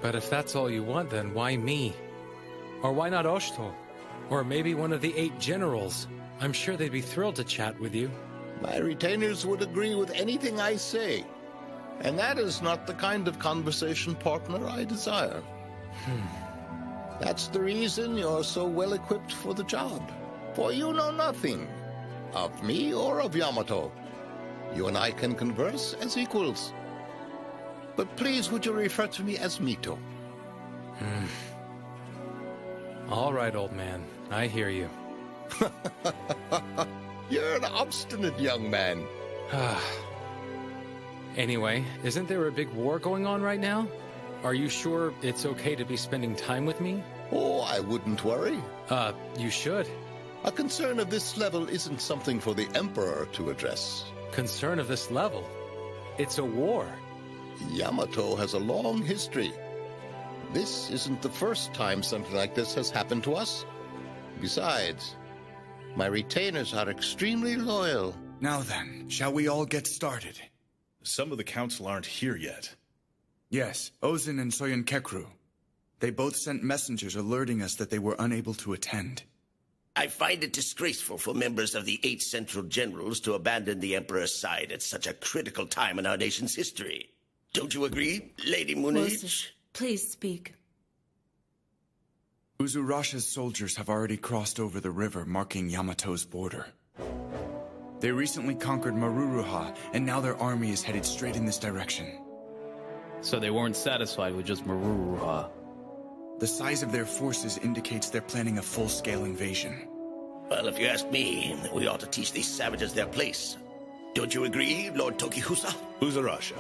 [SPEAKER 10] But if that's all you want, then why me? Or why not Oshto? Or maybe one of the 8 generals? I'm sure they'd be thrilled to chat with you.
[SPEAKER 7] My retainers would agree with anything I say. And that is not the kind of conversation partner I desire. That's the reason you're so well equipped for the job. For you know nothing of me or of Yamato. You and I can converse as equals. But please, would you refer to me as Mito?
[SPEAKER 10] All right, old man. I hear you.
[SPEAKER 7] You're an obstinate young man.
[SPEAKER 10] Anyway, isn't there a big war going on right now? Are you sure it's okay to be spending time with me?
[SPEAKER 7] Oh, I wouldn't worry.
[SPEAKER 10] You should.
[SPEAKER 7] A concern of this level isn't something for the Emperor to address.
[SPEAKER 10] Concern of this level? It's a war.
[SPEAKER 7] Yamato has a long history. This isn't the first time something like this has happened to us. Besides, my retainers are extremely loyal.
[SPEAKER 20] Now then, shall we all get started?
[SPEAKER 14] Some of the council aren't here yet.
[SPEAKER 20] Yes, Ozin and Soyen Kekru. They both sent messengers alerting us that they were unable to attend.
[SPEAKER 11] I find it disgraceful for members of the 8 Central Generals to abandon the Emperor's side at such a critical time in our nation's history. Don't you agree, Lady Munich?
[SPEAKER 15] Please speak.
[SPEAKER 20] Uzurasha's soldiers have already crossed over the river, marking Yamato's border. They recently conquered Maruruha, and now their army is headed straight in this direction.
[SPEAKER 21] So they weren't satisfied with just Maruruha.
[SPEAKER 20] The size of their forces indicates they're planning a full-scale invasion.
[SPEAKER 11] Well, if you ask me, we ought to teach these savages their place. Don't you agree, Lord Tokihusa?
[SPEAKER 14] Uzurasha.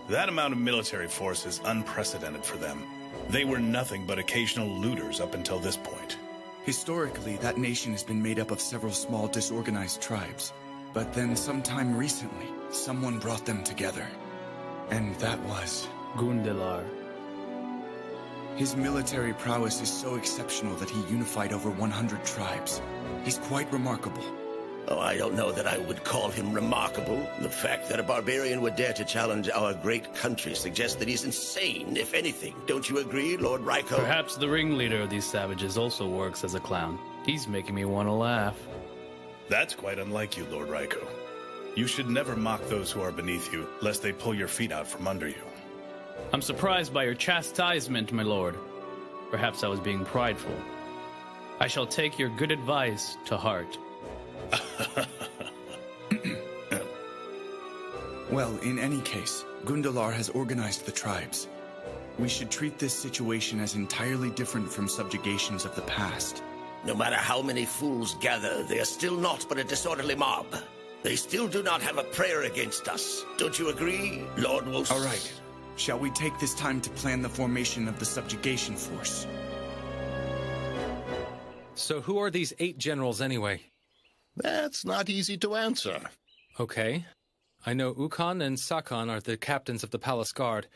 [SPEAKER 14] That amount of military force is unprecedented for them. They were nothing but occasional looters up until this point.
[SPEAKER 20] Historically, that nation has been made up of several small disorganized tribes. But then sometime recently, someone brought them together. And that was...
[SPEAKER 21] Gundelar.
[SPEAKER 20] His military prowess is so exceptional that he unified over 100 tribes. He's quite remarkable.
[SPEAKER 11] Oh, I don't know that I would call him remarkable. The fact that a barbarian would dare to challenge our great country suggests that he's insane, if anything. Don't you agree, Lord Raiko?
[SPEAKER 21] Perhaps the ringleader of these savages also works as a clown. He's making me want to laugh.
[SPEAKER 14] That's quite unlike you, Lord Raiko. You should never mock those who are beneath you, lest they pull your feet out from under you.
[SPEAKER 21] I'm surprised by your chastisement, my lord. Perhaps I was being prideful. I shall take your good advice to heart.
[SPEAKER 20] Well, in any case, Gundelar has organized the tribes. We should treat this situation as entirely different from subjugations of the past.
[SPEAKER 11] No matter how many fools gather, they are still not but a disorderly mob. They still do not have a prayer against us. Don't you agree, Lord Wolf?
[SPEAKER 20] All right. Shall we take this time to plan the formation of the subjugation force?
[SPEAKER 10] So who are these 8 generals anyway?
[SPEAKER 7] That's not easy to answer.
[SPEAKER 10] Okay. I know Ukon and Sakon are the captains of the Palace Guard.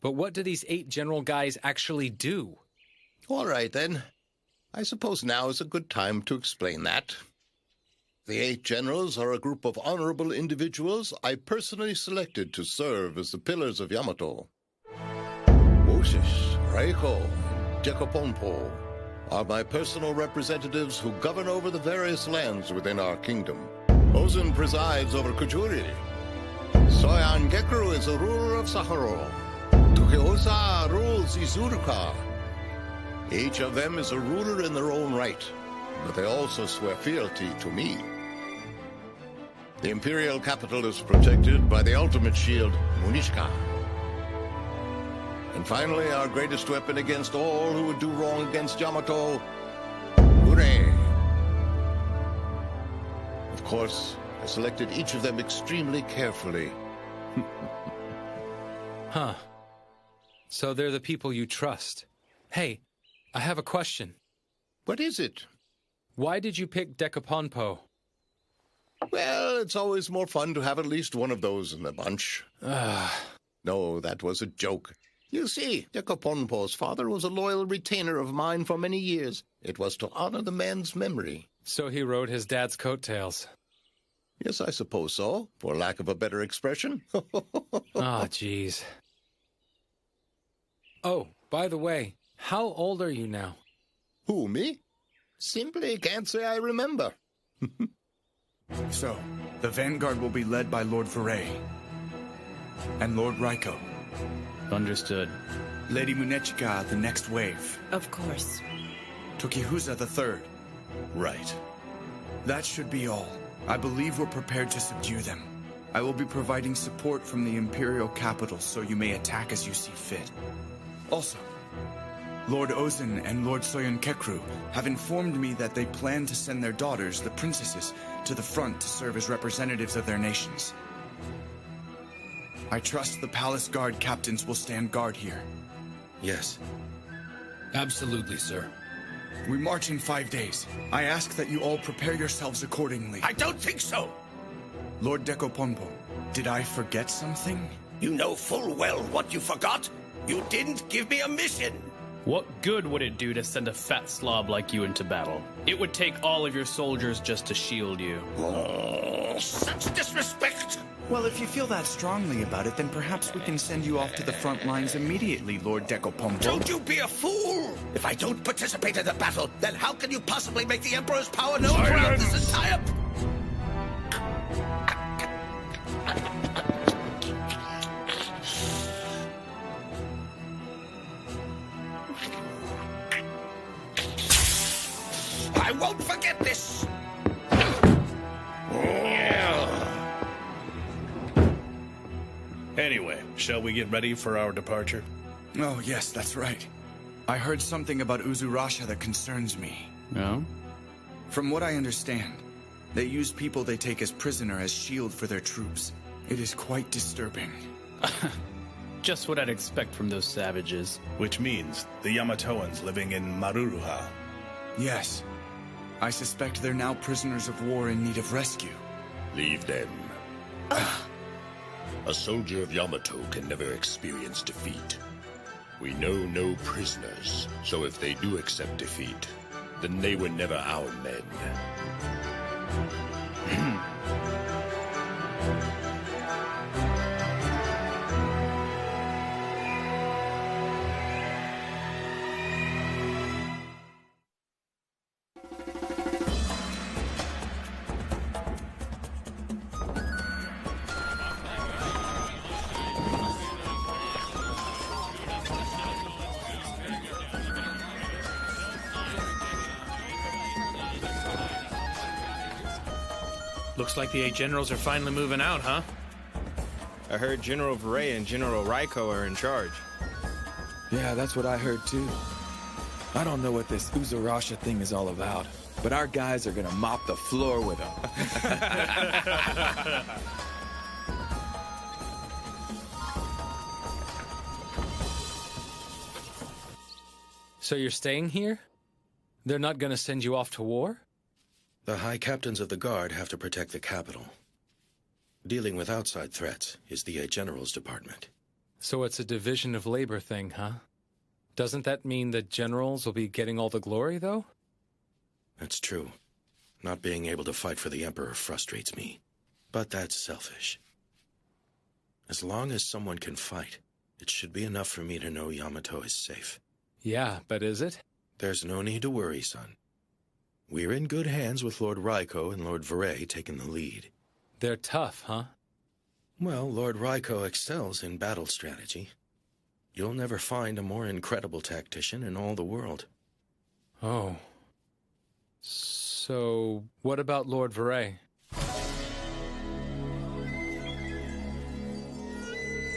[SPEAKER 10] But what do these 8 general guys actually do?
[SPEAKER 7] All right, then. I suppose now is a good time to explain that. The 8 generals are a group of honorable individuals I personally selected to serve as the pillars of Yamato. Moses, Raiko, and Dekoponpo are my personal representatives who govern over the various lands within our kingdom. Ozin presides over Kujuri. Soyen Kekru is the ruler of Saharo. Tokihusa rules Izuruka. Each of them is a ruler in their own right, but they also swear fealty to me. The imperial capital is protected by the ultimate shield, Munishka. And finally, our greatest weapon against all who would do wrong against Yamato, Ure. Of course, I selected each of them extremely carefully.
[SPEAKER 10] Huh. So they're the people you trust. Hey, I have a question.
[SPEAKER 7] What is it?
[SPEAKER 10] Why did you pick Dekoponpo?
[SPEAKER 7] Well, it's always more fun to have at least one of those in the bunch. No, that was a joke. You see, Dekoponpo's father was a loyal retainer of mine for many years. It was to honor the man's memory.
[SPEAKER 10] So he rode his dad's coattails.
[SPEAKER 7] Yes, I suppose so, for lack of a better expression.
[SPEAKER 10] Oh, jeez. Oh, by the way, how old are you now?
[SPEAKER 7] Who, me? Simply can't say I remember.
[SPEAKER 20] So, the vanguard will be led by Lord Veray and Lord Raiko.
[SPEAKER 21] Understood.
[SPEAKER 20] Lady Munechika, the next wave.
[SPEAKER 15] Of course.
[SPEAKER 20] Tokihusa, the third.
[SPEAKER 14] Right.
[SPEAKER 20] That should be all. I believe we're prepared to subdue them. I will be providing support from the Imperial capital, so you may attack as you see fit. Also, Lord Ozin and Lord Soyen Kekru have informed me that they plan to send their daughters, the princesses, to the front to serve as representatives of their nations. I trust the palace guard captains will stand guard here.
[SPEAKER 4] Yes.
[SPEAKER 6] Absolutely, sir.
[SPEAKER 20] We march in 5 days. I ask that you all prepare yourselves accordingly.
[SPEAKER 11] I don't think so.
[SPEAKER 20] Lord Dekoponpo, did I forget something?
[SPEAKER 11] You know full well what you forgot. You didn't give me a mission.
[SPEAKER 21] What good would it do to send a fat slob like you into battle? It would take all of your soldiers just to shield you.
[SPEAKER 11] Oh, such disrespect!
[SPEAKER 20] Well, if you feel that strongly about it, then perhaps we can send you off to the front lines immediately, Lord Dekoponpo.
[SPEAKER 11] Don't you be a fool! If I don't participate in the battle, then how can you possibly make the Emperor's power known throughout this entire... I won't forget this!
[SPEAKER 14] Anyway, shall we get ready for our departure?
[SPEAKER 20] Oh, yes, that's right. I heard something about Uzurasha that concerns me.
[SPEAKER 21] No?
[SPEAKER 20] From what I understand, they use people they take as prisoner as shield for their troops. It is quite disturbing.
[SPEAKER 21] Just what I'd expect from those savages.
[SPEAKER 14] Which means the Yamatoans living in Maruruha.
[SPEAKER 20] Yes. I suspect they're now prisoners of war in need of rescue.
[SPEAKER 5] Leave them. A soldier of Yamato can never experience defeat. We know no prisoners, so if they do accept defeat, then they were never our men.
[SPEAKER 12] Looks like the 8 generals are finally moving out, huh?
[SPEAKER 22] I heard General Vray and General Raiko are in charge.
[SPEAKER 23] Yeah, that's what I heard too. I don't know what this Uzurasha thing is all about, but our guys are gonna mop the floor with them.
[SPEAKER 10] So you're staying here? They're not gonna send you off to war?
[SPEAKER 4] The high captains of the guard have to protect the capital. Dealing with outside threats is the 8 generals department.
[SPEAKER 10] So it's a division of labor thing, huh? Doesn't that mean that generals will be getting all the glory, though?
[SPEAKER 4] That's true. Not being able to fight for the Emperor frustrates me. But that's selfish. As long as someone can fight, it should be enough for me to know Yamato is safe.
[SPEAKER 10] Yeah, but is it?
[SPEAKER 4] There's no need to worry, son. We're in good hands with Lord Raiko and Lord Vray taking the lead.
[SPEAKER 10] They're tough, huh?
[SPEAKER 4] Well, Lord Raiko excels in battle strategy. You'll never find a more incredible tactician in all the world.
[SPEAKER 10] Oh. So, what about Lord Vray?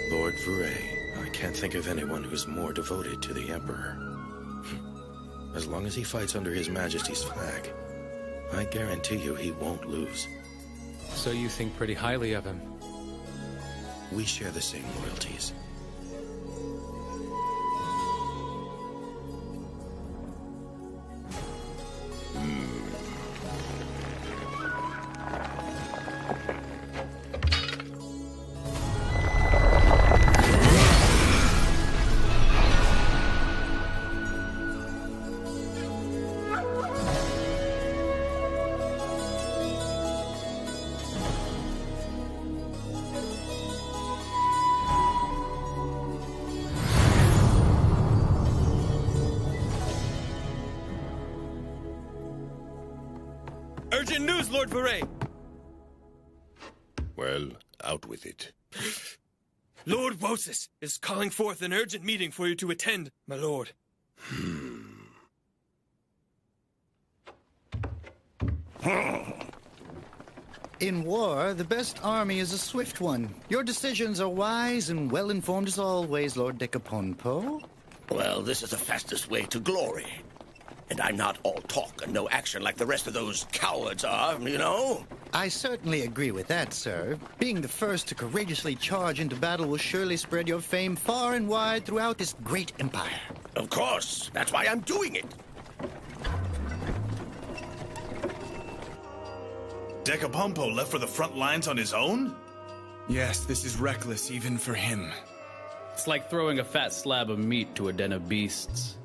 [SPEAKER 4] Lord Vray. I can't think of anyone who's more devoted to the Emperor. As long as he fights under His Majesty's flag, I guarantee you he won't lose.
[SPEAKER 10] So you think pretty highly of him?
[SPEAKER 4] We share the same loyalties.
[SPEAKER 1] Urgent news, Lord Vray!
[SPEAKER 5] Well, out with it.
[SPEAKER 1] Lord Wosis is calling forth an urgent meeting for you to attend, my lord.
[SPEAKER 24] In war, the best army is a swift one. Your decisions are wise and well-informed as always, Lord Dekoponpo.
[SPEAKER 11] Well, this is the fastest way to glory. And I'm not all talk and no action like the rest of those cowards are, you know?
[SPEAKER 24] I certainly agree with that, sir. Being the first to courageously charge into battle will surely spread your fame far and wide throughout this great empire.
[SPEAKER 11] Of course. That's why I'm doing it.
[SPEAKER 14] Decapompo left for the front lines on his own?
[SPEAKER 20] Yes, this is reckless even for him.
[SPEAKER 21] It's like throwing a fat slab of meat to a den of beasts.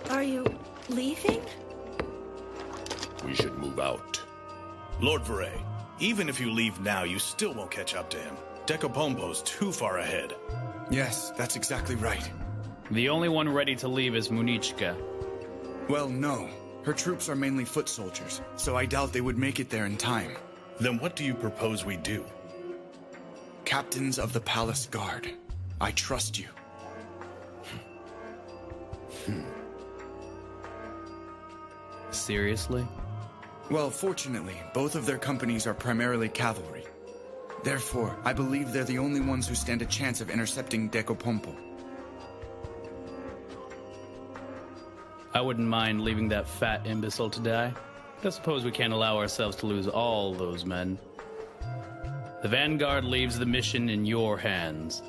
[SPEAKER 15] Are you leaving?
[SPEAKER 5] We should move out.
[SPEAKER 14] Lord Veray, even if you leave now, you still won't catch up to him. Decapompo's too far ahead.
[SPEAKER 20] Yes, that's exactly right.
[SPEAKER 21] The only one ready to leave is Munichka.
[SPEAKER 20] Well, no. Her troops are mainly foot soldiers, so I doubt they would make it there in time.
[SPEAKER 14] Then what do you propose we do?
[SPEAKER 20] Captains of the Palace Guard, I trust you.
[SPEAKER 21] Seriously?
[SPEAKER 20] Well, fortunately, both of their companies are primarily cavalry. Therefore, I believe they're the only ones who stand a chance of intercepting Decapompo.
[SPEAKER 21] I wouldn't mind leaving that fat imbecile to die. I suppose we can't allow ourselves to lose all those men. The Vanguard leaves the mission in your hands.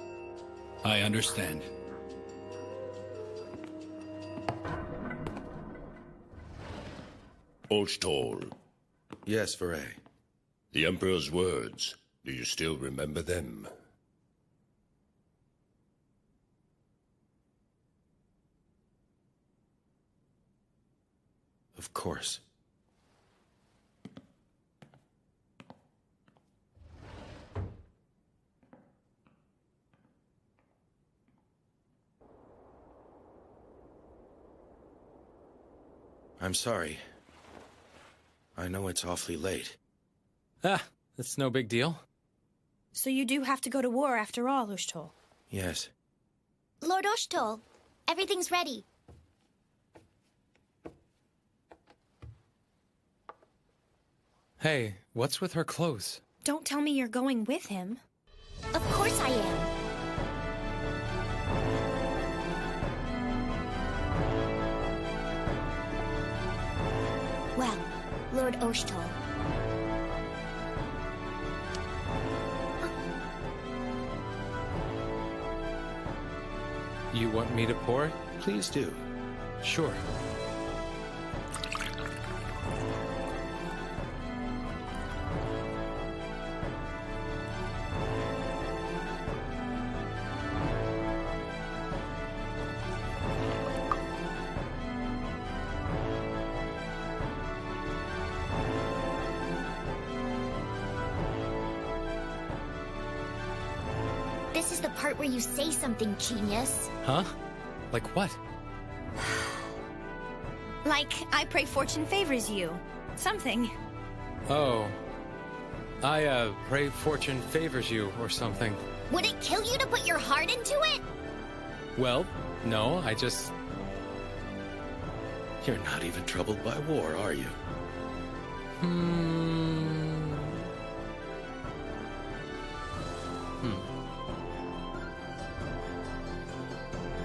[SPEAKER 6] I understand.
[SPEAKER 5] Oshtol.
[SPEAKER 4] Yes, Veray.
[SPEAKER 5] The Emperor's words. Do you still remember them?
[SPEAKER 4] Of course. I'm sorry. I know it's awfully late.
[SPEAKER 10] Ah, that's no big deal.
[SPEAKER 3] So you do have to go to war after all, Oshtol?
[SPEAKER 4] Yes.
[SPEAKER 9] Lord Oshtol, everything's ready.
[SPEAKER 10] Hey, what's with her clothes?
[SPEAKER 3] Don't tell me you're going with him.
[SPEAKER 9] Of course I am. Well, Lord Oshtol.
[SPEAKER 10] You want me to pour it?
[SPEAKER 4] Please do.
[SPEAKER 10] Sure.
[SPEAKER 9] This is the part where you say something, genius.
[SPEAKER 10] Huh? Like what?
[SPEAKER 3] Like, I pray fortune favors you. Something.
[SPEAKER 10] Oh. I pray fortune favors you or something.
[SPEAKER 9] Would it kill you to put your heart into it?
[SPEAKER 10] Well, no, I just...
[SPEAKER 4] You're not even troubled by war, are you?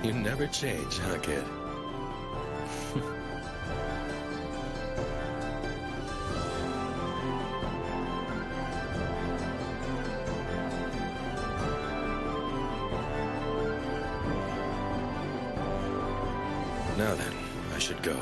[SPEAKER 4] You never change, huh, kid? Now then, I should go.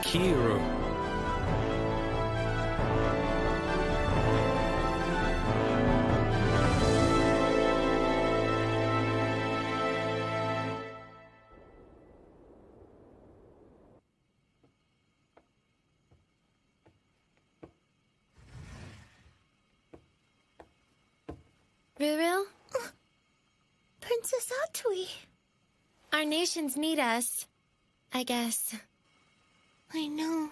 [SPEAKER 10] Kiru.
[SPEAKER 19] Ruru?
[SPEAKER 9] Princess Atui.
[SPEAKER 19] Our nations need us, I guess.
[SPEAKER 9] I know.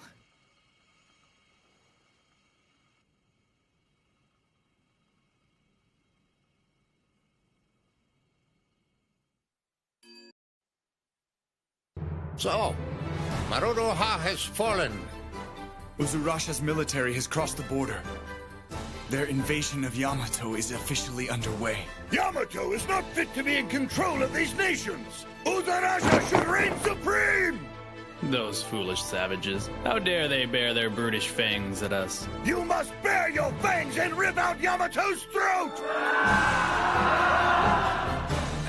[SPEAKER 7] So, Maruroha has fallen.
[SPEAKER 20] Uzurasha's military has crossed the border. Their invasion of Yamato is officially underway.
[SPEAKER 14] Yamato is not fit to be in control of these nations! Uzurasha should reign supreme!
[SPEAKER 21] Those foolish savages. How dare they bare their brutish fangs at us?
[SPEAKER 14] You must bare your fangs and rip out Yamato's throat!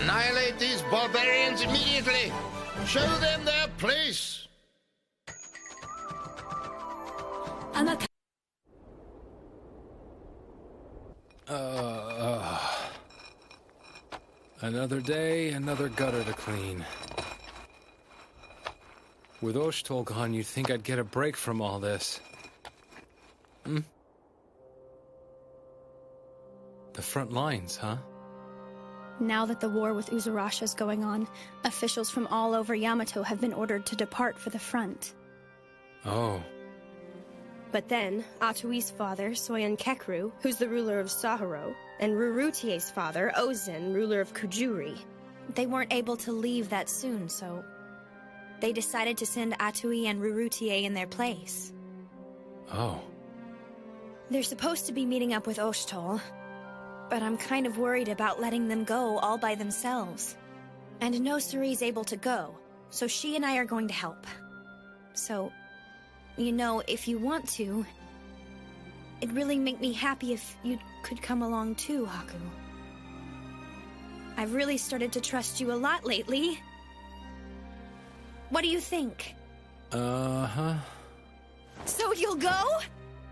[SPEAKER 7] Annihilate these barbarians immediately! Show them their place!
[SPEAKER 10] Another day, another gutter to clean. With Oshtohl gone, you'd think I'd get a break from all this. The front lines, huh?
[SPEAKER 3] Now that the war with Uzurasha is going on, officials from all over Yamato have been ordered to depart for the front.
[SPEAKER 10] Oh.
[SPEAKER 2] But then, Atui's father, Soyen Kekru, who's the ruler of Sahuro, and Rurutie's father, Ozen, ruler of Kujuri.
[SPEAKER 3] They weren't able to leave that soon, so they decided to send Atui and Rurutie in their place.
[SPEAKER 10] Oh.
[SPEAKER 3] They're supposed to be meeting up with Oshtohl, but I'm kind of worried about letting them go all by themselves. And no Suri's able to go, so she and I are going to help. So, you know, if you want to, it'd really make me happy if you could come along too, Haku. I've really started to trust you a lot lately. What do you think?
[SPEAKER 10] Uh-huh.
[SPEAKER 3] So you'll go?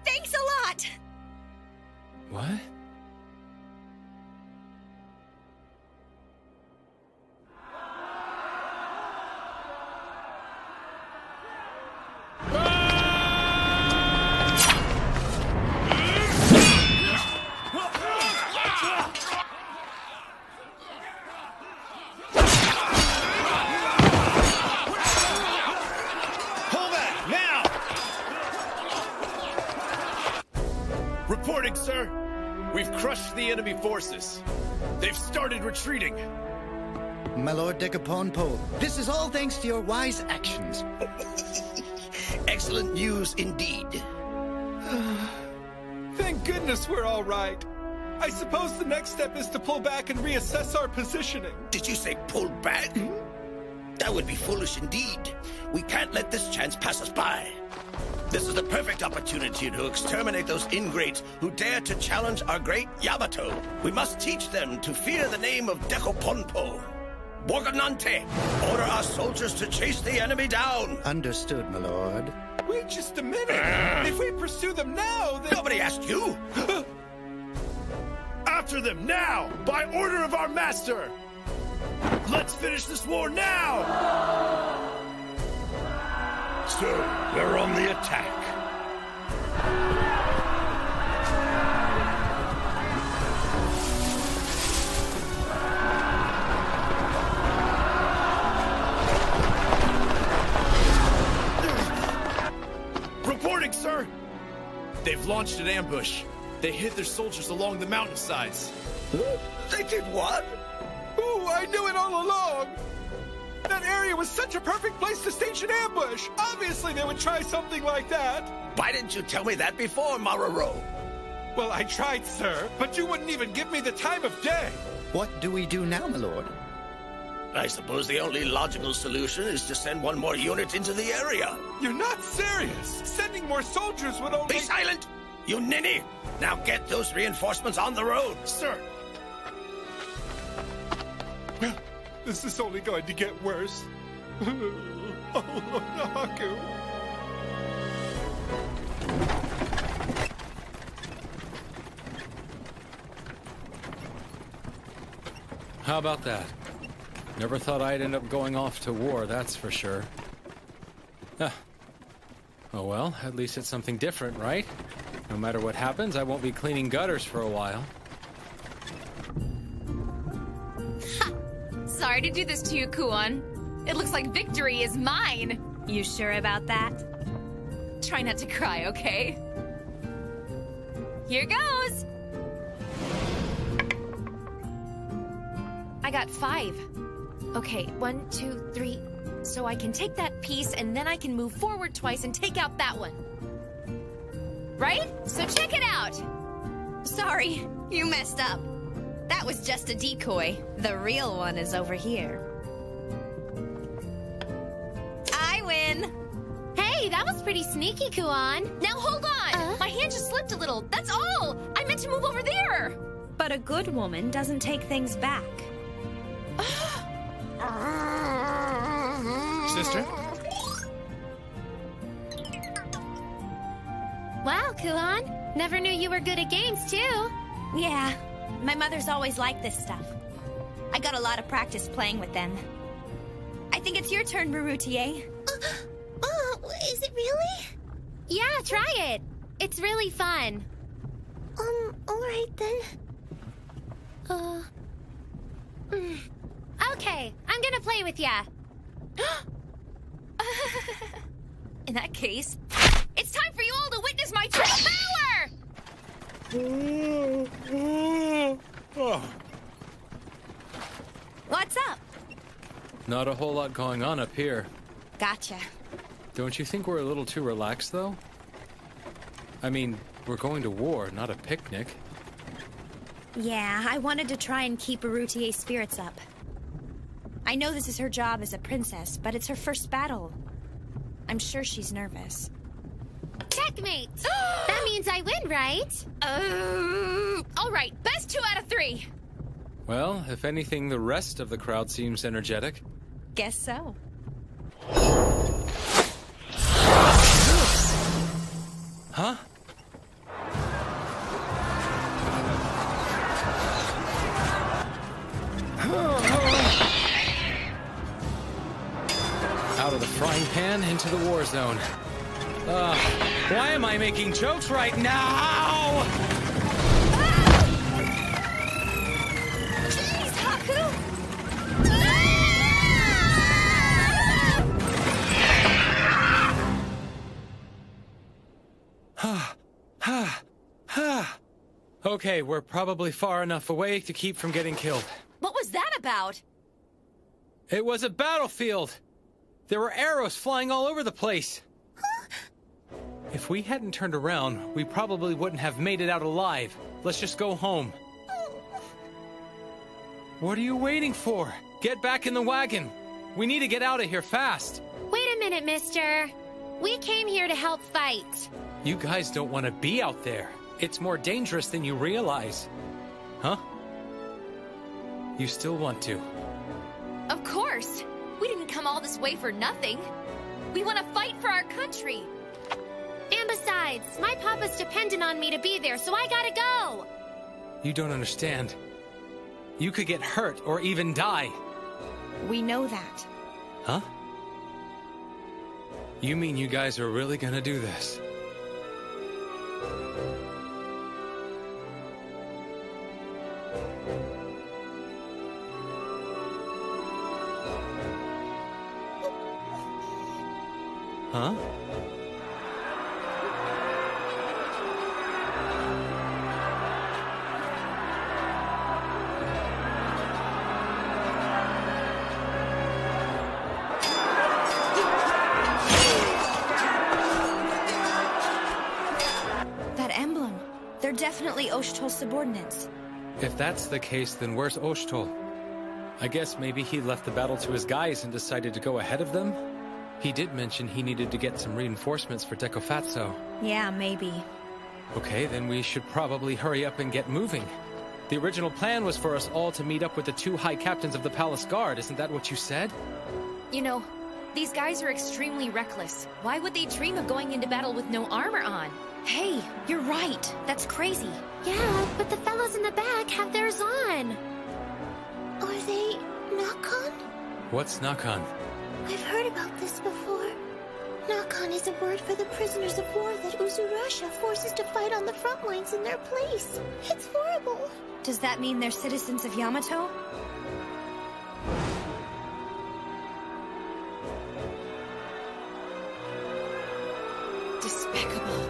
[SPEAKER 3] Thanks a lot!
[SPEAKER 10] What?
[SPEAKER 4] Reporting, sir. We've crushed the enemy forces. They've started retreating.
[SPEAKER 24] My Lord Decaponpo, this is all thanks to your wise actions.
[SPEAKER 11] Excellent news indeed.
[SPEAKER 8] Thank goodness we're all right. I suppose the next step is to pull back and reassess our positioning.
[SPEAKER 11] Did you say pull back? That would be foolish indeed. We can't let this chance pass us by. This is the perfect opportunity to exterminate those ingrates who dare to challenge our great Yamato. We must teach them to fear the name of Decaponpo. Borgonante, order our soldiers to chase the enemy down.
[SPEAKER 24] Understood, my lord.
[SPEAKER 8] Wait just a minute. If we pursue them now, then...
[SPEAKER 11] Nobody asked you.
[SPEAKER 14] After them now, by order of our master. Let's finish this war now!
[SPEAKER 11] Sir, we're on the attack.
[SPEAKER 4] Reporting, sir! They've launched an ambush. They hid their soldiers along the mountainsides.
[SPEAKER 11] They did what?
[SPEAKER 8] Ooh, I knew it all along! That area was such a perfect place to stage an ambush! Obviously they would try something like that!
[SPEAKER 11] Why didn't you tell me that before, Maruro?
[SPEAKER 8] Well, I tried, sir, but you wouldn't even give me the time of day!
[SPEAKER 24] What do we do now, my lord?
[SPEAKER 11] I suppose the only logical solution is to send one more unit into the area.
[SPEAKER 8] You're not serious! Sending more soldiers would only—
[SPEAKER 11] Be silent! You ninny! Now get those reinforcements on the road!
[SPEAKER 4] Sir!
[SPEAKER 8] Well, this is only going to get worse. Oh, Haku.
[SPEAKER 10] How about that? Never thought I'd end up going off to war, that's for sure. Ah. Oh well, at least it's something different, right? No matter what happens, I won't be cleaning gutters for a while.
[SPEAKER 18] Sorry to do this to you, Kuon. It looks like victory is mine.
[SPEAKER 3] You sure about that?
[SPEAKER 18] Try not to cry, okay? Here goes!
[SPEAKER 2] I got 5. Okay, 1, 2, 3.
[SPEAKER 12] So I can take that piece, and then I can move forward twice and take out that one. Right? So check it out!
[SPEAKER 3] Sorry, you messed up. That was just a decoy. The real one is over here. I win!
[SPEAKER 19] Hey, that was pretty sneaky, Kuan.
[SPEAKER 12] Now hold on! My hand just slipped a little, that's all! I meant to move over there!
[SPEAKER 3] But a good woman doesn't take things back.
[SPEAKER 20] Sister?
[SPEAKER 19] Wow, Kuan. Never knew you were good at games, too.
[SPEAKER 3] Yeah, my mother's always liked this stuff. I got a lot of practice playing with them. I think it's your turn, Marutier.
[SPEAKER 19] Is it really? Yeah, try it. It's really fun. Alright then. Okay, I'm gonna play with ya.
[SPEAKER 12] In that case, it's time for you all to witness my true power!
[SPEAKER 3] What's up?
[SPEAKER 10] Not a whole lot going on up here.
[SPEAKER 3] Gotcha.
[SPEAKER 10] Don't you think we're a little too relaxed, though? I mean, we're going to war, not a picnic.
[SPEAKER 3] Yeah, I wanted to try and keep Marutier's spirits up. I know this is her job as a princess, but it's her first battle. I'm sure she's nervous.
[SPEAKER 19] Checkmate! That means I win, right?
[SPEAKER 12] All right, best 2 out of 3.
[SPEAKER 10] Well, if anything, the rest of the crowd seems energetic.
[SPEAKER 3] Guess so.
[SPEAKER 10] Huh? Out of the frying pan into the war zone. Why am I making jokes right now?
[SPEAKER 3] Jeez, Haku!
[SPEAKER 10] Okay, we're probably far enough away to keep from getting killed.
[SPEAKER 12] What was that about?
[SPEAKER 10] It was a battlefield! There were arrows flying all over the place. If we hadn't turned around, we probably wouldn't have made it out alive. Let's just go home. What are you waiting for? Get back in the wagon. We need to get out of here fast.
[SPEAKER 19] Wait a minute, mister. We came here to help fight.
[SPEAKER 10] You guys don't want to be out there. It's more dangerous than you realize. Huh? You still want to?
[SPEAKER 12] Of course. We didn't come all this way for nothing. We want to fight for our country.
[SPEAKER 19] And besides, my papa's dependent on me to be there, so I gotta go.
[SPEAKER 10] You don't understand. You could get hurt or even die.
[SPEAKER 3] We know that.
[SPEAKER 10] Huh? You mean you guys are really gonna do this? Huh?
[SPEAKER 3] That emblem. They're definitely Oshtol's subordinates.
[SPEAKER 10] If that's the case, then where's Oshtol? I guess maybe he left the battle to his guys and decided to go ahead of them? He did mention he needed to get some reinforcements for Dekofatso.
[SPEAKER 3] Yeah, maybe.
[SPEAKER 10] Okay, then we should probably hurry up and get moving. The original plan was for us all to meet up with the 2 high captains of the Palace Guard. Isn't that what you said?
[SPEAKER 12] You know, these guys are extremely reckless. Why would they dream of going into battle with no armor on?
[SPEAKER 3] Hey, you're right. That's crazy.
[SPEAKER 19] Yeah, but the fellows in the back have theirs on. Are they Nakan?
[SPEAKER 10] What's Nakan?
[SPEAKER 19] I've heard about this before. Nakan is a word for the prisoners of war that Uzurasha forces to fight on the front lines in their place. It's horrible.
[SPEAKER 3] Does that mean they're citizens of Yamato?
[SPEAKER 12] Despicable.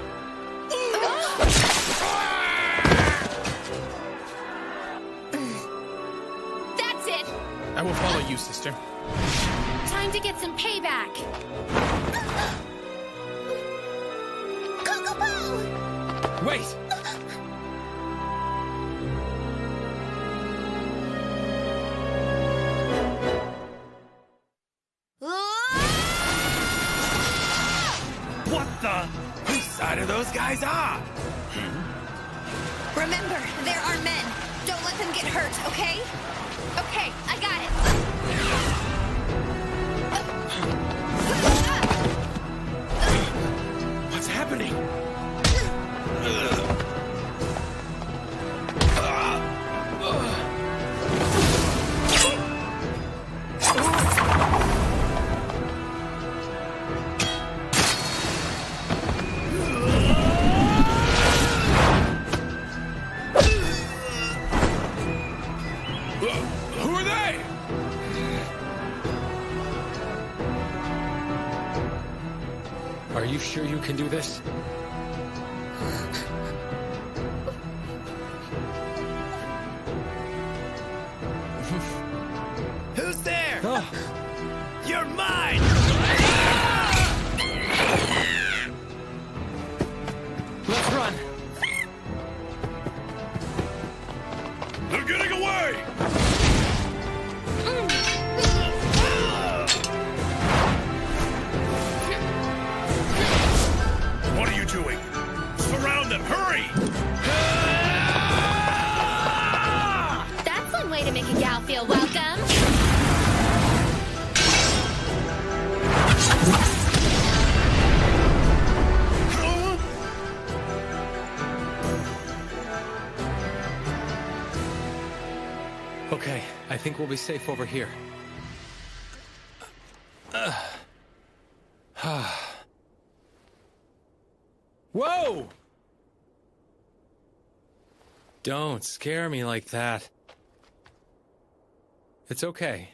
[SPEAKER 13] I will follow you, sister.
[SPEAKER 2] Time to get some payback.
[SPEAKER 19] Kokopo!
[SPEAKER 10] Wait!
[SPEAKER 11] What the?
[SPEAKER 20] Whose side are those guys on?
[SPEAKER 3] Remember, there are men. Don't let them get hurt, okay?
[SPEAKER 2] Okay, I got it.
[SPEAKER 20] What's happening?
[SPEAKER 6] Who are they?
[SPEAKER 10] Are you sure you can do this?
[SPEAKER 20] Who's there?
[SPEAKER 10] Oh.
[SPEAKER 20] You're mine!
[SPEAKER 10] Let's run!
[SPEAKER 6] They're getting away! What are you doing? Surround them! Hurry!
[SPEAKER 2] That's one way to make a gal feel welcome.
[SPEAKER 10] Okay, I think we'll be safe over here. Whoa! Don't scare me like that. It's okay.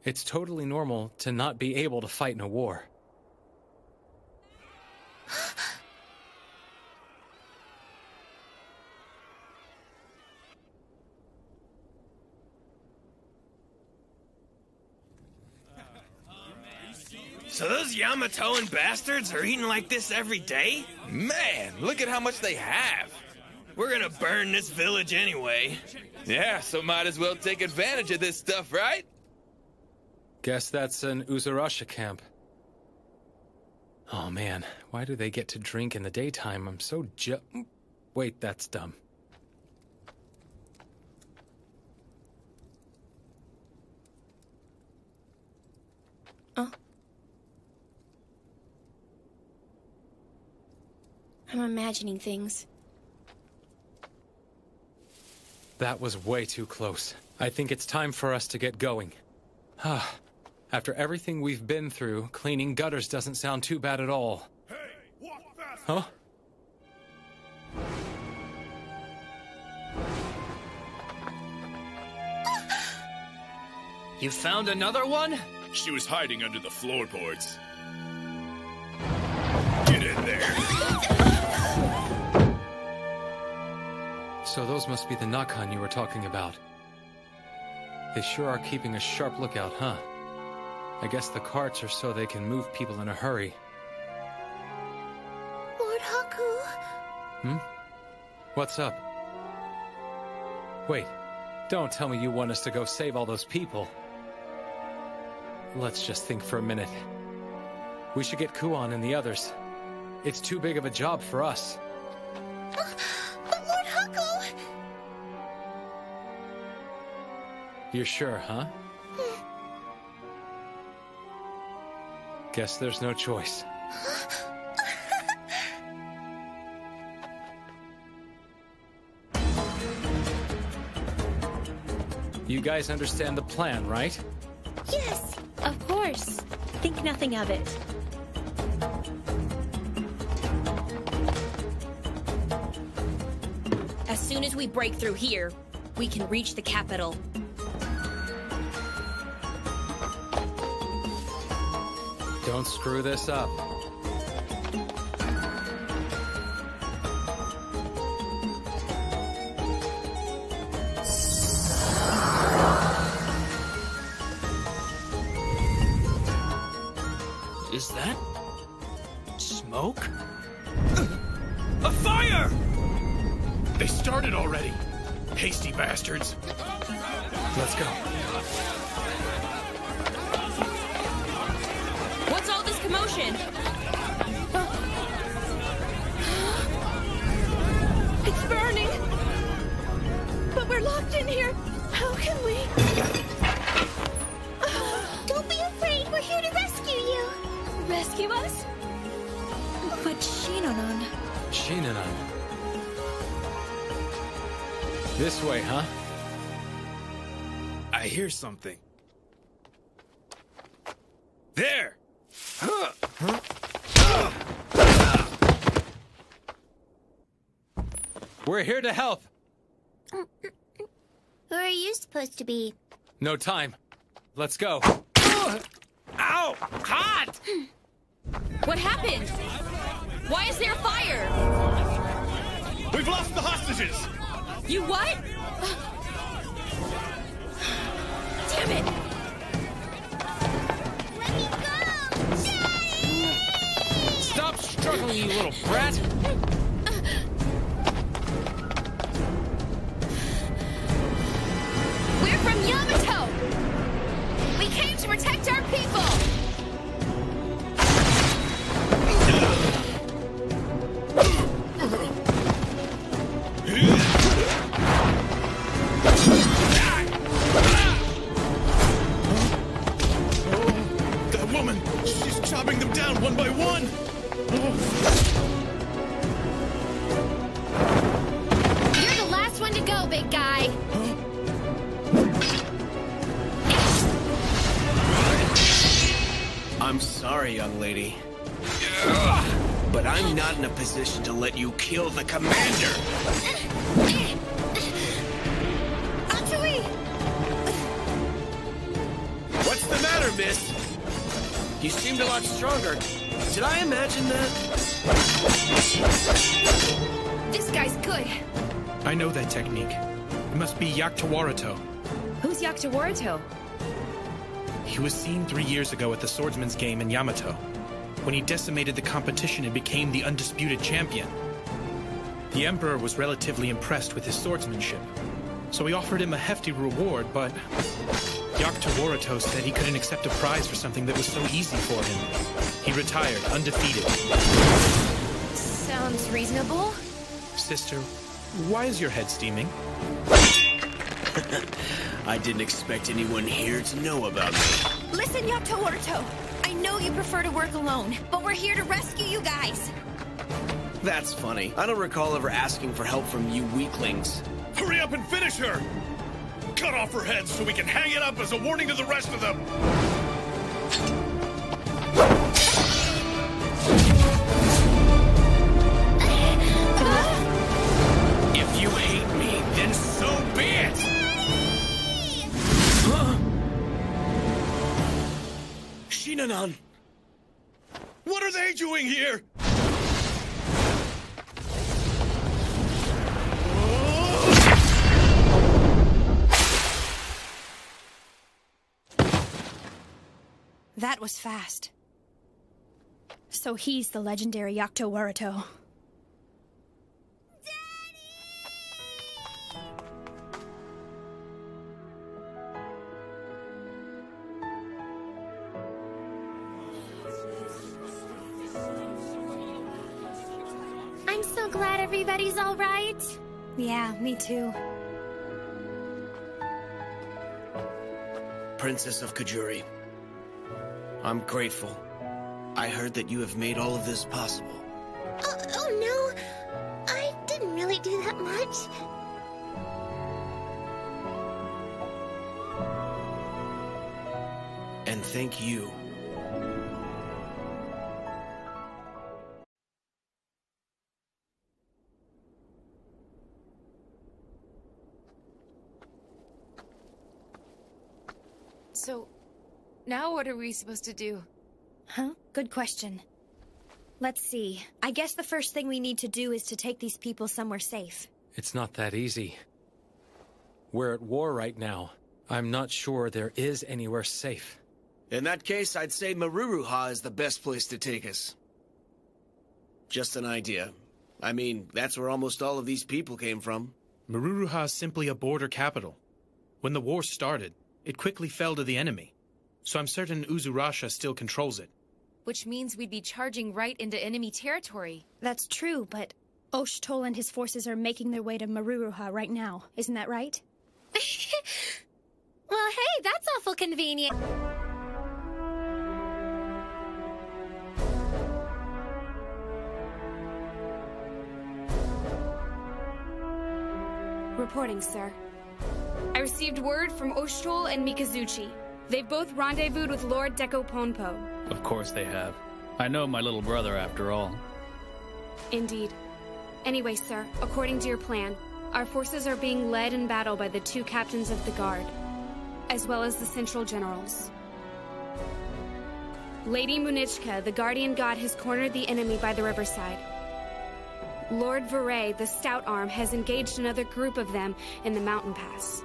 [SPEAKER 10] It's totally normal to not be able to fight in a war.
[SPEAKER 1] So those Yamatoan bastards are eating like this every day?
[SPEAKER 23] Man, look at how much they have.
[SPEAKER 1] We're gonna burn this village anyway.
[SPEAKER 23] Yeah, so might as well take advantage of this stuff, right?
[SPEAKER 10] Guess that's an Uzurasha camp. Oh man, why do they get to drink in the daytime? I'm so Wait, that's dumb.
[SPEAKER 2] I'm imagining things.
[SPEAKER 10] That was way too close. I think it's time for us to get going. After everything we've been through, cleaning gutters doesn't sound too bad at all.
[SPEAKER 6] Hey, walk fast!
[SPEAKER 10] Huh?
[SPEAKER 1] You found another one?
[SPEAKER 6] She was hiding under the floorboards. Get in there!
[SPEAKER 10] So those must be the Nakan you were talking about. They sure are keeping a sharp lookout, huh? I guess the carts are so they can move people in a hurry.
[SPEAKER 19] Lord Haku.
[SPEAKER 10] What's up? Wait, don't tell me you want us to go save all those people. Let's just think for a minute. We should get Kuon and the others. It's too big of a job for us.
[SPEAKER 19] But Lord Haku!
[SPEAKER 10] You're sure, huh? Guess there's no choice. You guys understand the plan, right?
[SPEAKER 19] Yes!
[SPEAKER 2] Of course.
[SPEAKER 15] Think nothing of it.
[SPEAKER 2] As soon as we break through here, we can reach the capital.
[SPEAKER 10] Don't screw this up.
[SPEAKER 1] Is that... smoke? A fire!
[SPEAKER 6] They started already. Hasty bastards.
[SPEAKER 10] Let's go.
[SPEAKER 12] What's all this commotion?
[SPEAKER 3] It's burning! But we're locked in here! How can we...
[SPEAKER 9] Don't be afraid, we're here to rescue you!
[SPEAKER 3] Rescue us? But Shinanon...
[SPEAKER 10] Shinanon. This way, huh?
[SPEAKER 20] I hear something. There! Huh?
[SPEAKER 10] We're here to help.
[SPEAKER 9] Who are you supposed to be?
[SPEAKER 10] No time. Let's go.
[SPEAKER 1] Ow! Hot!
[SPEAKER 12] What happened? Why is there fire?
[SPEAKER 6] We've lost the hostages!
[SPEAKER 12] You what? Damn it!
[SPEAKER 9] Let me go! Daddy!
[SPEAKER 10] Stop struggling, you little brat!
[SPEAKER 12] We're from Yamato! We came to protect our people!
[SPEAKER 6] That woman! She's chopping them down one by one!
[SPEAKER 12] You're the last one to go, big guy!
[SPEAKER 1] I'm sorry, young lady. But I'm not in a position to let you kill the commander!
[SPEAKER 3] Atsui!
[SPEAKER 1] What's the matter, miss? You seemed a lot stronger. Did I imagine that?
[SPEAKER 12] This guy's good.
[SPEAKER 13] I know that technique. It must be Yaktawarato.
[SPEAKER 12] Who's Yaktawarato?
[SPEAKER 13] He was seen 3 years ago at the Swordsman's Game in Yamato, when he decimated the competition and became the undisputed champion. The Emperor was relatively impressed with his swordsmanship, so he offered him a hefty reward, but Yaktawarato said he couldn't accept a prize for something that was so easy for him. He retired, undefeated.
[SPEAKER 12] Sounds reasonable.
[SPEAKER 13] Sister, why is your head steaming?
[SPEAKER 1] I didn't expect anyone here to know about me.
[SPEAKER 3] Listen, Yaktawarato! I know you prefer to work alone, but we're here to rescue you guys!
[SPEAKER 1] That's funny. I don't recall ever asking for help from you weaklings.
[SPEAKER 6] Hurry up and finish her! Cut off her head so we can hang it up as a warning to the rest of them!
[SPEAKER 1] If you hate me, then so be it! Shinanon!
[SPEAKER 6] What are they doing here?
[SPEAKER 3] That was fast. So he's the legendary Yaktawarato.
[SPEAKER 19] I'm so glad everybody's all right.
[SPEAKER 3] Yeah, me too.
[SPEAKER 1] Princess of Kajuri, I'm grateful. I heard that you have made all of this possible.
[SPEAKER 19] Oh no, I didn't really do that much.
[SPEAKER 1] And thank you.
[SPEAKER 12] So, now what are we supposed to do?
[SPEAKER 3] Huh? Good question. Let's see. I guess the first thing we need to do is to take these people somewhere safe.
[SPEAKER 10] It's not that easy. We're at war right now. I'm not sure there is anywhere safe.
[SPEAKER 5] In that case, I'd say Maruruha is the best place to take us. Just an idea. I mean, that's where almost all of these people came from.
[SPEAKER 13] Maruruha is simply a border capital. When the war started, it quickly fell to the enemy. So I'm certain Uzurasha still controls it.
[SPEAKER 12] Which means we'd be charging right into enemy territory.
[SPEAKER 3] That's true, but Osh-Toll and his forces are making their way to Maruruha right now. Isn't that right?
[SPEAKER 19] Well, hey, that's awful convenient.
[SPEAKER 16] Reporting, sir. I received word from Osh-Toll and Mikazuchi. They've both rendezvoused with Lord Deko Ponpo.
[SPEAKER 21] Of course they have. I know my little brother after all.
[SPEAKER 16] Indeed. Anyway, sir, according to your plan, our forces are being led in battle by the 2 captains of the Guard, as well as the Central Generals. Lady Munichka, the Guardian God, has cornered the enemy by the riverside. Lord Veray, the Stout Arm, has engaged another group of them in the mountain pass.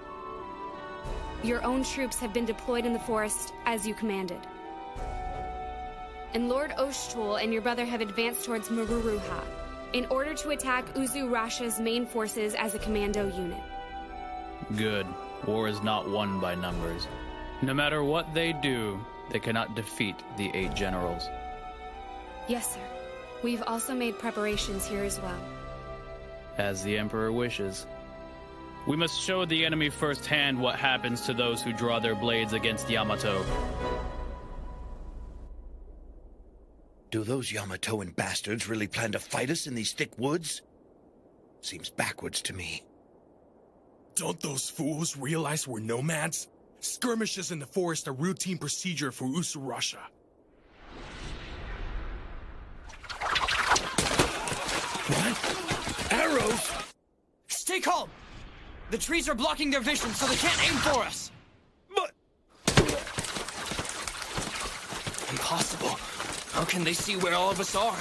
[SPEAKER 16] Your own troops have been deployed in the forest, as you commanded. And Lord Osh-Toll and your brother have advanced towards Maruruha, in order to attack Uzurasha's main forces as a commando unit.
[SPEAKER 21] Good. War is not won by numbers. No matter what they do, they cannot defeat the 8 generals.
[SPEAKER 16] Yes, sir. We've also made preparations here as well.
[SPEAKER 21] As the Emperor wishes. We must show the enemy firsthand what happens to those who draw their blades against Yamato.
[SPEAKER 17] Do those Yamatoan bastards really plan to fight us in these thick woods? Seems backwards to me.
[SPEAKER 22] Don't those fools realize we're nomads? Skirmishes in the forest are routine procedure for Uzurasha.
[SPEAKER 17] What? Arrows?
[SPEAKER 25] Stay calm! The trees are blocking their vision, so they can't aim for us!
[SPEAKER 17] But...
[SPEAKER 25] Impossible. How can they see where all of us are?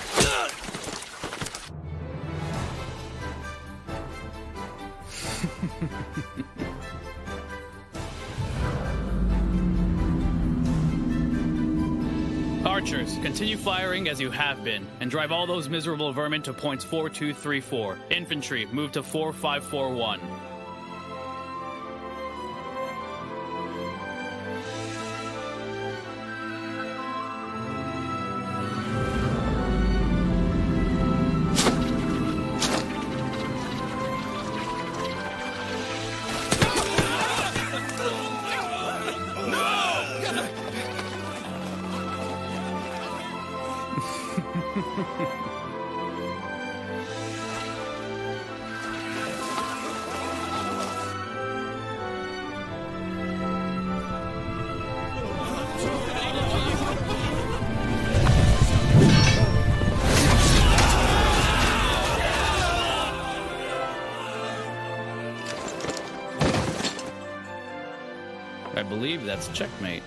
[SPEAKER 21] Archers, continue firing as you have been, and drive all those miserable vermin to points 4234. Infantry, move to 4541. I believe that's checkmate.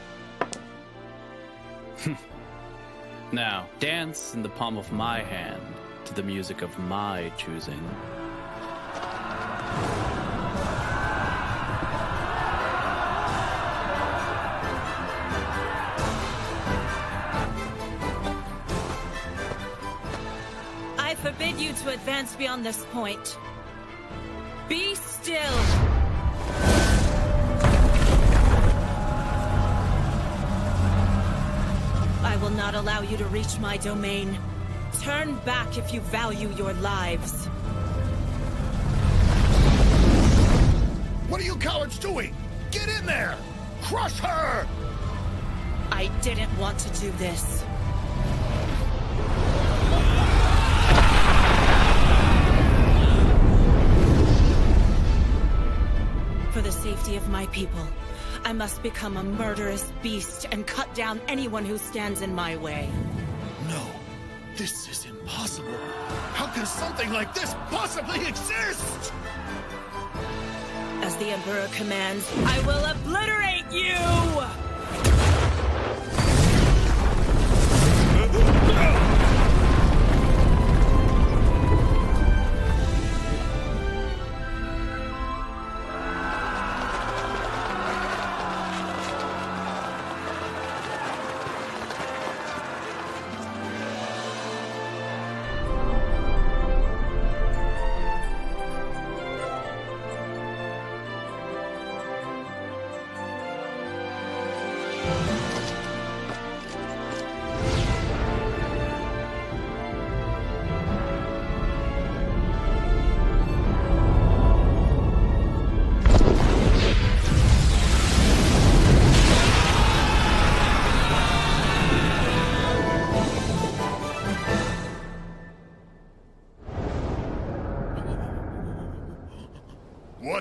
[SPEAKER 21] Now, dance in the palm of my hand to the music of my choosing.
[SPEAKER 15] I forbid you to advance beyond this point. Be still! I will not allow you to reach my domain. Turn back if you value your lives.
[SPEAKER 14] What are you cowards doing? Get in there! Crush her!
[SPEAKER 15] I didn't want to do this. For the safety of my people, I must become a murderous beast and cut down anyone who stands in my way.
[SPEAKER 14] No, this is impossible. How can something like this possibly exist?
[SPEAKER 15] As the Emperor commands, I will obliterate you!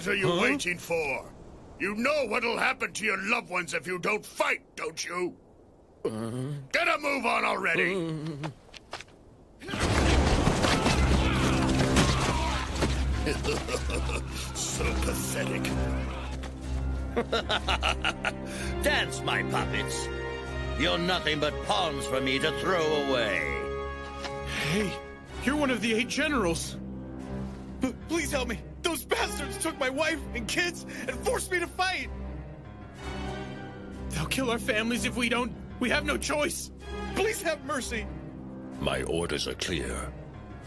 [SPEAKER 14] are you waiting for? You know what'll happen to your loved ones if you don't fight, don't you? Get a move on already! So pathetic.
[SPEAKER 17] Dance, my puppets. You're nothing but pawns for me to throw away.
[SPEAKER 13] Hey, you're one of the 8 generals. Please help me. Those bastards took my wife and kids and forced me to fight. They'll kill our families if we don't. We have no choice. Please have mercy.
[SPEAKER 4] My orders are clear.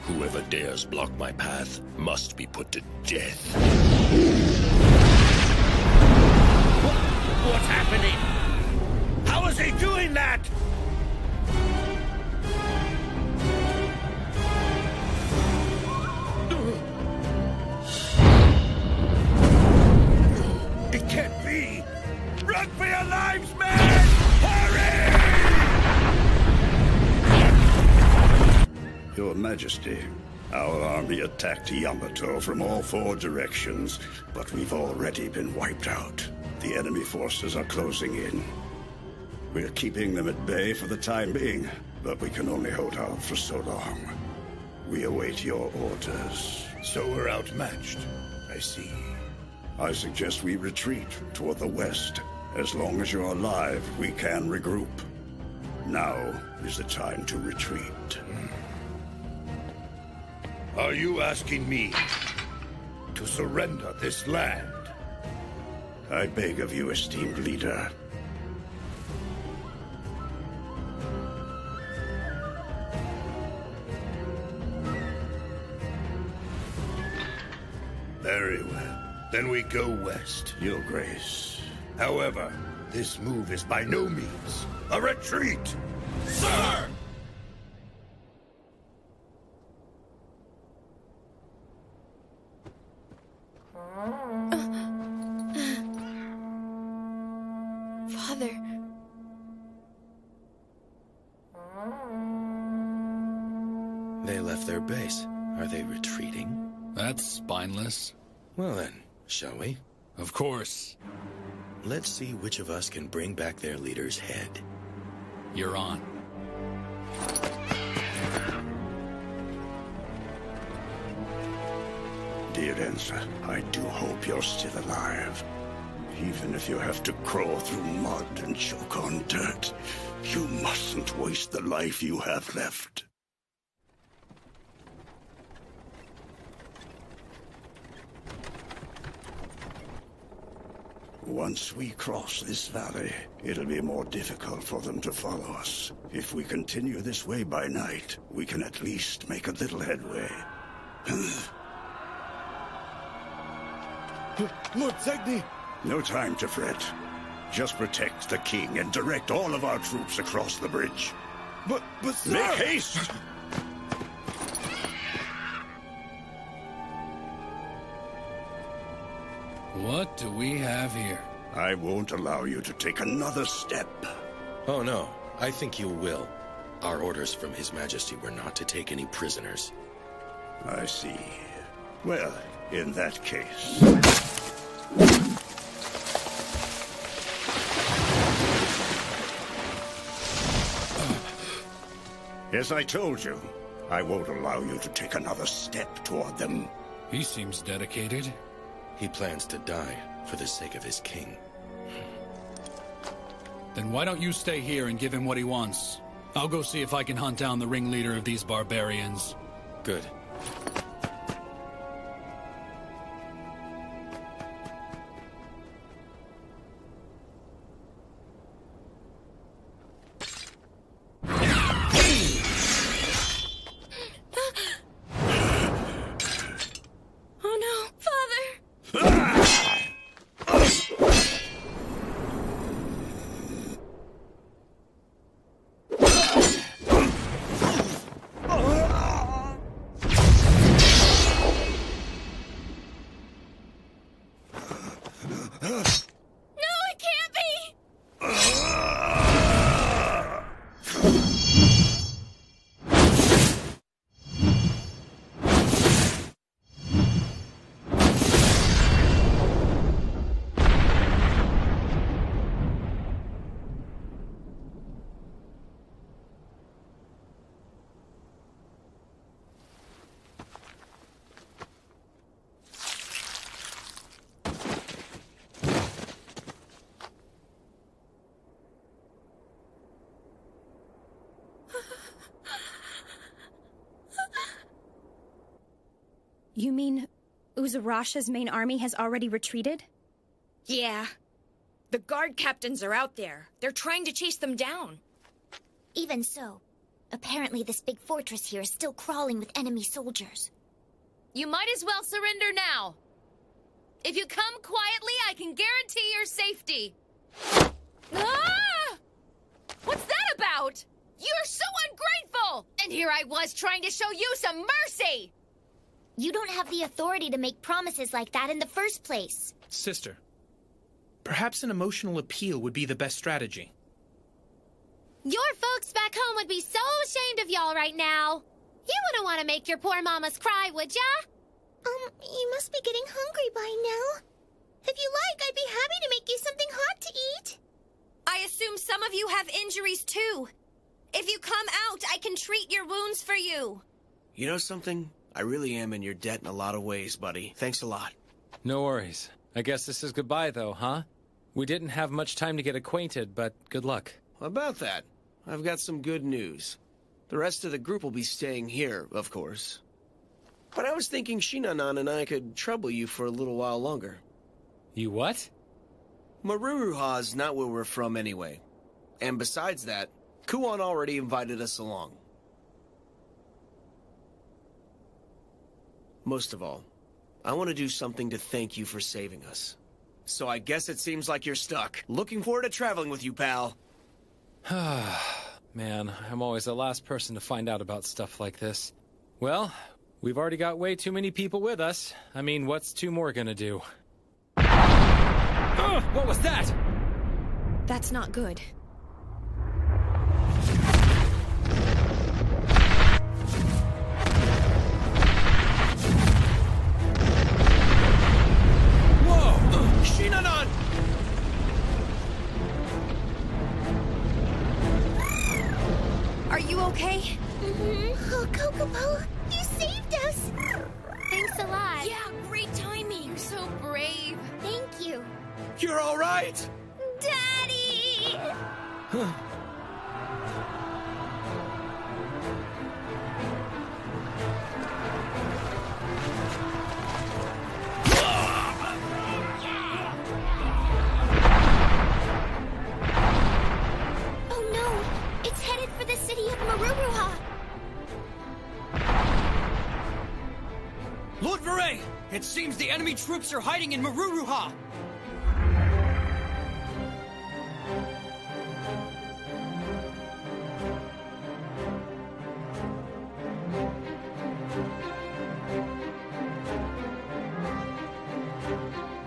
[SPEAKER 4] Whoever dares block my path must be put to death.
[SPEAKER 17] What's happening? How is he doing that? It can't be! Run for your lives, man! Hurry!
[SPEAKER 14] Your Majesty, our army attacked Yamato from all 4 directions, but we've already been wiped out. The enemy forces are closing in. We're keeping them at bay for the time being, but we can only hold out for so long. We await your orders.
[SPEAKER 17] So we're outmatched.
[SPEAKER 14] I see. I suggest we retreat toward the west. As long as you're alive, we can regroup. Now is the time to retreat.
[SPEAKER 17] Are you asking me to surrender this land?
[SPEAKER 14] I beg of you, esteemed leader.
[SPEAKER 17] Very well. Then we go west.
[SPEAKER 14] Your Grace.
[SPEAKER 17] However, this move is by no means a retreat.
[SPEAKER 6] Sir!
[SPEAKER 3] Father.
[SPEAKER 7] They left their base. Are they retreating?
[SPEAKER 6] That's spineless.
[SPEAKER 7] Well then, shall we?
[SPEAKER 6] Of course.
[SPEAKER 7] Let's see which of us can bring back their leader's head.
[SPEAKER 6] You're on.
[SPEAKER 14] Dear Ensa, I do hope you're still alive. Even if you have to crawl through mud and choke on dirt, you mustn't waste the life you have left. Once we cross this valley, it'll be more difficult for them to follow us. If we continue this way by night, we can at least make a little headway.
[SPEAKER 20] Lord Zegni!
[SPEAKER 14] No time to fret. Just protect the king and direct all of our troops across the bridge.
[SPEAKER 20] But sir!
[SPEAKER 14] Make haste!
[SPEAKER 6] What do we have here?
[SPEAKER 14] I won't allow you to take another step.
[SPEAKER 7] Oh no, I think you will. Our orders from His Majesty were not to take any prisoners.
[SPEAKER 14] I see. Well, in that case... As I told you, I won't allow you to take another step toward them.
[SPEAKER 6] He seems dedicated.
[SPEAKER 7] He plans to die for the sake of his king.
[SPEAKER 6] Then why don't you stay here and give him what he wants? I'll go see if I can hunt down the ringleader of these barbarians.
[SPEAKER 7] Good.
[SPEAKER 3] You mean Uzurasha's main army has already retreated?
[SPEAKER 8] Yeah. The guard captains are out there. They're trying to chase them down.
[SPEAKER 9] Even so, apparently this big fortress here is still crawling with enemy soldiers.
[SPEAKER 12] You might as well surrender now. If you come quietly, I can guarantee your safety. Ah! What's that about? You're so ungrateful! And here I was trying to show you some mercy!
[SPEAKER 9] You don't have the authority to make promises like that in the first place.
[SPEAKER 13] Sister, perhaps an emotional appeal would be the best strategy.
[SPEAKER 19] Your folks back home would be so ashamed of y'all right now. You wouldn't want to make your poor mamas cry, would ya?
[SPEAKER 9] You must be getting hungry by now. If you like, I'd be happy to make you something hot to eat.
[SPEAKER 3] I assume some of you have injuries too. If you come out, I can treat your wounds for you.
[SPEAKER 5] You know something? I really am in your debt in a lot of ways, buddy. Thanks a lot.
[SPEAKER 10] No worries. I guess this is goodbye, though, huh? We didn't have much time to get acquainted, but good luck.
[SPEAKER 5] About that, I've got some good news. The rest of the group will be staying here, of course. But I was thinking Shinanan and I could trouble you for a little while longer.
[SPEAKER 10] You what?
[SPEAKER 5] Maruruha's not where we're from anyway. And besides that, Kuon already invited us along. Most of all, I want to do something to thank you for saving us. So I guess it seems like you're stuck. Looking forward to traveling with you, pal.
[SPEAKER 10] Man, I'm always the last person to find out about stuff like this. Well, we've already got way too many people with us. I mean, what's two more gonna do? What was that?
[SPEAKER 3] That's not good.
[SPEAKER 5] Whoa! Shinanan!
[SPEAKER 3] Are you okay?
[SPEAKER 9] Oh, Kokopo, you saved us! Thanks a lot.
[SPEAKER 12] Yeah, great timing. So brave.
[SPEAKER 9] Thank you.
[SPEAKER 5] You're all right?
[SPEAKER 9] Daddy! Oh no! It's headed for the city of Maruruha!
[SPEAKER 25] Lord Viray! It seems the enemy troops are hiding in Maruruha!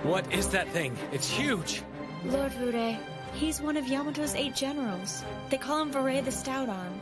[SPEAKER 10] What is that thing? It's huge!
[SPEAKER 15] Lord Viray. He's one of Yamato's 8 generals. They call him Viray the Stout Arm.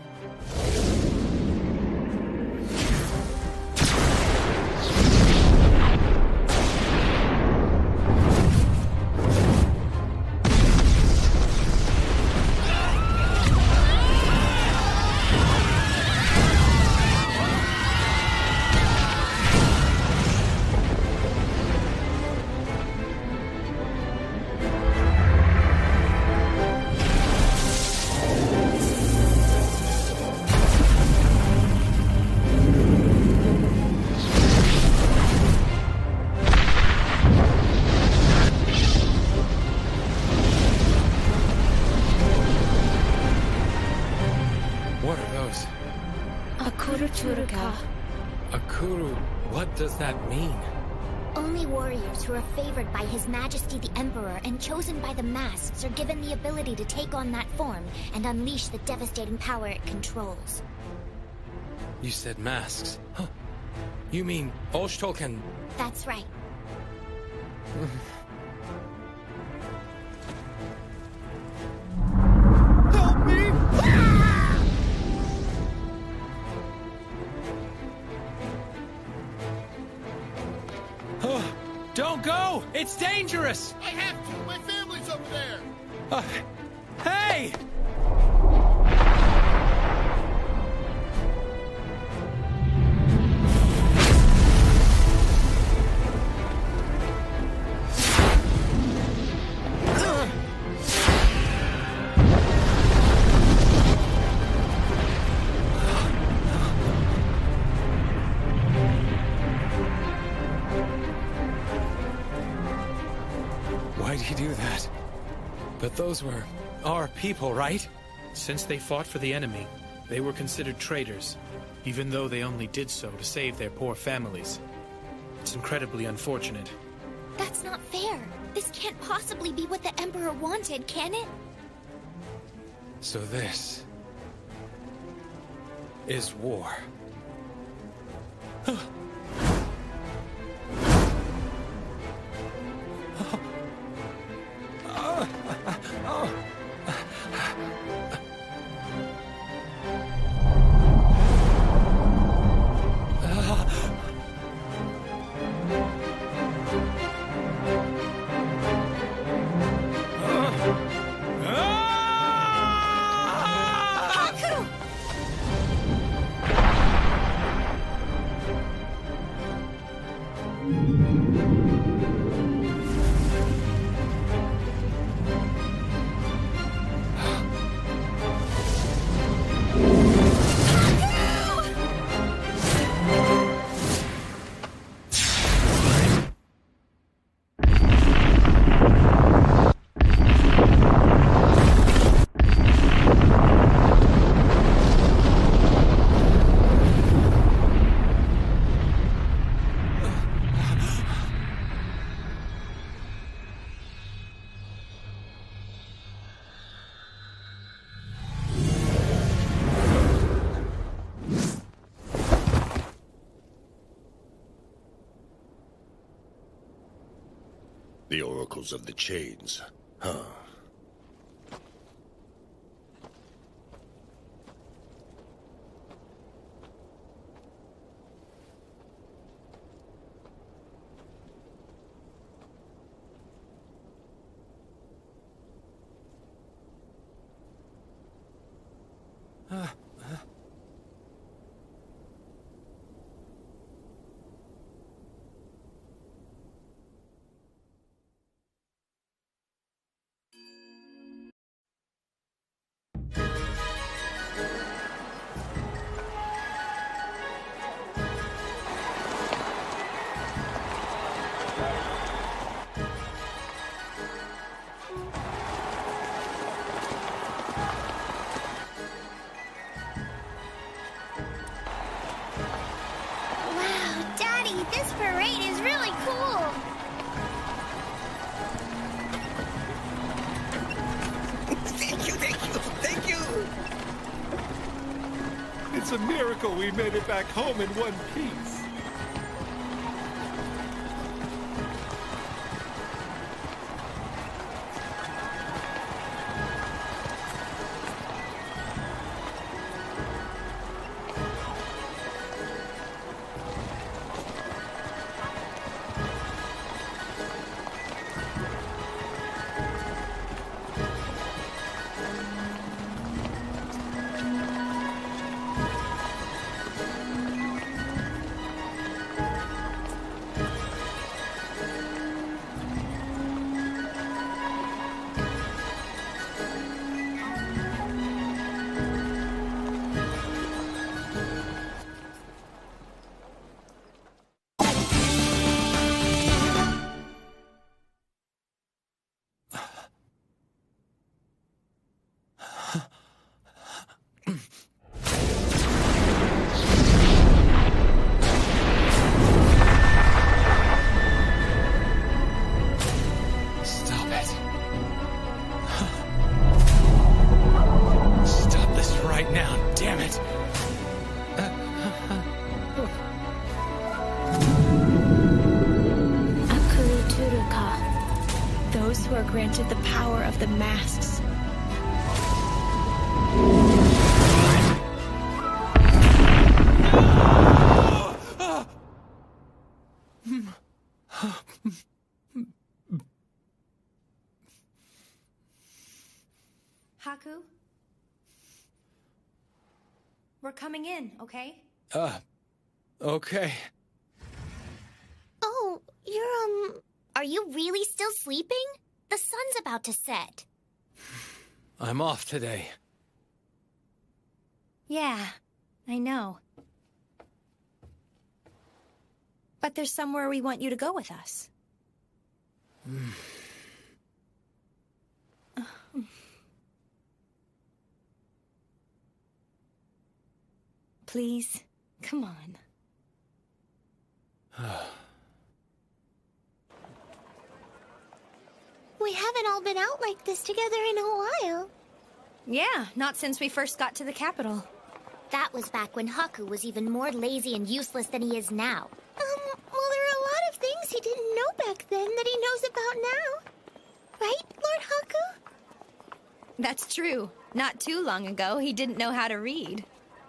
[SPEAKER 10] What are those?
[SPEAKER 15] Akuru Turaka.
[SPEAKER 10] Akuru, what does that mean?
[SPEAKER 9] Only warriors who are favored by His Majesty the Emperor and chosen by the masks are given the ability to take on that form and unleash the devastating power it controls.
[SPEAKER 10] You said masks. Huh. You mean Oshtul can...
[SPEAKER 9] That's right.
[SPEAKER 5] Help me!
[SPEAKER 10] Don't go! It's dangerous!
[SPEAKER 11] I have to! My family's over there!
[SPEAKER 10] Hey! Why'd he do that? But those were our people, right?
[SPEAKER 13] Since they fought for the enemy, they were considered traitors, even though they only did so to save their poor families. It's incredibly unfortunate.
[SPEAKER 9] That's not fair. This can't possibly be what the Emperor wanted, can it?
[SPEAKER 10] So this is war.
[SPEAKER 4] The oracles of the chains, huh?
[SPEAKER 19] Wow, Daddy, this parade is really cool.
[SPEAKER 17] Thank you, thank you, thank you!
[SPEAKER 1] It's a miracle we made it back home in one piece.
[SPEAKER 3] Granted the power of the masks. Haku? We're coming in, okay?
[SPEAKER 10] Okay.
[SPEAKER 19] Oh, you're, are you really still sleeping? The sun's about to set.
[SPEAKER 10] I'm off today.
[SPEAKER 3] Yeah, I know. But there's somewhere we want you to go with us. please. Come on.
[SPEAKER 19] We haven't all been out like this together in a while.
[SPEAKER 3] Yeah, not since we first got to the capital.
[SPEAKER 9] That was back when Haku was even more lazy and useless than he is now.
[SPEAKER 19] Well, there are a lot of things he didn't know back then that he knows about now. Right, Lord Haku?
[SPEAKER 3] That's true. Not too long ago, he didn't know how to read.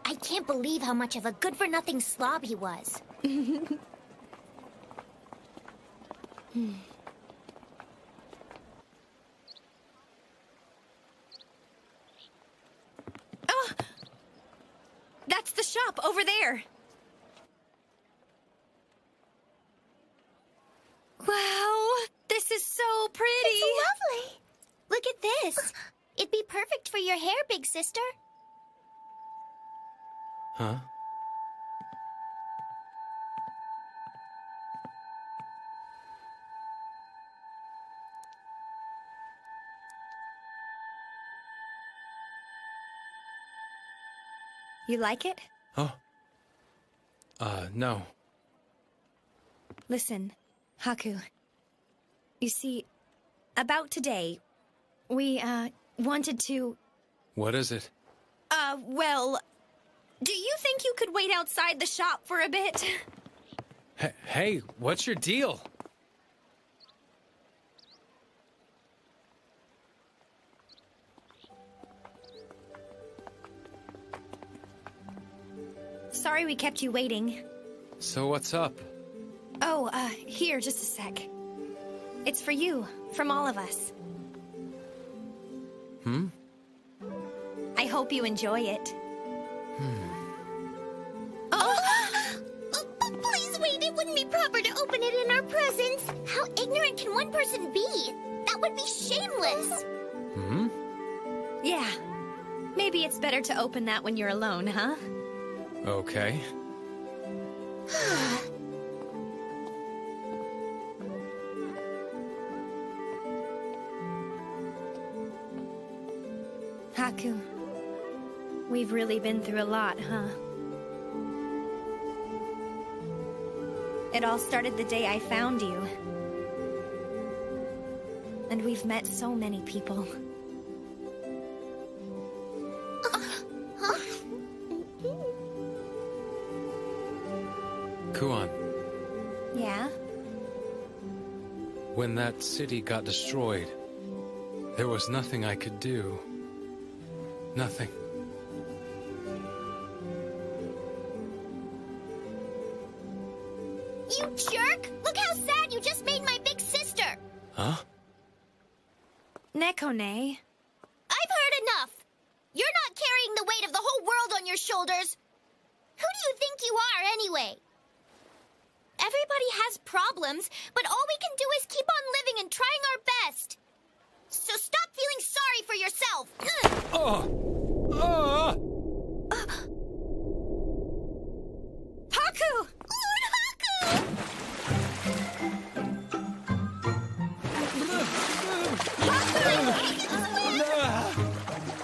[SPEAKER 9] I can't believe how much of a good-for-nothing slob he was.
[SPEAKER 3] Oh! That's the shop over there. Wow, this is so pretty.
[SPEAKER 19] It's lovely.
[SPEAKER 9] Look at this. It'd be perfect for your hair, big sister.
[SPEAKER 10] Huh?
[SPEAKER 3] You like it?
[SPEAKER 10] Oh. No.
[SPEAKER 3] Listen, Haku. You see, about today, we, wanted to...
[SPEAKER 10] What is it?
[SPEAKER 3] Well... Do you think you could wait outside the shop for a bit?
[SPEAKER 10] Hey, what's your deal?
[SPEAKER 3] Sorry we kept you waiting.
[SPEAKER 10] So what's up?
[SPEAKER 3] Oh, here, just a sec. It's for you, from all of us.
[SPEAKER 10] Hmm?
[SPEAKER 3] I hope you enjoy it.
[SPEAKER 9] Please wait, it wouldn't be proper to open it in our presence. How ignorant can one person be? That would be shameless.
[SPEAKER 10] Hmm?
[SPEAKER 3] Yeah. Maybe it's better to open that when you're alone, huh?
[SPEAKER 10] Okay.
[SPEAKER 3] Haku, we've really been through a lot, huh? It all started the day I found you. And we've met so many people.
[SPEAKER 10] Kuon,
[SPEAKER 3] Yeah?
[SPEAKER 10] when that city got destroyed, there was nothing I could do. Nothing.
[SPEAKER 9] You jerk! Look how sad you just made my big sister!
[SPEAKER 10] Huh?
[SPEAKER 3] Nekone.
[SPEAKER 9] I've heard enough! You're not carrying the weight of the whole world on your shoulders! Who do you think you are, anyway? Everybody has problems, but all we can do is keep on living and trying our best. So stop feeling sorry for yourself!
[SPEAKER 3] Haku!
[SPEAKER 9] Lord Haku!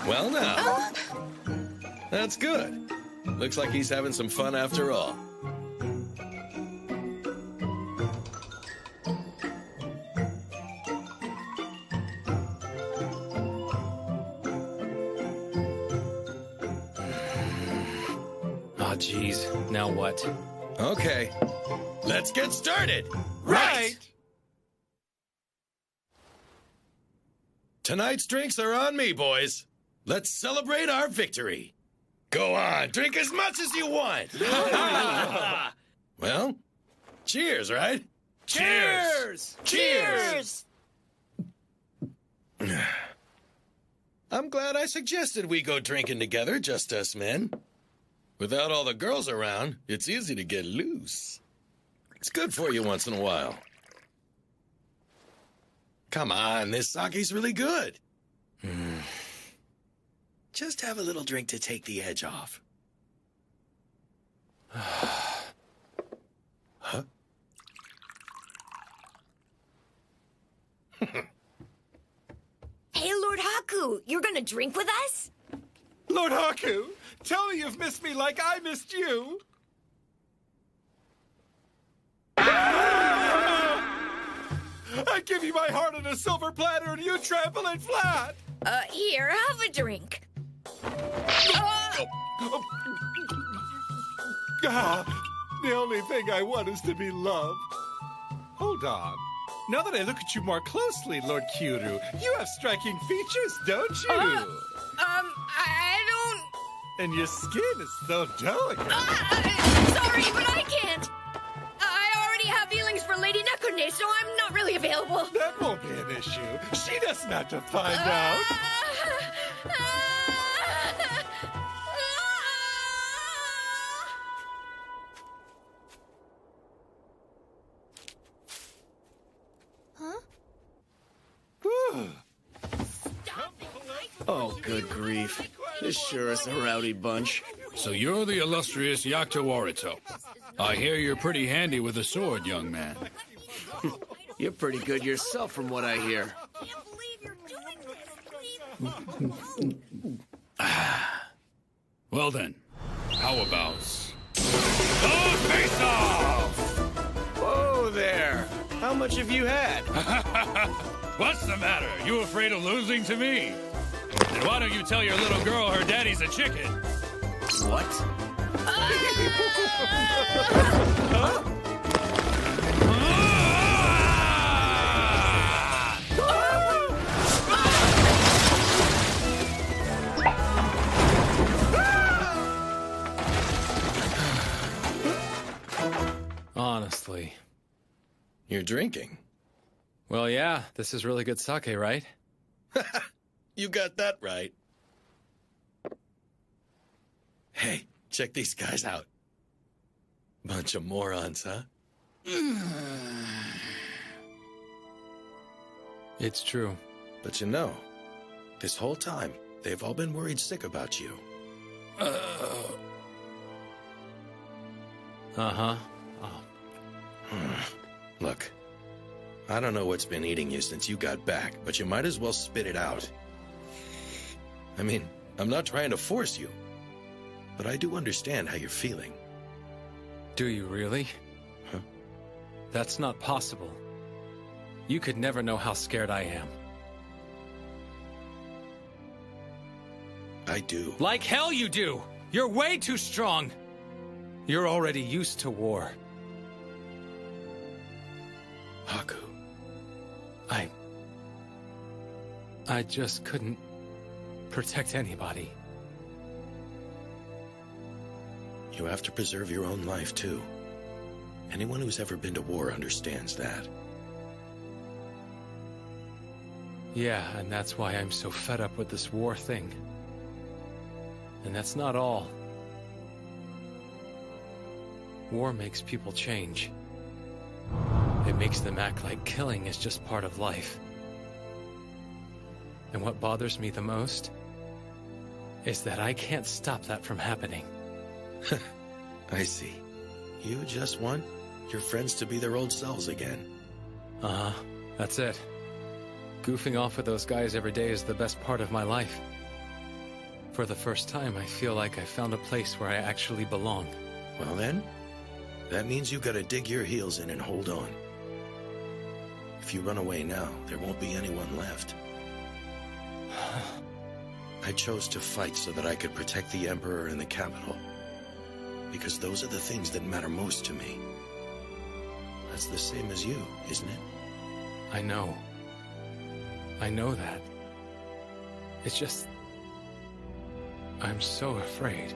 [SPEAKER 7] Well now. That's good. Looks like he's having some fun after all.
[SPEAKER 10] Ah, jeez. Now what?
[SPEAKER 7] Okay. Let's get started.
[SPEAKER 10] Right!
[SPEAKER 7] Tonight's drinks are on me, boys. Let's celebrate our victory. Go on, drink as much as you want. Well, cheers, right?
[SPEAKER 5] Cheers!
[SPEAKER 7] Cheers! I'm glad I suggested we go drinking together, just us men. Without all the girls around, it's easy to get loose. It's good for you once in a while. Come on, this sake's really good. Just have a little drink to take the edge off. Huh?
[SPEAKER 8] Hey, Lord Haku, you're gonna drink with us?
[SPEAKER 1] Lord Haku, tell me you've missed me like I missed you. I give you my heart on a silver platter and you trample it flat.
[SPEAKER 8] Here, have a drink.
[SPEAKER 1] The only thing I want is to be loved. Hold on. Now that I look at you more closely, Lord Kyuru, you have striking features, don't you?
[SPEAKER 8] I don't...
[SPEAKER 1] And your skin is so delicate.
[SPEAKER 8] Sorry, but I can't. I already have feelings for Lady Nekune, so I'm not really available.
[SPEAKER 1] That won't be an issue. She doesn't have to find out.
[SPEAKER 5] Oh, good grief. This sure is a rowdy bunch.
[SPEAKER 6] So you're the illustrious Yakuto Orito. I hear you're pretty handy with a sword, young man.
[SPEAKER 5] You're pretty good yourself from what I hear.
[SPEAKER 6] Well then, how about... the face-off!
[SPEAKER 5] Whoa there! How much have you had?
[SPEAKER 6] What's the matter? You afraid of losing to me? Then why don't you tell your little girl her daddy's a chicken?
[SPEAKER 5] What?
[SPEAKER 6] Huh?
[SPEAKER 10] Honestly.
[SPEAKER 7] You're drinking?
[SPEAKER 10] Well, yeah, this is really good sake, right?
[SPEAKER 7] You got that right. Hey, check these guys out. Bunch of morons, huh?
[SPEAKER 10] It's true.
[SPEAKER 7] But you know, this whole time, they've all been worried sick about you.
[SPEAKER 10] Uh-huh.
[SPEAKER 7] Look, I don't know what's been eating you since you got back, but you might as well spit it out. I mean, I'm not trying to force you, but I do understand how you're feeling.
[SPEAKER 10] Do you really?
[SPEAKER 7] Huh?
[SPEAKER 10] That's not possible. You could never know how scared I am.
[SPEAKER 7] I do.
[SPEAKER 10] Like hell you do! You're way too strong! You're already used to war.
[SPEAKER 7] Haku.
[SPEAKER 10] I just couldn't protect anybody.
[SPEAKER 7] You have to preserve your own life, too. Anyone who's ever been to war understands that.
[SPEAKER 10] Yeah, and that's why I'm so fed up with this war thing. And that's not all. War makes people change. It makes them act like killing is just part of life. And what bothers me the most is that I can't stop that from happening.
[SPEAKER 7] I see. You just want your friends to be their old selves again.
[SPEAKER 10] Uh-huh. That's it. Goofing off with those guys every day is the best part of my life. For the first time, I feel like I found a place where I actually belong.
[SPEAKER 7] Well then, that means you gotta dig your heels in and hold on. If you run away now, there won't be anyone left. I chose to fight so that I could protect the Emperor and the capital. Because those are the things that matter most to me. That's the same as you, isn't it?
[SPEAKER 10] I know. I know that. It's just... I'm so afraid.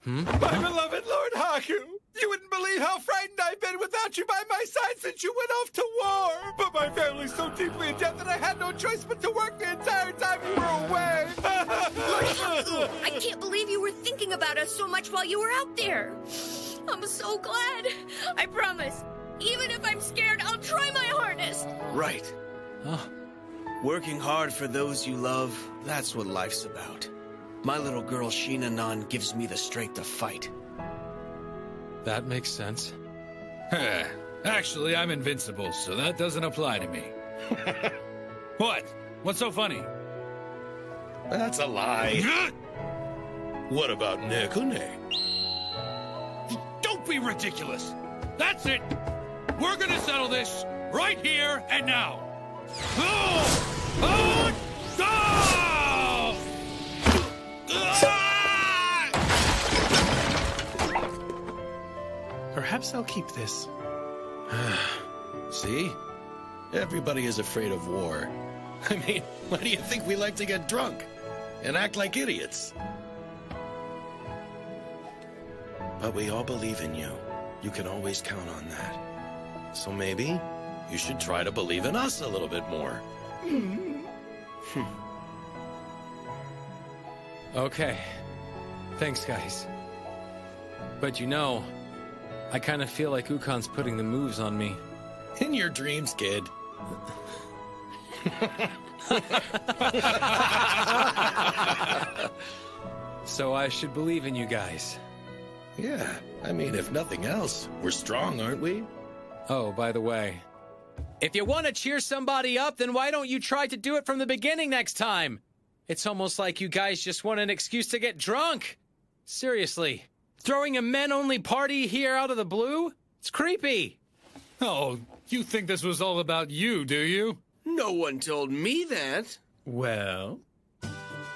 [SPEAKER 1] My beloved Lord Haku! You wouldn't believe how frightened I've been without you by my side since you went off to war! But my family's so deeply in debt that I had no choice but to work the entire time you were away!
[SPEAKER 8] Lord Haku, I can't believe you were thinking about us so much while you were out there! I'm so glad! I promise, even if I'm scared, I'll try my hardest!
[SPEAKER 5] Right. Working hard for those you love, that's what life's about. My little girl Shinanon gives me the strength to fight.
[SPEAKER 10] That makes sense.
[SPEAKER 6] Actually, I'm invincible, so that doesn't apply to me. What? What's so funny?
[SPEAKER 7] That's a lie. What about Nekune?
[SPEAKER 6] Don't be ridiculous. That's it. We're gonna settle this right here and now. Oh! Oh! Oh!
[SPEAKER 13] Perhaps I'll keep this.
[SPEAKER 7] See? Everybody is afraid of war. I mean, why do you think we like to get drunk and act like idiots? But we all believe in you. You can always count on that. So maybe you should try to believe in us a little bit more.
[SPEAKER 10] Okay. Thanks, guys. But you know, I kind of feel like Ukon's putting the moves on me.
[SPEAKER 7] In your dreams, kid.
[SPEAKER 10] So I should believe in you guys.
[SPEAKER 7] Yeah, I mean, if nothing else, we're strong, aren't we?
[SPEAKER 10] Oh, by the way, if you want to cheer somebody up, then why don't you try to do it from the beginning next time? It's almost like you guys just want an excuse to get drunk. Seriously, throwing a men-only party here out of the blue? It's creepy.
[SPEAKER 6] Oh, you think this was all about you, do you?
[SPEAKER 5] No one told me that.
[SPEAKER 13] Well?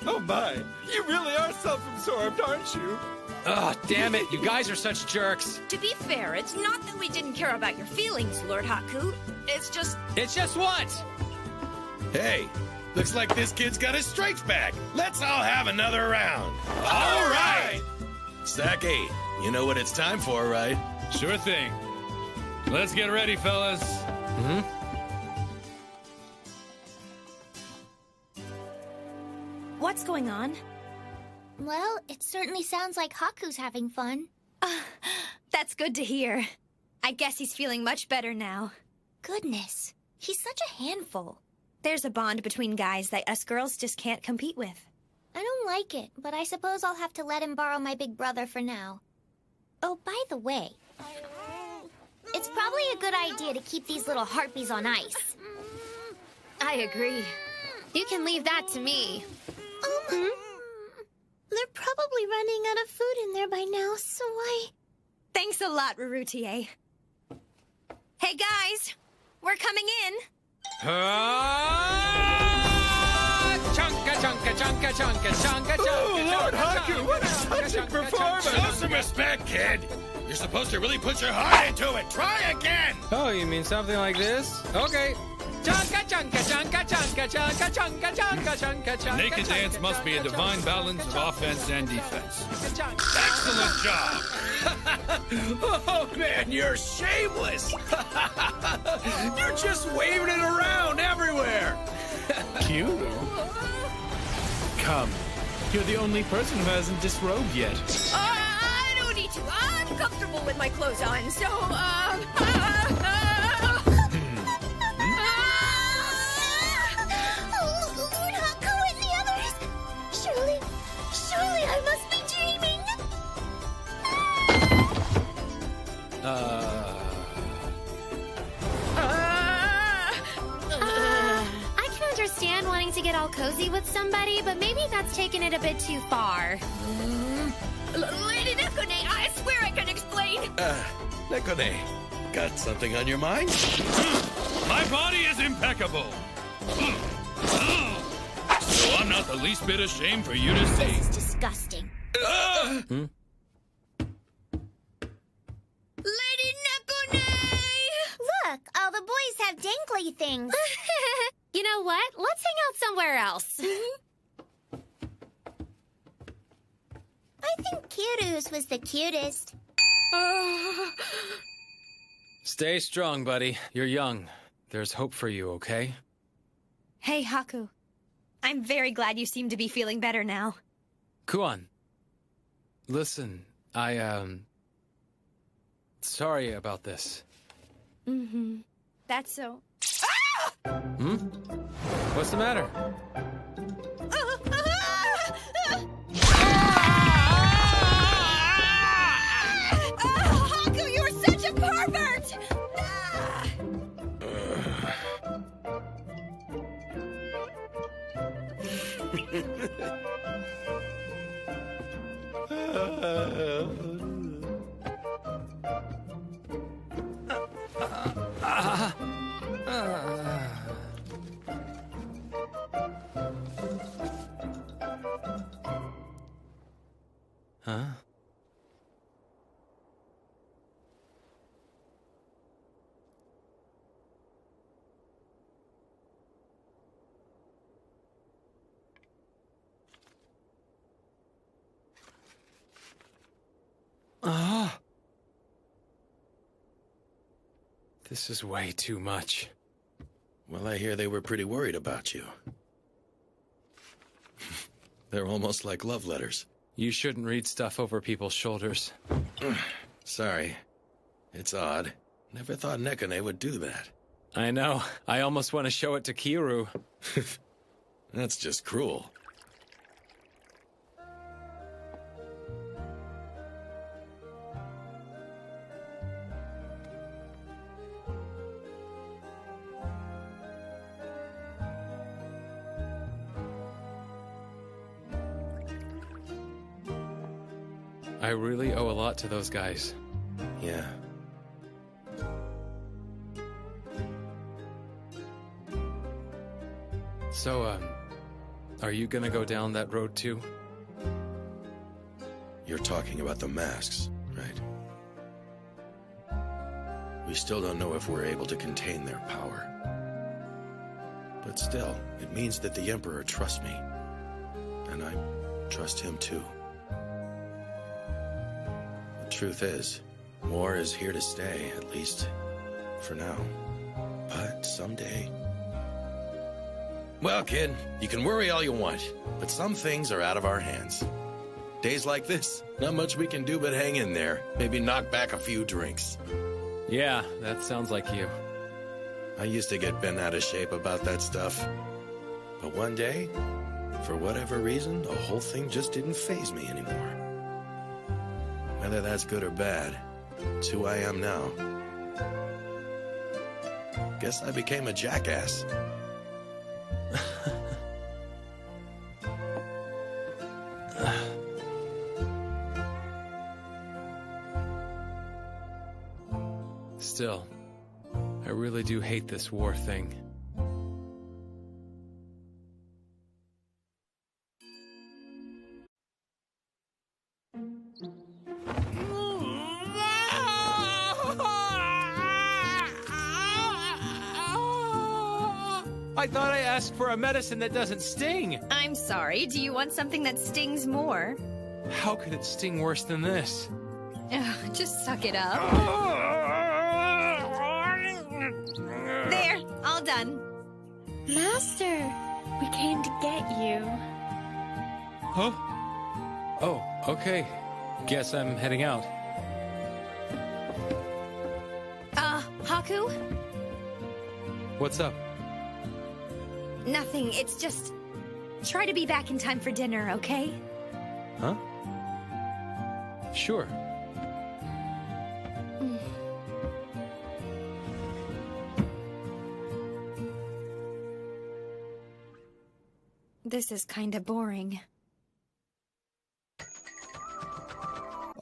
[SPEAKER 1] Oh my, you really are self-absorbed, aren't you?
[SPEAKER 10] Oh, damn it, you guys are such jerks.
[SPEAKER 8] To be fair, it's not that we didn't care about your feelings, Lord Haku. It's just...
[SPEAKER 10] It's just what?
[SPEAKER 7] Hey, looks like this kid's got his stripes back. Let's all have another round.
[SPEAKER 6] All right!
[SPEAKER 7] Saki, you know what it's time for, right?
[SPEAKER 6] Sure thing. Let's get ready, fellas.
[SPEAKER 3] What's going on?
[SPEAKER 19] Well, it certainly sounds like Haku's having fun.
[SPEAKER 3] That's good to hear. I guess he's feeling much better now.
[SPEAKER 19] Goodness, he's such a handful.
[SPEAKER 3] There's a bond between guys that us girls just can't compete with.
[SPEAKER 19] I don't like it, but I suppose I'll have to let him borrow my big brother for now. Oh, by the way, it's probably a good idea to keep these little harpies on ice.
[SPEAKER 8] I agree. You can leave that to me.
[SPEAKER 19] They're probably running out of food in there by now, so
[SPEAKER 3] Thanks a lot, Rurutier. Hey, guys! We're coming in!
[SPEAKER 10] Chunka, chunka, chunka, chunka, chunka, chunka.
[SPEAKER 1] Oh, Lord Haku, what a touching performance!
[SPEAKER 7] Show some respect, kid. You're supposed to really put your heart into it. Try again.
[SPEAKER 10] Oh, you mean something like this? Okay. Chunka, chunka, chunka, chunka, chunka, chunka, chunka, chunka, chunka.
[SPEAKER 6] Naked dance must be a divine balance of offense and defense. Excellent job!
[SPEAKER 7] Oh, man, you're shameless. You're just waving it around everywhere.
[SPEAKER 13] Cute. Come. You're the only person who hasn't disrobed yet.
[SPEAKER 8] I don't need to. I'm comfortable with my clothes on, so,
[SPEAKER 19] Lord Haku and the others! Surely I must be dreaming! I can understand wanting to get all cozy with somebody, but maybe that's taking it a bit too far.
[SPEAKER 8] Lady Nekune, I swear I can explain.
[SPEAKER 7] Nekone, got something on your mind?
[SPEAKER 6] My body is impeccable. So I'm not the least bit ashamed for you to see.
[SPEAKER 19] This is disgusting.
[SPEAKER 8] Lady Nekune!
[SPEAKER 19] Look, all the boys have dangly things. You know what? Let's hang out somewhere else. I think Kiru's was the cutest.
[SPEAKER 10] Stay strong, buddy. You're young. There's hope for you, okay?
[SPEAKER 3] Hey, Haku. I'm very glad you seem to be feeling better now.
[SPEAKER 10] Kuon. Listen, sorry about this.
[SPEAKER 3] That's so...
[SPEAKER 10] What's the matter?
[SPEAKER 8] Haku, you're such a pervert!
[SPEAKER 10] Huh? This is way too much.
[SPEAKER 7] Well, I hear they were pretty worried about you. They're almost like love letters.
[SPEAKER 10] You shouldn't read stuff over people's shoulders.
[SPEAKER 7] Sorry. It's odd. Never thought Nekane would do that.
[SPEAKER 10] I know. I almost want to show it to Kiru.
[SPEAKER 7] That's just cruel.
[SPEAKER 10] I really owe a lot to those guys.
[SPEAKER 7] Yeah.
[SPEAKER 10] So, are you gonna go down that road too?
[SPEAKER 7] You're talking about the masks, right? We still don't know if we're able to contain their power. But still, it means that the Emperor trusts me. And I trust him too. The truth is, war is here to stay, at least for now. But someday... Well, kid, you can worry all you want, but some things are out of our hands. Days like this, not much we can do but hang in there. Maybe knock back a few drinks.
[SPEAKER 10] Yeah, that sounds like you.
[SPEAKER 7] I used to get bent out of shape about that stuff. But one day, for whatever reason, the whole thing just didn't faze me anymore. Whether that's good or bad, it's who I am now. Guess I became a jackass.
[SPEAKER 10] Still, I really do hate this war thing. I thought I asked for a medicine that doesn't sting.
[SPEAKER 3] I'm sorry. Do you want something that stings more?
[SPEAKER 10] How could it sting worse than this?
[SPEAKER 3] Ugh, just suck it up. There, all done.
[SPEAKER 19] Master, we came to get you.
[SPEAKER 10] Huh? Oh, okay. Guess I'm heading out.
[SPEAKER 3] Haku?
[SPEAKER 10] What's up?
[SPEAKER 3] Nothing. It's just... Try to be back in time for dinner, okay?
[SPEAKER 10] Huh? Sure.
[SPEAKER 3] This is kinda boring.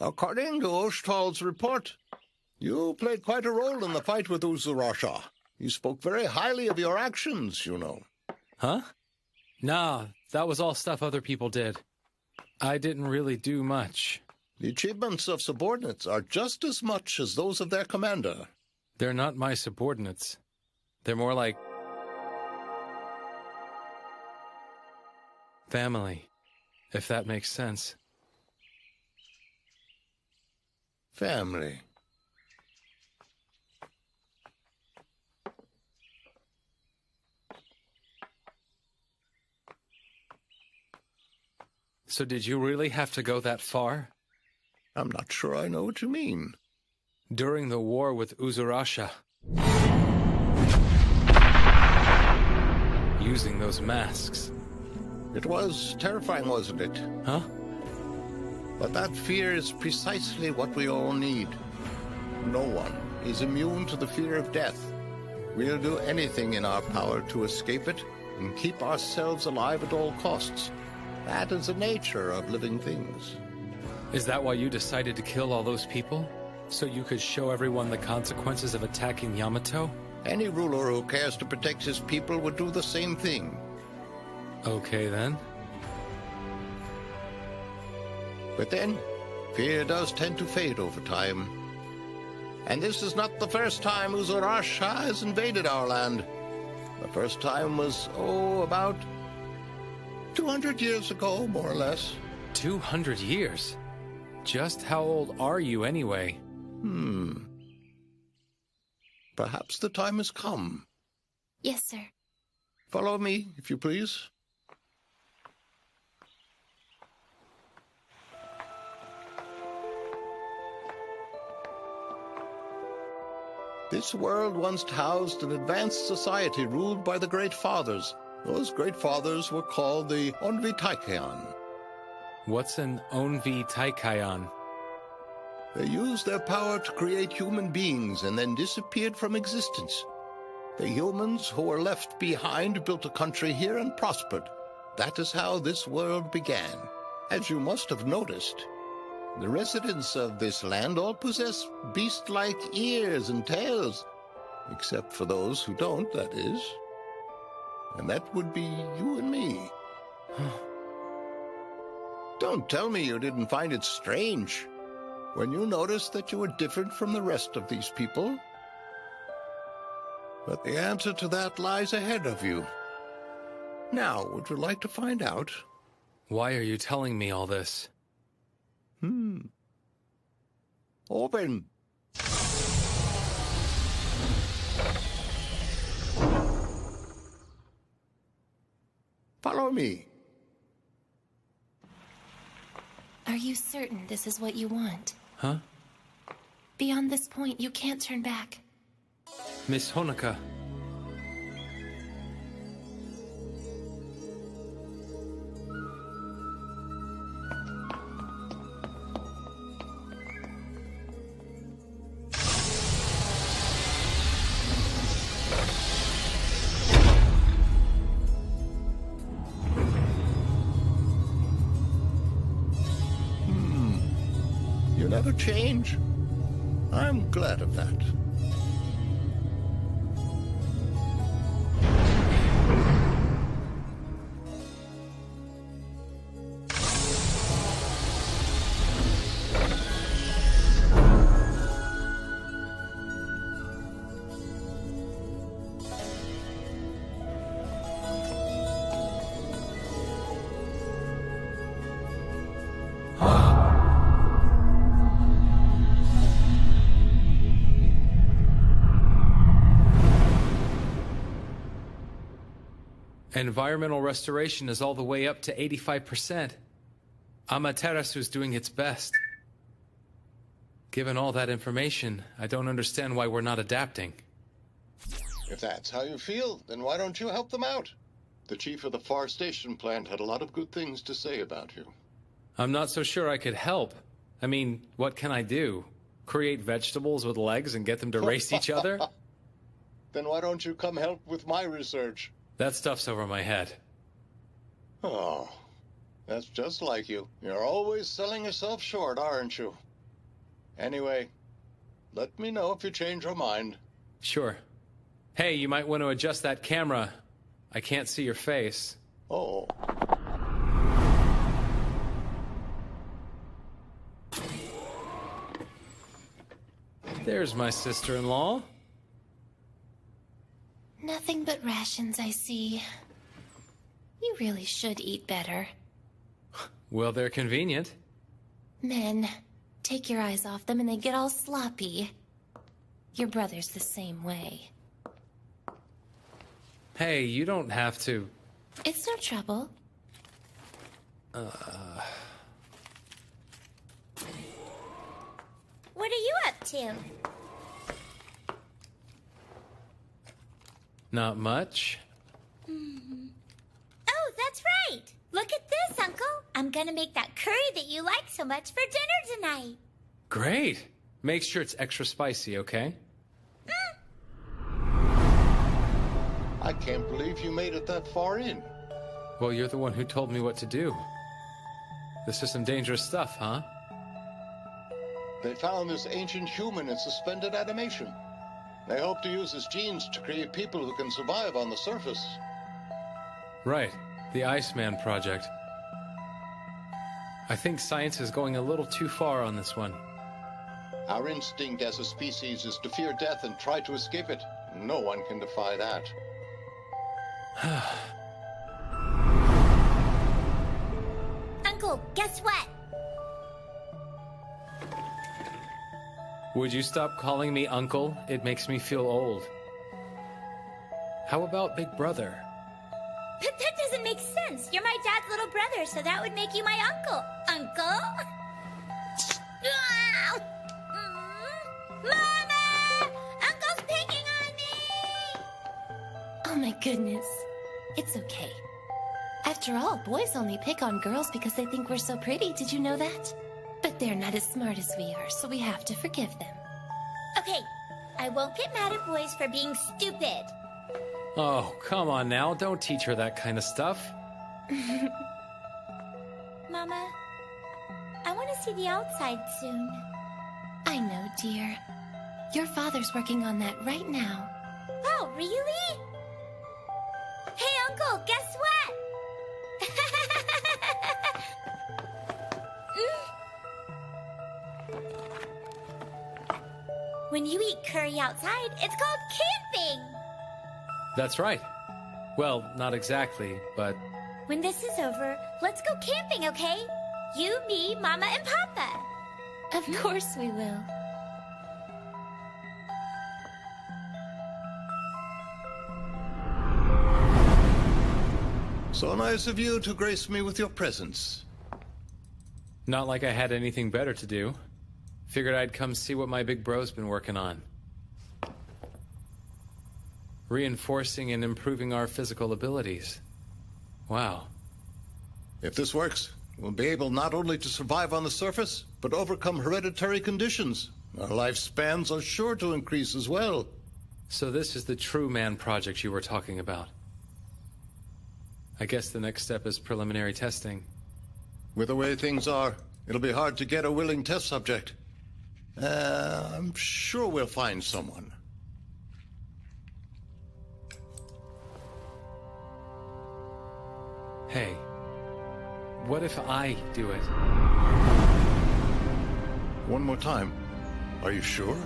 [SPEAKER 2] According to Oshthal's report, you played quite a role in the fight with Uzurasha. He spoke very highly of your actions, you know.
[SPEAKER 10] Huh? Nah, that was all stuff other people did. I didn't really do much.
[SPEAKER 2] The achievements of subordinates are just as much as those of their commander.
[SPEAKER 10] They're not my subordinates. They're more like... family, if that makes sense.
[SPEAKER 2] Family.
[SPEAKER 10] So did you really have to go that far?
[SPEAKER 2] I'm not sure I know what you mean.
[SPEAKER 10] During the war with Uzurasha. Using those masks.
[SPEAKER 2] It was terrifying, wasn't it?
[SPEAKER 10] Huh?
[SPEAKER 2] But that fear is precisely what we all need. No one is immune to the fear of death. We'll do anything in our power to escape it and keep ourselves alive at all costs. That is the nature of living things.
[SPEAKER 10] Is that why you decided to kill all those people? So you could show everyone the consequences of attacking Yamato?
[SPEAKER 2] Any ruler who cares to protect his people would do the same thing.
[SPEAKER 10] Okay, then.
[SPEAKER 2] But then, fear does tend to fade over time. And this is not the first time Uzurasha has invaded our land. The first time was, about 200 years ago, more or less.
[SPEAKER 10] 200 years? Just how old are you, anyway?
[SPEAKER 2] Perhaps the time has come.
[SPEAKER 19] Yes, sir.
[SPEAKER 2] Follow me, if you please. This world once housed an advanced society ruled by the Great Fathers. Those Great Fathers were called the Onvi Taikayan.
[SPEAKER 10] What's an Onvi Taikayan?
[SPEAKER 2] They used their power to create human beings and then disappeared from existence. The humans who were left behind built a country here and prospered. That is how this world began. As you must have noticed, the residents of this land all possess beast-like ears and tails, except for those who don't, that is. And that would be you and me. Don't tell me you didn't find it strange when you noticed that you were different from the rest of these people. But the answer to that lies ahead of you. Now, would you like to find out?
[SPEAKER 10] Why are you telling me all this?
[SPEAKER 2] Open. Follow me.
[SPEAKER 19] Are you certain this is what you want?
[SPEAKER 10] Huh?
[SPEAKER 19] Beyond this point, you can't turn back.
[SPEAKER 10] Miss Honoka.
[SPEAKER 2] You never change. I'm glad of that.
[SPEAKER 10] Environmental restoration is all the way up to 85%. Amaterasu's doing its best. Given all that information, I don't understand why we're not adapting.
[SPEAKER 2] If that's how you feel, then why don't you help them out? The chief of the forestation plant had a lot of good things to say about you.
[SPEAKER 10] I'm not so sure I could help. I mean, what can I do? Create vegetables with legs and get them to race each other?
[SPEAKER 2] Then why don't you come help with my research?
[SPEAKER 10] That stuff's over my head.
[SPEAKER 2] Oh, that's just like you. You're always selling yourself short, aren't you? Anyway, let me know if you change your mind.
[SPEAKER 10] Sure. Hey, you might want to adjust that camera. I can't see your face.
[SPEAKER 2] Oh.
[SPEAKER 10] There's my sister-in-law.
[SPEAKER 19] Nothing but rations, I see. You really should eat better.
[SPEAKER 10] Well, they're convenient.
[SPEAKER 19] Men, take your eyes off them and they get all sloppy. Your brother's the same way.
[SPEAKER 10] Hey, you don't have to...
[SPEAKER 19] It's no trouble.
[SPEAKER 9] What are you up to?
[SPEAKER 10] Not much.
[SPEAKER 9] Oh, that's right. Look at this, Uncle. I'm gonna make that curry that you like so much for dinner tonight.
[SPEAKER 10] Great. Make sure it's extra spicy, okay?
[SPEAKER 2] I can't believe you made it that far in.
[SPEAKER 10] Well, you're the one who told me what to do. This is some dangerous stuff, huh?
[SPEAKER 2] They found this ancient human in suspended animation. They hope to use his genes to create people who can survive on the surface.
[SPEAKER 10] Right. The Iceman Project. I think science is going a little too far on this one.
[SPEAKER 2] Our instinct as a species is to fear death and try to escape it. No one can defy that.
[SPEAKER 19] Uncle, guess what?
[SPEAKER 10] Would you stop calling me Uncle? It makes me feel old. How about Big Brother?
[SPEAKER 19] But that doesn't make sense. You're my dad's little brother, so that would make you my uncle. Uncle? Mama! Uncle's picking on me!
[SPEAKER 16] Oh my goodness. It's okay. After all, boys only pick on girls because they think we're so pretty. Did you know that? But they're not as smart as we are, so we have to forgive them.
[SPEAKER 19] Okay, I won't get mad at boys for being stupid.
[SPEAKER 10] Oh, come on now. Don't teach her that kind of stuff.
[SPEAKER 19] Mama, I want to see the outside soon.
[SPEAKER 16] I know, dear. Your father's working on that right now.
[SPEAKER 19] Oh, really? Hey, Uncle, guess what? When you eat curry outside, it's called camping.
[SPEAKER 10] That's right. Well, not exactly, but...
[SPEAKER 19] When this is over, let's go camping, okay? You, me, Mama, and Papa.
[SPEAKER 16] Of course we will.
[SPEAKER 2] So nice of you to grace me with your presence.
[SPEAKER 10] Not like I had anything better to do. Figured I'd come see what my big bro's been working on. Reinforcing and improving our physical abilities. Wow.
[SPEAKER 2] If this works, we'll be able not only to survive on the surface, but overcome hereditary conditions. Our lifespans are sure to increase as well.
[SPEAKER 10] So this is the True Man project you were talking about. I guess the next step is preliminary testing.
[SPEAKER 2] With the way things are, it'll be hard to get a willing test subject. I'm sure we'll find someone.
[SPEAKER 10] Hey, what if I do it?
[SPEAKER 2] One more time. Are you sure?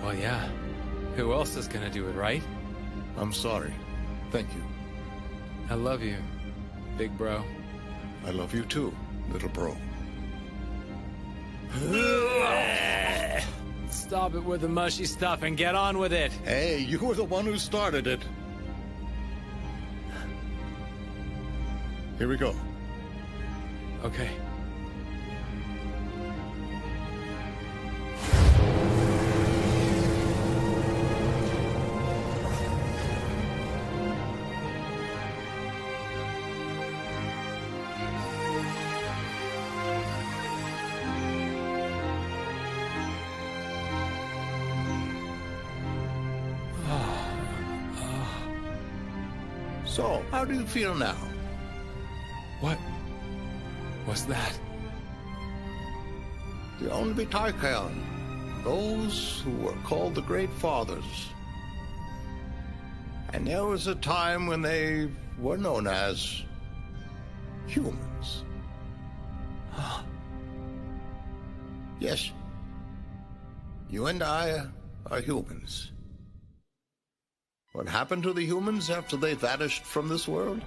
[SPEAKER 10] Well, yeah. Who else is gonna do it, right?
[SPEAKER 2] I'm sorry. Thank you.
[SPEAKER 10] I love you, big bro.
[SPEAKER 2] I love you too, little bro.
[SPEAKER 10] Stop it with the mushy stuff and get on with it.
[SPEAKER 2] Hey, you were the one who started it. Here we go.
[SPEAKER 10] Okay.
[SPEAKER 2] So, how do you feel now?
[SPEAKER 10] What was that?
[SPEAKER 2] The Onvitaikan, those who were called the Great Fathers. And there was a time when they were known as humans. Yes, you and I are humans. What happened to the humans after they vanished from this world?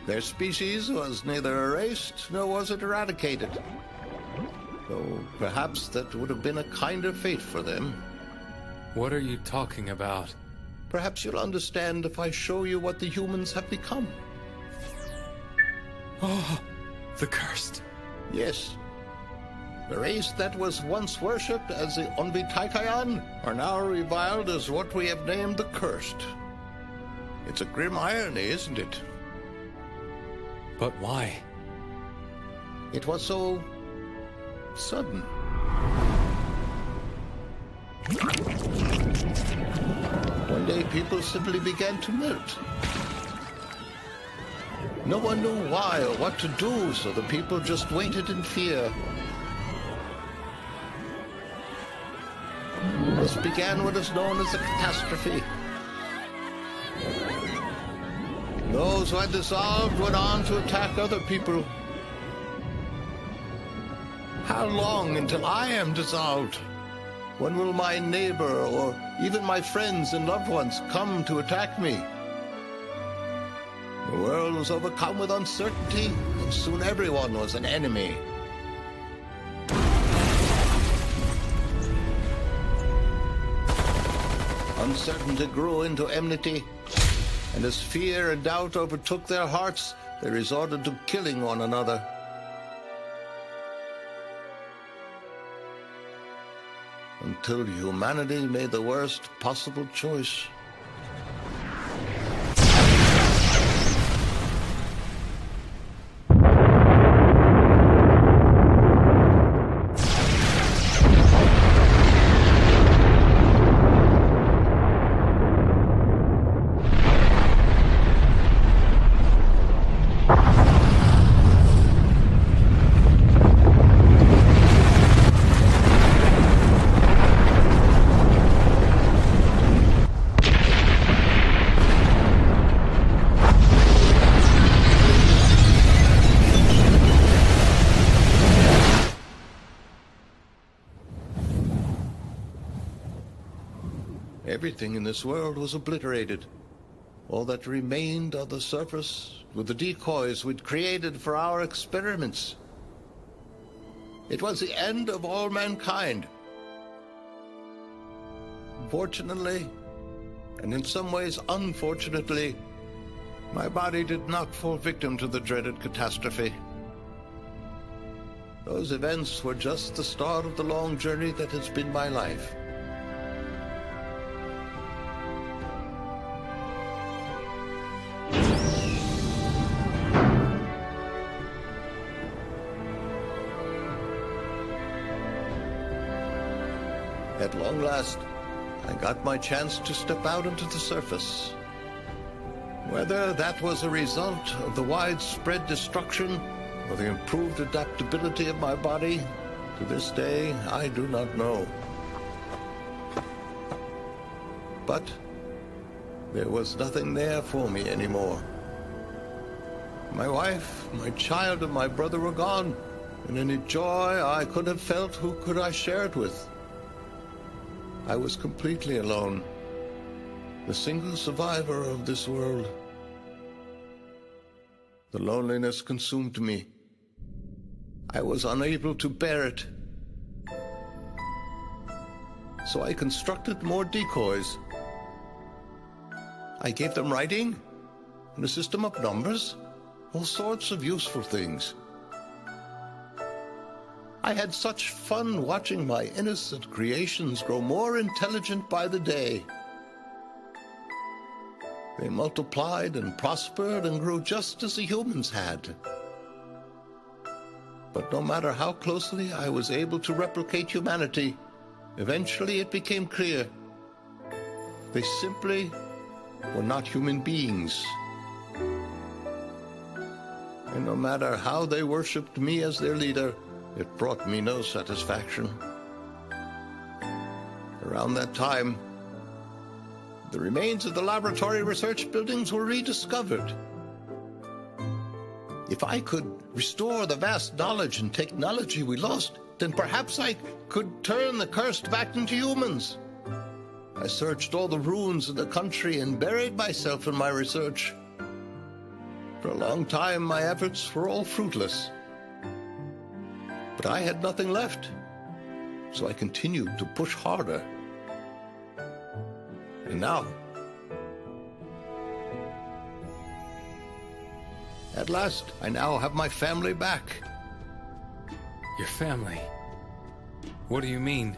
[SPEAKER 2] Their species was neither erased nor was it eradicated. Though perhaps that would have been a kinder fate for them.
[SPEAKER 10] What are you talking about?
[SPEAKER 2] Perhaps you'll understand if I show you what the humans have become.
[SPEAKER 10] Oh, the cursed.
[SPEAKER 2] Yes. The race that was once worshipped as the Onvitaikan are now reviled as what we have named the Cursed. It's a grim irony, isn't it?
[SPEAKER 10] But why?
[SPEAKER 2] It was so sudden. One day people simply began to melt. No one knew why or what to do, so the people just waited in fear. This began what is known as a catastrophe. Those who had dissolved went on to attack other people. How long until I am dissolved? When will my neighbor or even my friends and loved ones come to attack me? The world was overcome with uncertainty, and soon everyone was an enemy. Uncertainty grew into enmity, and as fear and doubt overtook their hearts, they resorted to killing one another. Until humanity made the worst possible choice. Everything in this world was obliterated. All that remained on the surface were the decoys we'd created for our experiments. It was the end of all mankind. Fortunately, and in some ways unfortunately, my body did not fall victim to the dreaded catastrophe. Those events were just the start of the long journey that has been my life. At long last, I got my chance to step out into the surface. Whether that was a result of the widespread destruction or the improved adaptability of my body, to this day, I do not know. But there was nothing there for me anymore. My wife, my child, and my brother were gone, and any joy I could have felt, who could I share it with? I was completely alone, the single survivor of this world. The loneliness consumed me. I was unable to bear it. So I constructed more decoys. I gave them writing and a system of numbers, all sorts of useful things. I had such fun watching my innocent creations grow more intelligent by the day. They multiplied and prospered and grew just as the humans had. But no matter how closely I was able to replicate humanity, eventually it became clear they simply were not human beings. And no matter how they worshipped me as their leader, it brought me no satisfaction. Around that time, the remains of the laboratory research buildings were rediscovered. If I could restore the vast knowledge and technology we lost, then perhaps I could turn the cursed back into humans. I searched all the ruins of the country and buried myself in my research. For a long time, my efforts were all fruitless. But I had nothing left, so I continued to push harder. And now, at last, I now have my family back.
[SPEAKER 10] Your family? What do you mean?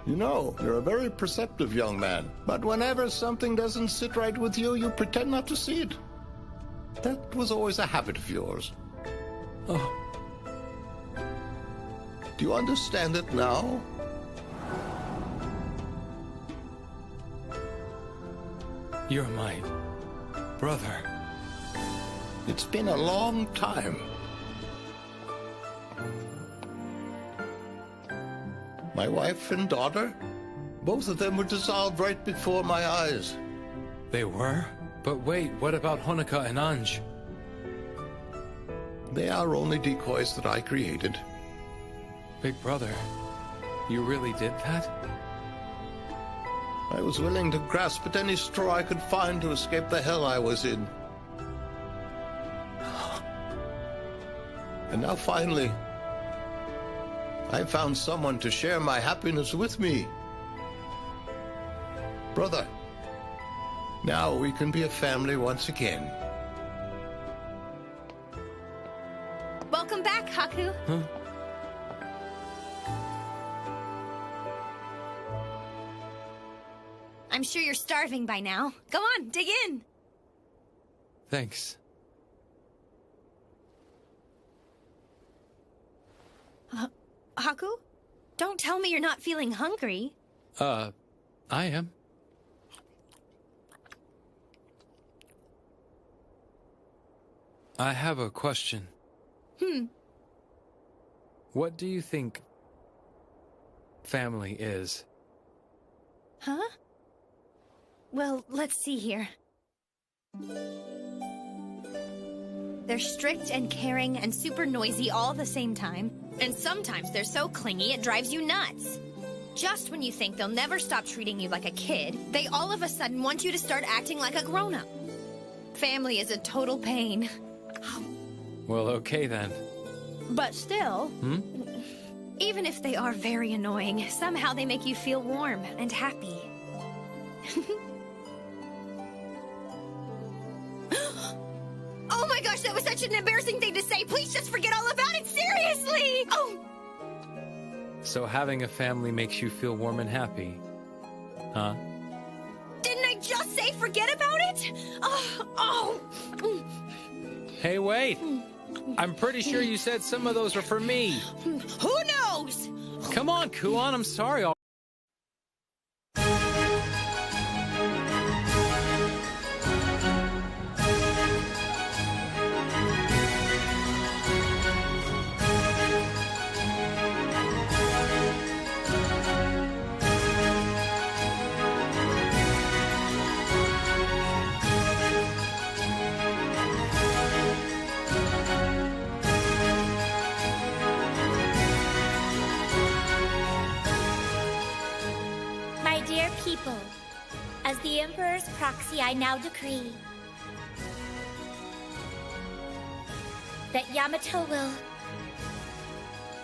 [SPEAKER 2] You know, you're a very perceptive young man, but whenever something doesn't sit right with you, you pretend not to see it. That was always a habit of yours.
[SPEAKER 10] Oh.
[SPEAKER 2] Do you understand it now?
[SPEAKER 10] You're my brother.
[SPEAKER 2] It's been a long time. My wife and daughter, both of them were dissolved right before my eyes.
[SPEAKER 10] They were? But wait, what about Honoka and Anj?
[SPEAKER 2] They are only decoys that I created.
[SPEAKER 10] Big brother, you really did that?
[SPEAKER 2] I was willing to grasp at any straw I could find to escape the hell I was in. And now finally, I found someone to share my happiness with me. Brother, now we can be a family once again.
[SPEAKER 3] Welcome back, Haku.
[SPEAKER 10] Huh?
[SPEAKER 3] I'm sure you're starving by now. Go on, dig in.
[SPEAKER 10] Thanks.
[SPEAKER 3] Haku? Don't tell me you're not feeling hungry.
[SPEAKER 10] I am. I have a question. What do you think family is?
[SPEAKER 3] Huh? Well, let's see here. They're strict and caring and super noisy all the same time. And sometimes they're so clingy it drives you nuts. Just when you think they'll never stop treating you like a kid, they all of a sudden want you to start acting like a grown-up. Family is a total pain.
[SPEAKER 10] Well, okay then.
[SPEAKER 3] But still, even if they are very annoying, somehow they make you feel warm and happy. Oh my gosh, that was such an embarrassing thing to say. Please just forget all about it, seriously! Oh!
[SPEAKER 10] So having a family makes you feel warm and happy, huh?
[SPEAKER 3] Didn't I just say forget about it? Oh!
[SPEAKER 10] Hey, wait! I'm pretty sure you said some of those are for me.
[SPEAKER 3] Who knows?
[SPEAKER 10] Come on, Kuon, I'm sorry.
[SPEAKER 9] My dear people, as the Emperor's proxy, I now decree that Yamato will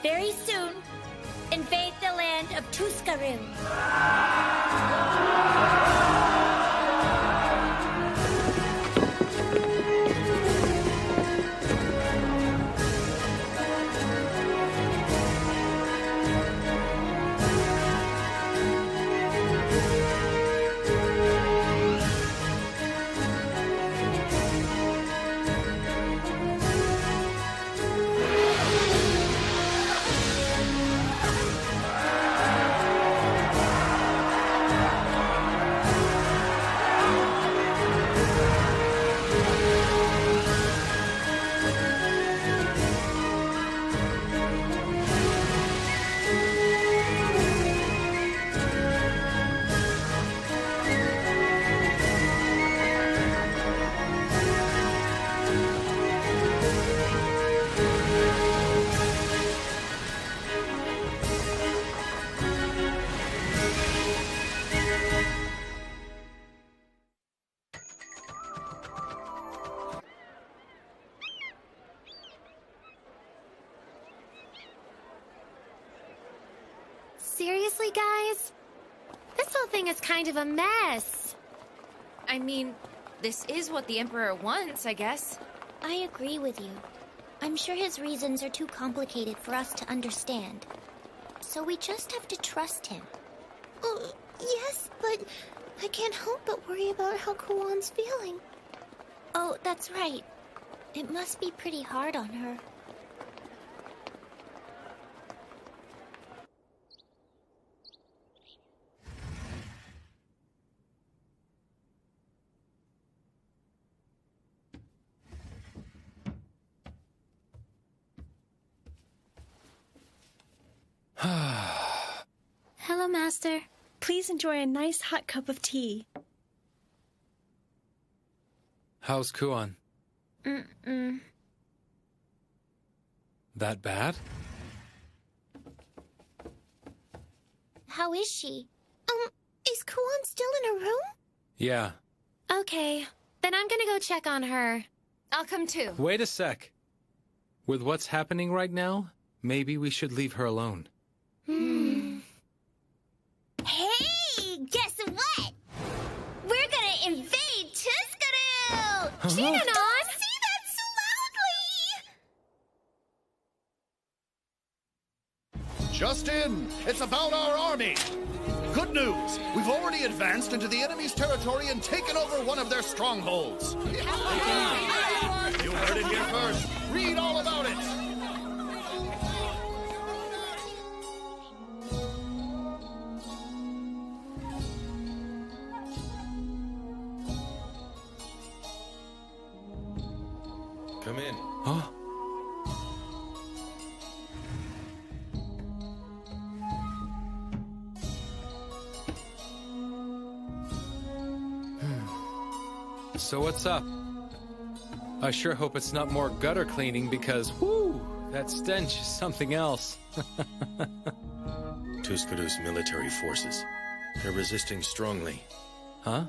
[SPEAKER 9] very soon invade the land of Tuskaru.
[SPEAKER 19] Seriously, guys? This whole thing is kind of a mess.
[SPEAKER 12] I mean, this is what the Emperor wants, I guess.
[SPEAKER 9] I agree with you. I'm sure his reasons are too complicated for us to understand. So we just have to trust him.
[SPEAKER 19] Oh, yes, but I can't help but worry about how Kuon's feeling.
[SPEAKER 9] Oh, that's right. It must be pretty hard on her.
[SPEAKER 19] Master.
[SPEAKER 18] Please enjoy a nice hot cup of tea.
[SPEAKER 10] How's Kuon? That bad?
[SPEAKER 19] How is she? Is Kuon still in her room?
[SPEAKER 10] Yeah.
[SPEAKER 19] Okay, then I'm gonna go check on her.
[SPEAKER 12] I'll come too.
[SPEAKER 10] Wait a sec. With what's happening right now, maybe we should leave her alone.
[SPEAKER 9] Hey, guess what? We're gonna invade Tuskaru!
[SPEAKER 19] Shinanon!
[SPEAKER 9] Don't say that so loudly!
[SPEAKER 11] Just in! It's about our army! Good news! We've already advanced into the enemy's territory and taken over one of their strongholds. You heard it here first. Read all about it!
[SPEAKER 7] Come in.
[SPEAKER 10] Huh? So what's up? I sure hope it's not more gutter cleaning because, whoo, that stench is something else.
[SPEAKER 7] Tuskaru's military forces. They're resisting strongly.
[SPEAKER 10] Huh?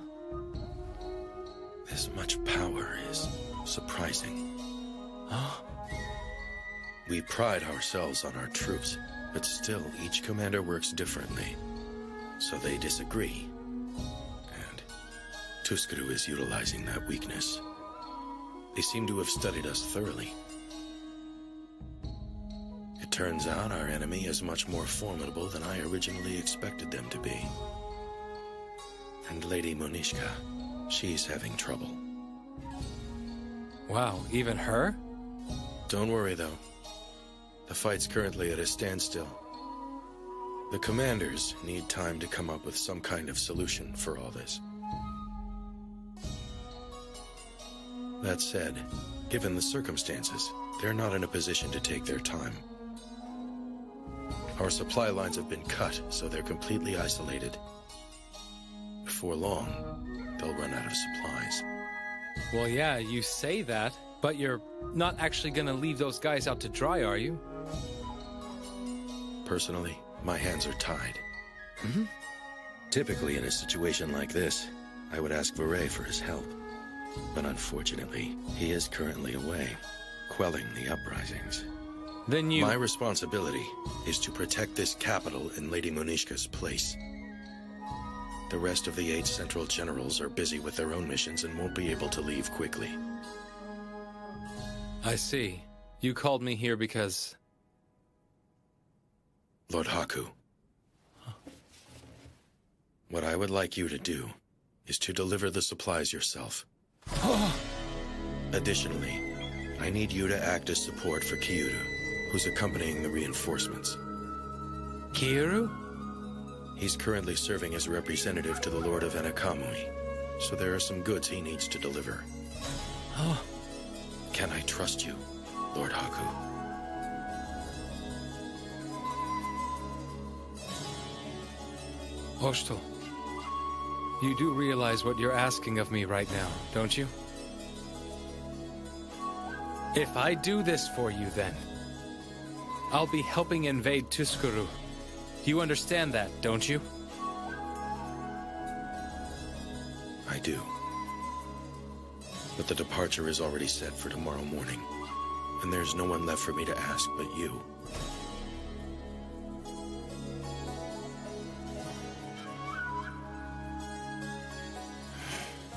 [SPEAKER 7] This much power is surprising.
[SPEAKER 10] Huh?
[SPEAKER 7] We pride ourselves on our troops, but still each commander works differently. So they disagree. And Tuskaru is utilizing that weakness. They seem to have studied us thoroughly. It turns out our enemy is much more formidable than I originally expected them to be. And Lady Monishka, she's having trouble.
[SPEAKER 10] Wow, even her?
[SPEAKER 7] Don't worry, though. The fight's currently at a standstill. The commanders need time to come up with some kind of solution for all this. That said, given the circumstances, they're not in a position to take their time. Our supply lines have been cut, so they're completely isolated. Before long, they'll run out of supplies.
[SPEAKER 10] Well, yeah, you say that, but you're not actually gonna leave those guys out to dry, are you?
[SPEAKER 7] Personally, my hands are tied. Typically, in a situation like this, I would ask Viray for his help. But unfortunately, he is currently away, quelling the uprisings.
[SPEAKER 10] Then you...
[SPEAKER 7] My responsibility is to protect this capital in Lady Monishka's place. The rest of the 8 central generals are busy with their own missions and won't be able to leave quickly.
[SPEAKER 10] I see. You called me here because...
[SPEAKER 7] Lord Haku. What I would like you to do is to deliver the supplies yourself. Additionally, I need you to act as support for Kyuru, who's accompanying the reinforcements.
[SPEAKER 10] Kyuru?
[SPEAKER 7] He's currently serving as a representative to the Lord of Enakamui, so there are some goods he needs to deliver. Can I trust you, Lord Haku?
[SPEAKER 10] Oshtel, you do realize what you're asking of me right now, don't you? If I do this for you, then, I'll be helping invade Tuskaru. You understand that, don't you?
[SPEAKER 7] I do. But the departure is already set for tomorrow morning, and there's no one left for me to ask but you.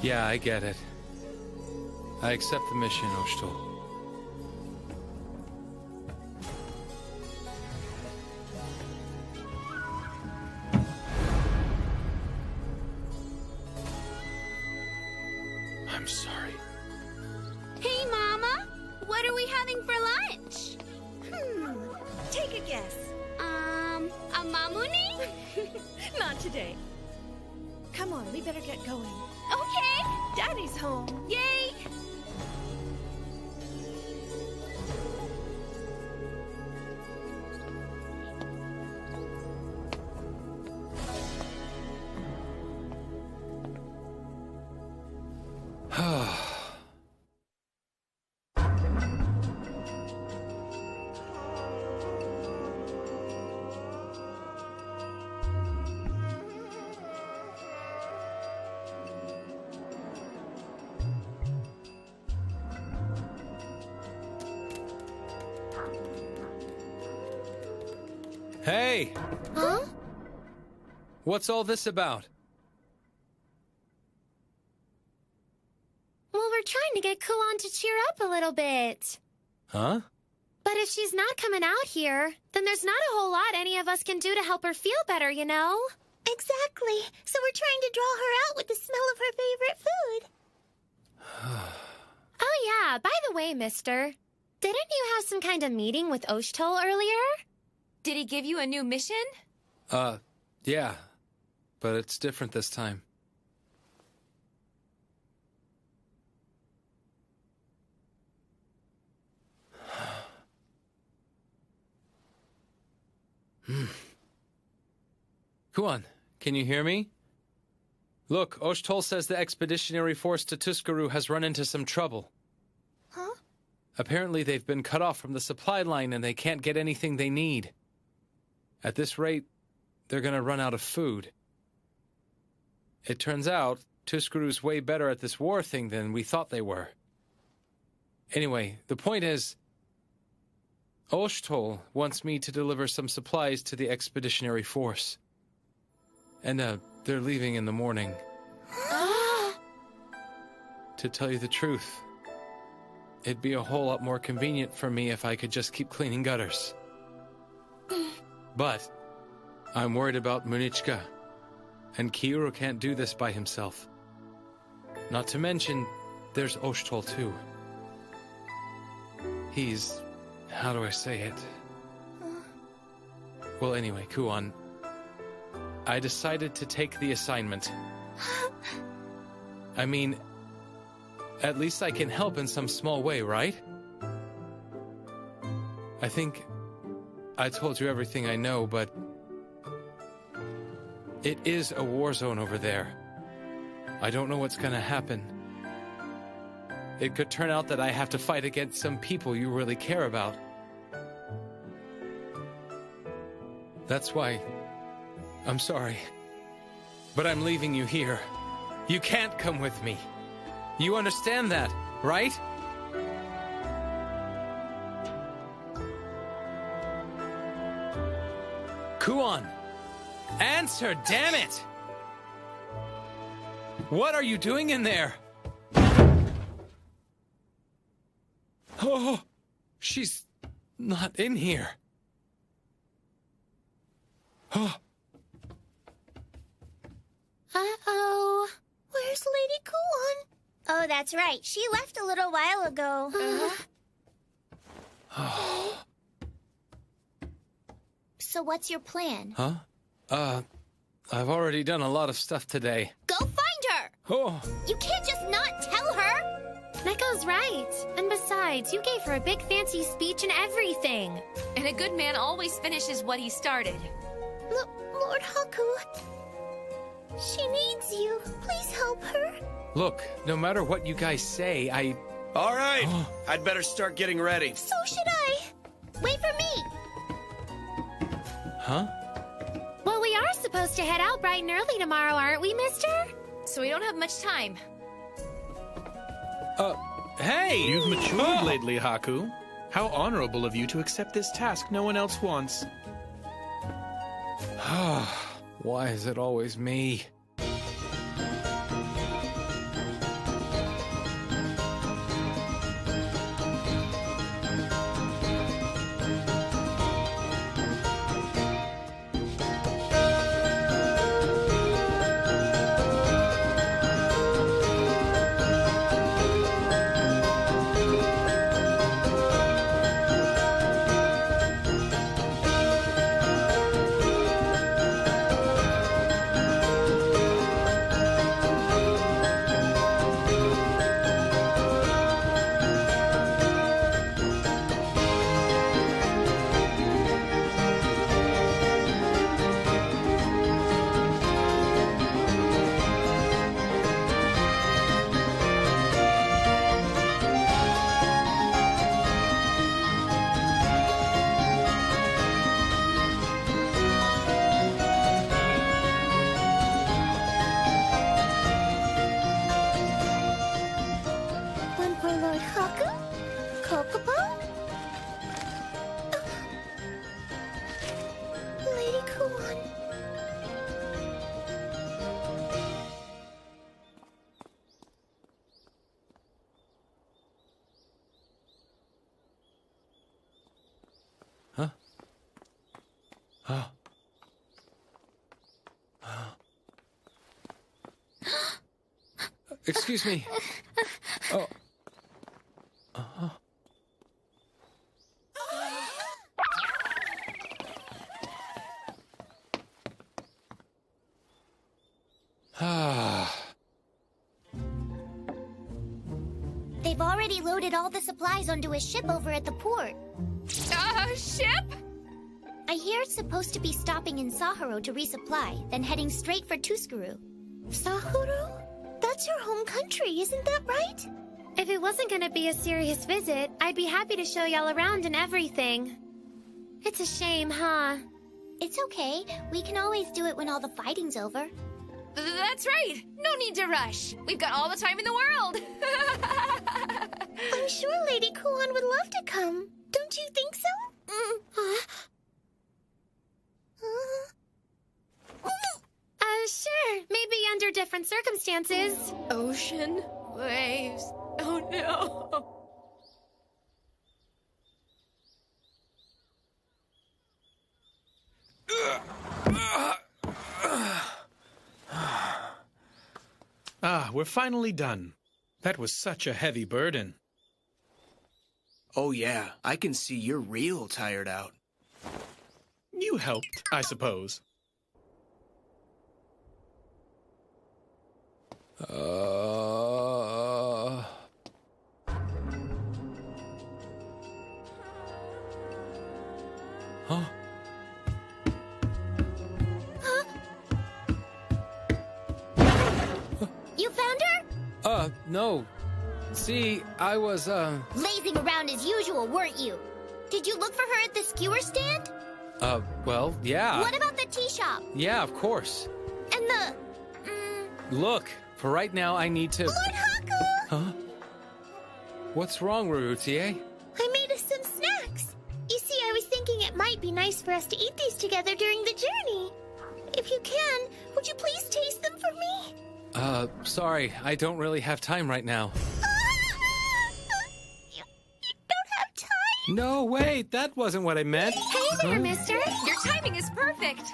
[SPEAKER 10] Yeah, I get it. I accept the mission, Oshtel.
[SPEAKER 7] I'm sorry.
[SPEAKER 9] Hey, Mama! What are we having for lunch?
[SPEAKER 18] Take a guess.
[SPEAKER 9] A mamuni?
[SPEAKER 18] Not today. Come on, we better get going.
[SPEAKER 9] Okay!
[SPEAKER 18] Daddy's home.
[SPEAKER 9] Yay!
[SPEAKER 10] Hey!
[SPEAKER 19] Huh?
[SPEAKER 10] What's all this about?
[SPEAKER 19] Well, we're trying to get Kuon to cheer up a little bit.
[SPEAKER 10] Huh?
[SPEAKER 19] But if she's not coming out here, then there's not a whole lot any of us can do to help her feel better, you know?
[SPEAKER 9] Exactly. So we're trying to draw her out with the smell of her favorite food.
[SPEAKER 19] Oh yeah, by the way, mister. Didn't you have some kind of meeting with Oshtoll earlier?
[SPEAKER 12] Did he give you a new mission?
[SPEAKER 10] Yeah. But it's different this time. Kuon, can you hear me? Look, Oshtoll says the expeditionary force to Tuskaru has run into some trouble.
[SPEAKER 19] Huh?
[SPEAKER 10] Apparently they've been cut off from the supply line and they can't get anything they need. At this rate, they're gonna run out of food. It turns out, Tuskaru's way better at this war thing than we thought they were. Anyway, the point is, Oshtoll wants me to deliver some supplies to the expeditionary force. And, they're leaving in the morning. To tell you the truth, it'd be a whole lot more convenient for me if I could just keep cleaning gutters. But I'm worried about Munichka, and Kiuru can't do this by himself. Not to mention, there's Oshtoll too. He's... how do I say it? Well, anyway, Kuon, I decided to take the assignment. I mean, at least I can help in some small way, right? I think I told you everything I know, but it is a war zone over there. I don't know what's gonna happen. It could turn out that I have to fight against some people you really care about. That's why I'm sorry, but I'm leaving you here. You can't come with me. You understand that, right? Kuon! Answer, damn it! What are you doing in there? Oh, she's not in here. Oh.
[SPEAKER 9] Uh-oh. Where's Lady Kuon? Oh, that's right. She left a little while ago. So what's your plan?
[SPEAKER 10] Huh? I've already done a lot of stuff today.
[SPEAKER 9] Go find her!
[SPEAKER 10] Oh.
[SPEAKER 9] You can't just not tell her!
[SPEAKER 19] Neko's right. And besides, you gave her a big fancy speech and everything.
[SPEAKER 12] And a good man always finishes what he started.
[SPEAKER 9] Lord Haku... she needs you. Please help her.
[SPEAKER 10] Look, no matter what you guys say,
[SPEAKER 5] All right. I'd better start getting ready.
[SPEAKER 9] So should I. Wait for me.
[SPEAKER 10] Huh?
[SPEAKER 19] Well, we are supposed to head out bright and early tomorrow, aren't we, mister?
[SPEAKER 12] So we don't have much time.
[SPEAKER 10] Hey!
[SPEAKER 13] You've matured lately, Haku. How honorable of you to accept this task no one else wants.
[SPEAKER 10] Why is it always me? Excuse me. Oh.
[SPEAKER 9] They've already loaded all the supplies onto a ship over at the port.
[SPEAKER 8] Ship?
[SPEAKER 9] I hear it's supposed to be stopping in Saharo to resupply, then heading straight for Tuskuru. Saharo? That's your home country, isn't that right? If it wasn't gonna be a serious visit, I'd be happy to show y'all around and everything. It's a shame, huh? It's okay. We can always do it when all the fighting's over.
[SPEAKER 12] That's right. No need to rush. We've got all the time in the world.
[SPEAKER 9] I'm sure Lady Kuan would love to come. Don't you think so? Sure. Maybe under different circumstances.
[SPEAKER 8] Ocean waves. Oh no.
[SPEAKER 13] We're finally done. That was such a heavy burden.
[SPEAKER 5] Oh yeah, I can see you're real tired out.
[SPEAKER 13] You helped, I suppose.
[SPEAKER 10] Huh?
[SPEAKER 9] You found her?
[SPEAKER 10] No. See, I was,
[SPEAKER 9] Lazing around as usual, weren't you? Did you look for her at the skewer stand?
[SPEAKER 10] well, yeah.
[SPEAKER 9] What about the tea shop?
[SPEAKER 10] Yeah, of course.
[SPEAKER 9] And the...
[SPEAKER 10] Look, for right now, I need to...
[SPEAKER 9] Lord Haku!
[SPEAKER 10] Huh? What's wrong, Rurutie?
[SPEAKER 9] I made us some snacks. You see, I was thinking it might be nice for us to eat these together during the journey. If you can, would you please taste them for me?
[SPEAKER 10] Sorry, I don't really have time right now.
[SPEAKER 9] You don't have time?
[SPEAKER 10] No, wait, that wasn't what I meant.
[SPEAKER 9] Hey there, mister.
[SPEAKER 12] Your timing is perfect.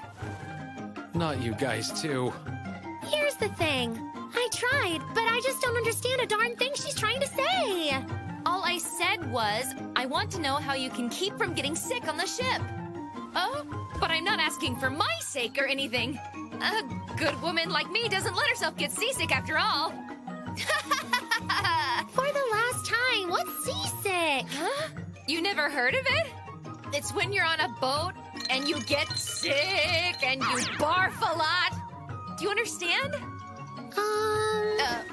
[SPEAKER 10] Not you guys, too.
[SPEAKER 9] Here's the thing. I tried, but I just don't understand a darn thing she's trying to say.
[SPEAKER 12] All I said was, I want to know how you can keep from getting sick on the ship. Oh, but I'm not asking for my sake or anything. A good woman like me doesn't let herself get seasick after all.
[SPEAKER 9] For the last time, what's seasick?
[SPEAKER 12] Huh? You never heard of it? It's when you're on a boat and you get sick and you barf a lot. Do you understand?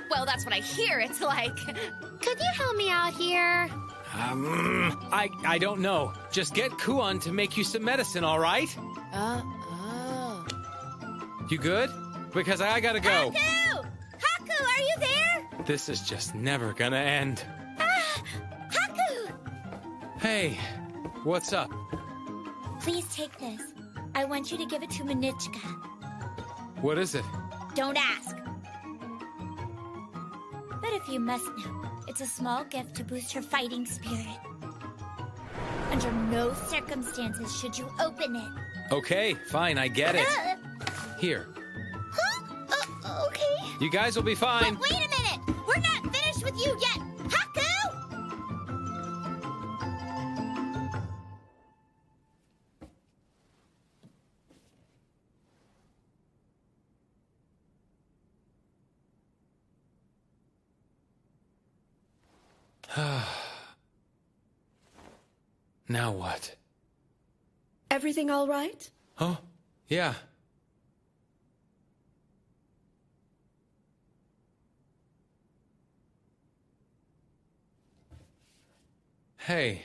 [SPEAKER 12] Well, that's what I hear it's like.
[SPEAKER 9] Could you help me out here?
[SPEAKER 10] I don't know. Just get Kuan to make you some medicine, all right? You good? Because I gotta go.
[SPEAKER 9] Haku! Haku, are you there?
[SPEAKER 10] This is just never gonna end.
[SPEAKER 9] Haku!
[SPEAKER 10] Hey, what's up?
[SPEAKER 9] Please take this. I want you to give it to Manichka.
[SPEAKER 10] What is it?
[SPEAKER 9] Don't ask. But if you must know, it's a small gift to boost her fighting spirit. Under no circumstances should you open it.
[SPEAKER 10] Okay, fine, I get it. Here.
[SPEAKER 9] Huh? Okay.
[SPEAKER 10] You guys will be fine.
[SPEAKER 9] But wait a minute! We're not finished with you yet! Haku!
[SPEAKER 10] Now what?
[SPEAKER 18] Everything all right?
[SPEAKER 10] Oh, yeah. Hey.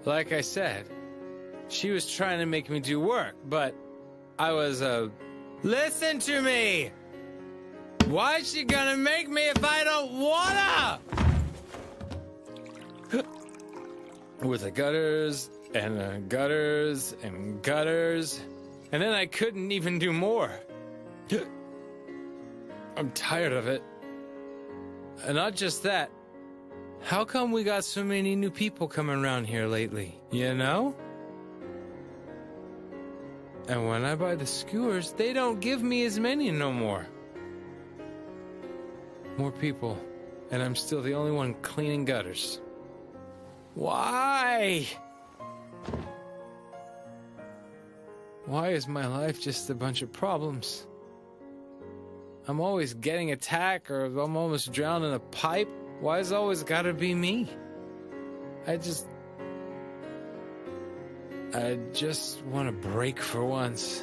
[SPEAKER 10] Like I said, she was trying to make me do work, but I was, Listen to me! Why's she gonna make me if I don't wanna? With the gutters, and gutters, and gutters, and then I couldn't even do more. I'm tired of it. And not just that, How come we got so many new people coming around here lately, you know? And when I buy the skewers, they don't give me as many no more. More people, and I'm still the only one cleaning gutters. Why? Why is my life just a bunch of problems? I'm always getting attacked, or I'm almost drowned in a pipe. Why has it always gotta be me? I just want to break for once.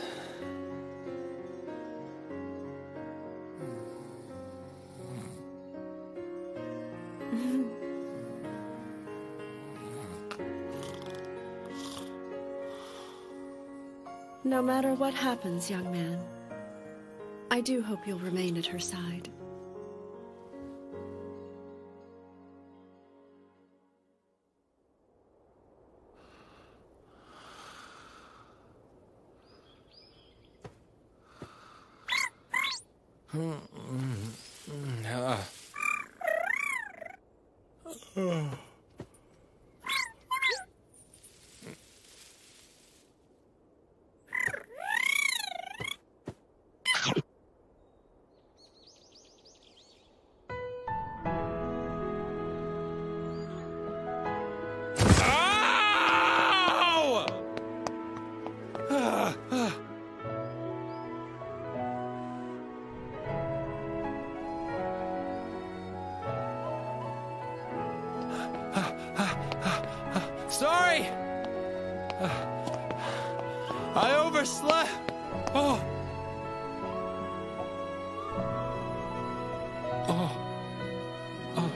[SPEAKER 20] No matter what happens, young man, I do hope you'll remain at her side.
[SPEAKER 10] Sorry! I overslept. Oh. Oh. Oh.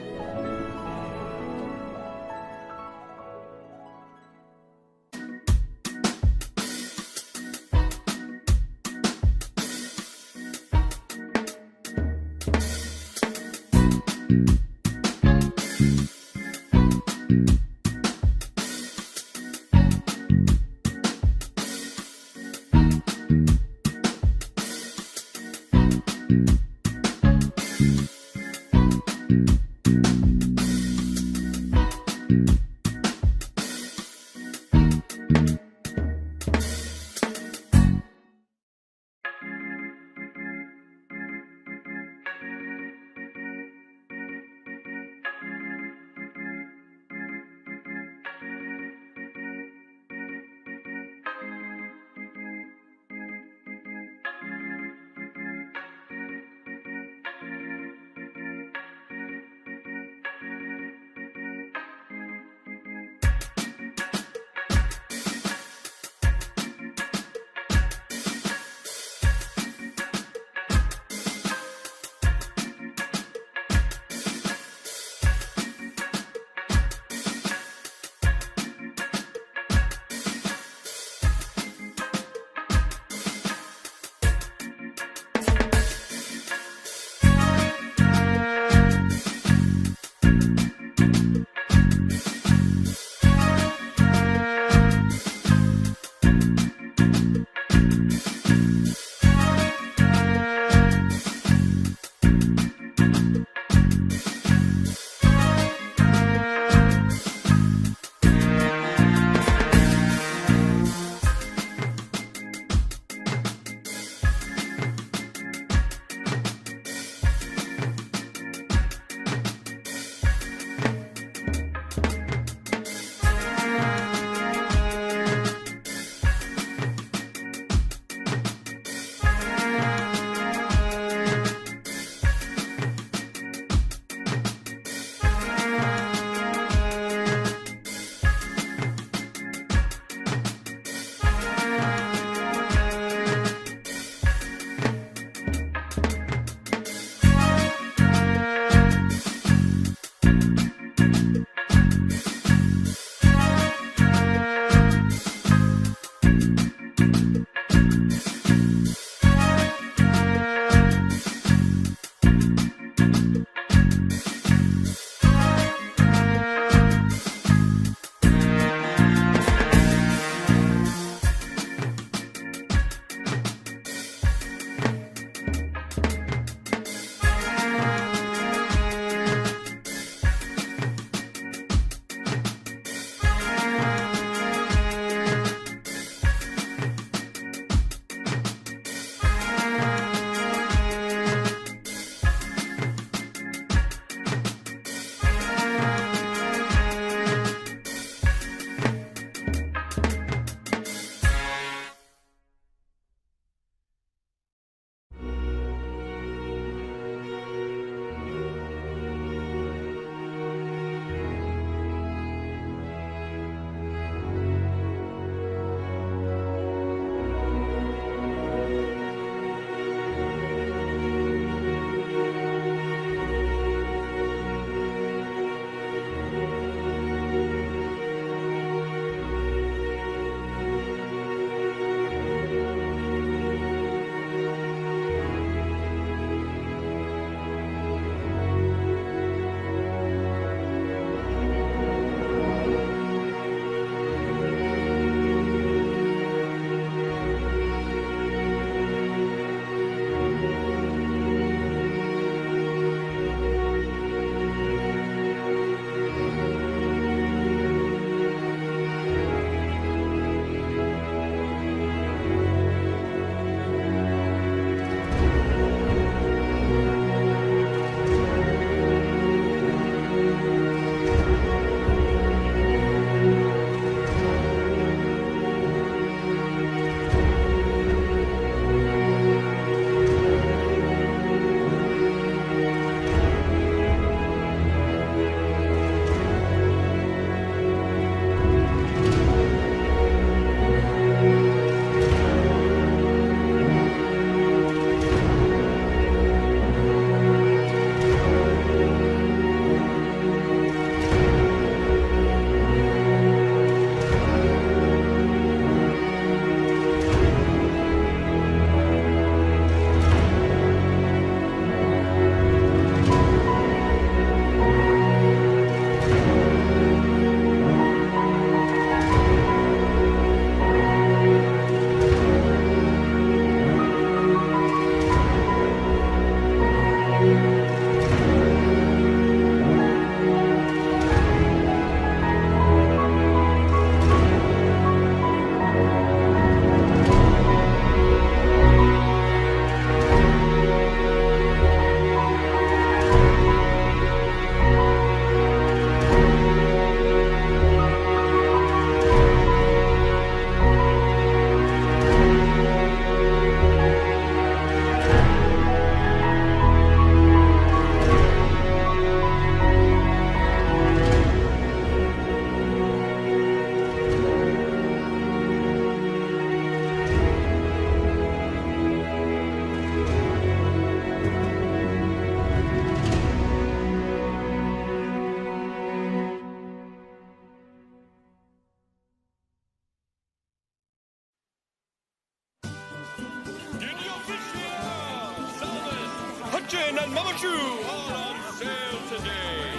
[SPEAKER 6] Luncheon and Mama Chu all on sale today.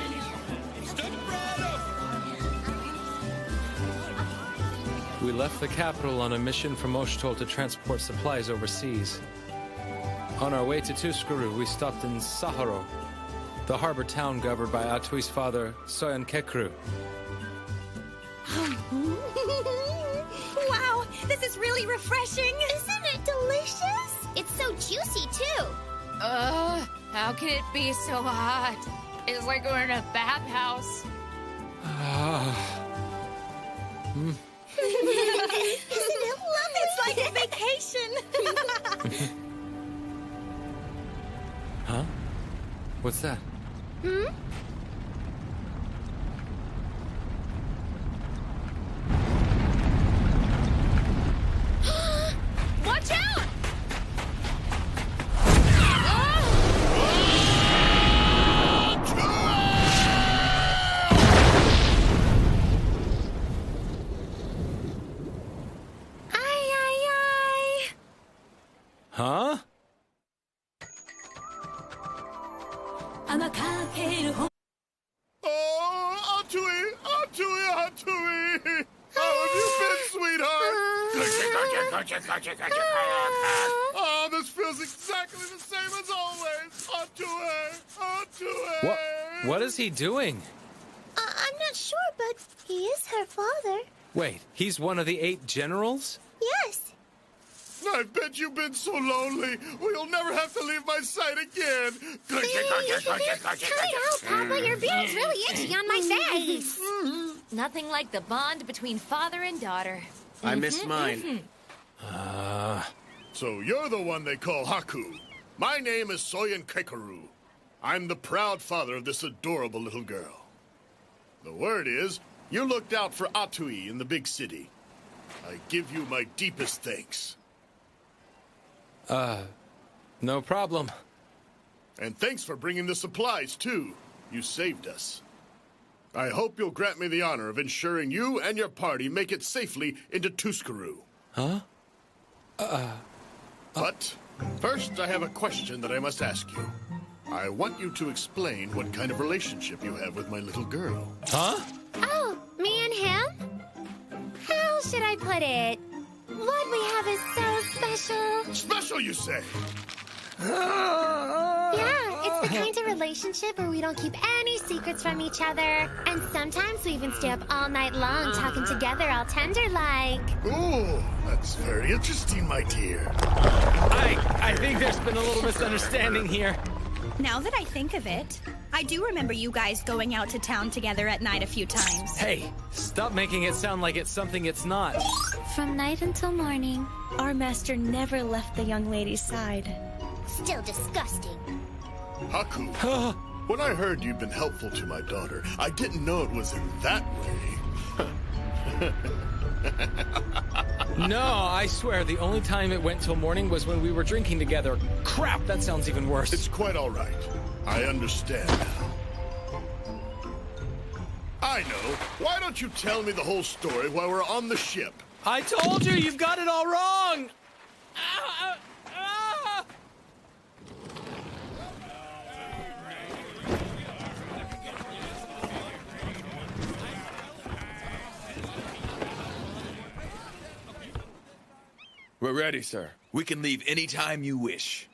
[SPEAKER 6] Step right up.
[SPEAKER 10] We left the capital on a mission from Osh'tol to transport supplies overseas. On our way to Tuskaroo, we stopped in Saharo, the harbor town governed by Atui's father, Soyan Kekru.
[SPEAKER 3] Wow, this is really refreshing.
[SPEAKER 9] Isn't it delicious? It's so juicy, too.
[SPEAKER 12] How can it be so hot? It's like we're in a bathhouse.
[SPEAKER 9] Isn't it lovely?
[SPEAKER 3] It's like a vacation.
[SPEAKER 10] Huh? What's that?
[SPEAKER 12] Watch out!
[SPEAKER 10] Huh?
[SPEAKER 11] Oh, Atui! Atui! Atui! How have you been, sweetheart? Oh, this feels exactly the same as always. Atui! Atui!
[SPEAKER 10] What is he doing?
[SPEAKER 9] I'm not sure, but he is her father.
[SPEAKER 10] Wait, he's one of the 8 generals?
[SPEAKER 9] Yes.
[SPEAKER 11] I bet you've been so lonely. We'll never have to leave my sight again.
[SPEAKER 9] Cut it out, Papa. Your beard's really itchy on my face.
[SPEAKER 12] Nothing like the bond between father and daughter.
[SPEAKER 5] I missed mine.
[SPEAKER 11] So you're the one they call Haku. My name is Soyan Kekuru. I'm the proud father of this adorable little girl. The word is, you looked out for Atui in the big city. I give you my deepest thanks.
[SPEAKER 10] No problem.
[SPEAKER 11] And thanks for bringing the supplies, too. You saved us. I hope you'll grant me the honor of ensuring you and your party make it safely into Tuskaroo.
[SPEAKER 10] Huh?
[SPEAKER 11] But first, I have a question that I must ask you. I want you to explain what kind of relationship you have with my little girl.
[SPEAKER 10] Huh?
[SPEAKER 9] Oh, me and him? How should I put it? What we have is so special.
[SPEAKER 11] Special, you say?
[SPEAKER 9] Yeah, it's the kind of relationship where we don't keep any secrets from each other. And sometimes we even stay up all night long talking together all tender-like.
[SPEAKER 11] Oh, that's very interesting, my dear.
[SPEAKER 10] I think there's been a little misunderstanding here.
[SPEAKER 3] Now that I think of it, I do remember you guys going out to town together at night a few times.
[SPEAKER 10] Hey, stop making it sound like it's something it's not.
[SPEAKER 9] From night until morning.
[SPEAKER 3] Our master never left the young lady's side.
[SPEAKER 9] Still disgusting.
[SPEAKER 11] Haku, when I heard you'd been helpful to my daughter, I didn't know it was in that way.
[SPEAKER 10] No, I swear the only time it went till morning was when we were drinking together. Crap, that sounds even worse.
[SPEAKER 11] It's quite all right. I understand now. I know. Why don't you tell me the whole story while we're on the ship?
[SPEAKER 10] I told you, you've got it all wrong!
[SPEAKER 1] We're ready, sir.
[SPEAKER 17] We can leave any time you wish.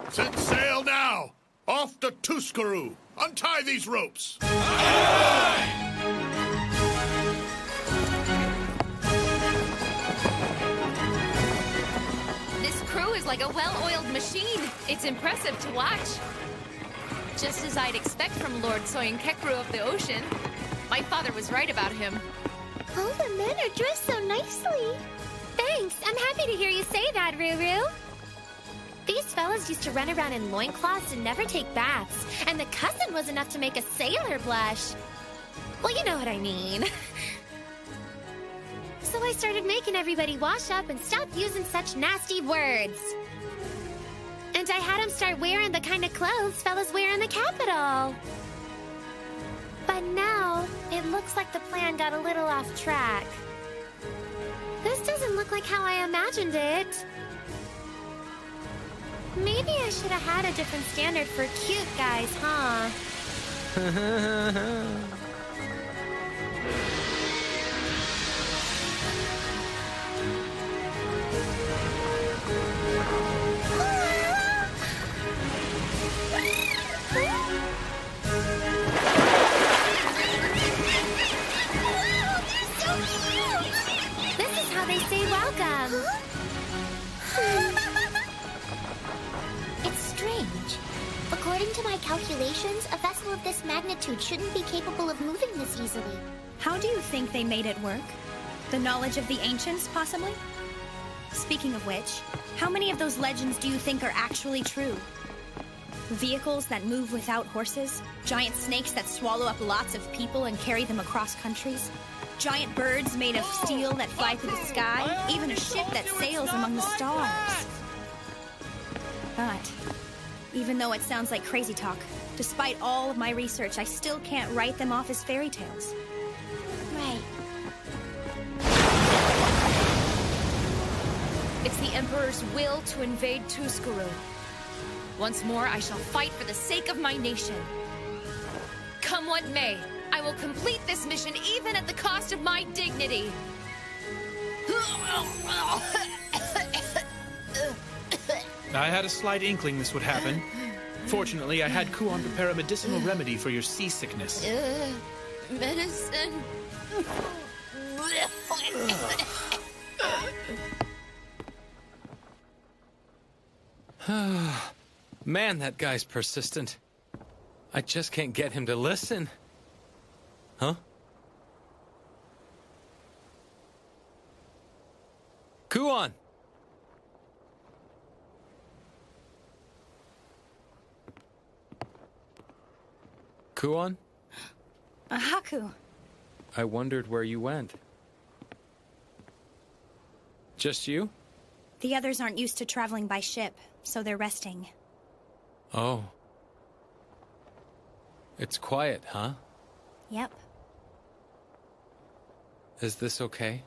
[SPEAKER 11] Set sail now! Off to Tuskaroo! Untie these ropes!
[SPEAKER 12] This crew is like a well-oiled machine. It's impressive to watch. Just as I'd expect from Lord Soyan Kekru of the ocean. My father was right about him.
[SPEAKER 9] All the men are dressed so nicely. Thanks. I'm happy to hear you say that, Ruru. These fellas used to run around in loincloths and never take baths, and the cousin was enough to make a sailor blush. Well, you know what I mean. So I started making everybody wash up and stop using such nasty words. And I had them start wearing the kind of clothes fellas wear in the capital. But now, it looks like the plan got a little off track. This doesn't look like how I imagined it.
[SPEAKER 19] Maybe I should have had a different standard for cute guys, huh?
[SPEAKER 9] This is how they say welcome. It's strange. According to my calculations, a vessel of this magnitude shouldn't be capable of moving this easily.
[SPEAKER 3] How do you think they made it work? The knowledge of the ancients, possibly? Speaking of which, how many of those legends do you think are actually true? Vehicles that move without horses? Giant snakes that swallow up lots of people and carry them across countries? Giant birds made of steel that fly through the sky? Even a ship that sails among the stars? But, even though it sounds like crazy talk, despite all of my research, I still can't write them off as fairy tales.
[SPEAKER 9] Right.
[SPEAKER 12] It's the Emperor's will to invade Tuscaruu. Once more, I shall fight for the sake of my nation. Come what may, I will complete this mission even at the cost of my dignity.
[SPEAKER 13] I had a slight inkling this would happen. Fortunately, I had Kuon prepare a medicinal remedy for your seasickness.
[SPEAKER 12] Medicine.
[SPEAKER 10] Man, that guy's persistent. I just can't get him to listen. Huh? Kuon! Kuon?
[SPEAKER 3] Haku.
[SPEAKER 10] I wondered where you went. Just you?
[SPEAKER 3] The others aren't used to traveling by ship, so they're resting.
[SPEAKER 10] Oh. It's quiet, huh?
[SPEAKER 3] Yep.
[SPEAKER 10] Is this okay?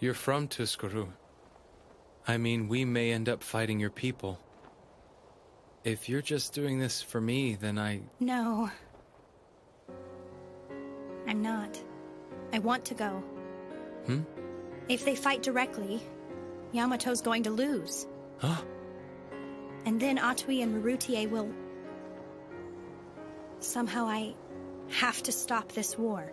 [SPEAKER 10] You're from Tuscaruu. I mean, we may end up fighting your people. If you're just doing this for me, then
[SPEAKER 3] No. I'm not. I want to go. If they fight directly, Yamato's going to lose.
[SPEAKER 10] Huh?
[SPEAKER 3] And then Atui and Marutier will... Somehow I have to stop this war.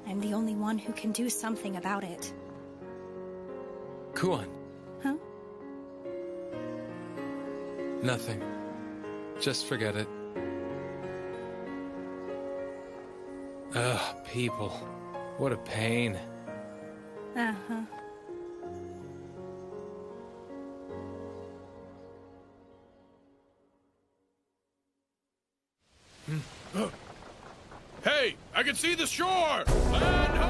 [SPEAKER 3] I'm the only one who can do something about it.
[SPEAKER 10] Kuon.
[SPEAKER 3] Huh?
[SPEAKER 10] Nothing. Just forget it. Ugh, people. What a pain.
[SPEAKER 3] Uh-huh.
[SPEAKER 6] Hey, I can see the shore! Land ho!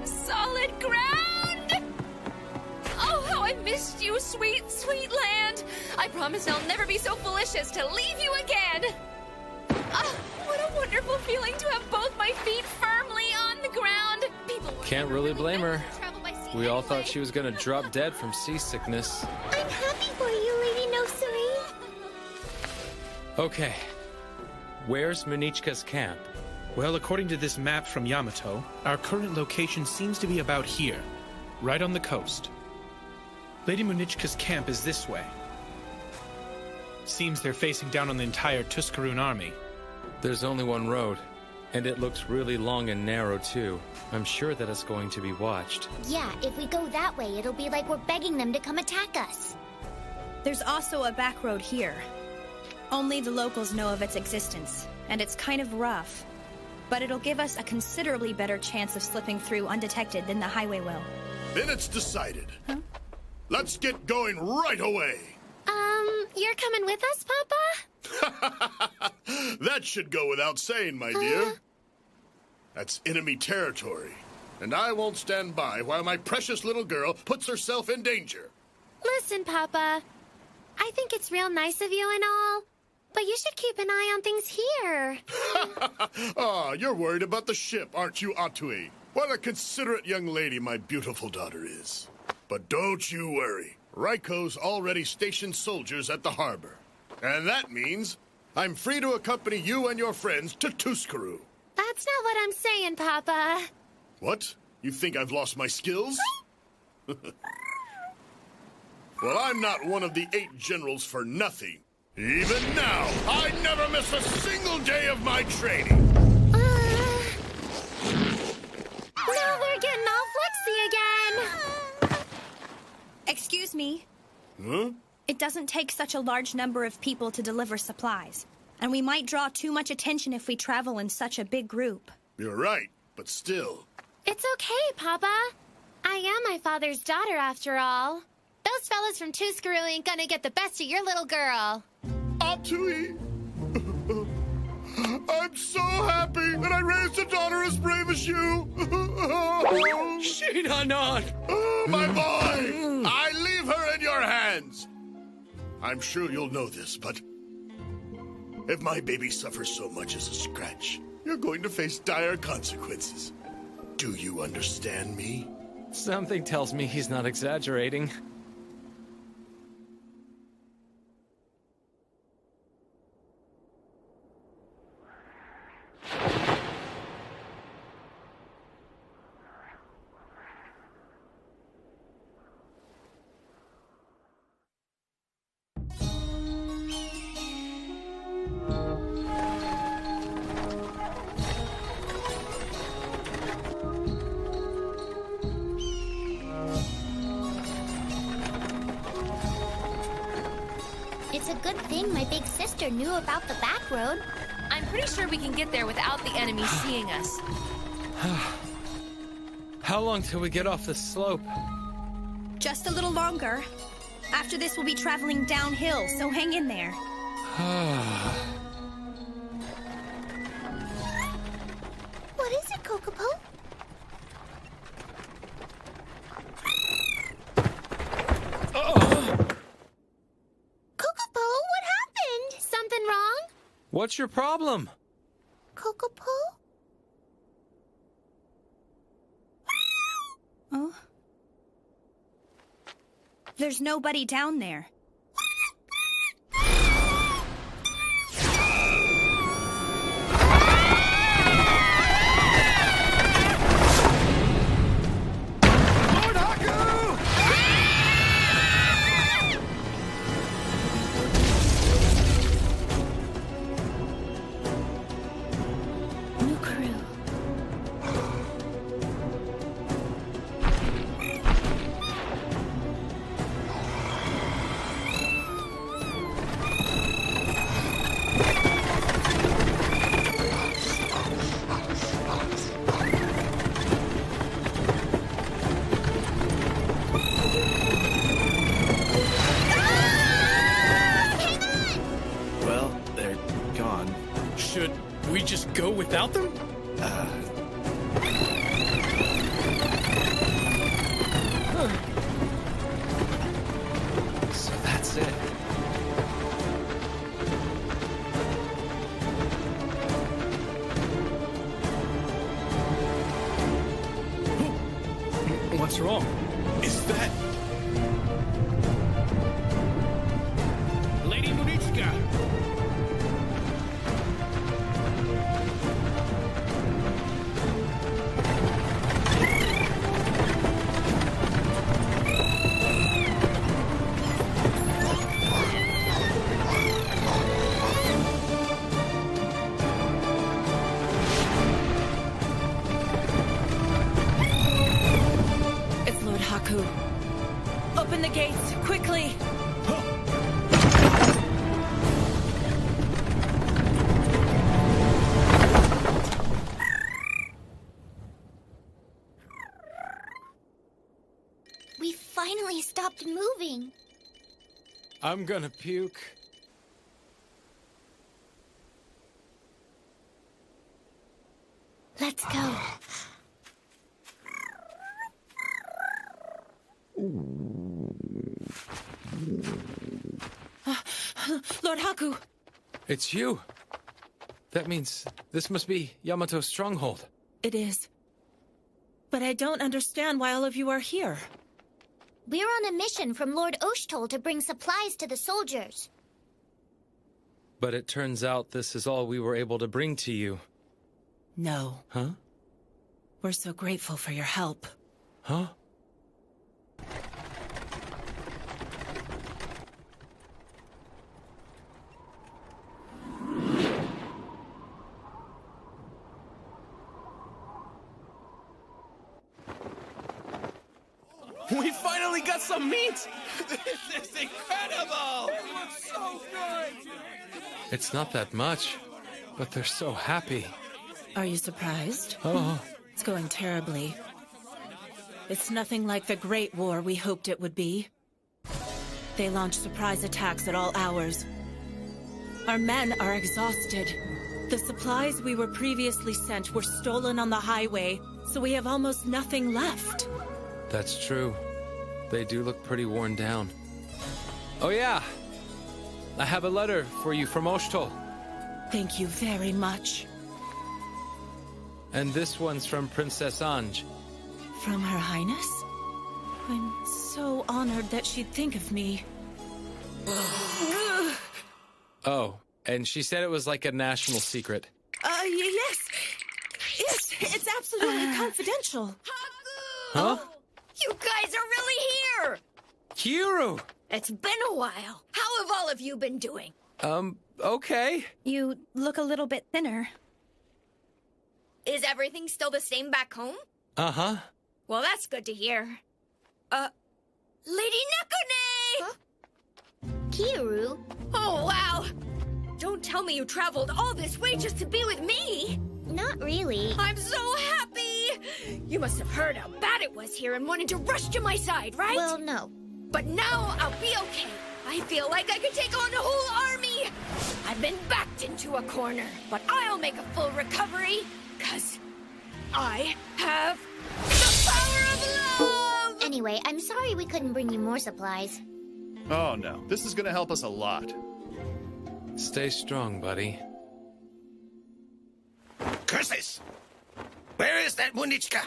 [SPEAKER 12] Solid ground! Oh, how I missed you, sweet, sweet land! I promise I'll never be so foolish as to leave you again! What a wonderful feeling to have both my feet firmly on the ground! People
[SPEAKER 10] Can't really blame her. We all thought she was gonna drop dead from seasickness.
[SPEAKER 9] I'm happy for you, Lady Nosuri.
[SPEAKER 10] Okay. Where's Munichka's camp?
[SPEAKER 13] Well, according to this map from Yamato, our current location seems to be about here, right on the coast. Lady Munichka's camp is this way. Seems they're facing down on the entire Tuscaroon army.
[SPEAKER 10] There's only one road, and it looks really long and narrow, too. I'm sure that it's going to be watched.
[SPEAKER 9] Yeah, if we go that way, it'll be like we're begging them to come attack us.
[SPEAKER 3] There's also a back road here. Only the locals know of its existence, and it's kind of rough. But it'll give us a considerably better chance of slipping through undetected than the highway will.
[SPEAKER 11] Then it's decided. Let's get going right away.
[SPEAKER 9] You're coming with us, Papa?
[SPEAKER 11] That should go without saying, my dear. That's enemy territory. And I won't stand by while my precious little girl puts herself in danger.
[SPEAKER 19] Listen, Papa. I think it's real nice of you and all, but you should keep an eye on things here.
[SPEAKER 11] Ah, you're worried about the ship, aren't you, Atui? What a considerate young lady my beautiful daughter is. But don't you worry. Raiko's already stationed soldiers at the harbor. And that means I'm free to accompany you and your friends to Tuskaru.
[SPEAKER 19] That's not what I'm saying, Papa.
[SPEAKER 11] What? You think I've lost my skills? Well, I'm not one of the 8 generals for nothing. Even now, I never miss a single day of my training.
[SPEAKER 19] Now they're getting all flexy again.
[SPEAKER 3] Excuse me.
[SPEAKER 11] Huh?
[SPEAKER 3] It doesn't take such a large number of people to deliver supplies, and we might draw too much attention if we travel in such a big group.
[SPEAKER 11] You're right, but still.
[SPEAKER 19] It's okay, Papa. I am my father's daughter, after all. Those fellas from Tuskaru ain't gonna get the best of your little girl.
[SPEAKER 11] Atui! I'm so happy that I raised a daughter as brave as you!
[SPEAKER 10] Shinanon!
[SPEAKER 11] Oh, my boy! I leave her in your hands! I'm sure you'll know this, but if my baby suffers so much as a scratch, you're going to face dire consequences. Do you understand me?
[SPEAKER 10] Something tells me he's not exaggerating.
[SPEAKER 9] It's a good thing my big sister knew about the back road.
[SPEAKER 12] I'm pretty sure we can get there without the enemy seeing us.
[SPEAKER 10] How long till we get off the slope?
[SPEAKER 3] Just a little longer. After this, we'll be traveling downhill, so hang in there.
[SPEAKER 9] What is it, Kokopo? Kokopo, what happened?
[SPEAKER 19] Something wrong?
[SPEAKER 10] What's your problem?
[SPEAKER 9] Kokopo?
[SPEAKER 3] Oh? There's nobody down there.
[SPEAKER 10] Should we just go without them? So that's it. What's wrong?
[SPEAKER 11] Is that...
[SPEAKER 6] Lady Munichka!
[SPEAKER 15] It's Lord Haku. Open the gates, quickly!
[SPEAKER 9] We finally stopped moving.
[SPEAKER 10] I'm gonna puke.
[SPEAKER 19] Let's go.
[SPEAKER 15] Lord Haku!
[SPEAKER 10] It's you. That means this must be Yamato's stronghold.
[SPEAKER 15] It is. But I don't understand why all of you are here.
[SPEAKER 9] We're on a mission from Lord Oshtol to bring supplies to the soldiers.
[SPEAKER 10] But it turns out this is all we were able to bring to you.
[SPEAKER 15] No.
[SPEAKER 10] Huh?
[SPEAKER 15] We're so grateful for your help.
[SPEAKER 10] Huh?
[SPEAKER 5] We finally got some meat!
[SPEAKER 1] This is incredible! It looks so good!
[SPEAKER 10] It's not that much, but they're so happy.
[SPEAKER 15] Are you surprised?
[SPEAKER 10] Oh.
[SPEAKER 15] It's going terribly. It's nothing like the Great War we hoped it would be. They launch surprise attacks at all hours. Our men are exhausted. The supplies we were previously sent were stolen on the highway, so we have almost nothing left.
[SPEAKER 10] That's true. They do look pretty worn down. Oh yeah! I have a letter for you from Oshtol.
[SPEAKER 15] Thank you very much.
[SPEAKER 10] And this one's from Princess Anj.
[SPEAKER 15] From Her Highness? I'm so honored that she'd think of me.
[SPEAKER 10] Oh, and she said it was like a national secret.
[SPEAKER 15] Yes. Yes, it's absolutely confidential.
[SPEAKER 10] Huh?
[SPEAKER 8] You guys are really here!
[SPEAKER 10] Kiru!
[SPEAKER 8] It's been a while. How have all of you been doing?
[SPEAKER 10] Okay.
[SPEAKER 3] You look a little bit thinner.
[SPEAKER 8] Is everything still the same back home?
[SPEAKER 10] Uh-huh.
[SPEAKER 8] Well, that's good to hear. Lady Nekone!
[SPEAKER 9] Huh? Kiru?
[SPEAKER 8] Oh, wow! Don't tell me you traveled all this way just to be with me!
[SPEAKER 9] Not really.
[SPEAKER 8] I'm so happy! You must have heard how bad it was here and wanted to rush to my side, right?
[SPEAKER 9] Well, no.
[SPEAKER 8] But now I'll be okay. I feel like I could take on a whole army! I've been backed into a corner, but I'll make a full recovery, 'cause I have the power of love!
[SPEAKER 9] Anyway, I'm sorry we couldn't bring you more supplies.
[SPEAKER 11] Oh no, this is gonna help us a lot.
[SPEAKER 10] Stay strong, buddy.
[SPEAKER 17] Curses! Where is that Munichka?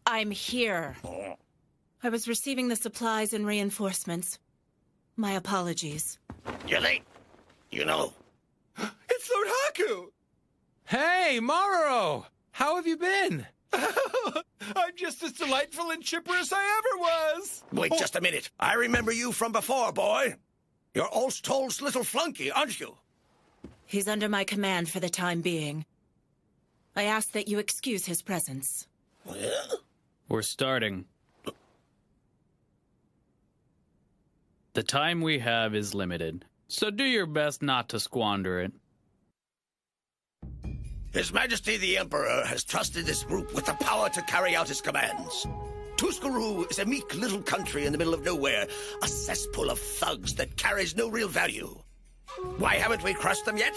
[SPEAKER 15] I'm here.
[SPEAKER 17] Oh.
[SPEAKER 15] I was receiving the supplies and reinforcements. My apologies.
[SPEAKER 17] You're late. You know.
[SPEAKER 1] It's Lord Haku!
[SPEAKER 10] Hey, Maruo! How have you been?
[SPEAKER 1] I'm just as delightful and chipper as I ever was!
[SPEAKER 17] Wait just a minute. I remember you from before, boy. You're Oshtol's little flunky, aren't you?
[SPEAKER 15] He's under my command for the time being. I ask that you excuse his presence.
[SPEAKER 14] We're starting. The time we have is limited, so do your best not to squander it.
[SPEAKER 17] His Majesty the Emperor has trusted this group with the power to carry out his commands. Tuscaroo is a meek little country in the middle of nowhere, a cesspool of thugs that carries no real value. Why haven't we crushed them yet?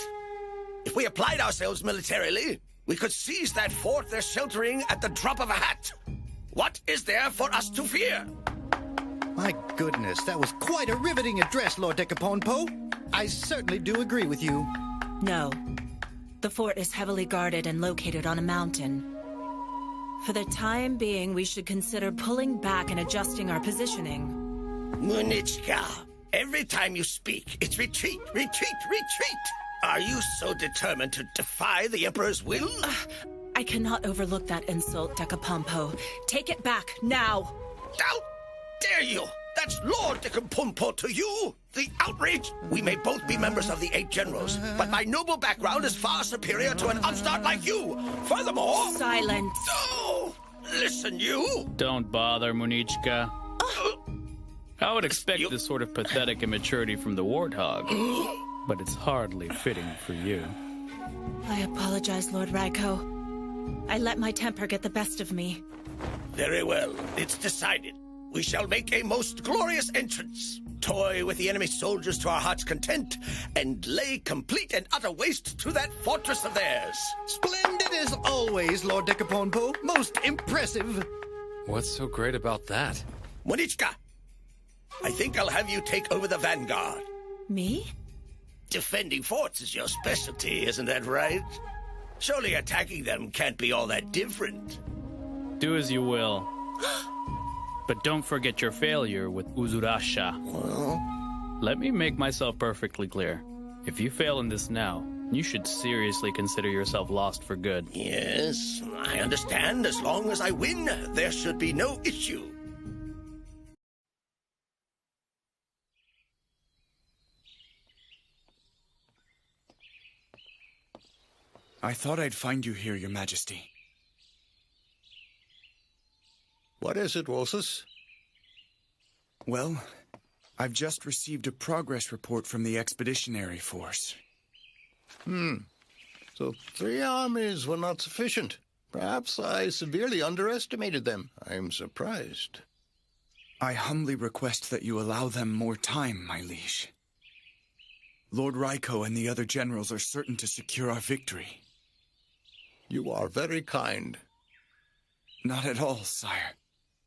[SPEAKER 17] If we applied ourselves militarily, we could seize that fort they're sheltering at the drop of a hat. What is there for us to fear?
[SPEAKER 21] My goodness, that was quite a riveting address, Lord Dekaponpo. I certainly do agree with you.
[SPEAKER 15] No. The fort is heavily guarded and located on a mountain. For the time being, we should consider pulling back and adjusting our positioning.
[SPEAKER 17] Munichka, every time you speak, it's retreat, retreat, retreat. Are you so determined to defy the Emperor's will?
[SPEAKER 15] I cannot overlook that insult, Dekapompo. Take it back, now!
[SPEAKER 17] How dare you! That's Lord Dekapompo to you! The outrage! We may both be members of the 8 Generals, but my noble background is far superior to an upstart like you! Furthermore...
[SPEAKER 15] Silence!
[SPEAKER 17] Oh! Listen, you!
[SPEAKER 14] Don't bother, Munichka. I would expect this sort of pathetic immaturity from the Warthog, but it's hardly fitting for you.
[SPEAKER 15] I apologize, Lord Raiko. I let my temper get the best of me.
[SPEAKER 17] Very well. It's decided. We shall make a most glorious entrance. toy with the enemy soldiers to our heart's content, and lay complete and utter waste to that fortress of theirs.
[SPEAKER 21] Splendid as always, Lord Decaponpo. Most impressive.
[SPEAKER 10] What's so great about that?
[SPEAKER 17] Monichka, I think I'll have you take over the vanguard.
[SPEAKER 15] Me?
[SPEAKER 17] Defending forts is your specialty, isn't that right? Surely attacking them can't be all that different.
[SPEAKER 14] Do as you will. But don't forget your failure with Uzurasha.
[SPEAKER 17] Well?
[SPEAKER 14] Let me make myself perfectly clear. If you fail in this now, you should seriously consider yourself lost for good.
[SPEAKER 17] Yes, I understand. As long as I win, there should be no issue.
[SPEAKER 4] I thought I'd find you here, Your Majesty.
[SPEAKER 2] What is it, Rosas?
[SPEAKER 4] Well, I've just received a progress report from the Expeditionary Force.
[SPEAKER 2] So 3 armies were not sufficient. Perhaps I severely underestimated them. I'm surprised.
[SPEAKER 4] I humbly request that you allow them more time, my liege. Lord Raiko and the other generals are certain to secure our victory.
[SPEAKER 2] You are very kind.
[SPEAKER 4] Not at all, sire.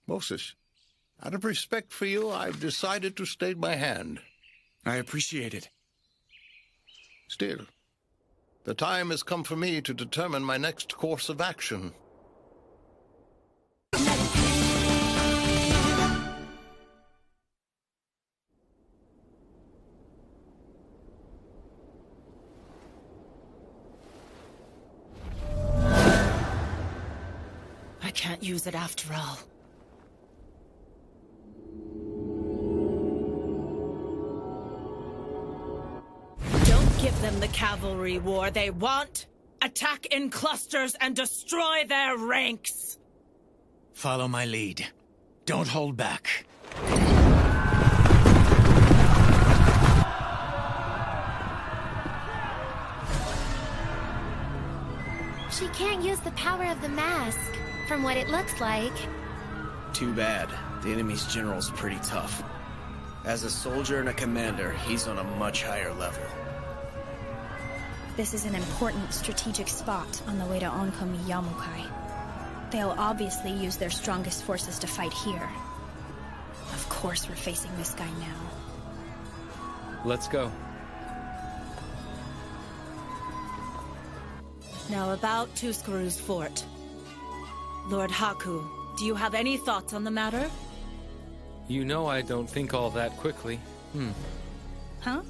[SPEAKER 2] Moses, out of respect for you, I've decided to stay my hand.
[SPEAKER 4] I appreciate it.
[SPEAKER 2] Still, the time has come for me to determine my next course of action.
[SPEAKER 15] I can't use it after all. Don't give them the cavalry war they want. Attack in clusters and destroy their ranks.
[SPEAKER 22] Follow my lead. Don't hold back.
[SPEAKER 19] She can't use the power of the mask, from what it looks like.
[SPEAKER 5] Too bad. The enemy's general's pretty tough. As a soldier and a commander, he's on a much higher level.
[SPEAKER 3] This is an important strategic spot on the way to Onkomi Yamukai. They'll obviously use their strongest forces to fight here. Of course we're facing this guy now.
[SPEAKER 10] Let's go.
[SPEAKER 15] Now about Tuscaru's fort. Lord Haku, do you have any thoughts on the matter?
[SPEAKER 10] You know I don't think all that quickly.
[SPEAKER 3] Huh?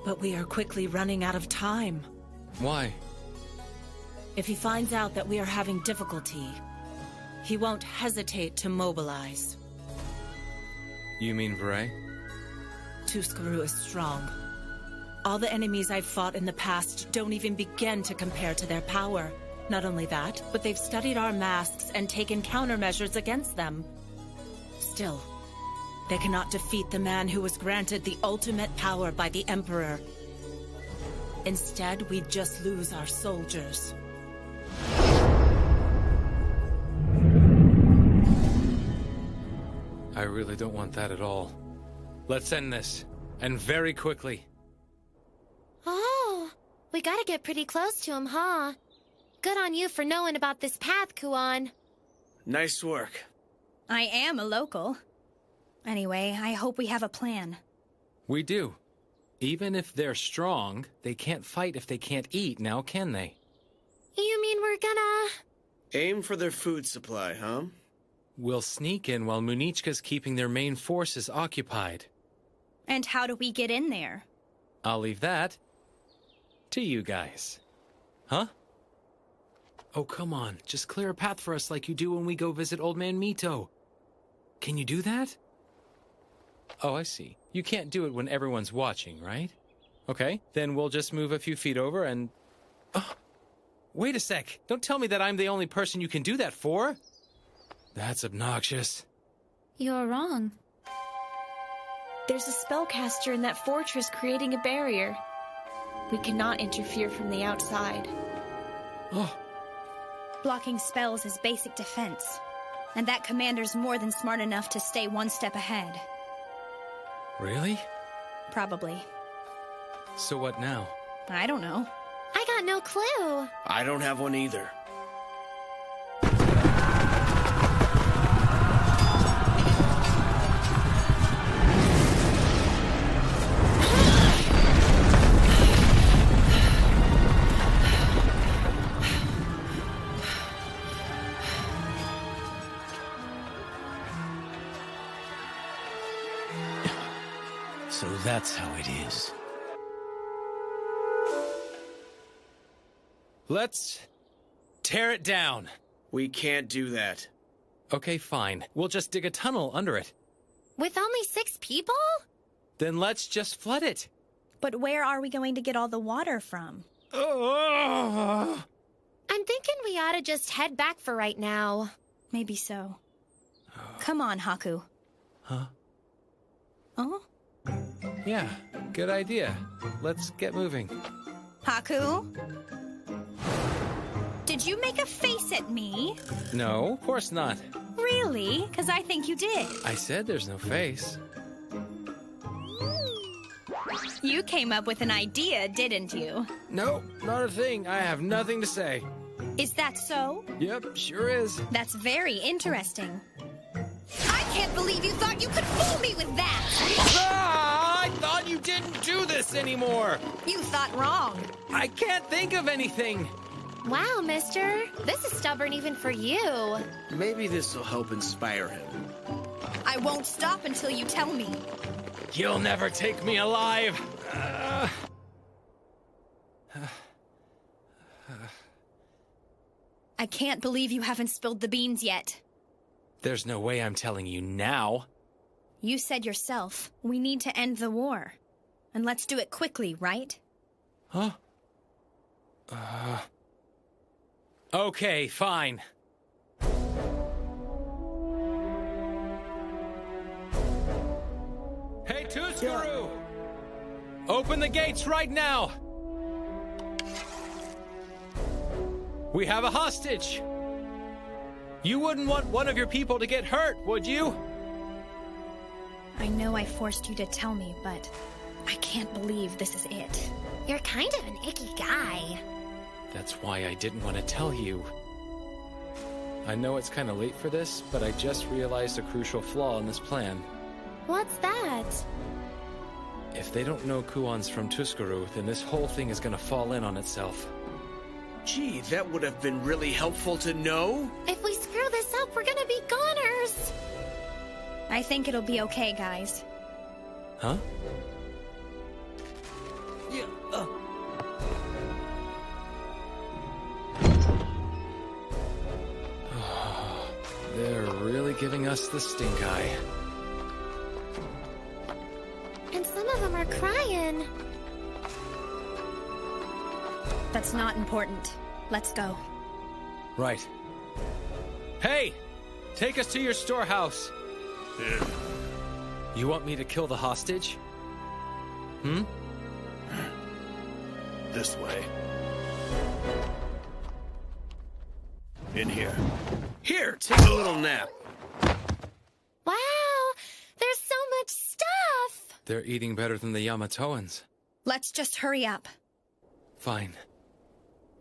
[SPEAKER 15] But we are quickly running out of time.
[SPEAKER 10] Why?
[SPEAKER 15] If he finds out that we are having difficulty, he won't hesitate to mobilize.
[SPEAKER 10] You mean Vray?
[SPEAKER 15] Tuscaru is strong. All the enemies I've fought in the past don't even begin to compare to their power. Not only that, but they've studied our masks and taken countermeasures against them. Still, they cannot defeat the man who was granted the ultimate power by the Emperor. Instead, we'd just lose our soldiers.
[SPEAKER 10] I really don't want that at all. Let's end this, and very quickly.
[SPEAKER 19] Oh, we gotta get pretty close to him, huh? Good on you for knowing about this path, Kuon.
[SPEAKER 5] Nice work.
[SPEAKER 3] I am a local. Anyway, I hope we have a plan.
[SPEAKER 10] We do. Even if they're strong, they can't fight if they can't eat now, can they?
[SPEAKER 19] You mean we're gonna...
[SPEAKER 5] Aim for their food supply, huh?
[SPEAKER 10] We'll sneak in while Munichka's keeping their main forces occupied.
[SPEAKER 3] And how do we get in there?
[SPEAKER 10] I'll leave that to you guys. Huh? Oh, come on. Just clear a path for us like you do when we go visit Old Man Mito. Can you do that? Oh, I see. You can't do it when everyone's watching, right? Okay, then we'll just move a few feet over and... Oh, wait a sec. Don't tell me that I'm the only person you can do that for. That's obnoxious.
[SPEAKER 19] You're wrong.
[SPEAKER 23] There's a spellcaster in that fortress creating a barrier. We cannot interfere from the outside.
[SPEAKER 10] Oh.
[SPEAKER 3] Blocking spells is basic defense. And that commander's more than smart enough to stay one step ahead.
[SPEAKER 10] Really?
[SPEAKER 3] Probably.
[SPEAKER 10] So what now?
[SPEAKER 3] I don't know.
[SPEAKER 19] I got no clue.
[SPEAKER 5] I don't have one either.
[SPEAKER 22] So that's how it is.
[SPEAKER 10] Let's tear it down.
[SPEAKER 5] We can't do that.
[SPEAKER 10] Okay, fine. We'll just dig a tunnel under it.
[SPEAKER 19] With only 6 people?
[SPEAKER 10] Then let's just flood it.
[SPEAKER 3] But where are we going to get all the water from?
[SPEAKER 19] I'm thinking we ought to just head back for right now.
[SPEAKER 3] Maybe so. Come on, Haku.
[SPEAKER 10] Huh?
[SPEAKER 3] Oh?
[SPEAKER 10] Yeah, good idea. Let's get moving.
[SPEAKER 3] Haku? Did you make a face at me?
[SPEAKER 10] No, of course not.
[SPEAKER 3] Really? Because I think you did.
[SPEAKER 10] I said there's no face.
[SPEAKER 3] You came up with an idea, didn't you?
[SPEAKER 10] No, not a thing. I have nothing to say.
[SPEAKER 3] Is that so?
[SPEAKER 10] Yep, sure is.
[SPEAKER 3] That's very interesting. I can't believe you thought you could fool me with that!
[SPEAKER 10] Ah, I thought you didn't do this anymore!
[SPEAKER 3] You thought wrong.
[SPEAKER 10] I can't think of anything.
[SPEAKER 19] Wow, mister. This is stubborn even for you.
[SPEAKER 5] Maybe this will help inspire him.
[SPEAKER 3] I won't stop until you tell me.
[SPEAKER 10] You'll never take me alive.
[SPEAKER 3] I can't believe you haven't spilled the beans yet.
[SPEAKER 10] There's no way I'm telling you now.
[SPEAKER 3] You said yourself, we need to end the war. And let's do it quickly, right?
[SPEAKER 10] Huh? Okay, fine. Hey, Tuskaru! Open the gates right now! We have a hostage! You wouldn't want one of your people to get hurt, would you?
[SPEAKER 3] I know I forced you to tell me, but I can't believe this is it.
[SPEAKER 19] You're kind of an icky guy.
[SPEAKER 10] That's why I didn't want to tell you. I know it's kind of late for this, but I just realized a crucial flaw in this plan.
[SPEAKER 19] What's that?
[SPEAKER 10] If they don't know Kuon's from Tuskaru, then this whole thing is gonna fall in on itself.
[SPEAKER 5] Gee, that would have been really helpful to know.
[SPEAKER 19] If we screw this up, we're gonna be goners.
[SPEAKER 3] I think it'll be okay, guys.
[SPEAKER 10] Huh?
[SPEAKER 5] Yeah,
[SPEAKER 10] They're really giving us the stink eye.
[SPEAKER 19] And some of them are crying.
[SPEAKER 3] That's not important. Let's go.
[SPEAKER 10] Right. Hey! Take us to your storehouse. You want me to kill the hostage? Hmm?
[SPEAKER 11] This way. In here.
[SPEAKER 5] Here, take a little nap.
[SPEAKER 19] Wow! There's so much stuff!
[SPEAKER 10] They're eating better than the Yamatoans.
[SPEAKER 3] Let's just hurry up.
[SPEAKER 10] Fine.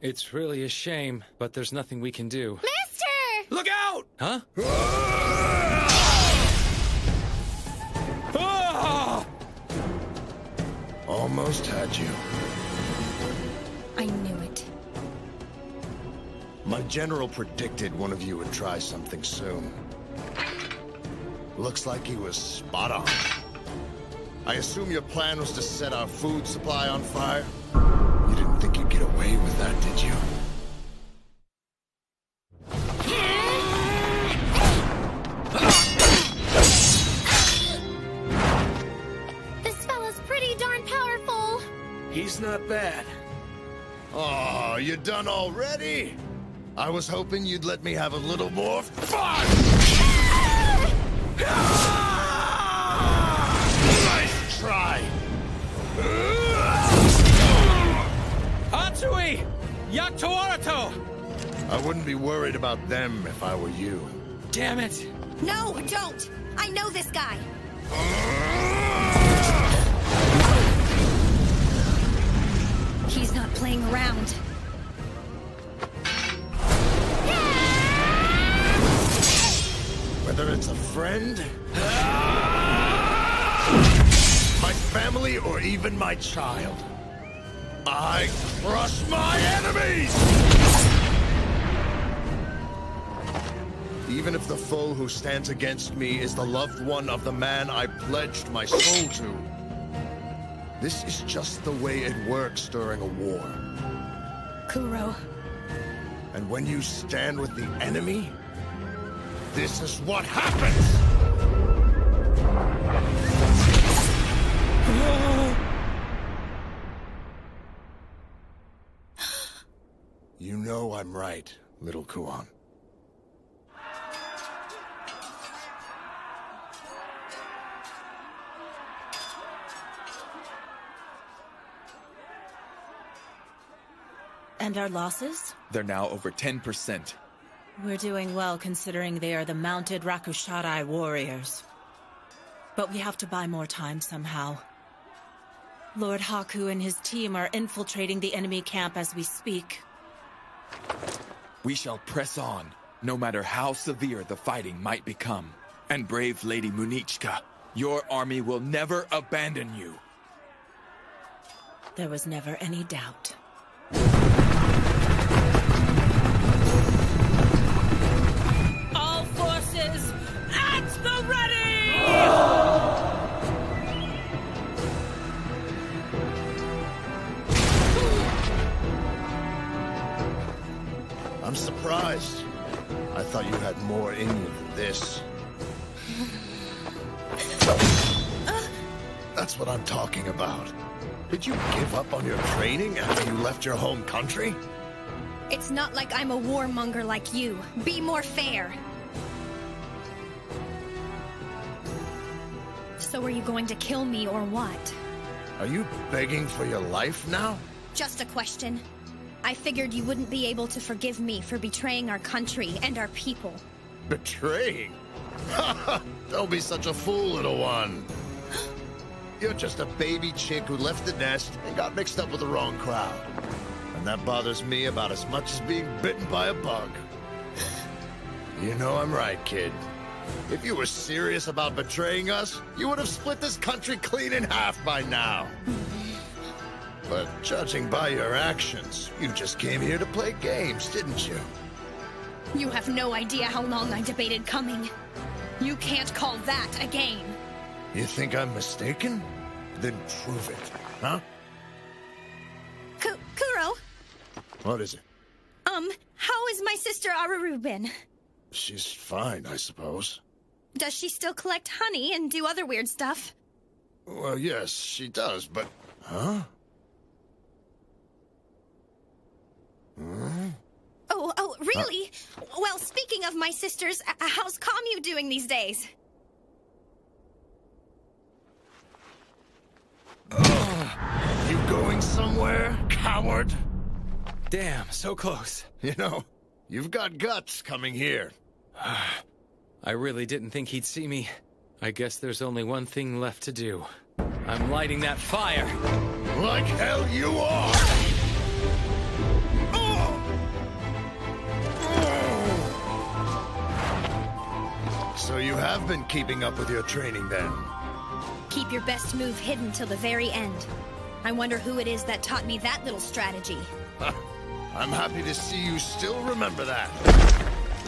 [SPEAKER 10] It's really a shame, but there's nothing we can do.
[SPEAKER 19] Mister!
[SPEAKER 5] Look out!
[SPEAKER 10] Huh?
[SPEAKER 11] Almost had you.
[SPEAKER 3] I knew it.
[SPEAKER 11] My general predicted one of you would try something soon. Looks like he was spot on. I assume your plan was to set our food supply on fire? You didn't think you'd get away with that, did you?
[SPEAKER 19] This fella's pretty darn powerful.
[SPEAKER 5] He's not bad.
[SPEAKER 11] Oh, you done already? I was hoping you'd let me have a little more fun! Nice try!
[SPEAKER 10] Atsui! Yakto Arato!
[SPEAKER 11] I wouldn't be worried about them if I were you.
[SPEAKER 10] Damn it!
[SPEAKER 3] No, don't! I know this guy! He's not playing around.
[SPEAKER 11] Whether it's a friend, my family, or even my child, I crush my enemies! Even if the foe who stands against me is the loved one of the man I pledged my soul to. This is just the way it works during a war.
[SPEAKER 3] Kuro.
[SPEAKER 11] And when you stand with the enemy, this is what happens! You know I'm right, little Kuon.
[SPEAKER 15] And our losses?
[SPEAKER 4] They're now over 10%.
[SPEAKER 15] We're doing well considering they are the mounted Rakusharai warriors. But we have to buy more time somehow. Lord Haku and his team are infiltrating the enemy camp as we speak.
[SPEAKER 4] We shall press on, no matter how severe the fighting might become. And brave Lady Munichka, your army will never abandon you.
[SPEAKER 15] There was never any doubt. All forces, at the ready!
[SPEAKER 11] I'm surprised. I thought you had more in you than this. That's what I'm talking about. Did you give up on your training after you left your home country?
[SPEAKER 3] It's not like I'm a warmonger like you. Be more fair. So are you going to kill me or what?
[SPEAKER 11] Are you begging for your life now?
[SPEAKER 3] Just a question. I figured you wouldn't be able to forgive me for betraying our country and our people.
[SPEAKER 11] Betraying? Don't be such a fool, little one. You're just a baby chick who left the nest and got mixed up with the wrong crowd. And that bothers me about as much as being bitten by a bug. You know I'm right, kid. If you were serious about betraying us, you would have split this country clean in half by now. But judging by your actions, you just came here to play games, didn't you?
[SPEAKER 3] You have no idea how long I debated coming. You can't call that a game.
[SPEAKER 11] You think I'm mistaken? Then prove it, huh?
[SPEAKER 3] Kuro?
[SPEAKER 11] What is it?
[SPEAKER 3] How is my sister Aruru been?
[SPEAKER 11] She's fine, I suppose.
[SPEAKER 3] Does she still collect honey and do other weird stuff?
[SPEAKER 11] Well, yes, she does, but... Huh? Hmm?
[SPEAKER 3] Oh, really? Well, speaking of my sisters, how's Kamyu doing these days?
[SPEAKER 11] You going somewhere, coward?
[SPEAKER 10] Damn, so close.
[SPEAKER 11] You know, you've got guts coming here.
[SPEAKER 10] I really didn't think he'd see me. I guess there's only one thing left to do. I'm lighting that fire.
[SPEAKER 11] Like hell you are! So you have been keeping up with your training then?
[SPEAKER 3] Keep your best move hidden till the very end. I wonder who it is that taught me that little strategy.
[SPEAKER 11] I'm happy to see you still remember that.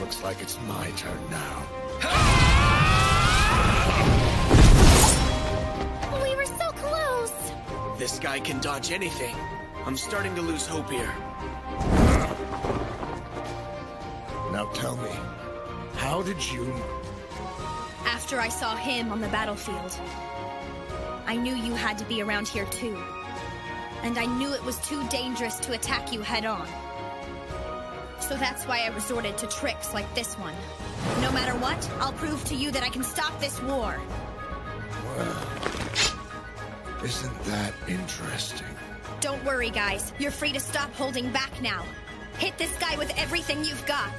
[SPEAKER 11] Looks like it's my turn now.
[SPEAKER 9] We were so close!
[SPEAKER 5] This guy can dodge anything. I'm starting to lose hope here.
[SPEAKER 11] Now tell me, how did you...
[SPEAKER 3] After I saw him on the battlefield, I knew you had to be around here too. And I knew it was too dangerous to attack you head-on. So that's why I resorted to tricks like this one. No matter what, I'll prove to you that I can stop this war.
[SPEAKER 11] Well, isn't that interesting?
[SPEAKER 3] Don't worry, guys. You're free to stop holding back now. Hit this guy with everything you've got.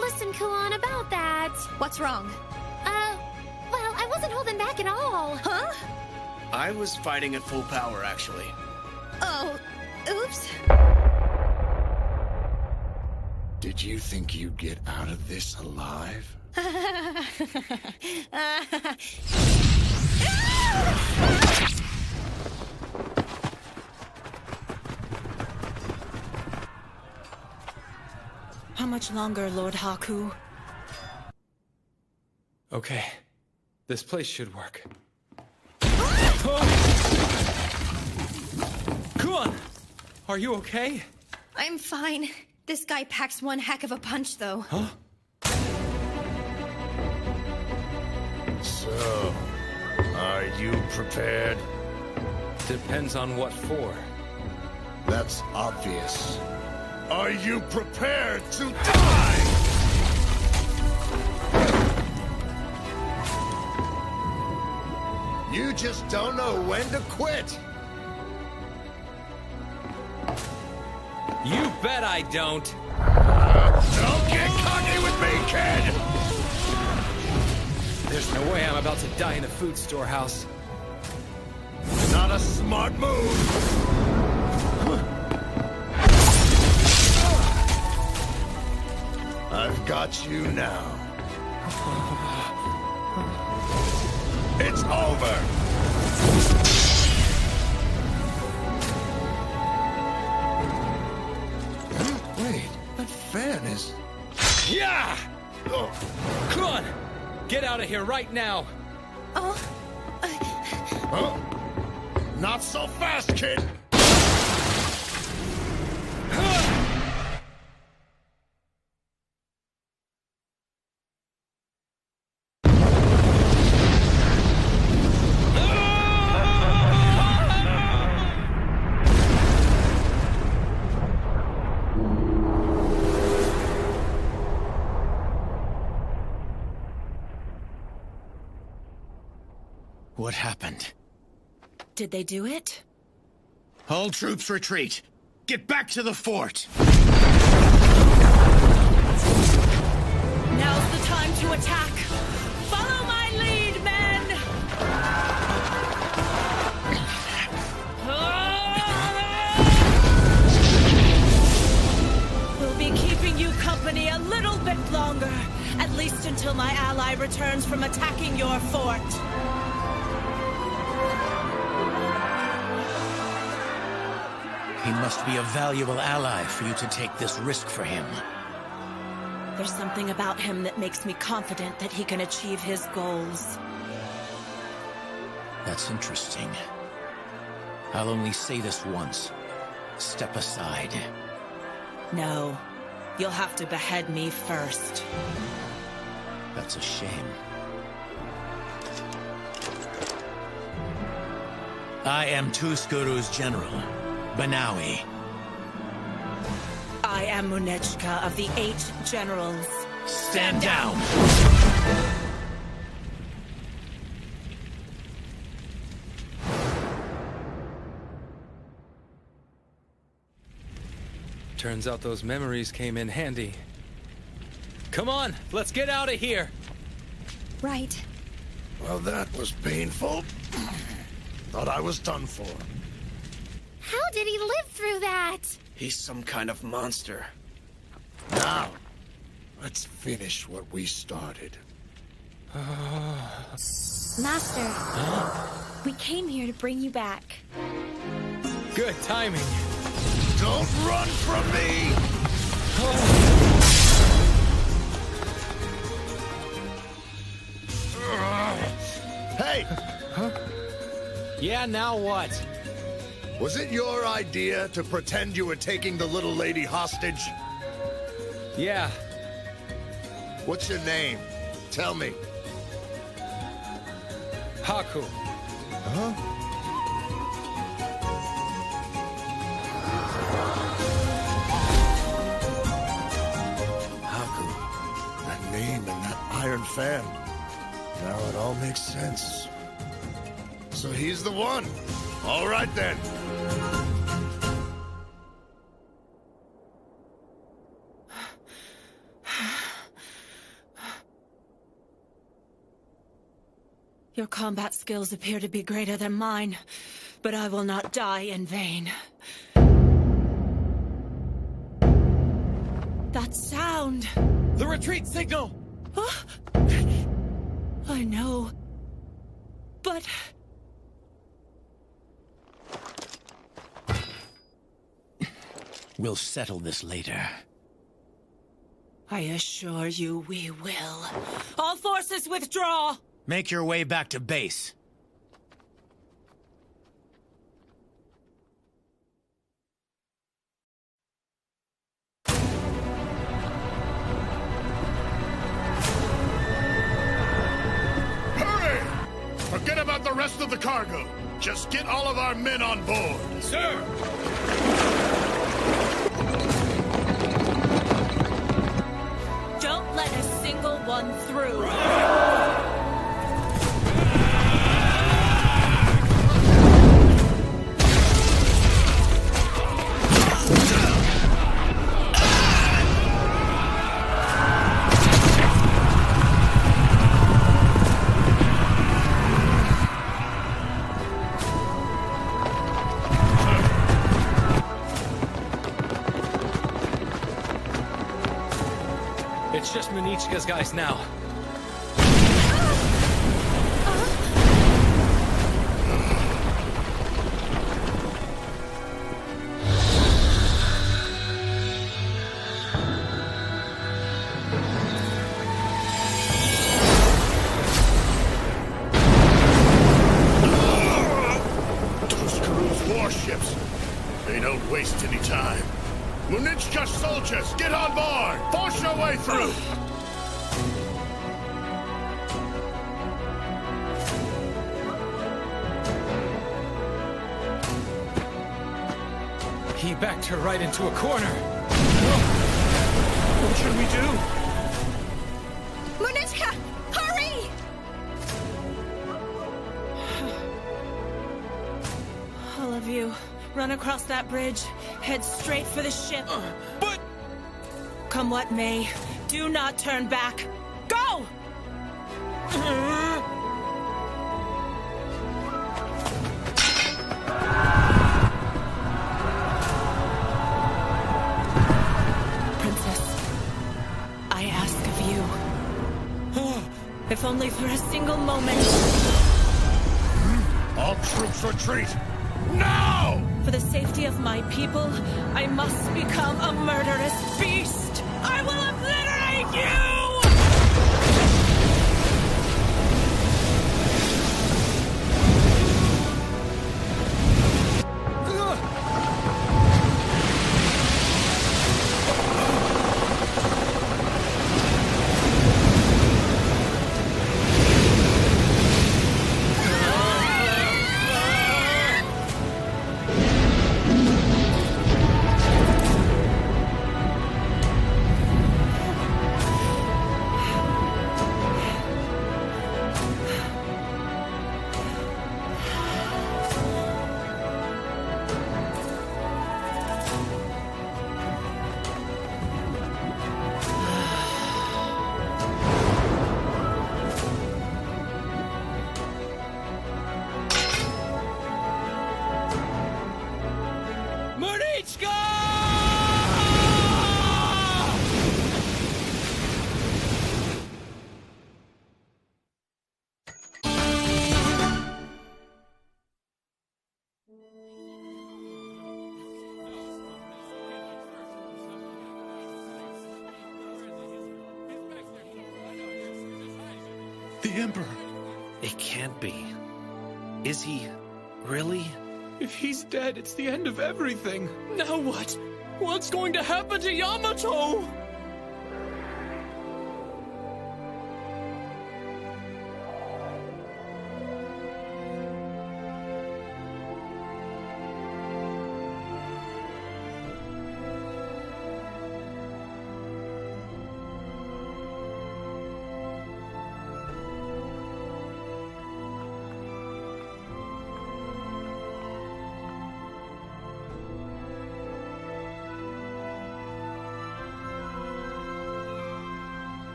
[SPEAKER 9] Listen,
[SPEAKER 19] listen, Kuon, about that.
[SPEAKER 3] What's wrong?
[SPEAKER 19] Well, I wasn't holding back at all.
[SPEAKER 3] Huh?
[SPEAKER 5] I was fighting at full power, actually.
[SPEAKER 3] Oh, oops.
[SPEAKER 1] Did you think you'd get out of this alive?
[SPEAKER 15] How much longer, Lord Haku?
[SPEAKER 10] Okay. This place should work. Kuon! Are you okay?
[SPEAKER 3] I'm fine. This guy packs one heck of a punch, though.
[SPEAKER 10] Huh?
[SPEAKER 1] So, are you prepared?
[SPEAKER 10] Depends on what for.
[SPEAKER 1] That's obvious. Are you prepared to die? You just don't know when to quit.
[SPEAKER 10] You bet I don't.
[SPEAKER 1] Don't get cocky with me, kid!
[SPEAKER 10] There's no way I'm about to die in a food storehouse.
[SPEAKER 1] Not a smart move. I've got you now. It's over! Wait, that fan is...
[SPEAKER 10] Yeah! Kuon! Get out of here right now!
[SPEAKER 3] Oh.
[SPEAKER 1] Huh? Not so fast, kid!
[SPEAKER 22] What happened?
[SPEAKER 15] Did they do it?
[SPEAKER 22] All troops retreat. Get back to the fort.
[SPEAKER 15] Now's the time to attack. Follow my lead, men! We'll be keeping you company a little bit longer. At least until my ally returns from attacking your fort.
[SPEAKER 22] He must be a valuable ally for you to take this risk for him.
[SPEAKER 15] There's something about him that makes me confident that he can achieve his goals.
[SPEAKER 22] That's interesting. I'll only say this once. Step aside.
[SPEAKER 15] No. You'll have to behead me first.
[SPEAKER 22] That's a shame. I am Tuscaru's general, Banawi.
[SPEAKER 15] I am Munechka of the 8 Generals.
[SPEAKER 22] Stand down!
[SPEAKER 10] Turns out those memories came in handy. Come on, let's get out of here!
[SPEAKER 3] Right.
[SPEAKER 1] Well, that was painful. Thought I was done for.
[SPEAKER 19] How did he live through that?
[SPEAKER 5] He's some kind of monster.
[SPEAKER 1] Now, let's finish what we started.
[SPEAKER 3] Master, we came here to bring you back.
[SPEAKER 10] Good timing.
[SPEAKER 1] Don't run from me! Hey!
[SPEAKER 10] Huh? Yeah, now what?
[SPEAKER 1] Was it your idea to pretend you were taking the little lady hostage?
[SPEAKER 10] Yeah.
[SPEAKER 1] What's your name? Tell me.
[SPEAKER 10] Haku.
[SPEAKER 1] Huh? Haku. That name and that iron fan. Now it all makes sense. So he's the one. All right then.
[SPEAKER 15] Your combat skills appear to be greater than mine, but I will not die in vain. That sound!
[SPEAKER 4] The retreat signal!
[SPEAKER 15] I know, but...
[SPEAKER 22] We'll settle this later.
[SPEAKER 15] I assure you we will. All forces withdraw!
[SPEAKER 22] Make your way back to base.
[SPEAKER 11] Hurry! Forget about the rest of the cargo. Just get all of our men on board.
[SPEAKER 6] Sir!
[SPEAKER 15] Don't let a single one through.
[SPEAKER 10] It's just Munichka's guys now.
[SPEAKER 11] Tuscaru's warships. They don't waste any time. Munichka soldiers, get on board! Force your way through!
[SPEAKER 10] He backed her right into a corner.
[SPEAKER 11] What should we do?
[SPEAKER 3] Munichka, hurry!
[SPEAKER 15] All of you, run across that bridge. Head straight for the ship.
[SPEAKER 4] But...
[SPEAKER 15] Come what may, do not turn back. Go! Princess, I ask of you, if only for a single moment.
[SPEAKER 11] All troops retreat! Now!
[SPEAKER 15] For the safety of my people, I must become a murderous beast! I will obliterate you!
[SPEAKER 11] The Emperor.
[SPEAKER 13] It can't be. Is he really?
[SPEAKER 10] If he's dead, it's the end of everything. Now what? What's going to happen to Yamato?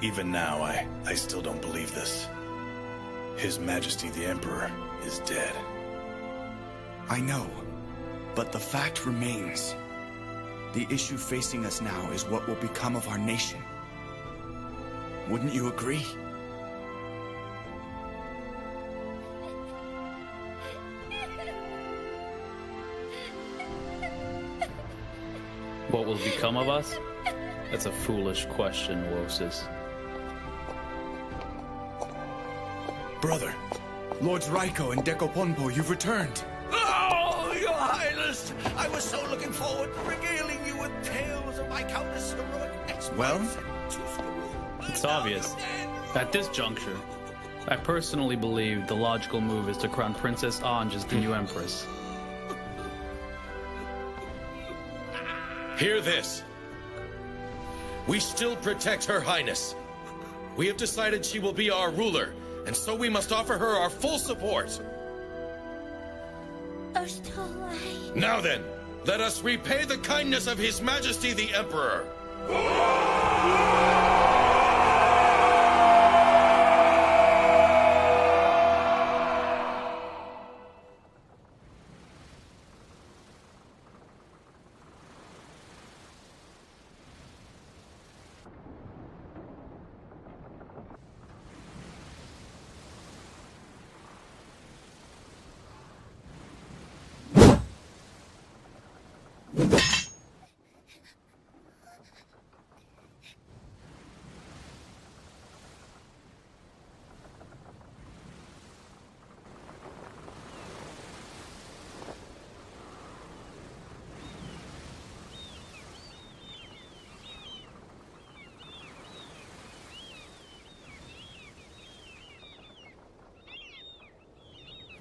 [SPEAKER 11] Even now, I still don't believe this.
[SPEAKER 7] His Majesty the Emperor is dead.
[SPEAKER 16] I know, but the fact remains. The issue facing us now is what will become of our nation. Wouldn't you agree?
[SPEAKER 14] What will become of us? That's a foolish question, Wosis.
[SPEAKER 16] Brother, Lords Raiko and Dekoponpo, you've returned.
[SPEAKER 17] Oh, Your Highness! I was so looking forward to regaling you with tales of my countless heroic exploits.
[SPEAKER 16] Well?
[SPEAKER 14] It's obvious. At this juncture, I personally believe the logical move is to crown Princess Anj as the new Empress.
[SPEAKER 18] Hear this. We still protect Her Highness. We have decided she will be our ruler, and so we must offer her our full support.
[SPEAKER 9] Oshtol,
[SPEAKER 18] Now then, let us repay the kindness of His Majesty the Emperor.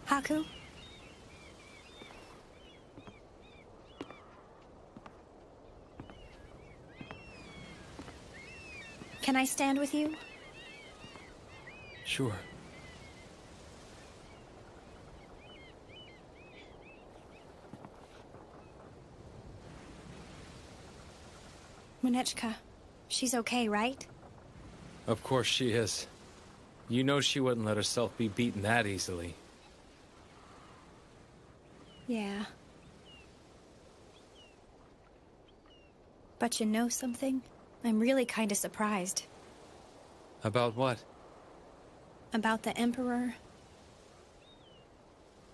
[SPEAKER 3] Haku? Can I stand with you?
[SPEAKER 10] Sure.
[SPEAKER 3] Munechka, she's okay, right?
[SPEAKER 10] Of course she is. You know she wouldn't let herself be beaten that easily.
[SPEAKER 3] Yeah. But you know something? I'm really kinda surprised.
[SPEAKER 10] About what?
[SPEAKER 3] About the Emperor.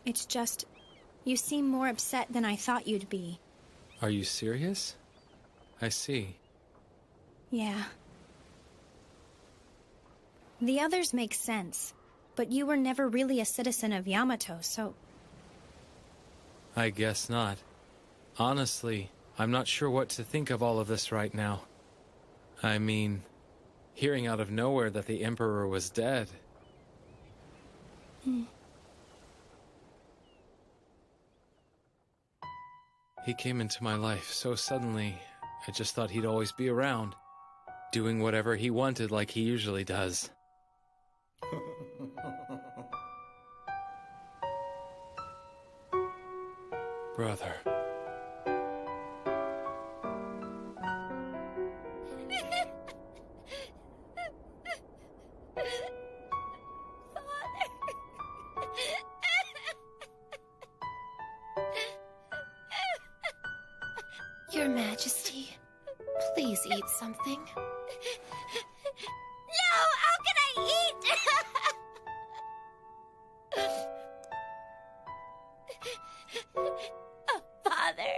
[SPEAKER 3] It's just, you seem more upset than I thought you'd be.
[SPEAKER 10] Are you serious? I see.
[SPEAKER 3] Yeah. The others make sense, but you were never really a citizen of Yamato, so...
[SPEAKER 10] I guess not. Honestly, I'm not sure what to think of all of this right now. I mean, hearing out of nowhere that the Emperor was dead. He came into my life so suddenly, I just thought he'd always be around, doing whatever he wanted like he usually does. Brother.
[SPEAKER 9] Your Majesty, please eat something.
[SPEAKER 19] No! How can I eat? Oh, Father.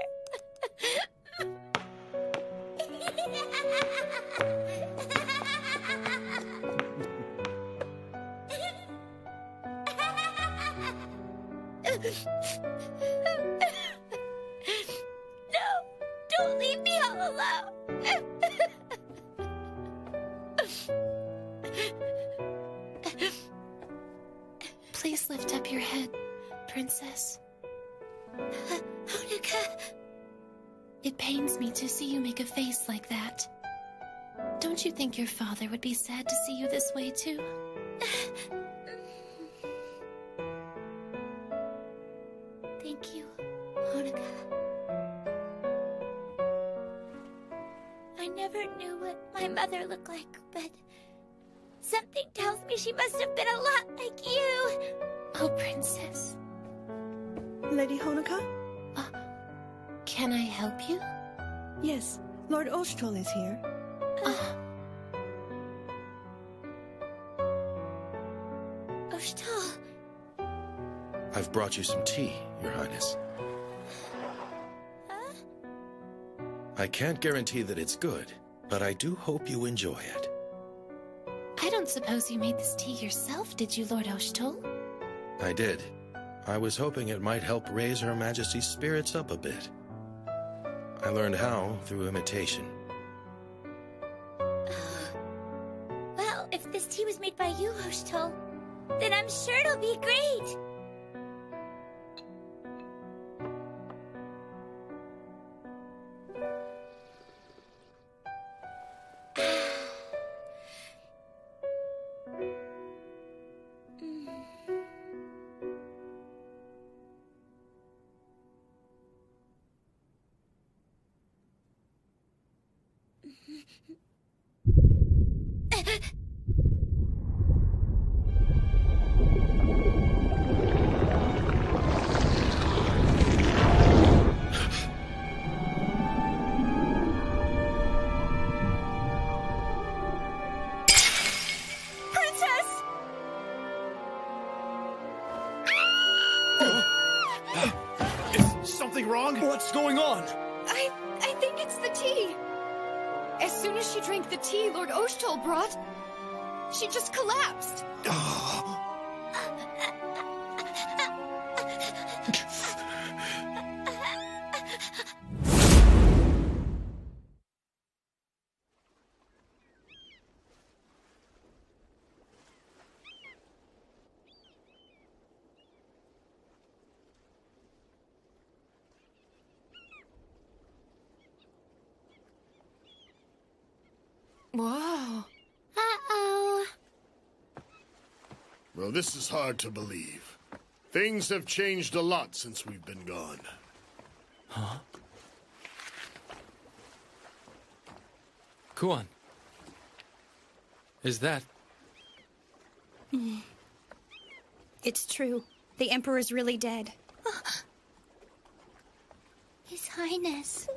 [SPEAKER 19] No! Don't leave me all alone!
[SPEAKER 9] Please lift up your head, Princess.
[SPEAKER 19] Honoka!
[SPEAKER 9] It pains me to see you make a face like that. Don't you think your father would be sad to see you this way, too?
[SPEAKER 19] Thank you, Honoka. I never knew what my mother looked like, but Something tells me she must have been a lot like you. Oh, Princess.
[SPEAKER 8] Lady Honoka?
[SPEAKER 19] Can I help you?
[SPEAKER 8] Yes, Lord Oshtol is here.
[SPEAKER 19] Oshtol.
[SPEAKER 18] I've brought you some tea, Your Highness. I can't guarantee that it's good, but I do hope you enjoy it.
[SPEAKER 19] I don't suppose you made this tea yourself, did you, Lord Oshtol?
[SPEAKER 18] I did. I was hoping it might help raise Her Majesty's spirits up a bit. I learned how through imitation.
[SPEAKER 19] Well, if this tea was made by you, Oshtol, then I'm sure it'll be great.
[SPEAKER 11] What's going on?
[SPEAKER 3] I think it's the tea. As soon as she drank the tea Lord Oshtol brought, she just collapsed.
[SPEAKER 8] Wow.
[SPEAKER 19] Uh-oh.
[SPEAKER 11] Well, this is hard to believe. Things have changed a lot since we've been gone.
[SPEAKER 10] Huh? Kuan. Is that...
[SPEAKER 3] It's true. The Emperor's really dead.
[SPEAKER 19] His Highness.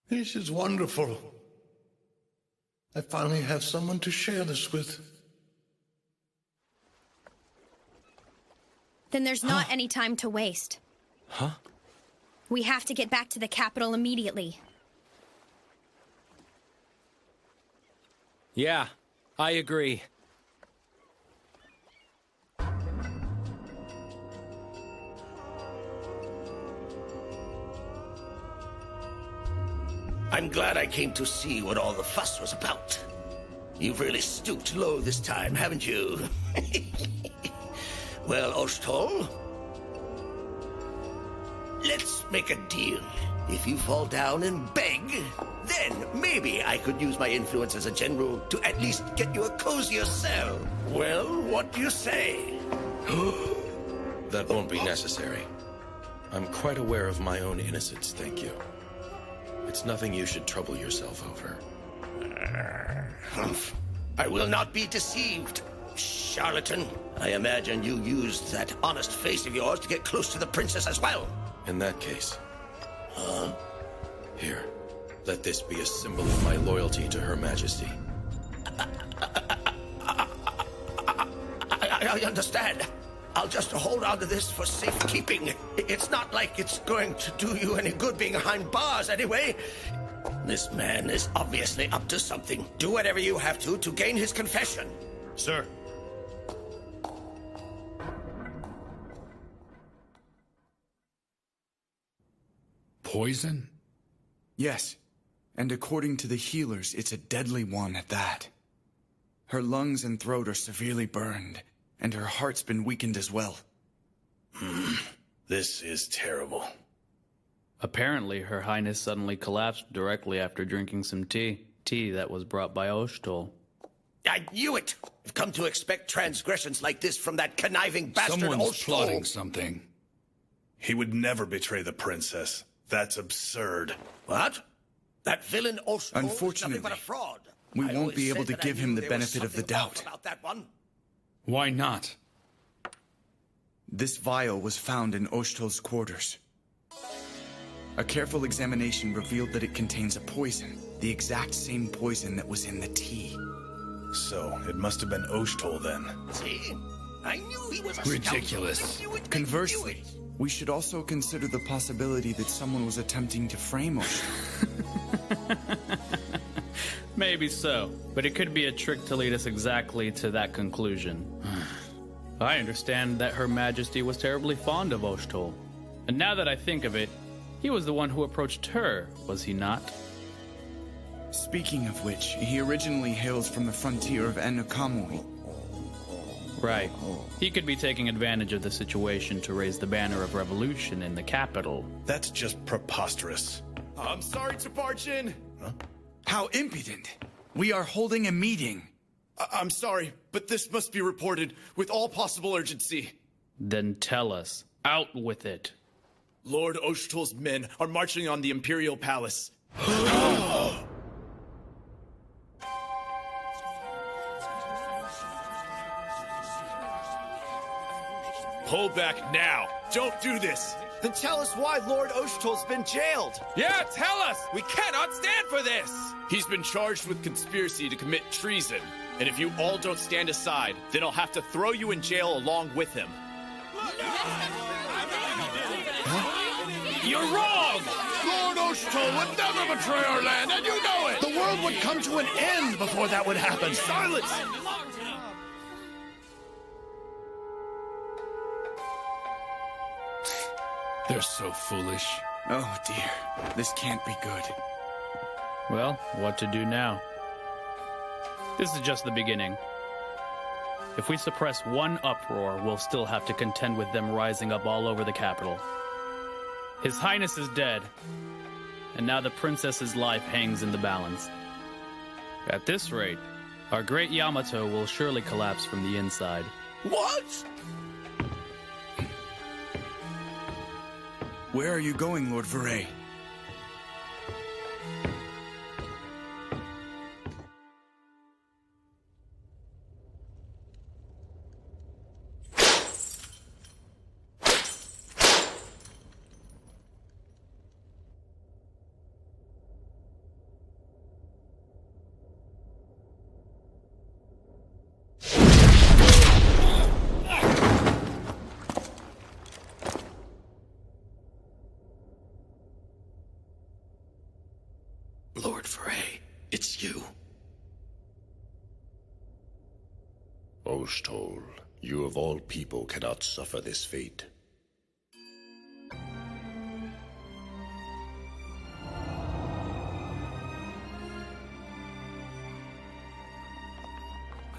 [SPEAKER 2] This is wonderful. I finally have someone to share this with.
[SPEAKER 3] Then there's not any time to waste.
[SPEAKER 10] Huh?
[SPEAKER 3] We have to get back to the capital immediately.
[SPEAKER 10] Yeah, I agree.
[SPEAKER 17] I'm glad I came to see what all the fuss was about. You've really stooped low this time, haven't you? Well, Oshtol, let's make a deal. If you fall down and beg, then maybe I could use my influence as a general to at least get you a cozier cell. Well, what do you say?
[SPEAKER 18] That won't be necessary. I'm quite aware of my own innocence, thank you. It's nothing you should trouble yourself over.
[SPEAKER 17] I will not be deceived, charlatan. I imagine you used that honest face of yours to get close to the princess as well.
[SPEAKER 18] In that case...
[SPEAKER 17] Huh?
[SPEAKER 18] Here, let this be a symbol of my loyalty to Her Majesty.
[SPEAKER 17] I understand. I'll just hold on to this for safekeeping. It's not like it's going to do you any good being behind bars anyway. This man is obviously up to something. Do whatever you have to gain his confession.
[SPEAKER 11] Sir.
[SPEAKER 7] Poison?
[SPEAKER 16] Yes, and according to the healers, it's a deadly one at that. Her lungs and throat are severely burned, and her heart's been weakened as well.
[SPEAKER 7] This is terrible.
[SPEAKER 14] Apparently, Her Highness suddenly collapsed directly after drinking some tea. Tea that was brought by Oshtol.
[SPEAKER 17] I knew it! I've come to expect transgressions like this from that conniving bastard
[SPEAKER 7] Someone's
[SPEAKER 17] Oshtol.
[SPEAKER 7] plotting something. He would never betray the princess. That's absurd.
[SPEAKER 17] What? That villain Oshtol is
[SPEAKER 16] Unfortunately,
[SPEAKER 17] nothing but a fraud.
[SPEAKER 16] We won't be able to give him the benefit of the doubt.
[SPEAKER 17] About that one.
[SPEAKER 6] Why not?
[SPEAKER 16] This vial was found in Oshtol's quarters. A careful examination revealed that it contains a poison, the exact same poison that was in the tea.
[SPEAKER 7] So, it must have been Oshtol then.
[SPEAKER 17] See? I knew he was a
[SPEAKER 6] Ridiculous.
[SPEAKER 17] scoundrel.
[SPEAKER 16] Conversely, we should also consider the possibility that someone was attempting to frame Oshtol.
[SPEAKER 14] Maybe so, but it could be a trick to lead us exactly to that conclusion. I understand that Her Majesty was terribly fond of Oshtol. And now that I think of it, he was the one who approached her, was he not?
[SPEAKER 16] Speaking of which, he originally hails from the frontier of Enukamui.
[SPEAKER 14] Right. He could be taking advantage of the situation to raise the banner of revolution in the capital.
[SPEAKER 7] That's just preposterous.
[SPEAKER 11] I'm sorry to barge in.
[SPEAKER 16] How impudent! We are holding a meeting.
[SPEAKER 11] I'm sorry, but this must be reported with all possible urgency.
[SPEAKER 14] Then tell us. Out with it.
[SPEAKER 11] Lord Oshtol's men are marching on the Imperial Palace. Pull back now. Don't do this.
[SPEAKER 5] Then tell us why Lord Oshtol's been jailed.
[SPEAKER 6] Yeah, tell us! We cannot stand for this!
[SPEAKER 11] He's been charged with conspiracy to commit treason. And if you all don't stand aside, then I'll have to throw you in jail along with him.
[SPEAKER 6] You're wrong!
[SPEAKER 11] Lord Oshtol would never betray our land, and you know it! The world would come to an end before that would happen. Silence!
[SPEAKER 6] They're so foolish.
[SPEAKER 16] Oh dear, this can't be good.
[SPEAKER 14] Well, what to do now? This is just the beginning. If we suppress one uproar, we'll still have to contend with them rising up all over the capital. His Highness is dead, and now the princess's life hangs in the balance. At this rate, our great Yamato will surely collapse from the inside.
[SPEAKER 17] What?
[SPEAKER 16] Where are you going, Lord Veray?
[SPEAKER 17] Lord Veray, it's you.
[SPEAKER 12] Oshtol, you of all people cannot suffer this fate.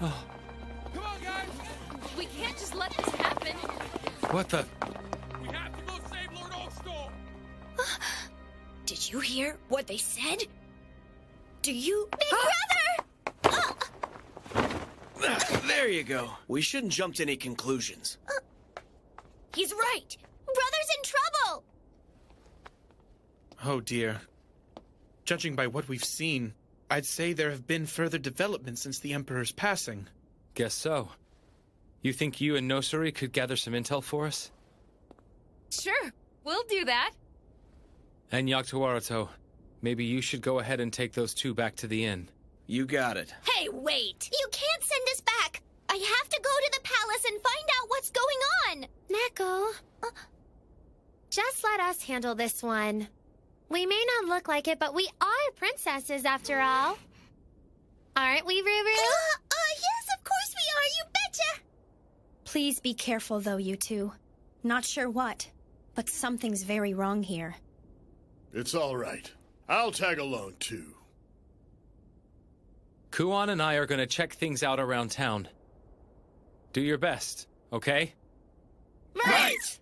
[SPEAKER 10] Oh,
[SPEAKER 6] Come on, guys!
[SPEAKER 8] We can't just let this happen.
[SPEAKER 10] what the?
[SPEAKER 6] We have to go save Lord Oshtol!
[SPEAKER 3] Did you hear what they said? Do you...
[SPEAKER 5] Big brother! There you go. We shouldn't jump to any conclusions.
[SPEAKER 3] He's right.
[SPEAKER 19] Brother's in trouble!
[SPEAKER 13] Oh dear. Judging by what we've seen, I'd say there have been further developments since the Emperor's passing.
[SPEAKER 10] Guess so. You think you and Nosuri could gather some intel for us?
[SPEAKER 8] Sure, we'll do that.
[SPEAKER 10] And Yagto, maybe you should go ahead and take those two back to the inn.
[SPEAKER 5] You got it.
[SPEAKER 19] Hey, wait! You can't send us back! I have to go to the palace and find out what's going on! Neko, just let us handle this one. We may not look like it, but we are princesses after all. Aren't we, Ruru? Yes, of course we are, you betcha!
[SPEAKER 3] Please be careful, though, you two. Not sure what, but something's very wrong here.
[SPEAKER 12] It's all right. I'll tag along, too.
[SPEAKER 10] Kuon and I are gonna check things out around town. Do your best, okay?
[SPEAKER 19] Right!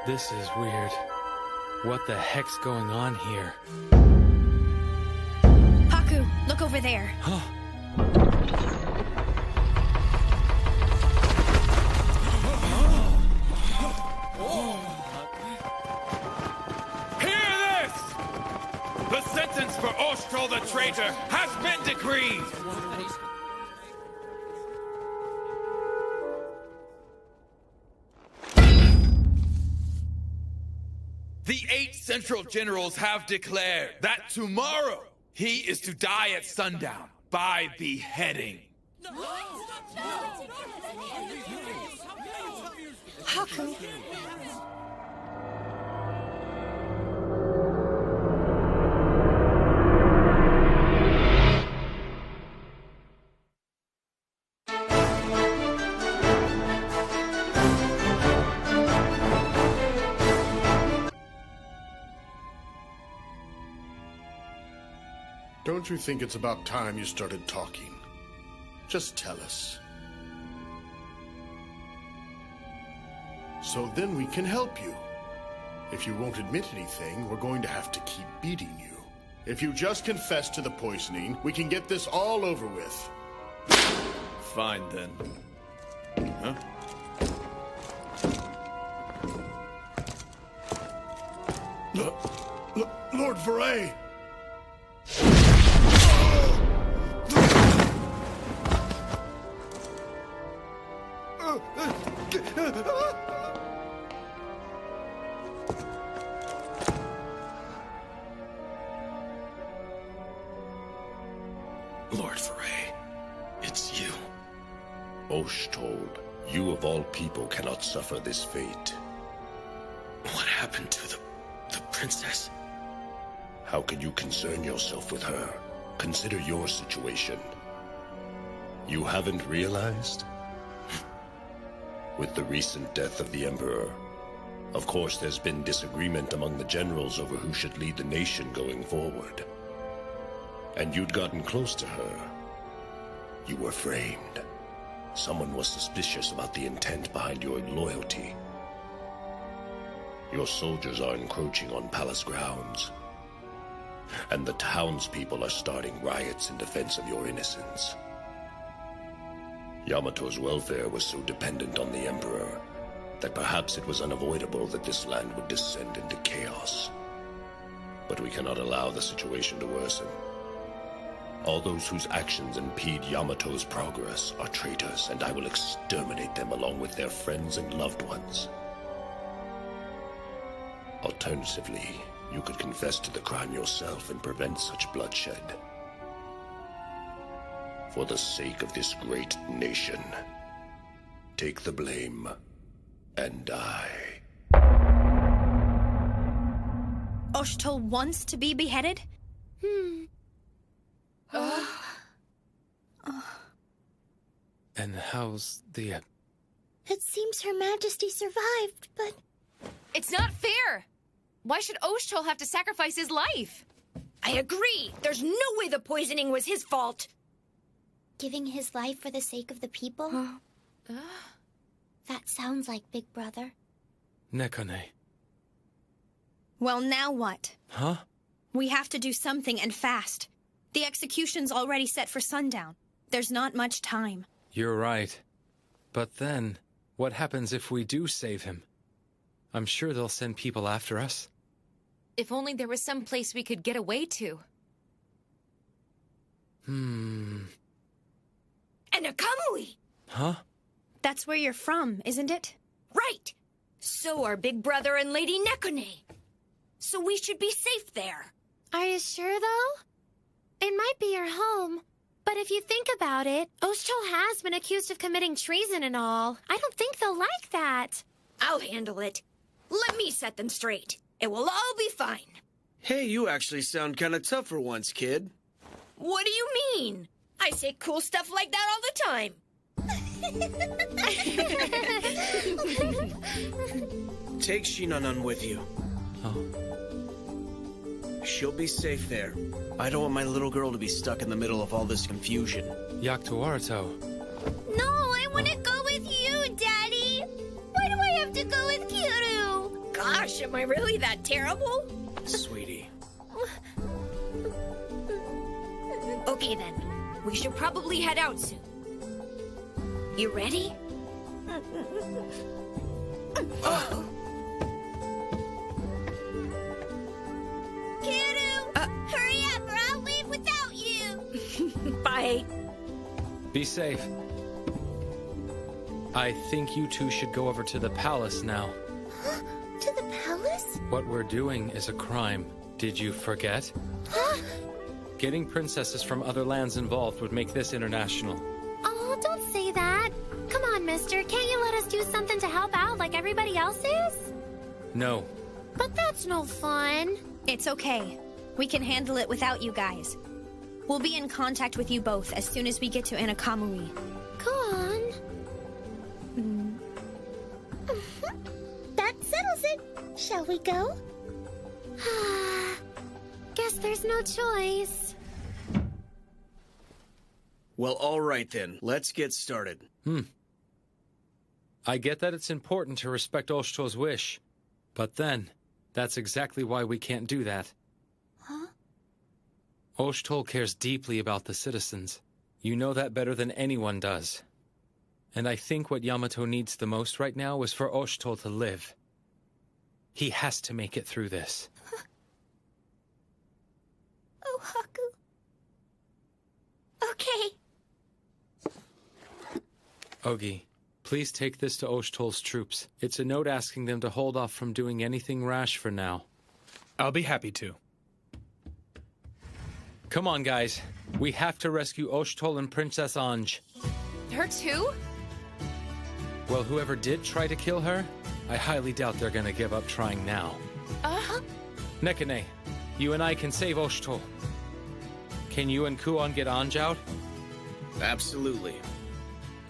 [SPEAKER 10] This is weird. What the heck's going on here?
[SPEAKER 3] Haku, look over there.
[SPEAKER 10] Huh?
[SPEAKER 4] Hear this! The sentence for Oshtol the traitor has been decreed! The 8 Central Generals have declared that tomorrow he is to die at sundown by beheading.
[SPEAKER 3] Haku.
[SPEAKER 12] Don't you think it's about time you started talking? Just tell us. So then we can help you. If you won't admit anything, we're going to have to keep beating you. If you just confess to the poisoning, we can get this all over with.
[SPEAKER 5] Fine, then. Huh?
[SPEAKER 12] Lord Veray!
[SPEAKER 17] Lord Veray, it's you. Oshtol, you of all people cannot suffer this fate. What happened to the princess? How can you concern yourself with her? Consider your situation. You haven't realized? With the recent death of the Emperor, of course there's been disagreement among the generals over who should lead the nation going forward. And you'd gotten close to her. You were framed. Someone was suspicious about the intent behind your loyalty. Your soldiers are encroaching on palace grounds. And the townspeople are starting riots in defense of your innocence. Yamato's welfare was so dependent on the Emperor that perhaps it was unavoidable that this land would descend into chaos. But we cannot allow the situation to worsen. All those whose actions impede Yamato's progress are traitors, and I will exterminate them along with their friends and loved ones. Alternatively, you could confess to the crime yourself and prevent such bloodshed. For the sake of this great nation, take the blame and die.
[SPEAKER 3] Oshtol wants to be beheaded?
[SPEAKER 10] And how's the...
[SPEAKER 19] It seems Her Majesty survived, but...
[SPEAKER 8] It's not fair! Why should Oshtol have to sacrifice his life?
[SPEAKER 3] I agree! There's no way the poisoning was his fault!
[SPEAKER 19] Giving his life for the sake of the people? That sounds like Big Brother.
[SPEAKER 10] Nekone.
[SPEAKER 3] Well, now what?
[SPEAKER 10] Huh?
[SPEAKER 3] We have to do something, and fast. The execution's already set for sundown. There's not much time.
[SPEAKER 10] You're right. But then, what happens if we do save him? I'm sure they'll send people after us.
[SPEAKER 8] If only there was some place we could get away to.
[SPEAKER 3] And Akamui!
[SPEAKER 10] Huh?
[SPEAKER 3] That's where you're from, isn't it? Right! So are Big Brother and Lady Nekone. So we should be safe there.
[SPEAKER 19] Are you sure, though? It might be your home. But if you think about it, Oshtol has been accused of committing treason and all. I don't think they'll like that.
[SPEAKER 3] I'll handle it. Let me set them straight. It will all be fine.
[SPEAKER 5] Hey, you actually sound kind of tough for once, kid.
[SPEAKER 3] What do you mean? I say cool stuff like that all the time.
[SPEAKER 5] Take Shinanan with you.
[SPEAKER 10] Oh.
[SPEAKER 5] She'll be safe there. I don't want my little girl to be stuck in the middle of all this confusion.
[SPEAKER 10] Yaktuarato.
[SPEAKER 19] No, I want to go with you, Daddy. Why do I have to go with Kiryu?
[SPEAKER 3] Am I really that terrible?
[SPEAKER 5] Sweetie.
[SPEAKER 3] Okay then. We should probably head out soon. You ready?
[SPEAKER 19] Kiru! Hurry up or I'll leave without you!
[SPEAKER 3] Bye.
[SPEAKER 10] Be safe. I think you two should go over to the palace now.
[SPEAKER 19] Huh? To the palace?
[SPEAKER 10] What we're doing is a crime. Did you forget?
[SPEAKER 19] Huh?
[SPEAKER 10] Getting princesses from other lands involved would make this international.
[SPEAKER 19] Oh, don't say that. Come on, mister. Can't you let us do something to help out like everybody else is?
[SPEAKER 10] No.
[SPEAKER 19] But that's no fun.
[SPEAKER 3] It's okay. We can handle it without you guys. We'll be in contact with you both as soon as we get to Anakamui.
[SPEAKER 19] Go on. That settles it. Shall we go? Guess there's no choice.
[SPEAKER 5] Well, all right then. Let's get started.
[SPEAKER 10] I get that it's important to respect Oshto's wish, but then, that's exactly why we can't do that.
[SPEAKER 19] Huh?
[SPEAKER 10] Oshtol cares deeply about the citizens. You know that better than anyone does. And I think what Yamato needs the most right now is for Oshtol to live. He has to make it through this.
[SPEAKER 19] Oh, Haku. Okay.
[SPEAKER 10] Ogi, please take this to Oshtol's troops. It's a note asking them to hold off from doing anything rash for now.
[SPEAKER 13] I'll be happy to.
[SPEAKER 10] Come on, guys. We have to rescue Oshtol and Princess Anj.
[SPEAKER 8] Her too?
[SPEAKER 10] Well, whoever did try to kill her, I highly doubt they're gonna give up trying now. Nekane, you and I can save Oshtol. Can you and Kuon get Anj out?
[SPEAKER 5] Absolutely.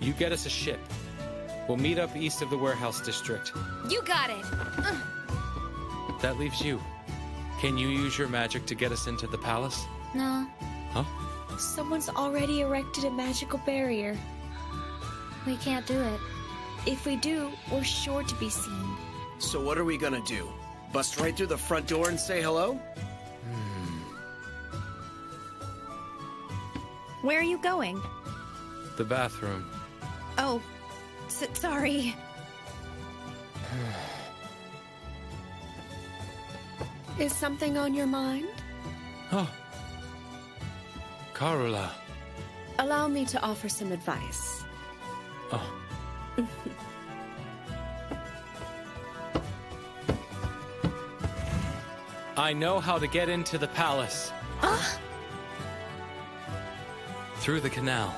[SPEAKER 10] You get us a ship. We'll meet up east of the warehouse district.
[SPEAKER 8] You got it.
[SPEAKER 10] That leaves you. Can you use your magic to get us into the palace?
[SPEAKER 9] No.
[SPEAKER 10] Huh?
[SPEAKER 20] Someone's already erected a magical barrier.
[SPEAKER 9] We can't do it.
[SPEAKER 20] If we do, we're sure to be seen.
[SPEAKER 5] So what are we gonna do? Bust right through the front door and say hello?
[SPEAKER 3] Where are you going?
[SPEAKER 10] The bathroom.
[SPEAKER 3] Oh, sorry.
[SPEAKER 20] Is something on your mind?
[SPEAKER 10] Oh. Karula.
[SPEAKER 20] Allow me to offer some advice.
[SPEAKER 10] Oh. I know how to get into the palace. Through the canal.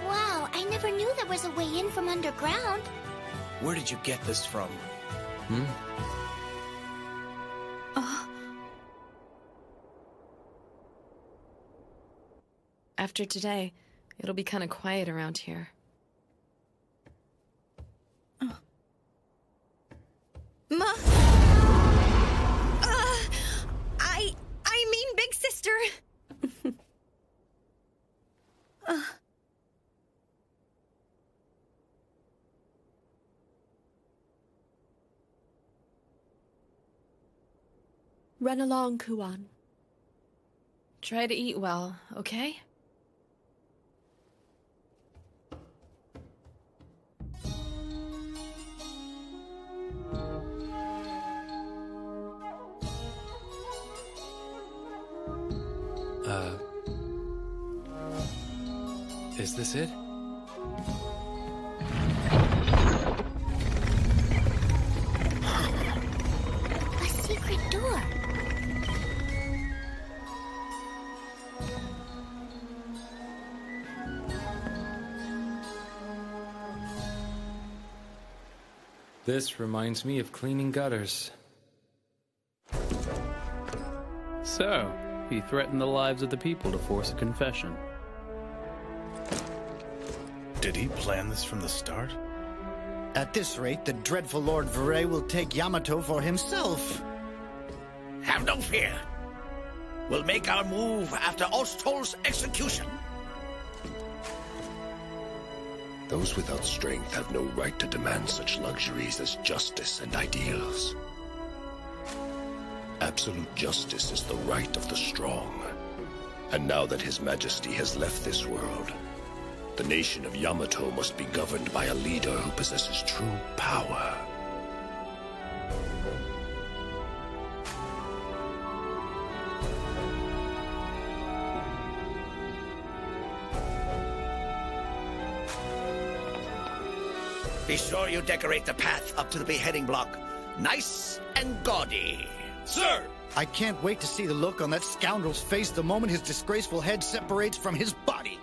[SPEAKER 19] Wow, I never knew there was a way in from underground.
[SPEAKER 5] Where did you get this from?
[SPEAKER 20] After today, it'll be kind of quiet around here.
[SPEAKER 3] I mean big sister.
[SPEAKER 20] Run along, Kuon.
[SPEAKER 15] Try to eat well, okay?
[SPEAKER 10] Is this it?
[SPEAKER 19] A secret door.
[SPEAKER 10] This reminds me of cleaning gutters.
[SPEAKER 14] So, he threatened the lives of the people to force a confession.
[SPEAKER 7] Did he plan this from the start?
[SPEAKER 11] At this rate, the dreadful Lord Vray will take Yamato for himself.
[SPEAKER 17] Have no fear. We'll make our move after Oshtol's execution.
[SPEAKER 21] Those without strength have no right to demand such luxuries as justice and ideals.
[SPEAKER 17] Absolute justice is the right of the strong. And now that His Majesty has left this world, the nation of Yamato must be governed by a leader who possesses true power. Be sure you decorate the path up to the beheading block. Nice and gaudy.
[SPEAKER 11] Sir! I can't wait to see the look on that scoundrel's face the moment his disgraceful head separates from his body.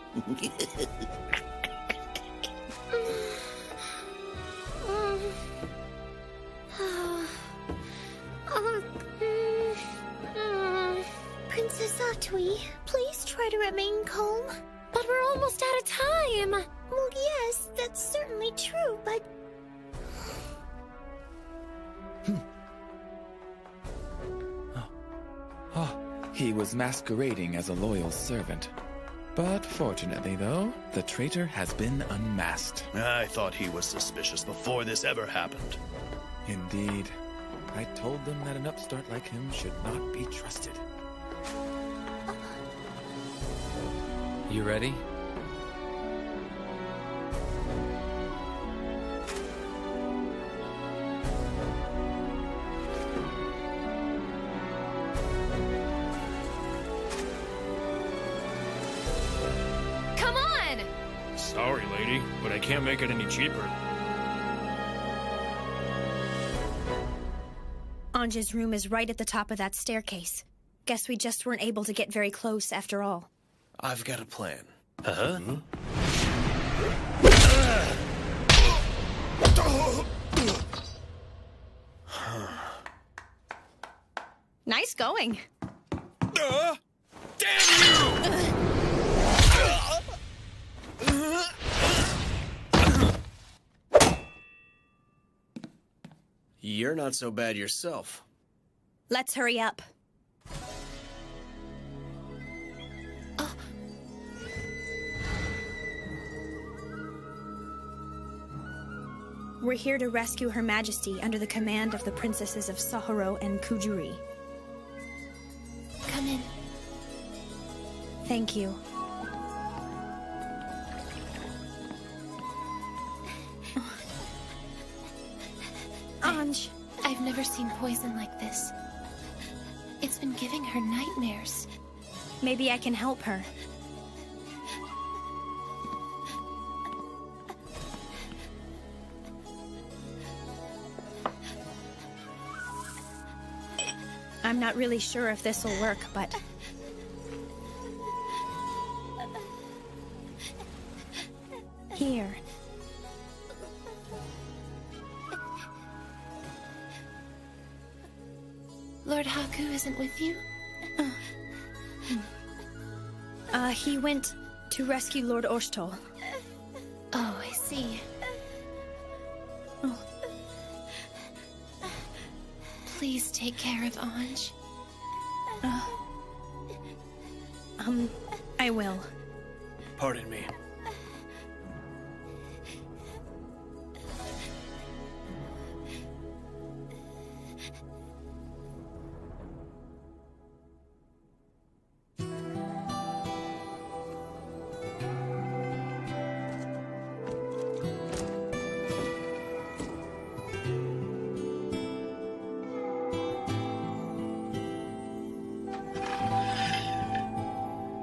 [SPEAKER 19] Princess Atui, please try to remain calm. But we're almost out of time. Well, yes, that's certainly true, but...
[SPEAKER 4] He was masquerading as a loyal servant. But fortunately, though, the traitor has been unmasked.
[SPEAKER 1] I thought he was suspicious before this ever happened.
[SPEAKER 4] Indeed. I told them that an upstart like him should not be trusted.
[SPEAKER 10] You ready?
[SPEAKER 8] Come on!
[SPEAKER 6] Sorry, lady, but I can't make it any cheaper.
[SPEAKER 3] Anja's room is right at the top of that staircase. Guess we just weren't able to get very close after all.
[SPEAKER 5] I've got a plan.
[SPEAKER 1] Uh-huh.
[SPEAKER 3] Nice going.
[SPEAKER 5] You're not so bad yourself.
[SPEAKER 3] Let's hurry up. We're here to rescue Her Majesty under the command of the princesses of Sahuro and Kujuri.
[SPEAKER 19] Come in.
[SPEAKER 3] Thank you. Anj.
[SPEAKER 19] I've never seen poison like this. It's been giving her nightmares.
[SPEAKER 3] Maybe I can help her. I'm not really sure if this will work, but... Here.
[SPEAKER 19] Lord Haku isn't with you?
[SPEAKER 3] He went to rescue Lord Oshtoll.
[SPEAKER 19] Oh, I see. Please take care of Anj.
[SPEAKER 3] I will.
[SPEAKER 5] Pardon me.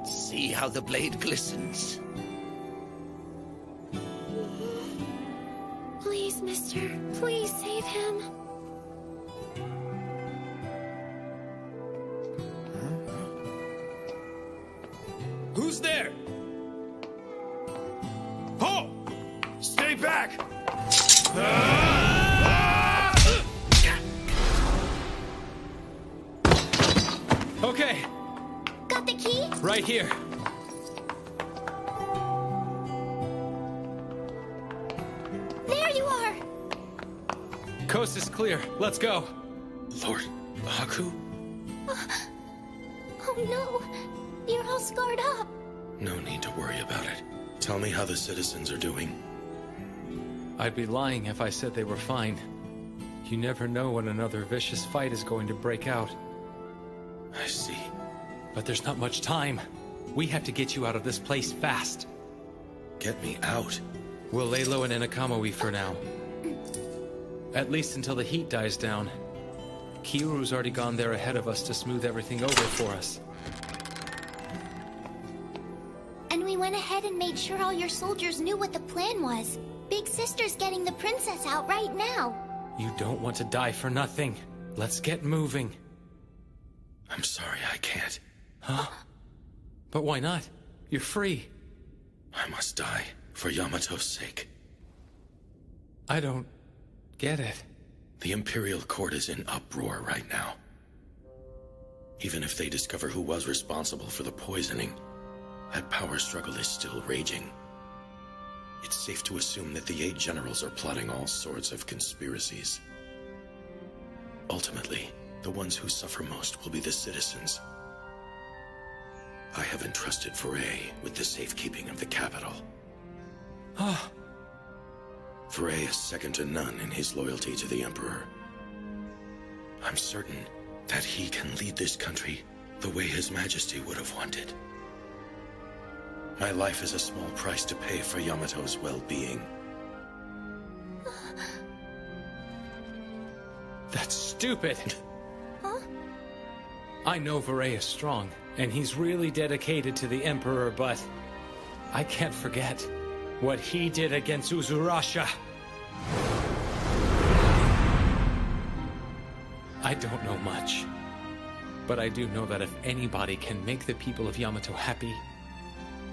[SPEAKER 17] See how the blade glistens.
[SPEAKER 19] Please, mister. Please save him.
[SPEAKER 6] Who's there? Ho! Stay back!
[SPEAKER 10] Okay,
[SPEAKER 19] Got the key?
[SPEAKER 10] right here.
[SPEAKER 19] There you are!
[SPEAKER 10] Coast is clear. Let's go.
[SPEAKER 18] Lord Haku?
[SPEAKER 19] Oh no! You're all scarred up.
[SPEAKER 18] No need to worry about it. Tell me how the citizens are doing.
[SPEAKER 10] I'd be lying if I said they were fine. You never know when another vicious fight is going to break out.
[SPEAKER 18] I see.
[SPEAKER 10] But there's not much time. We have to get you out of this place fast.
[SPEAKER 18] Get me out?
[SPEAKER 10] We'll lay low in Inakamui for now. At least until the heat dies down. Kiru's already gone there ahead of us to smooth everything over for us.
[SPEAKER 9] And we went ahead and made sure all your soldiers knew what the plan was. Big Sister's getting the princess out right now.
[SPEAKER 10] You don't want to die for nothing. Let's get moving.
[SPEAKER 18] I'm sorry, I can't.
[SPEAKER 10] Huh? But why not? You're free.
[SPEAKER 18] I must die, for Yamato's sake.
[SPEAKER 10] I don't get it.
[SPEAKER 18] The Imperial Court is in uproar right now. Even if they discover who was responsible for the poisoning, that power struggle is still raging. It's safe to assume that the 8 generals are plotting all sorts of conspiracies. Ultimately, the ones who suffer most will be the citizens. I have entrusted Foray with the safekeeping of the capital.
[SPEAKER 10] Ah.
[SPEAKER 18] Foray is second to none in his loyalty to the Emperor. I'm certain that he can lead this country the way His Majesty would have wanted. My life is a small price to pay for Yamato's well-being.
[SPEAKER 10] That's stupid!
[SPEAKER 9] Huh?
[SPEAKER 10] I know Foray is strong, and he's really dedicated to the Emperor, but I can't forget what he did against Uzurasha. I don't know much, but I do know that if anybody can make the people of Yamato happy,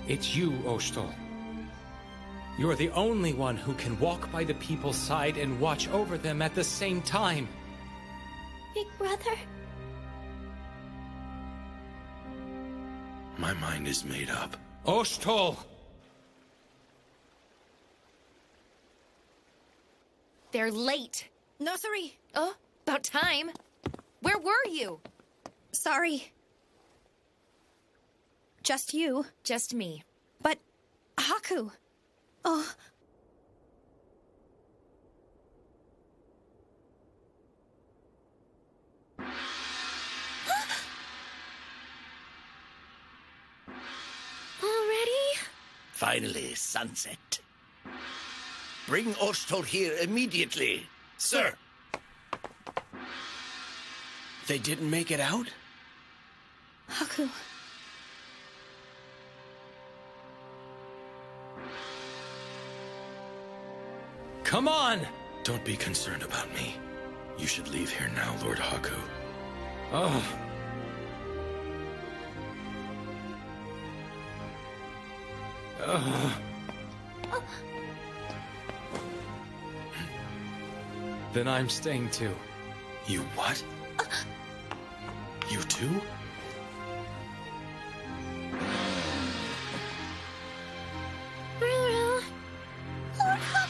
[SPEAKER 10] it's you, Oshto. You're the only one who can walk by the people's side and watch over them at the same time.
[SPEAKER 9] Big brother?
[SPEAKER 18] My mind is made up.
[SPEAKER 10] Oshto!
[SPEAKER 8] They're late.
[SPEAKER 3] Nosuri!
[SPEAKER 8] Oh, about time. Where were you?
[SPEAKER 3] Sorry. Just you.
[SPEAKER 8] Just me.
[SPEAKER 3] But Haku. Oh.
[SPEAKER 9] Already?
[SPEAKER 17] Finally, sunset. Bring Oshto here immediately.
[SPEAKER 5] Sir! They didn't make it out?
[SPEAKER 3] Haku.
[SPEAKER 10] Come on!
[SPEAKER 18] Don't be concerned about me. You should leave here now, Lord Haku.
[SPEAKER 10] Oh. Then I'm staying too.
[SPEAKER 18] You what? You too?
[SPEAKER 9] Ruru. Lord Haku.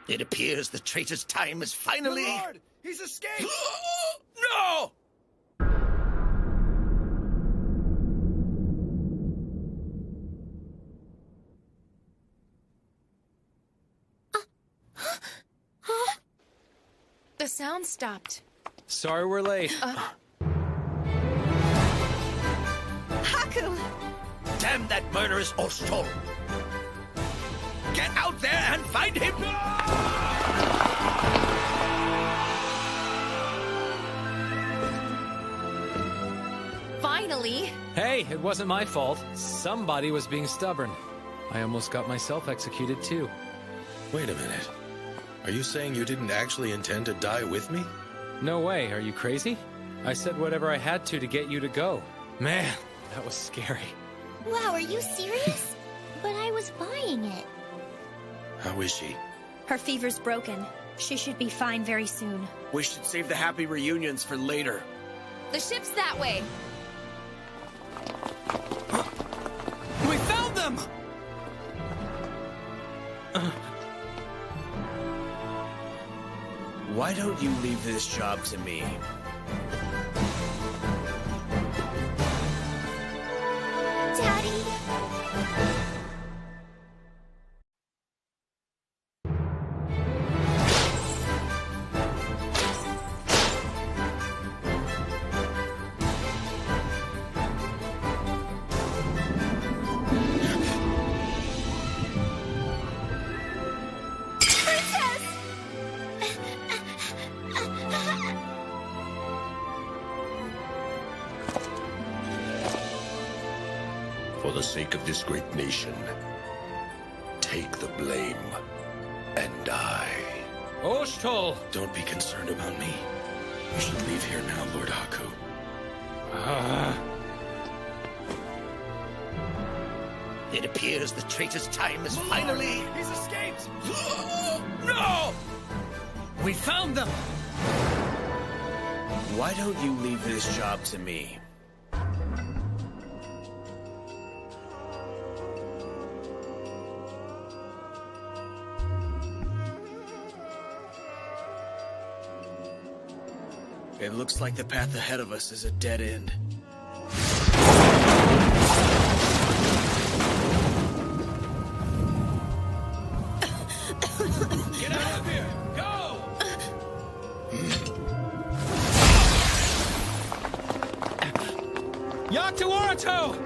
[SPEAKER 17] It appears the traitor's time is finally...
[SPEAKER 5] Lord! He's escaped!
[SPEAKER 17] No!
[SPEAKER 8] The sound stopped.
[SPEAKER 10] Sorry we're late.
[SPEAKER 3] Haku!
[SPEAKER 17] Damn that murderous Oshto! Get out there and find him!
[SPEAKER 8] Finally!
[SPEAKER 10] Hey, it wasn't my fault. Somebody was being stubborn. I almost got myself executed too.
[SPEAKER 18] Wait a minute. Are you saying you didn't actually intend to die with me?
[SPEAKER 10] No way, are you crazy? I said whatever I had to get you to go. Man, that was scary.
[SPEAKER 9] Wow, are you serious? But I was buying it.
[SPEAKER 18] How is she?
[SPEAKER 3] Her fever's broken. She should be fine very soon.
[SPEAKER 5] We should save the happy reunions for later.
[SPEAKER 8] The ship's that way.
[SPEAKER 5] Why don't you leave this job to me?
[SPEAKER 19] Daddy!
[SPEAKER 18] For the sake of this great nation, take the blame and die.
[SPEAKER 10] Oshtol!
[SPEAKER 18] Don't be concerned about me. You should leave here now, Lord Haku.
[SPEAKER 17] It appears the traitor's time is finally...
[SPEAKER 5] He's escaped!
[SPEAKER 17] No!
[SPEAKER 5] We found them! Why don't you leave this job to me? It looks like the path ahead of us is a dead end.
[SPEAKER 6] Get out of here! Go!
[SPEAKER 10] Yaku Orato!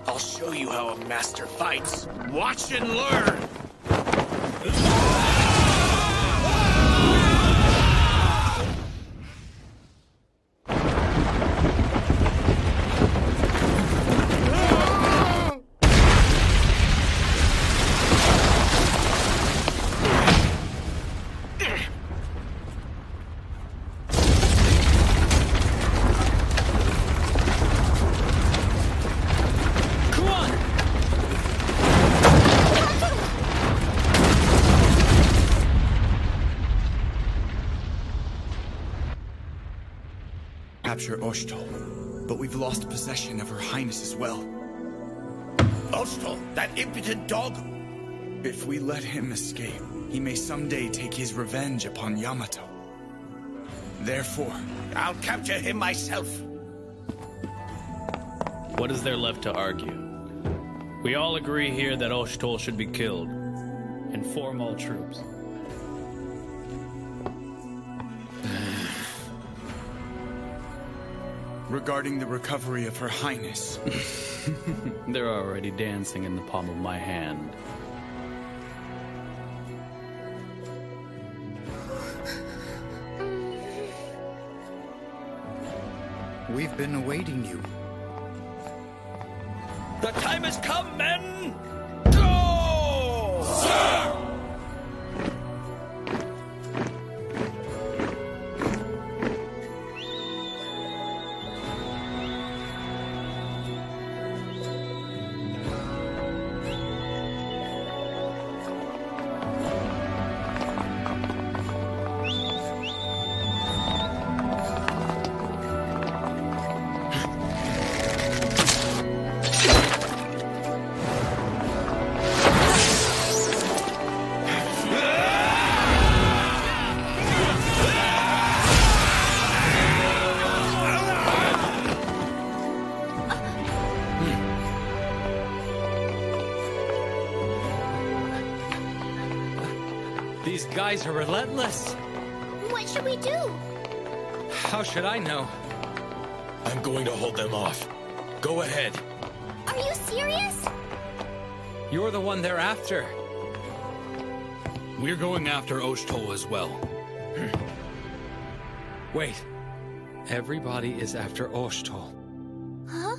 [SPEAKER 5] I'll show you how a master fights. Watch and learn!
[SPEAKER 16] Capture Oshtol, but we've lost possession of Her Highness as well.
[SPEAKER 17] Oshtol, that impudent dog!
[SPEAKER 16] If we let him escape, he may someday take his revenge upon Yamato. Therefore,
[SPEAKER 17] I'll capture him myself.
[SPEAKER 14] What is there left to argue? We all agree here that Oshtol should be killed. Inform all troops.
[SPEAKER 16] regarding the recovery of Her Highness.
[SPEAKER 14] They're already dancing in the palm of my hand.
[SPEAKER 21] We've been awaiting you.
[SPEAKER 17] The time has come, men! Go! Sir!
[SPEAKER 10] These guys are relentless.
[SPEAKER 19] What should we do?
[SPEAKER 10] How should I know?
[SPEAKER 18] I'm going to hold them off. Go ahead.
[SPEAKER 19] Are you serious?
[SPEAKER 10] You're the one they're after.
[SPEAKER 6] We're going after Oshtol as well.
[SPEAKER 10] Wait. Everybody is after Oshtol.
[SPEAKER 19] Huh?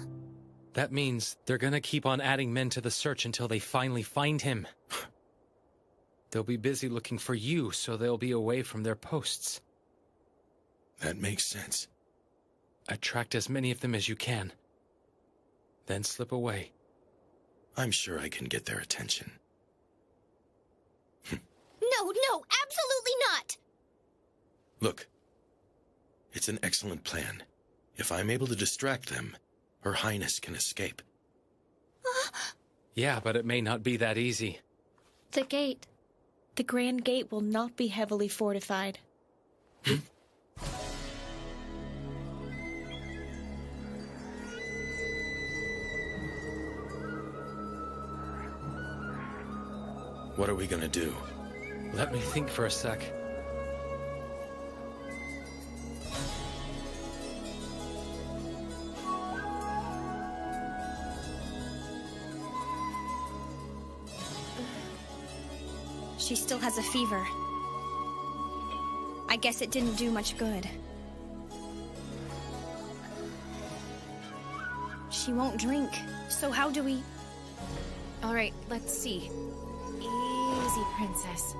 [SPEAKER 10] That means they're gonna keep on adding men to the search until they finally find him. They'll be busy looking for you, so they'll be away from their posts.
[SPEAKER 18] That makes sense.
[SPEAKER 10] Attract as many of them as you can. Then slip away.
[SPEAKER 18] I'm sure I can get their attention.
[SPEAKER 19] No, absolutely not!
[SPEAKER 18] Look, It's an excellent plan. If I'm able to distract them, Her Highness can escape.
[SPEAKER 10] Yeah, but it may not be that easy.
[SPEAKER 20] The gate. The Grand Gate will not be heavily fortified.
[SPEAKER 18] What are we gonna do?
[SPEAKER 10] Let me think for a sec.
[SPEAKER 3] She still has a fever. I guess it didn't do much good. She won't drink, so how do we...
[SPEAKER 8] All right, let's see. Easy, princess.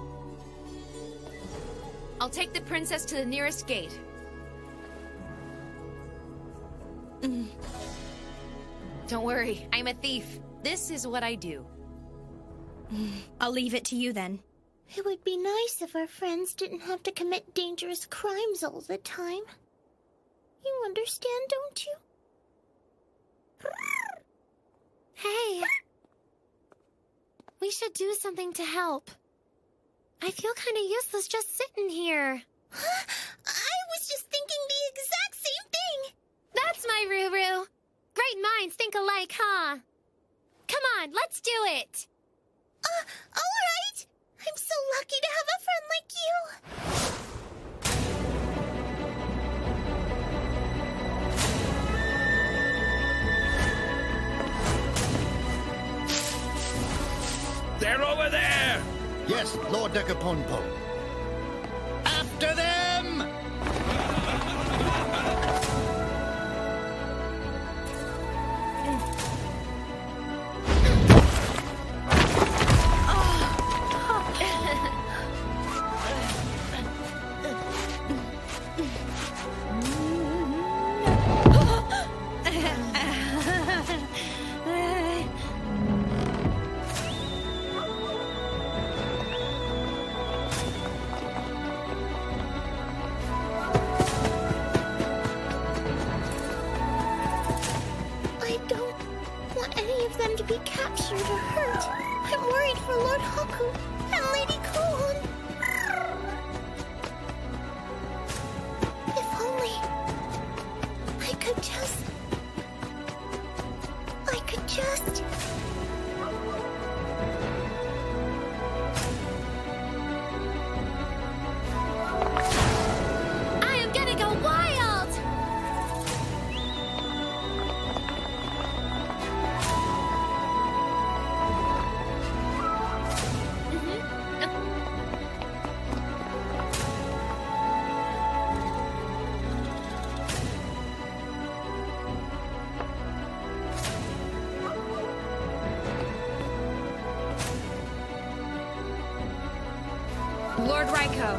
[SPEAKER 8] I'll take the princess to the nearest gate. Don't worry, I'm a thief. This is what I do.
[SPEAKER 3] I'll leave it to you then.
[SPEAKER 9] It would be nice if our friends didn't have to commit dangerous crimes all the time. You understand, don't you? Hey. We should do something to help. I feel kind of useless just sitting here. I was just thinking the exact same thing. That's my Ruru. Great minds think alike, huh? Come on, let's do it. All right. I'm so lucky to have a friend like you.
[SPEAKER 17] They're over there!
[SPEAKER 11] Yes, Lord Decaponpo. After them!
[SPEAKER 9] I don't want any of them to be captured or hurt. I'm worried for Lord Haku and Lady Kuon. If only I could just... I am gonna go wild!
[SPEAKER 8] Lord Raiko.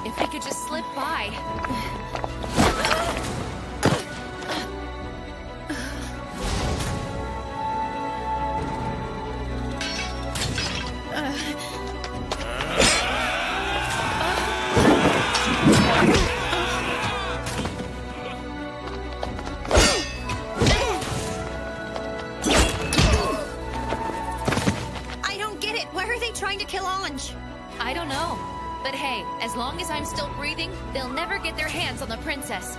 [SPEAKER 8] If we could just slip by.
[SPEAKER 3] Trying to kill Anj?
[SPEAKER 8] I don't know. But hey, as long as I'm still breathing, they'll never get their hands on the princess.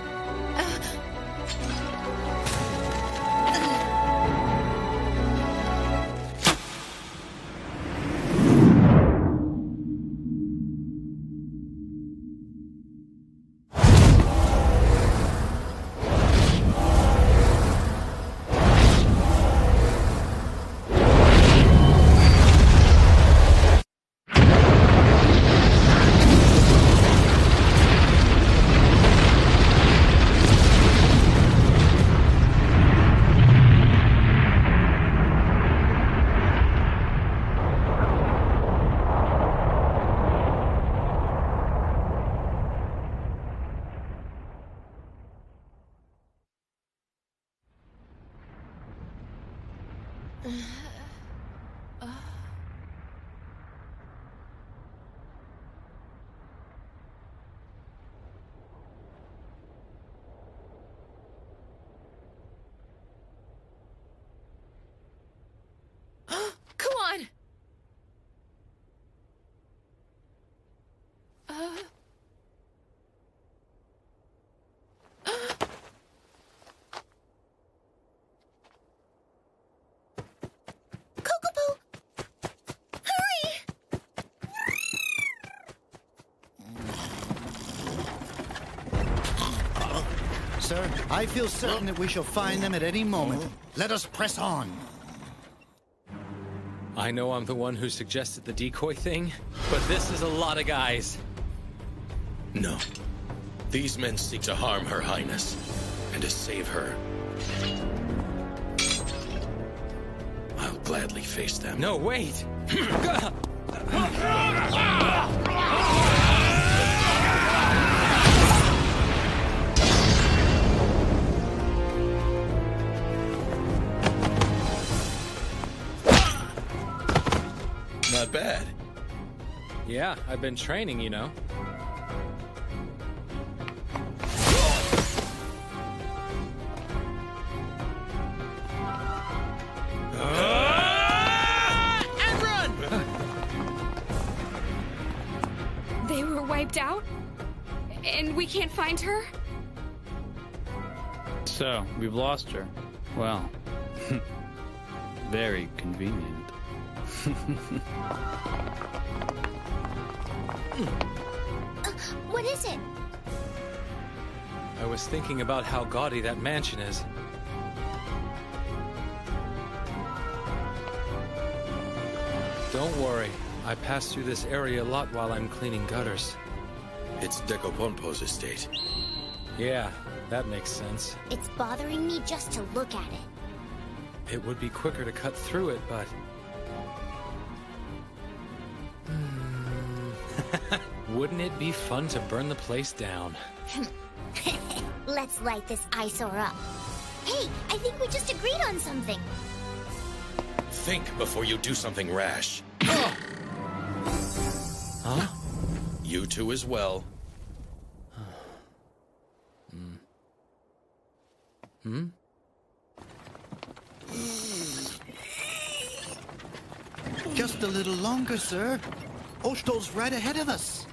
[SPEAKER 21] sir. I feel certain that we shall find them at any moment. Let us press on.
[SPEAKER 10] I know I'm the one who suggested the decoy thing, but this is a lot of guys.
[SPEAKER 18] No. These men seek to harm Her Highness, and to save her. I'll gladly face them.
[SPEAKER 10] No, wait!
[SPEAKER 18] Not bad.
[SPEAKER 10] Yeah, I've been training, you know.
[SPEAKER 15] And run!
[SPEAKER 2] They were wiped out? And we can't find her?
[SPEAKER 14] So, we've lost her. Well, very convenient.
[SPEAKER 19] What is it?
[SPEAKER 10] I was thinking about how gaudy that mansion is. Don't worry. I pass through this area a lot while I'm cleaning gutters.
[SPEAKER 18] It's Decopompo's estate.
[SPEAKER 10] Yeah, that makes sense.
[SPEAKER 19] It's bothering me just to look at it.
[SPEAKER 10] It would be quicker to cut through it, but... Wouldn't it be fun to burn the place down?
[SPEAKER 19] Let's light this eyesore up. Hey, I think we just agreed on something.
[SPEAKER 18] Think before you do something rash.
[SPEAKER 10] Huh?
[SPEAKER 18] You two as well.
[SPEAKER 21] Just a little longer, sir. Oshtol's right ahead of us.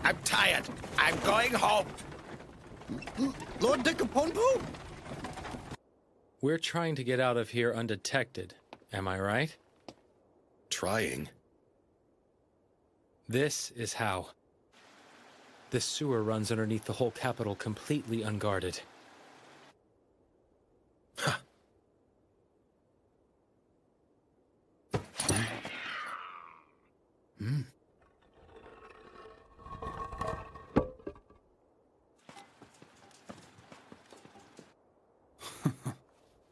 [SPEAKER 17] I'm tired. I'm going home.
[SPEAKER 21] Lord Decopompo?
[SPEAKER 10] We're trying to get out of here undetected. Am I right?
[SPEAKER 18] Trying?
[SPEAKER 10] This is how. This sewer runs underneath the whole capital completely unguarded.
[SPEAKER 18] Huh.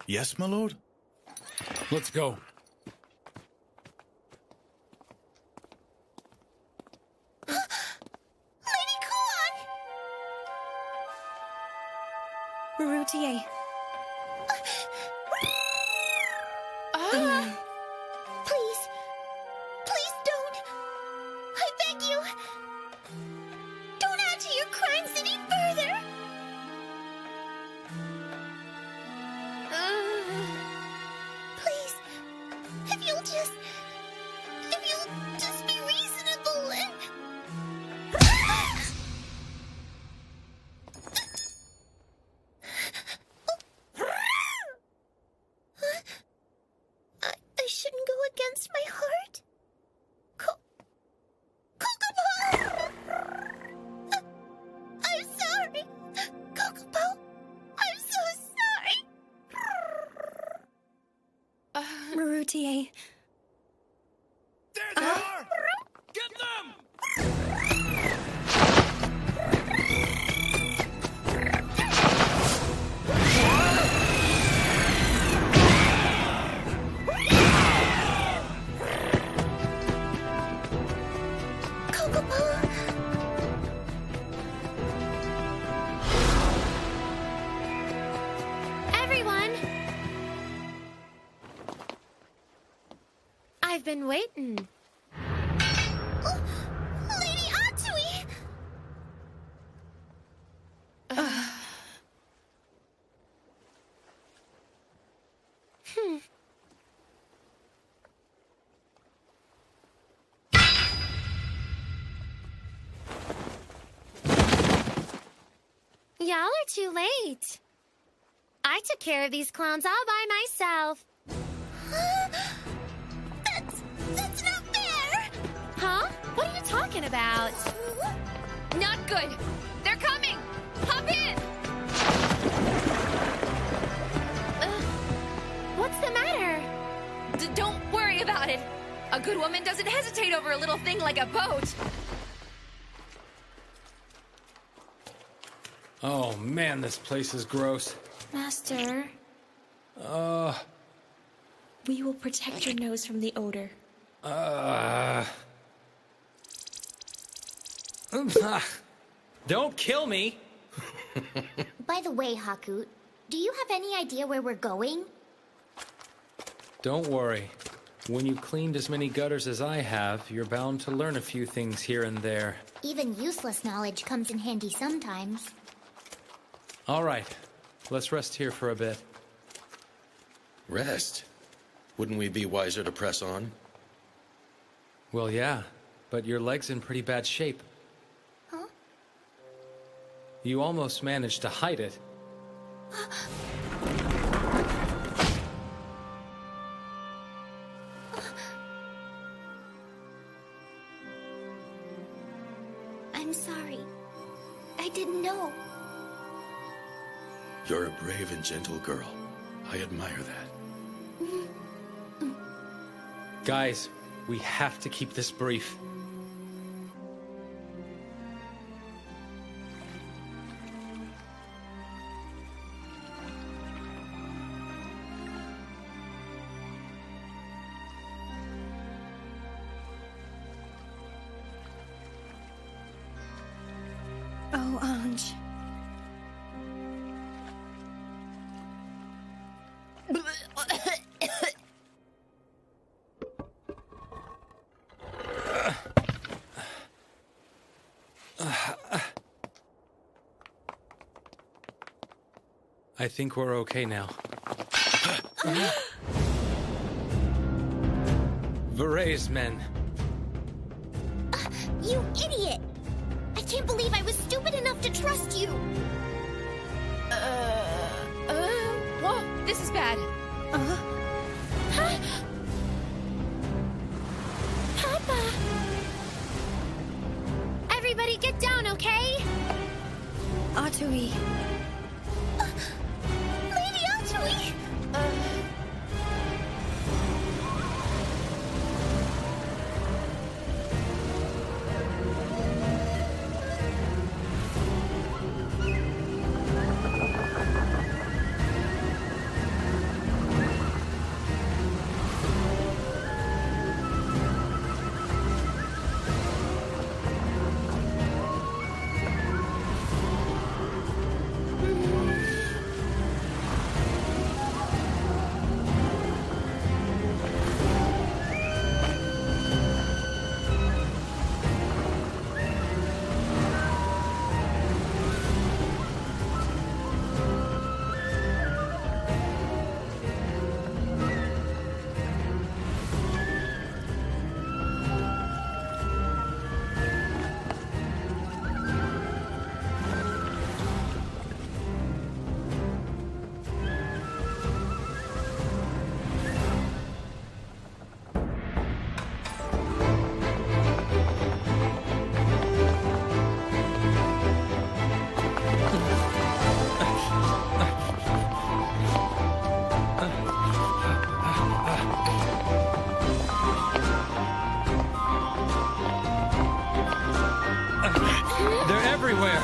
[SPEAKER 7] Yes, my lord?
[SPEAKER 6] Let's go.
[SPEAKER 19] Lady Kuan!
[SPEAKER 3] Marutier.
[SPEAKER 19] Please. Please don't. I beg you. Don't add to your crimes any further. Please. If you'll just be reasonable and... I shouldn't go against my heart. Kokopo! I'm sorry. Kokopo, I'm so sorry.
[SPEAKER 3] Marutier.
[SPEAKER 6] There they are! Get them!
[SPEAKER 19] Kokopo. Everyone. I've been waiting. Lady Atsui! Y'all are too late. I took care of these clowns all by myself. That's not fair! Huh? What are you talking about?
[SPEAKER 2] Not good. They're coming. Hop in.
[SPEAKER 8] about it. A good woman doesn't hesitate over a little thing like a boat.
[SPEAKER 10] Oh man, this place is gross.
[SPEAKER 20] Master, we will protect your nose from the odor.
[SPEAKER 10] Don't kill me!
[SPEAKER 19] By the way, Haku, do you have any idea where we're going?
[SPEAKER 10] Don't worry. When you cleaned as many gutters as I have, you're bound to learn a few things here and there.
[SPEAKER 19] Even useless knowledge comes in handy sometimes.
[SPEAKER 10] All right. Let's rest here for a bit.
[SPEAKER 18] Rest? Wouldn't we be wiser to press on?
[SPEAKER 10] Well, yeah. But your leg's in pretty bad shape.
[SPEAKER 19] Huh?
[SPEAKER 10] You almost managed to hide it.
[SPEAKER 19] I'm sorry. I didn't know.
[SPEAKER 18] You're a brave and gentle girl. I admire that.
[SPEAKER 10] Guys, we have to keep this brief.
[SPEAKER 3] Oh, Ange.
[SPEAKER 10] I think we're okay now. Veray's men.
[SPEAKER 19] You idiot! I can't believe I was stupid enough to trust you!
[SPEAKER 8] Whoa, this is bad.
[SPEAKER 19] Papa! Everybody get down, okay?
[SPEAKER 3] Atui.
[SPEAKER 19] Lady Atui!
[SPEAKER 10] They're everywhere!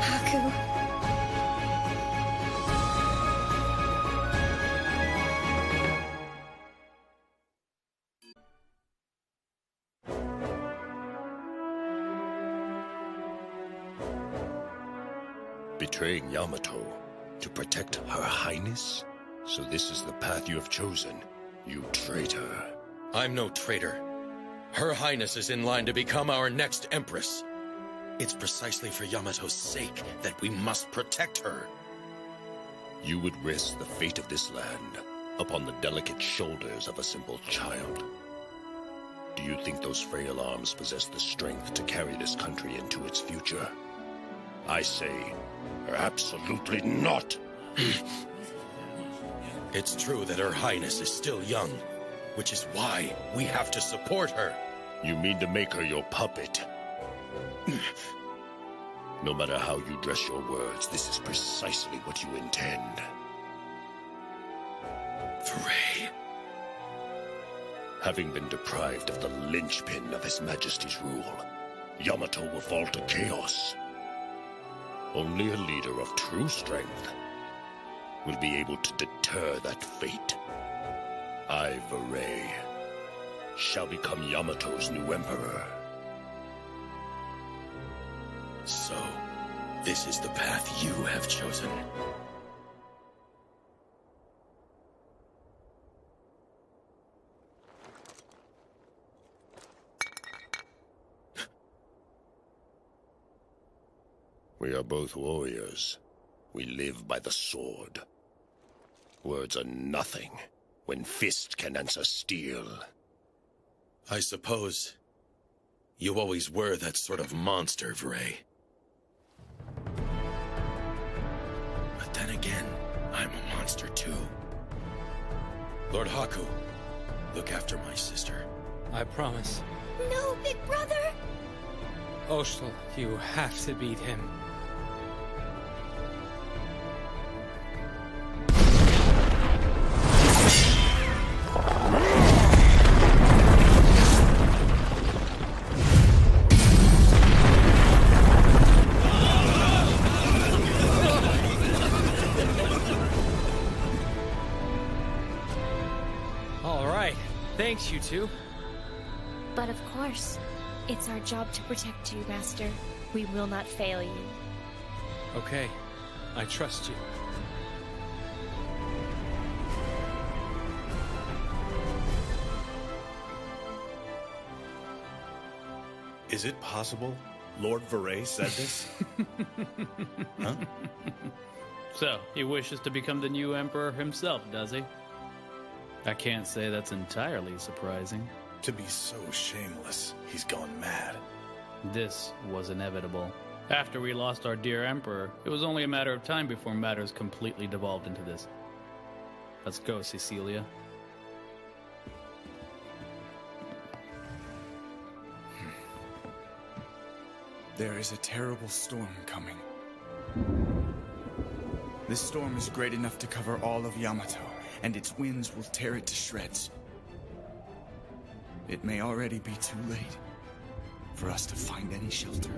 [SPEAKER 3] Haku.
[SPEAKER 17] Betraying Yamato to protect Her Highness? So this is the path you have chosen, you traitor.
[SPEAKER 18] I'm no traitor. Her Highness is in line to become our next Empress. It's precisely for Yamato's sake that we must protect her.
[SPEAKER 17] You would risk the fate of this land upon the delicate shoulders of a simple child. Do you think those frail arms possess the strength to carry this country into its future? I say, absolutely not!
[SPEAKER 18] It's true that Her Highness is still young, which is why we have to support her.
[SPEAKER 12] You mean to make her your puppet? No matter how you dress your words, this is precisely what you intend.
[SPEAKER 18] Frey.
[SPEAKER 12] Having been deprived of the linchpin of His Majesty's rule, Yamato will fall to chaos. Only a leader of true strength will be able to deter that fate. I, Verey, shall become Yamato's new emperor.
[SPEAKER 18] So, this is the path you have chosen.
[SPEAKER 12] We are both warriors. We live by the sword. Words are nothing when fist can answer steel.
[SPEAKER 18] I suppose you always were that sort of monster, Verey. But then again, I'm a monster too. Lord Haku, look after my sister.
[SPEAKER 10] I promise.
[SPEAKER 19] No, big brother!
[SPEAKER 10] Oshtel, you have to beat him. Thanks, you two.
[SPEAKER 20] But of course, it's our job to protect you, Master. We will not fail you.
[SPEAKER 10] Okay, I trust you.
[SPEAKER 7] Is it possible Lord Verey said this?
[SPEAKER 14] Huh? So, he wishes to become the new emperor himself, does he? I can't say that's entirely surprising.
[SPEAKER 7] To be so shameless, he's gone mad.
[SPEAKER 14] This was inevitable. After we lost our dear emperor, it was only a matter of time before matters completely devolved into this. Let's go, Cecilia.
[SPEAKER 16] There is a terrible storm coming. This storm is great enough to cover all of Yamato, and its winds will tear it to shreds. It may already be too late for us to find any shelter.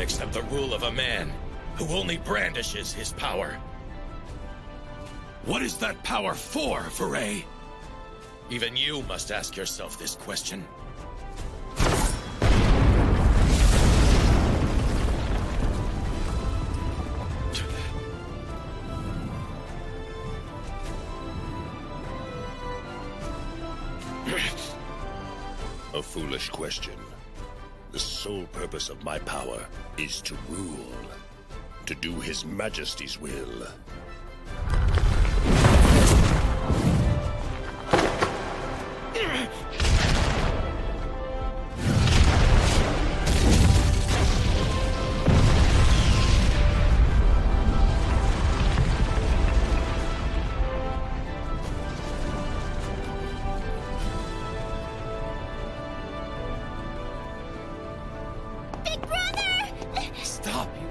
[SPEAKER 18] Accept the rule of a man who only brandishes his power. What is that power for, Verey? Even you must ask yourself this question.
[SPEAKER 12] A foolish question. The sole purpose of my power is to rule, to do His Majesty's will.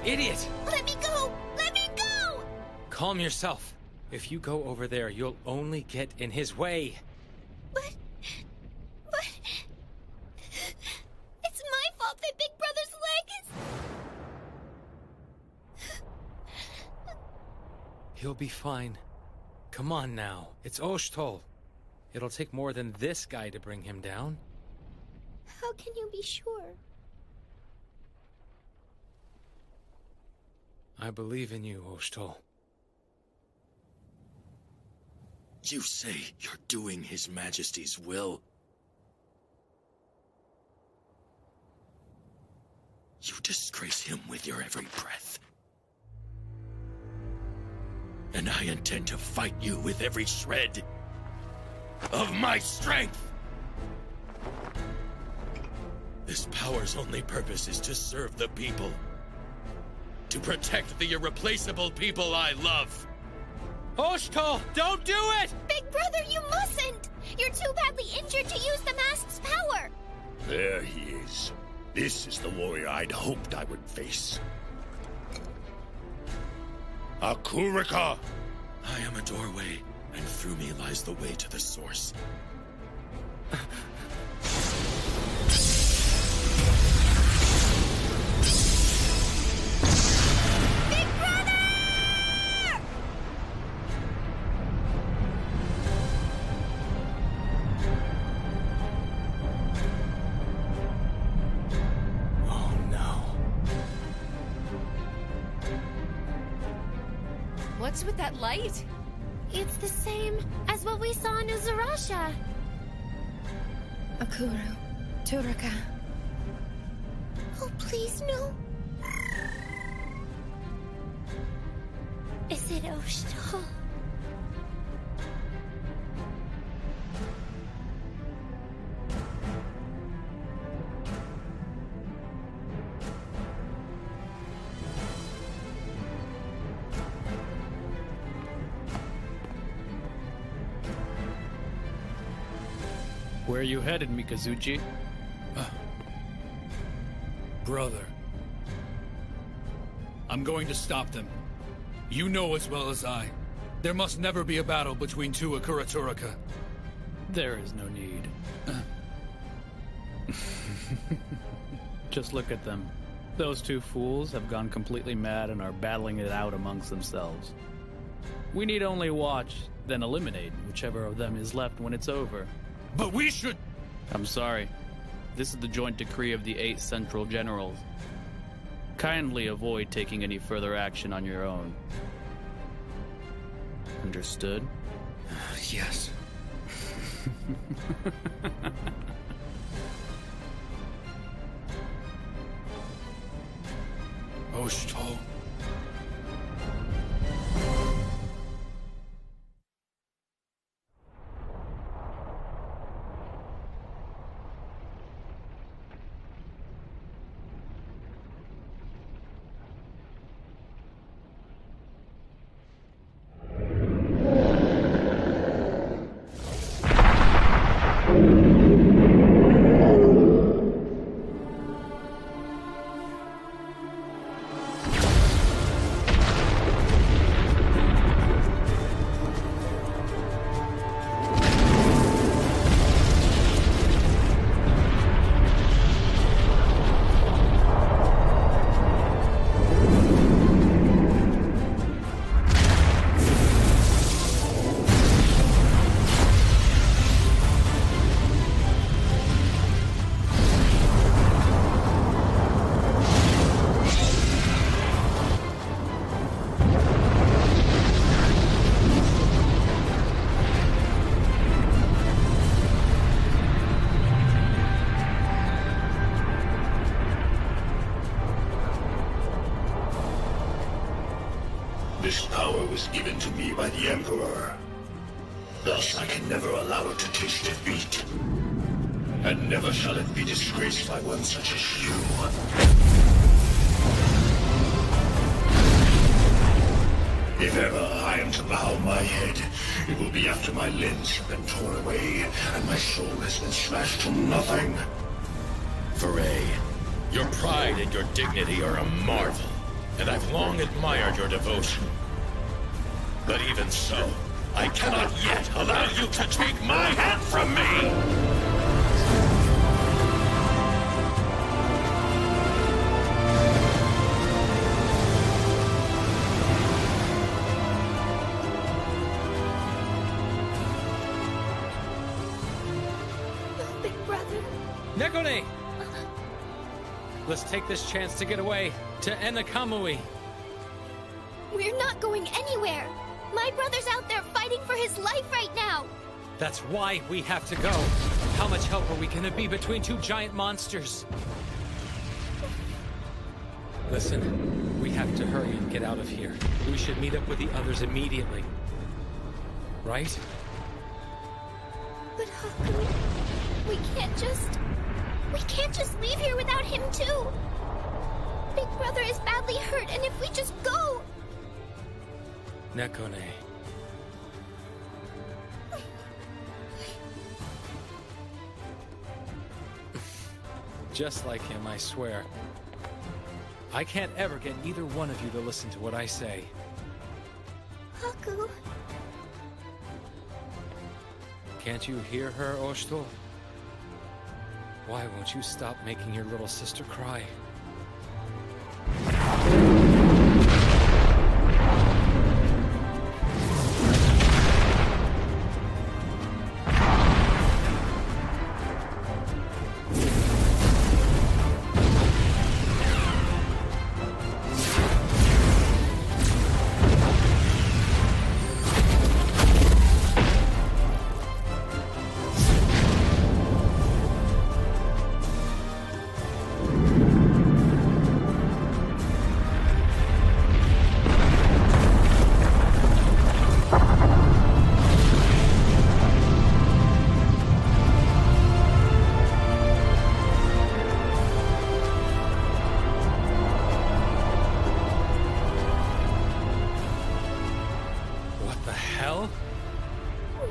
[SPEAKER 10] Idiot!
[SPEAKER 19] Let me go! Let me go!
[SPEAKER 10] Calm yourself. If you go over there, you'll only get in his way.
[SPEAKER 19] But... It's my fault that Big Brother's leg is...
[SPEAKER 10] He'll be fine. Come on now. It's Oshtel. It'll take more than this guy to bring him down.
[SPEAKER 19] How can you be sure?
[SPEAKER 10] I believe in you, Oshtal.
[SPEAKER 18] You say you're doing His Majesty's will? You disgrace him with your every breath. And I intend to fight you with every shred of my strength! This power's only purpose is to serve the people. To protect the irreplaceable people I love.
[SPEAKER 10] Oshtal, don't do it!
[SPEAKER 19] Big brother, you mustn't! You're too badly injured to use the mask's power!
[SPEAKER 12] There he is. This is the warrior I'd hoped I would face. Akurika!
[SPEAKER 18] I am a doorway, and through me lies the way to the source.
[SPEAKER 19] Big brother!
[SPEAKER 10] Oh no.
[SPEAKER 8] What's with that light?
[SPEAKER 19] It's the same as what we saw in Uzurasha.
[SPEAKER 3] Akuru. Turaka.
[SPEAKER 19] Oh, please, no. Is it Oshtal?
[SPEAKER 14] Where are you headed, Mikazuchi?
[SPEAKER 6] Brother. I'm going to stop them. You know as well as I. There must never be a battle between two Akura Turaka.
[SPEAKER 14] There is no need. Just look at them. Those two fools have gone completely mad and are battling it out amongst themselves. We need only watch, then eliminate whichever of them is left when it's over.
[SPEAKER 6] But we should...
[SPEAKER 14] I'm sorry. This is the joint decree of the 8 Central Generals. Kindly avoid taking any further action on your own. Understood?
[SPEAKER 16] Yes.
[SPEAKER 6] Oshtal.
[SPEAKER 12] This power was given to me by the Emperor. Thus I can never allow it to taste defeat. And never shall it be disgraced by one such as you. If ever I am to bow my head, it will be after my limbs have been torn away and my soul has been smashed to nothing.
[SPEAKER 18] Foray, your pride and your dignity are a marvel, and I've long admired your devotion. But even so, I cannot yet allow you to take my hat from me!
[SPEAKER 10] Nekone! Let's take this chance to get away to Enakamui.
[SPEAKER 19] We're not going anywhere. My brother's out there fighting for his life right now.
[SPEAKER 10] That's why we have to go. How much help are we gonna be between two giant monsters? Listen, we have to hurry and get out of here. We should meet up with the others immediately. Right?
[SPEAKER 19] But Haku, we can't just leave here without him too. Big Brother is badly hurt, and if we just go...
[SPEAKER 10] Nekone. Just like him, I swear. I can't ever get either one of you to listen to what I say.
[SPEAKER 19] Haku...
[SPEAKER 10] Can't you hear her, Oshto? Why won't you stop making your little sister cry?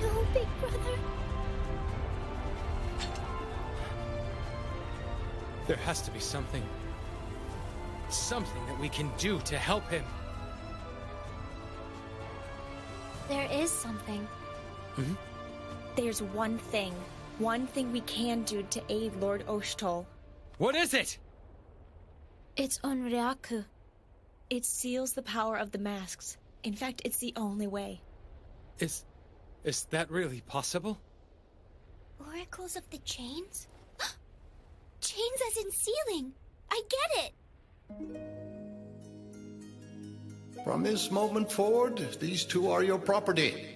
[SPEAKER 19] No, Big Brother.
[SPEAKER 10] There has to be something that we can do to help him.
[SPEAKER 20] There is something.
[SPEAKER 10] Mm-hmm.
[SPEAKER 13] There's one thing we can do to aid Lord Oshtoll.
[SPEAKER 10] What is it?
[SPEAKER 13] It's Onryaku. It seals the power of the masks. In fact, it's the only way.
[SPEAKER 10] Is that really possible?
[SPEAKER 19] Oracles of the chains? Chains as in sealing! I get it!
[SPEAKER 11] From this moment forward, these two are your property.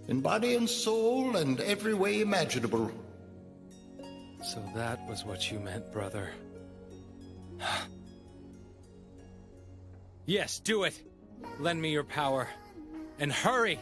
[SPEAKER 11] In body and soul and every way imaginable.
[SPEAKER 10] So that was what you meant, brother. Yes, do it! Lend me your power. And hurry!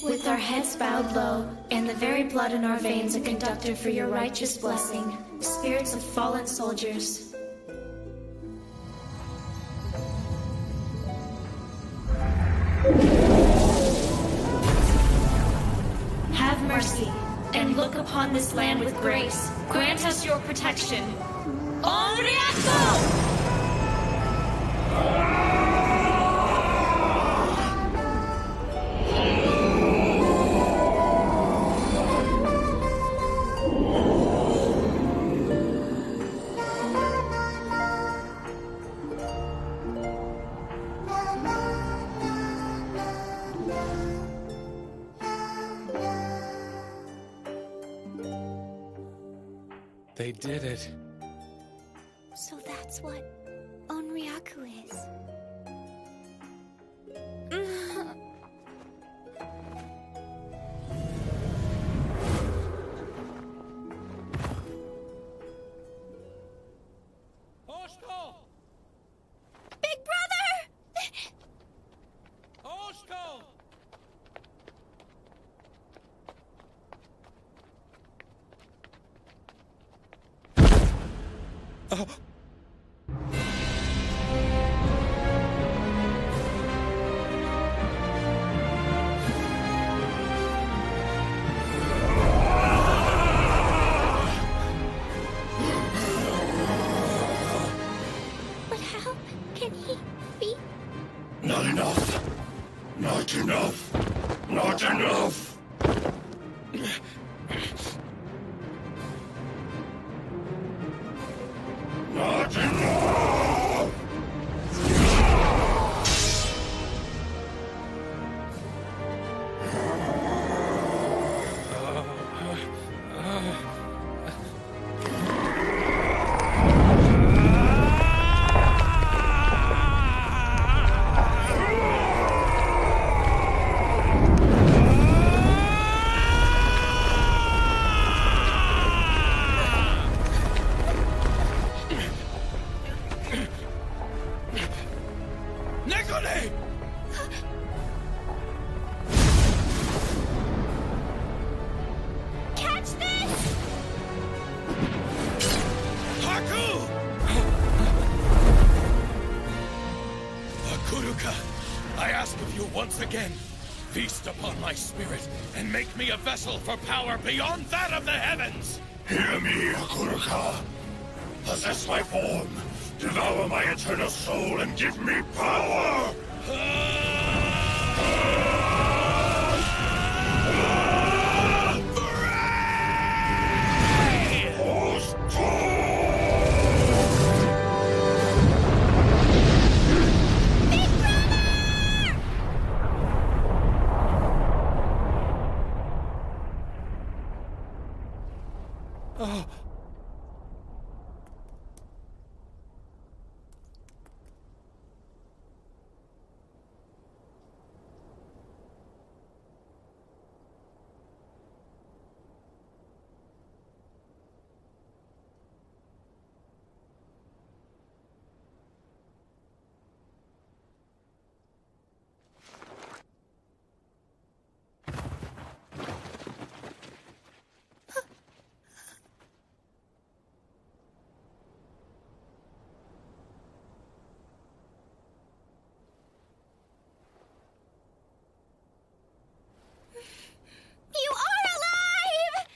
[SPEAKER 20] With our heads bowed low, and the very blood in our veins a conductor for your righteous blessing, spirits of fallen soldiers. Have mercy, and look upon this land with grace. Grant us your protection. Onryaku!
[SPEAKER 10] They did it.
[SPEAKER 19] So that's what Onryaku is.
[SPEAKER 10] Oshtoll!
[SPEAKER 19] Big Brother!
[SPEAKER 10] Oshtoll! Oh.
[SPEAKER 19] But how can he be?
[SPEAKER 12] Not enough. Not enough. Not enough.
[SPEAKER 18] once again, feast upon my spirit and make me a vessel for power beyond that of the heavens!
[SPEAKER 12] Hear me, Hakuruka. Possess my form, devour my eternal soul, and give me power!
[SPEAKER 10] Oh.
[SPEAKER 19] You are alive!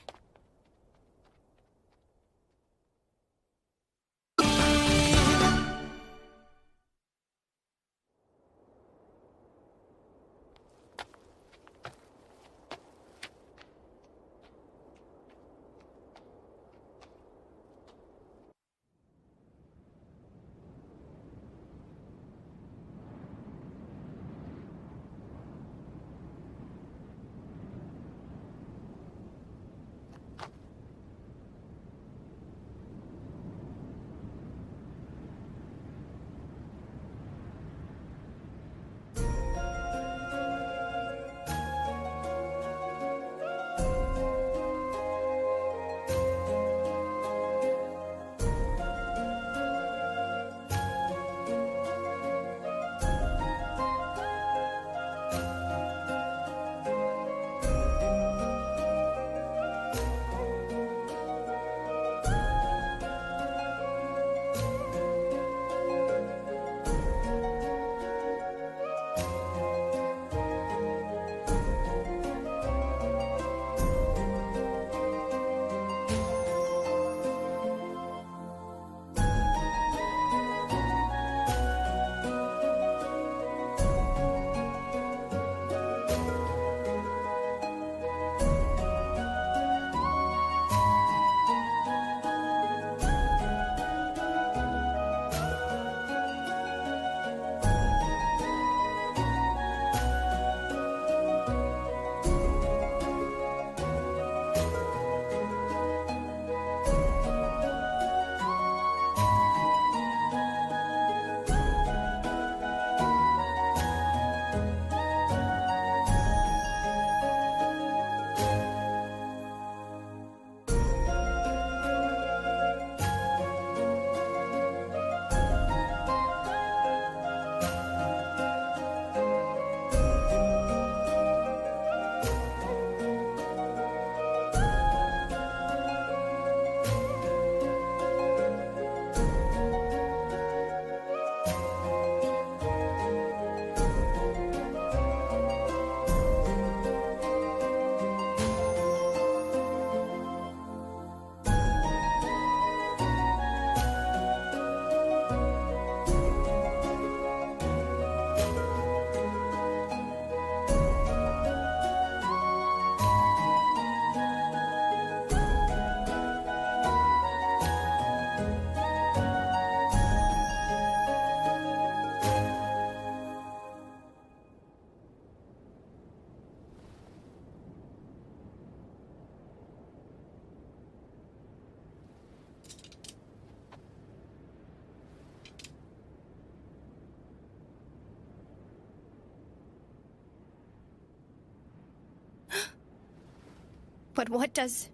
[SPEAKER 3] But what does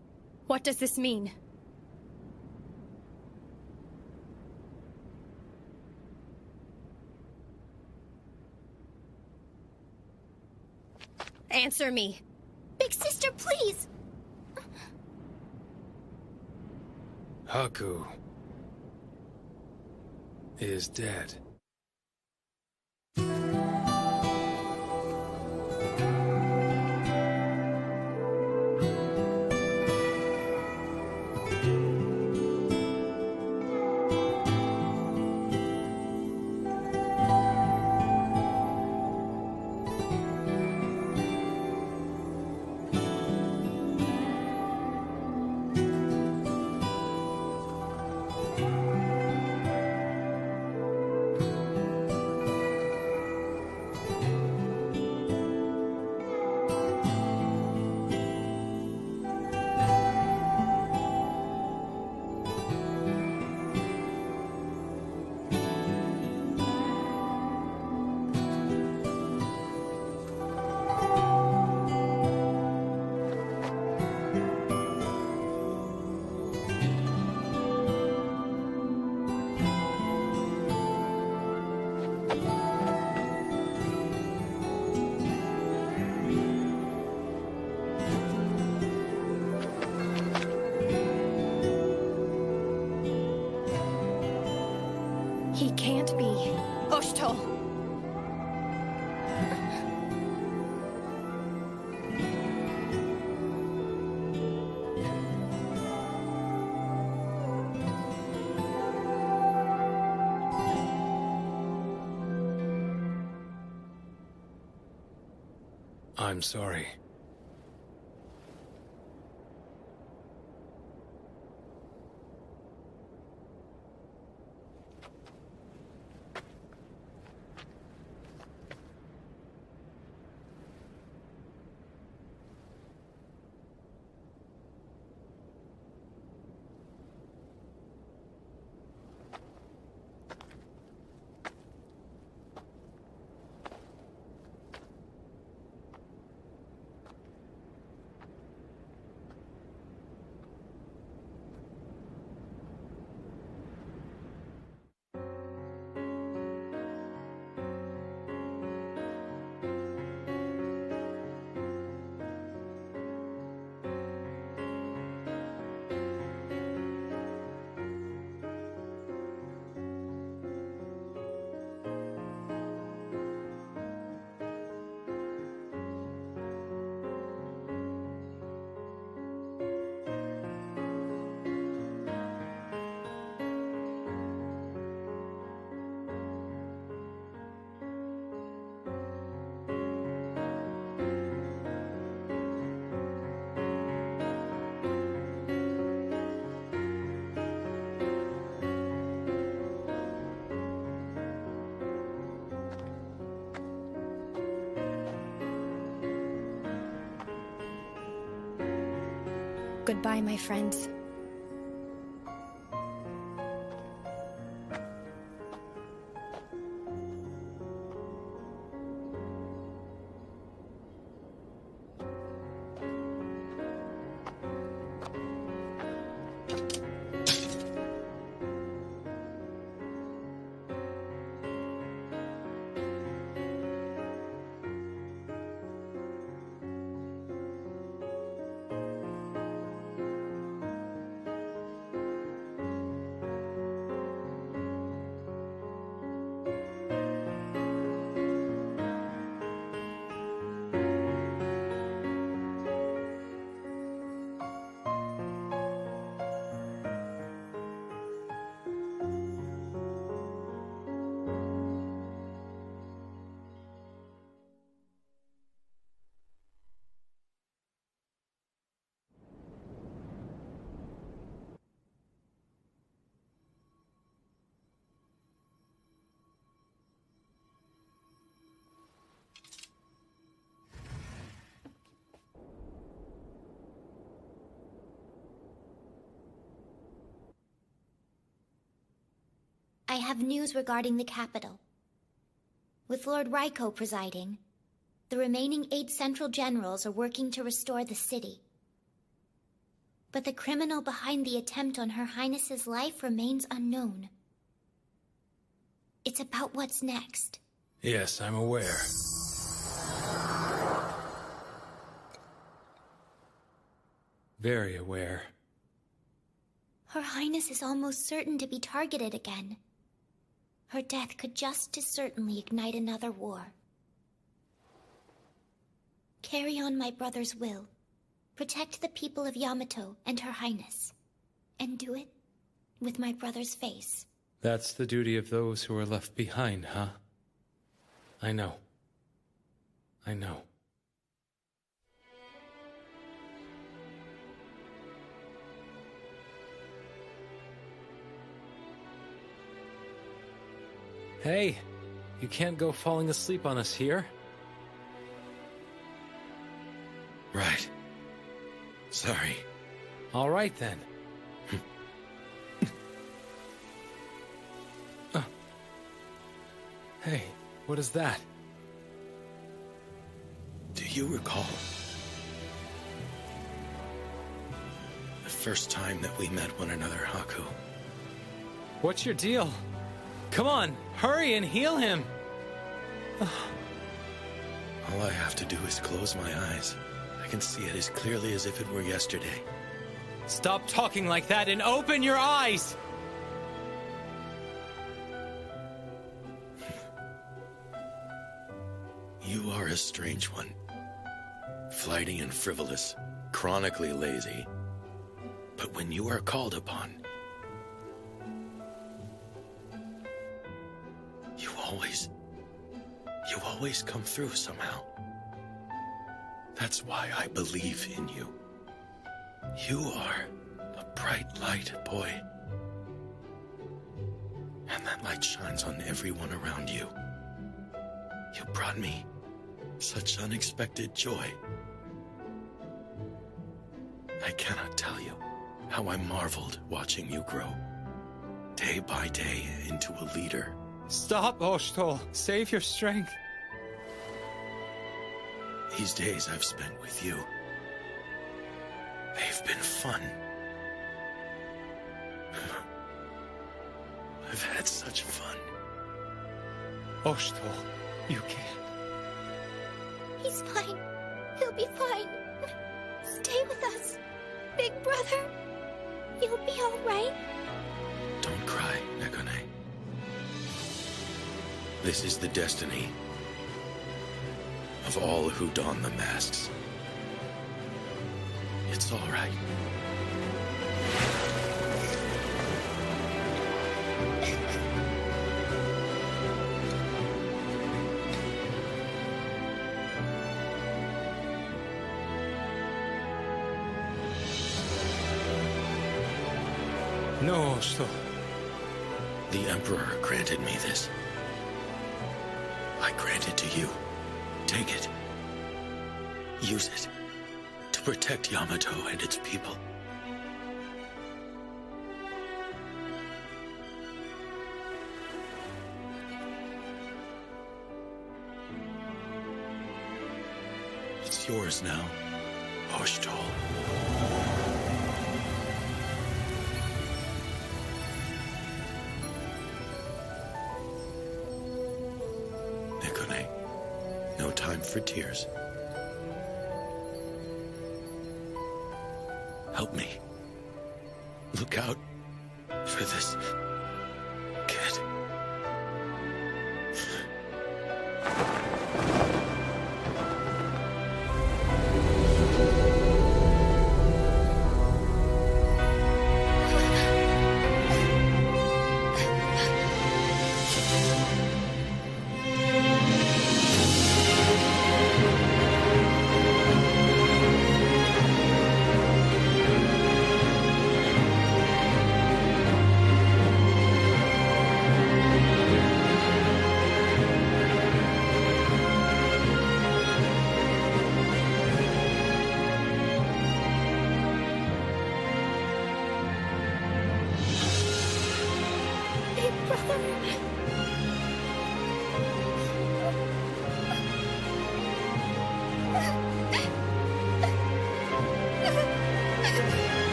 [SPEAKER 3] this mean? Answer me.
[SPEAKER 19] Big sister, please!
[SPEAKER 10] Haku is dead.
[SPEAKER 3] He can't be. Oshto!
[SPEAKER 10] I'm sorry.
[SPEAKER 3] Goodbye, my friends.
[SPEAKER 19] I have news regarding the capital. With Lord Raiko presiding, the remaining 8 Central Generals are working to restore the city. But the criminal behind the attempt on Her Highness's life remains unknown. It's about what's next.
[SPEAKER 10] Yes, I'm aware. Very aware.
[SPEAKER 19] Her Highness is almost certain to be targeted again. Her death could just as certainly ignite another war. Carry on my brother's will. Protect the people of Yamato and Her Highness. And do it with my brother's face.
[SPEAKER 10] That's the duty of those who are left behind, huh? I know. I know. Hey, you can't go falling asleep on us here.
[SPEAKER 18] Right. Sorry.
[SPEAKER 10] All right, then. Hey, what is that?
[SPEAKER 18] Do you recall the first time that we met one another, Haku?
[SPEAKER 10] What's your deal? Come on, hurry and heal him!
[SPEAKER 18] All I have to do is close my eyes. I can see it as clearly as if it were yesterday.
[SPEAKER 10] Stop talking like that and open your eyes!
[SPEAKER 18] You are a strange one. Flighty and frivolous, chronically lazy. But when you are called upon, you always come through somehow. That's why I believe in you. You are a bright light, boy. And that light shines on everyone around you. You brought me such unexpected joy. I cannot tell you how I marveled watching you grow, day by day, into a leader.
[SPEAKER 10] Stop, Oshtol. Save your strength.
[SPEAKER 18] These days I've spent with you, they've been fun. I've had such fun.
[SPEAKER 10] Oshtol, you can't.
[SPEAKER 19] He's fine. He'll be fine. Stay with us. Big brother. You'll be all right.
[SPEAKER 18] Don't cry, Nekone. This is the destiny of all who don the masks. It's all right.
[SPEAKER 10] No, Oshtol.
[SPEAKER 18] The Emperor granted me this. I grant it to you. Take it. Use it to protect Yamato and its people. It's yours now, Oshtol. Nekone, no time for tears. Help me. Look out for this kid.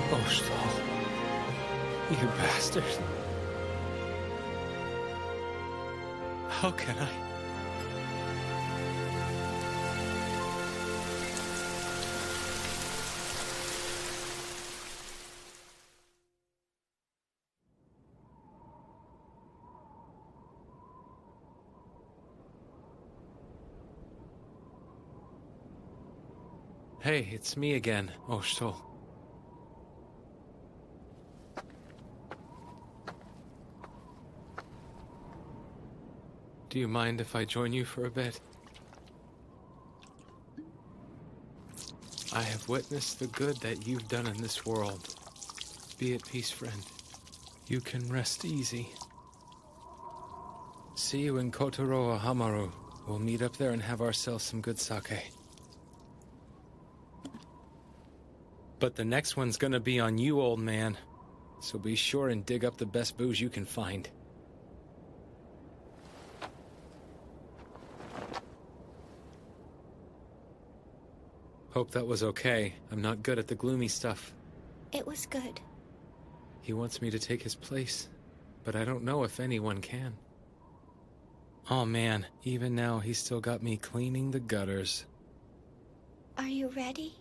[SPEAKER 10] Oshtol, you bastard. How can I? Hey, it's me again, Oshtol. Do you mind if I join you for a bit? I have witnessed the good that you've done in this world. Be at peace, friend. You can rest easy. See you in Kotaro Hamaru. We'll meet up there and have ourselves some good sake. But the next one's gonna be on you, old man. So be sure and dig up the best booze you can find. Hope that was okay. I'm not good at the gloomy stuff.
[SPEAKER 19] It was good.
[SPEAKER 10] He wants me to take his place, but I don't know if anyone can. Oh man, even now he's still got me cleaning the gutters.
[SPEAKER 19] Are you ready?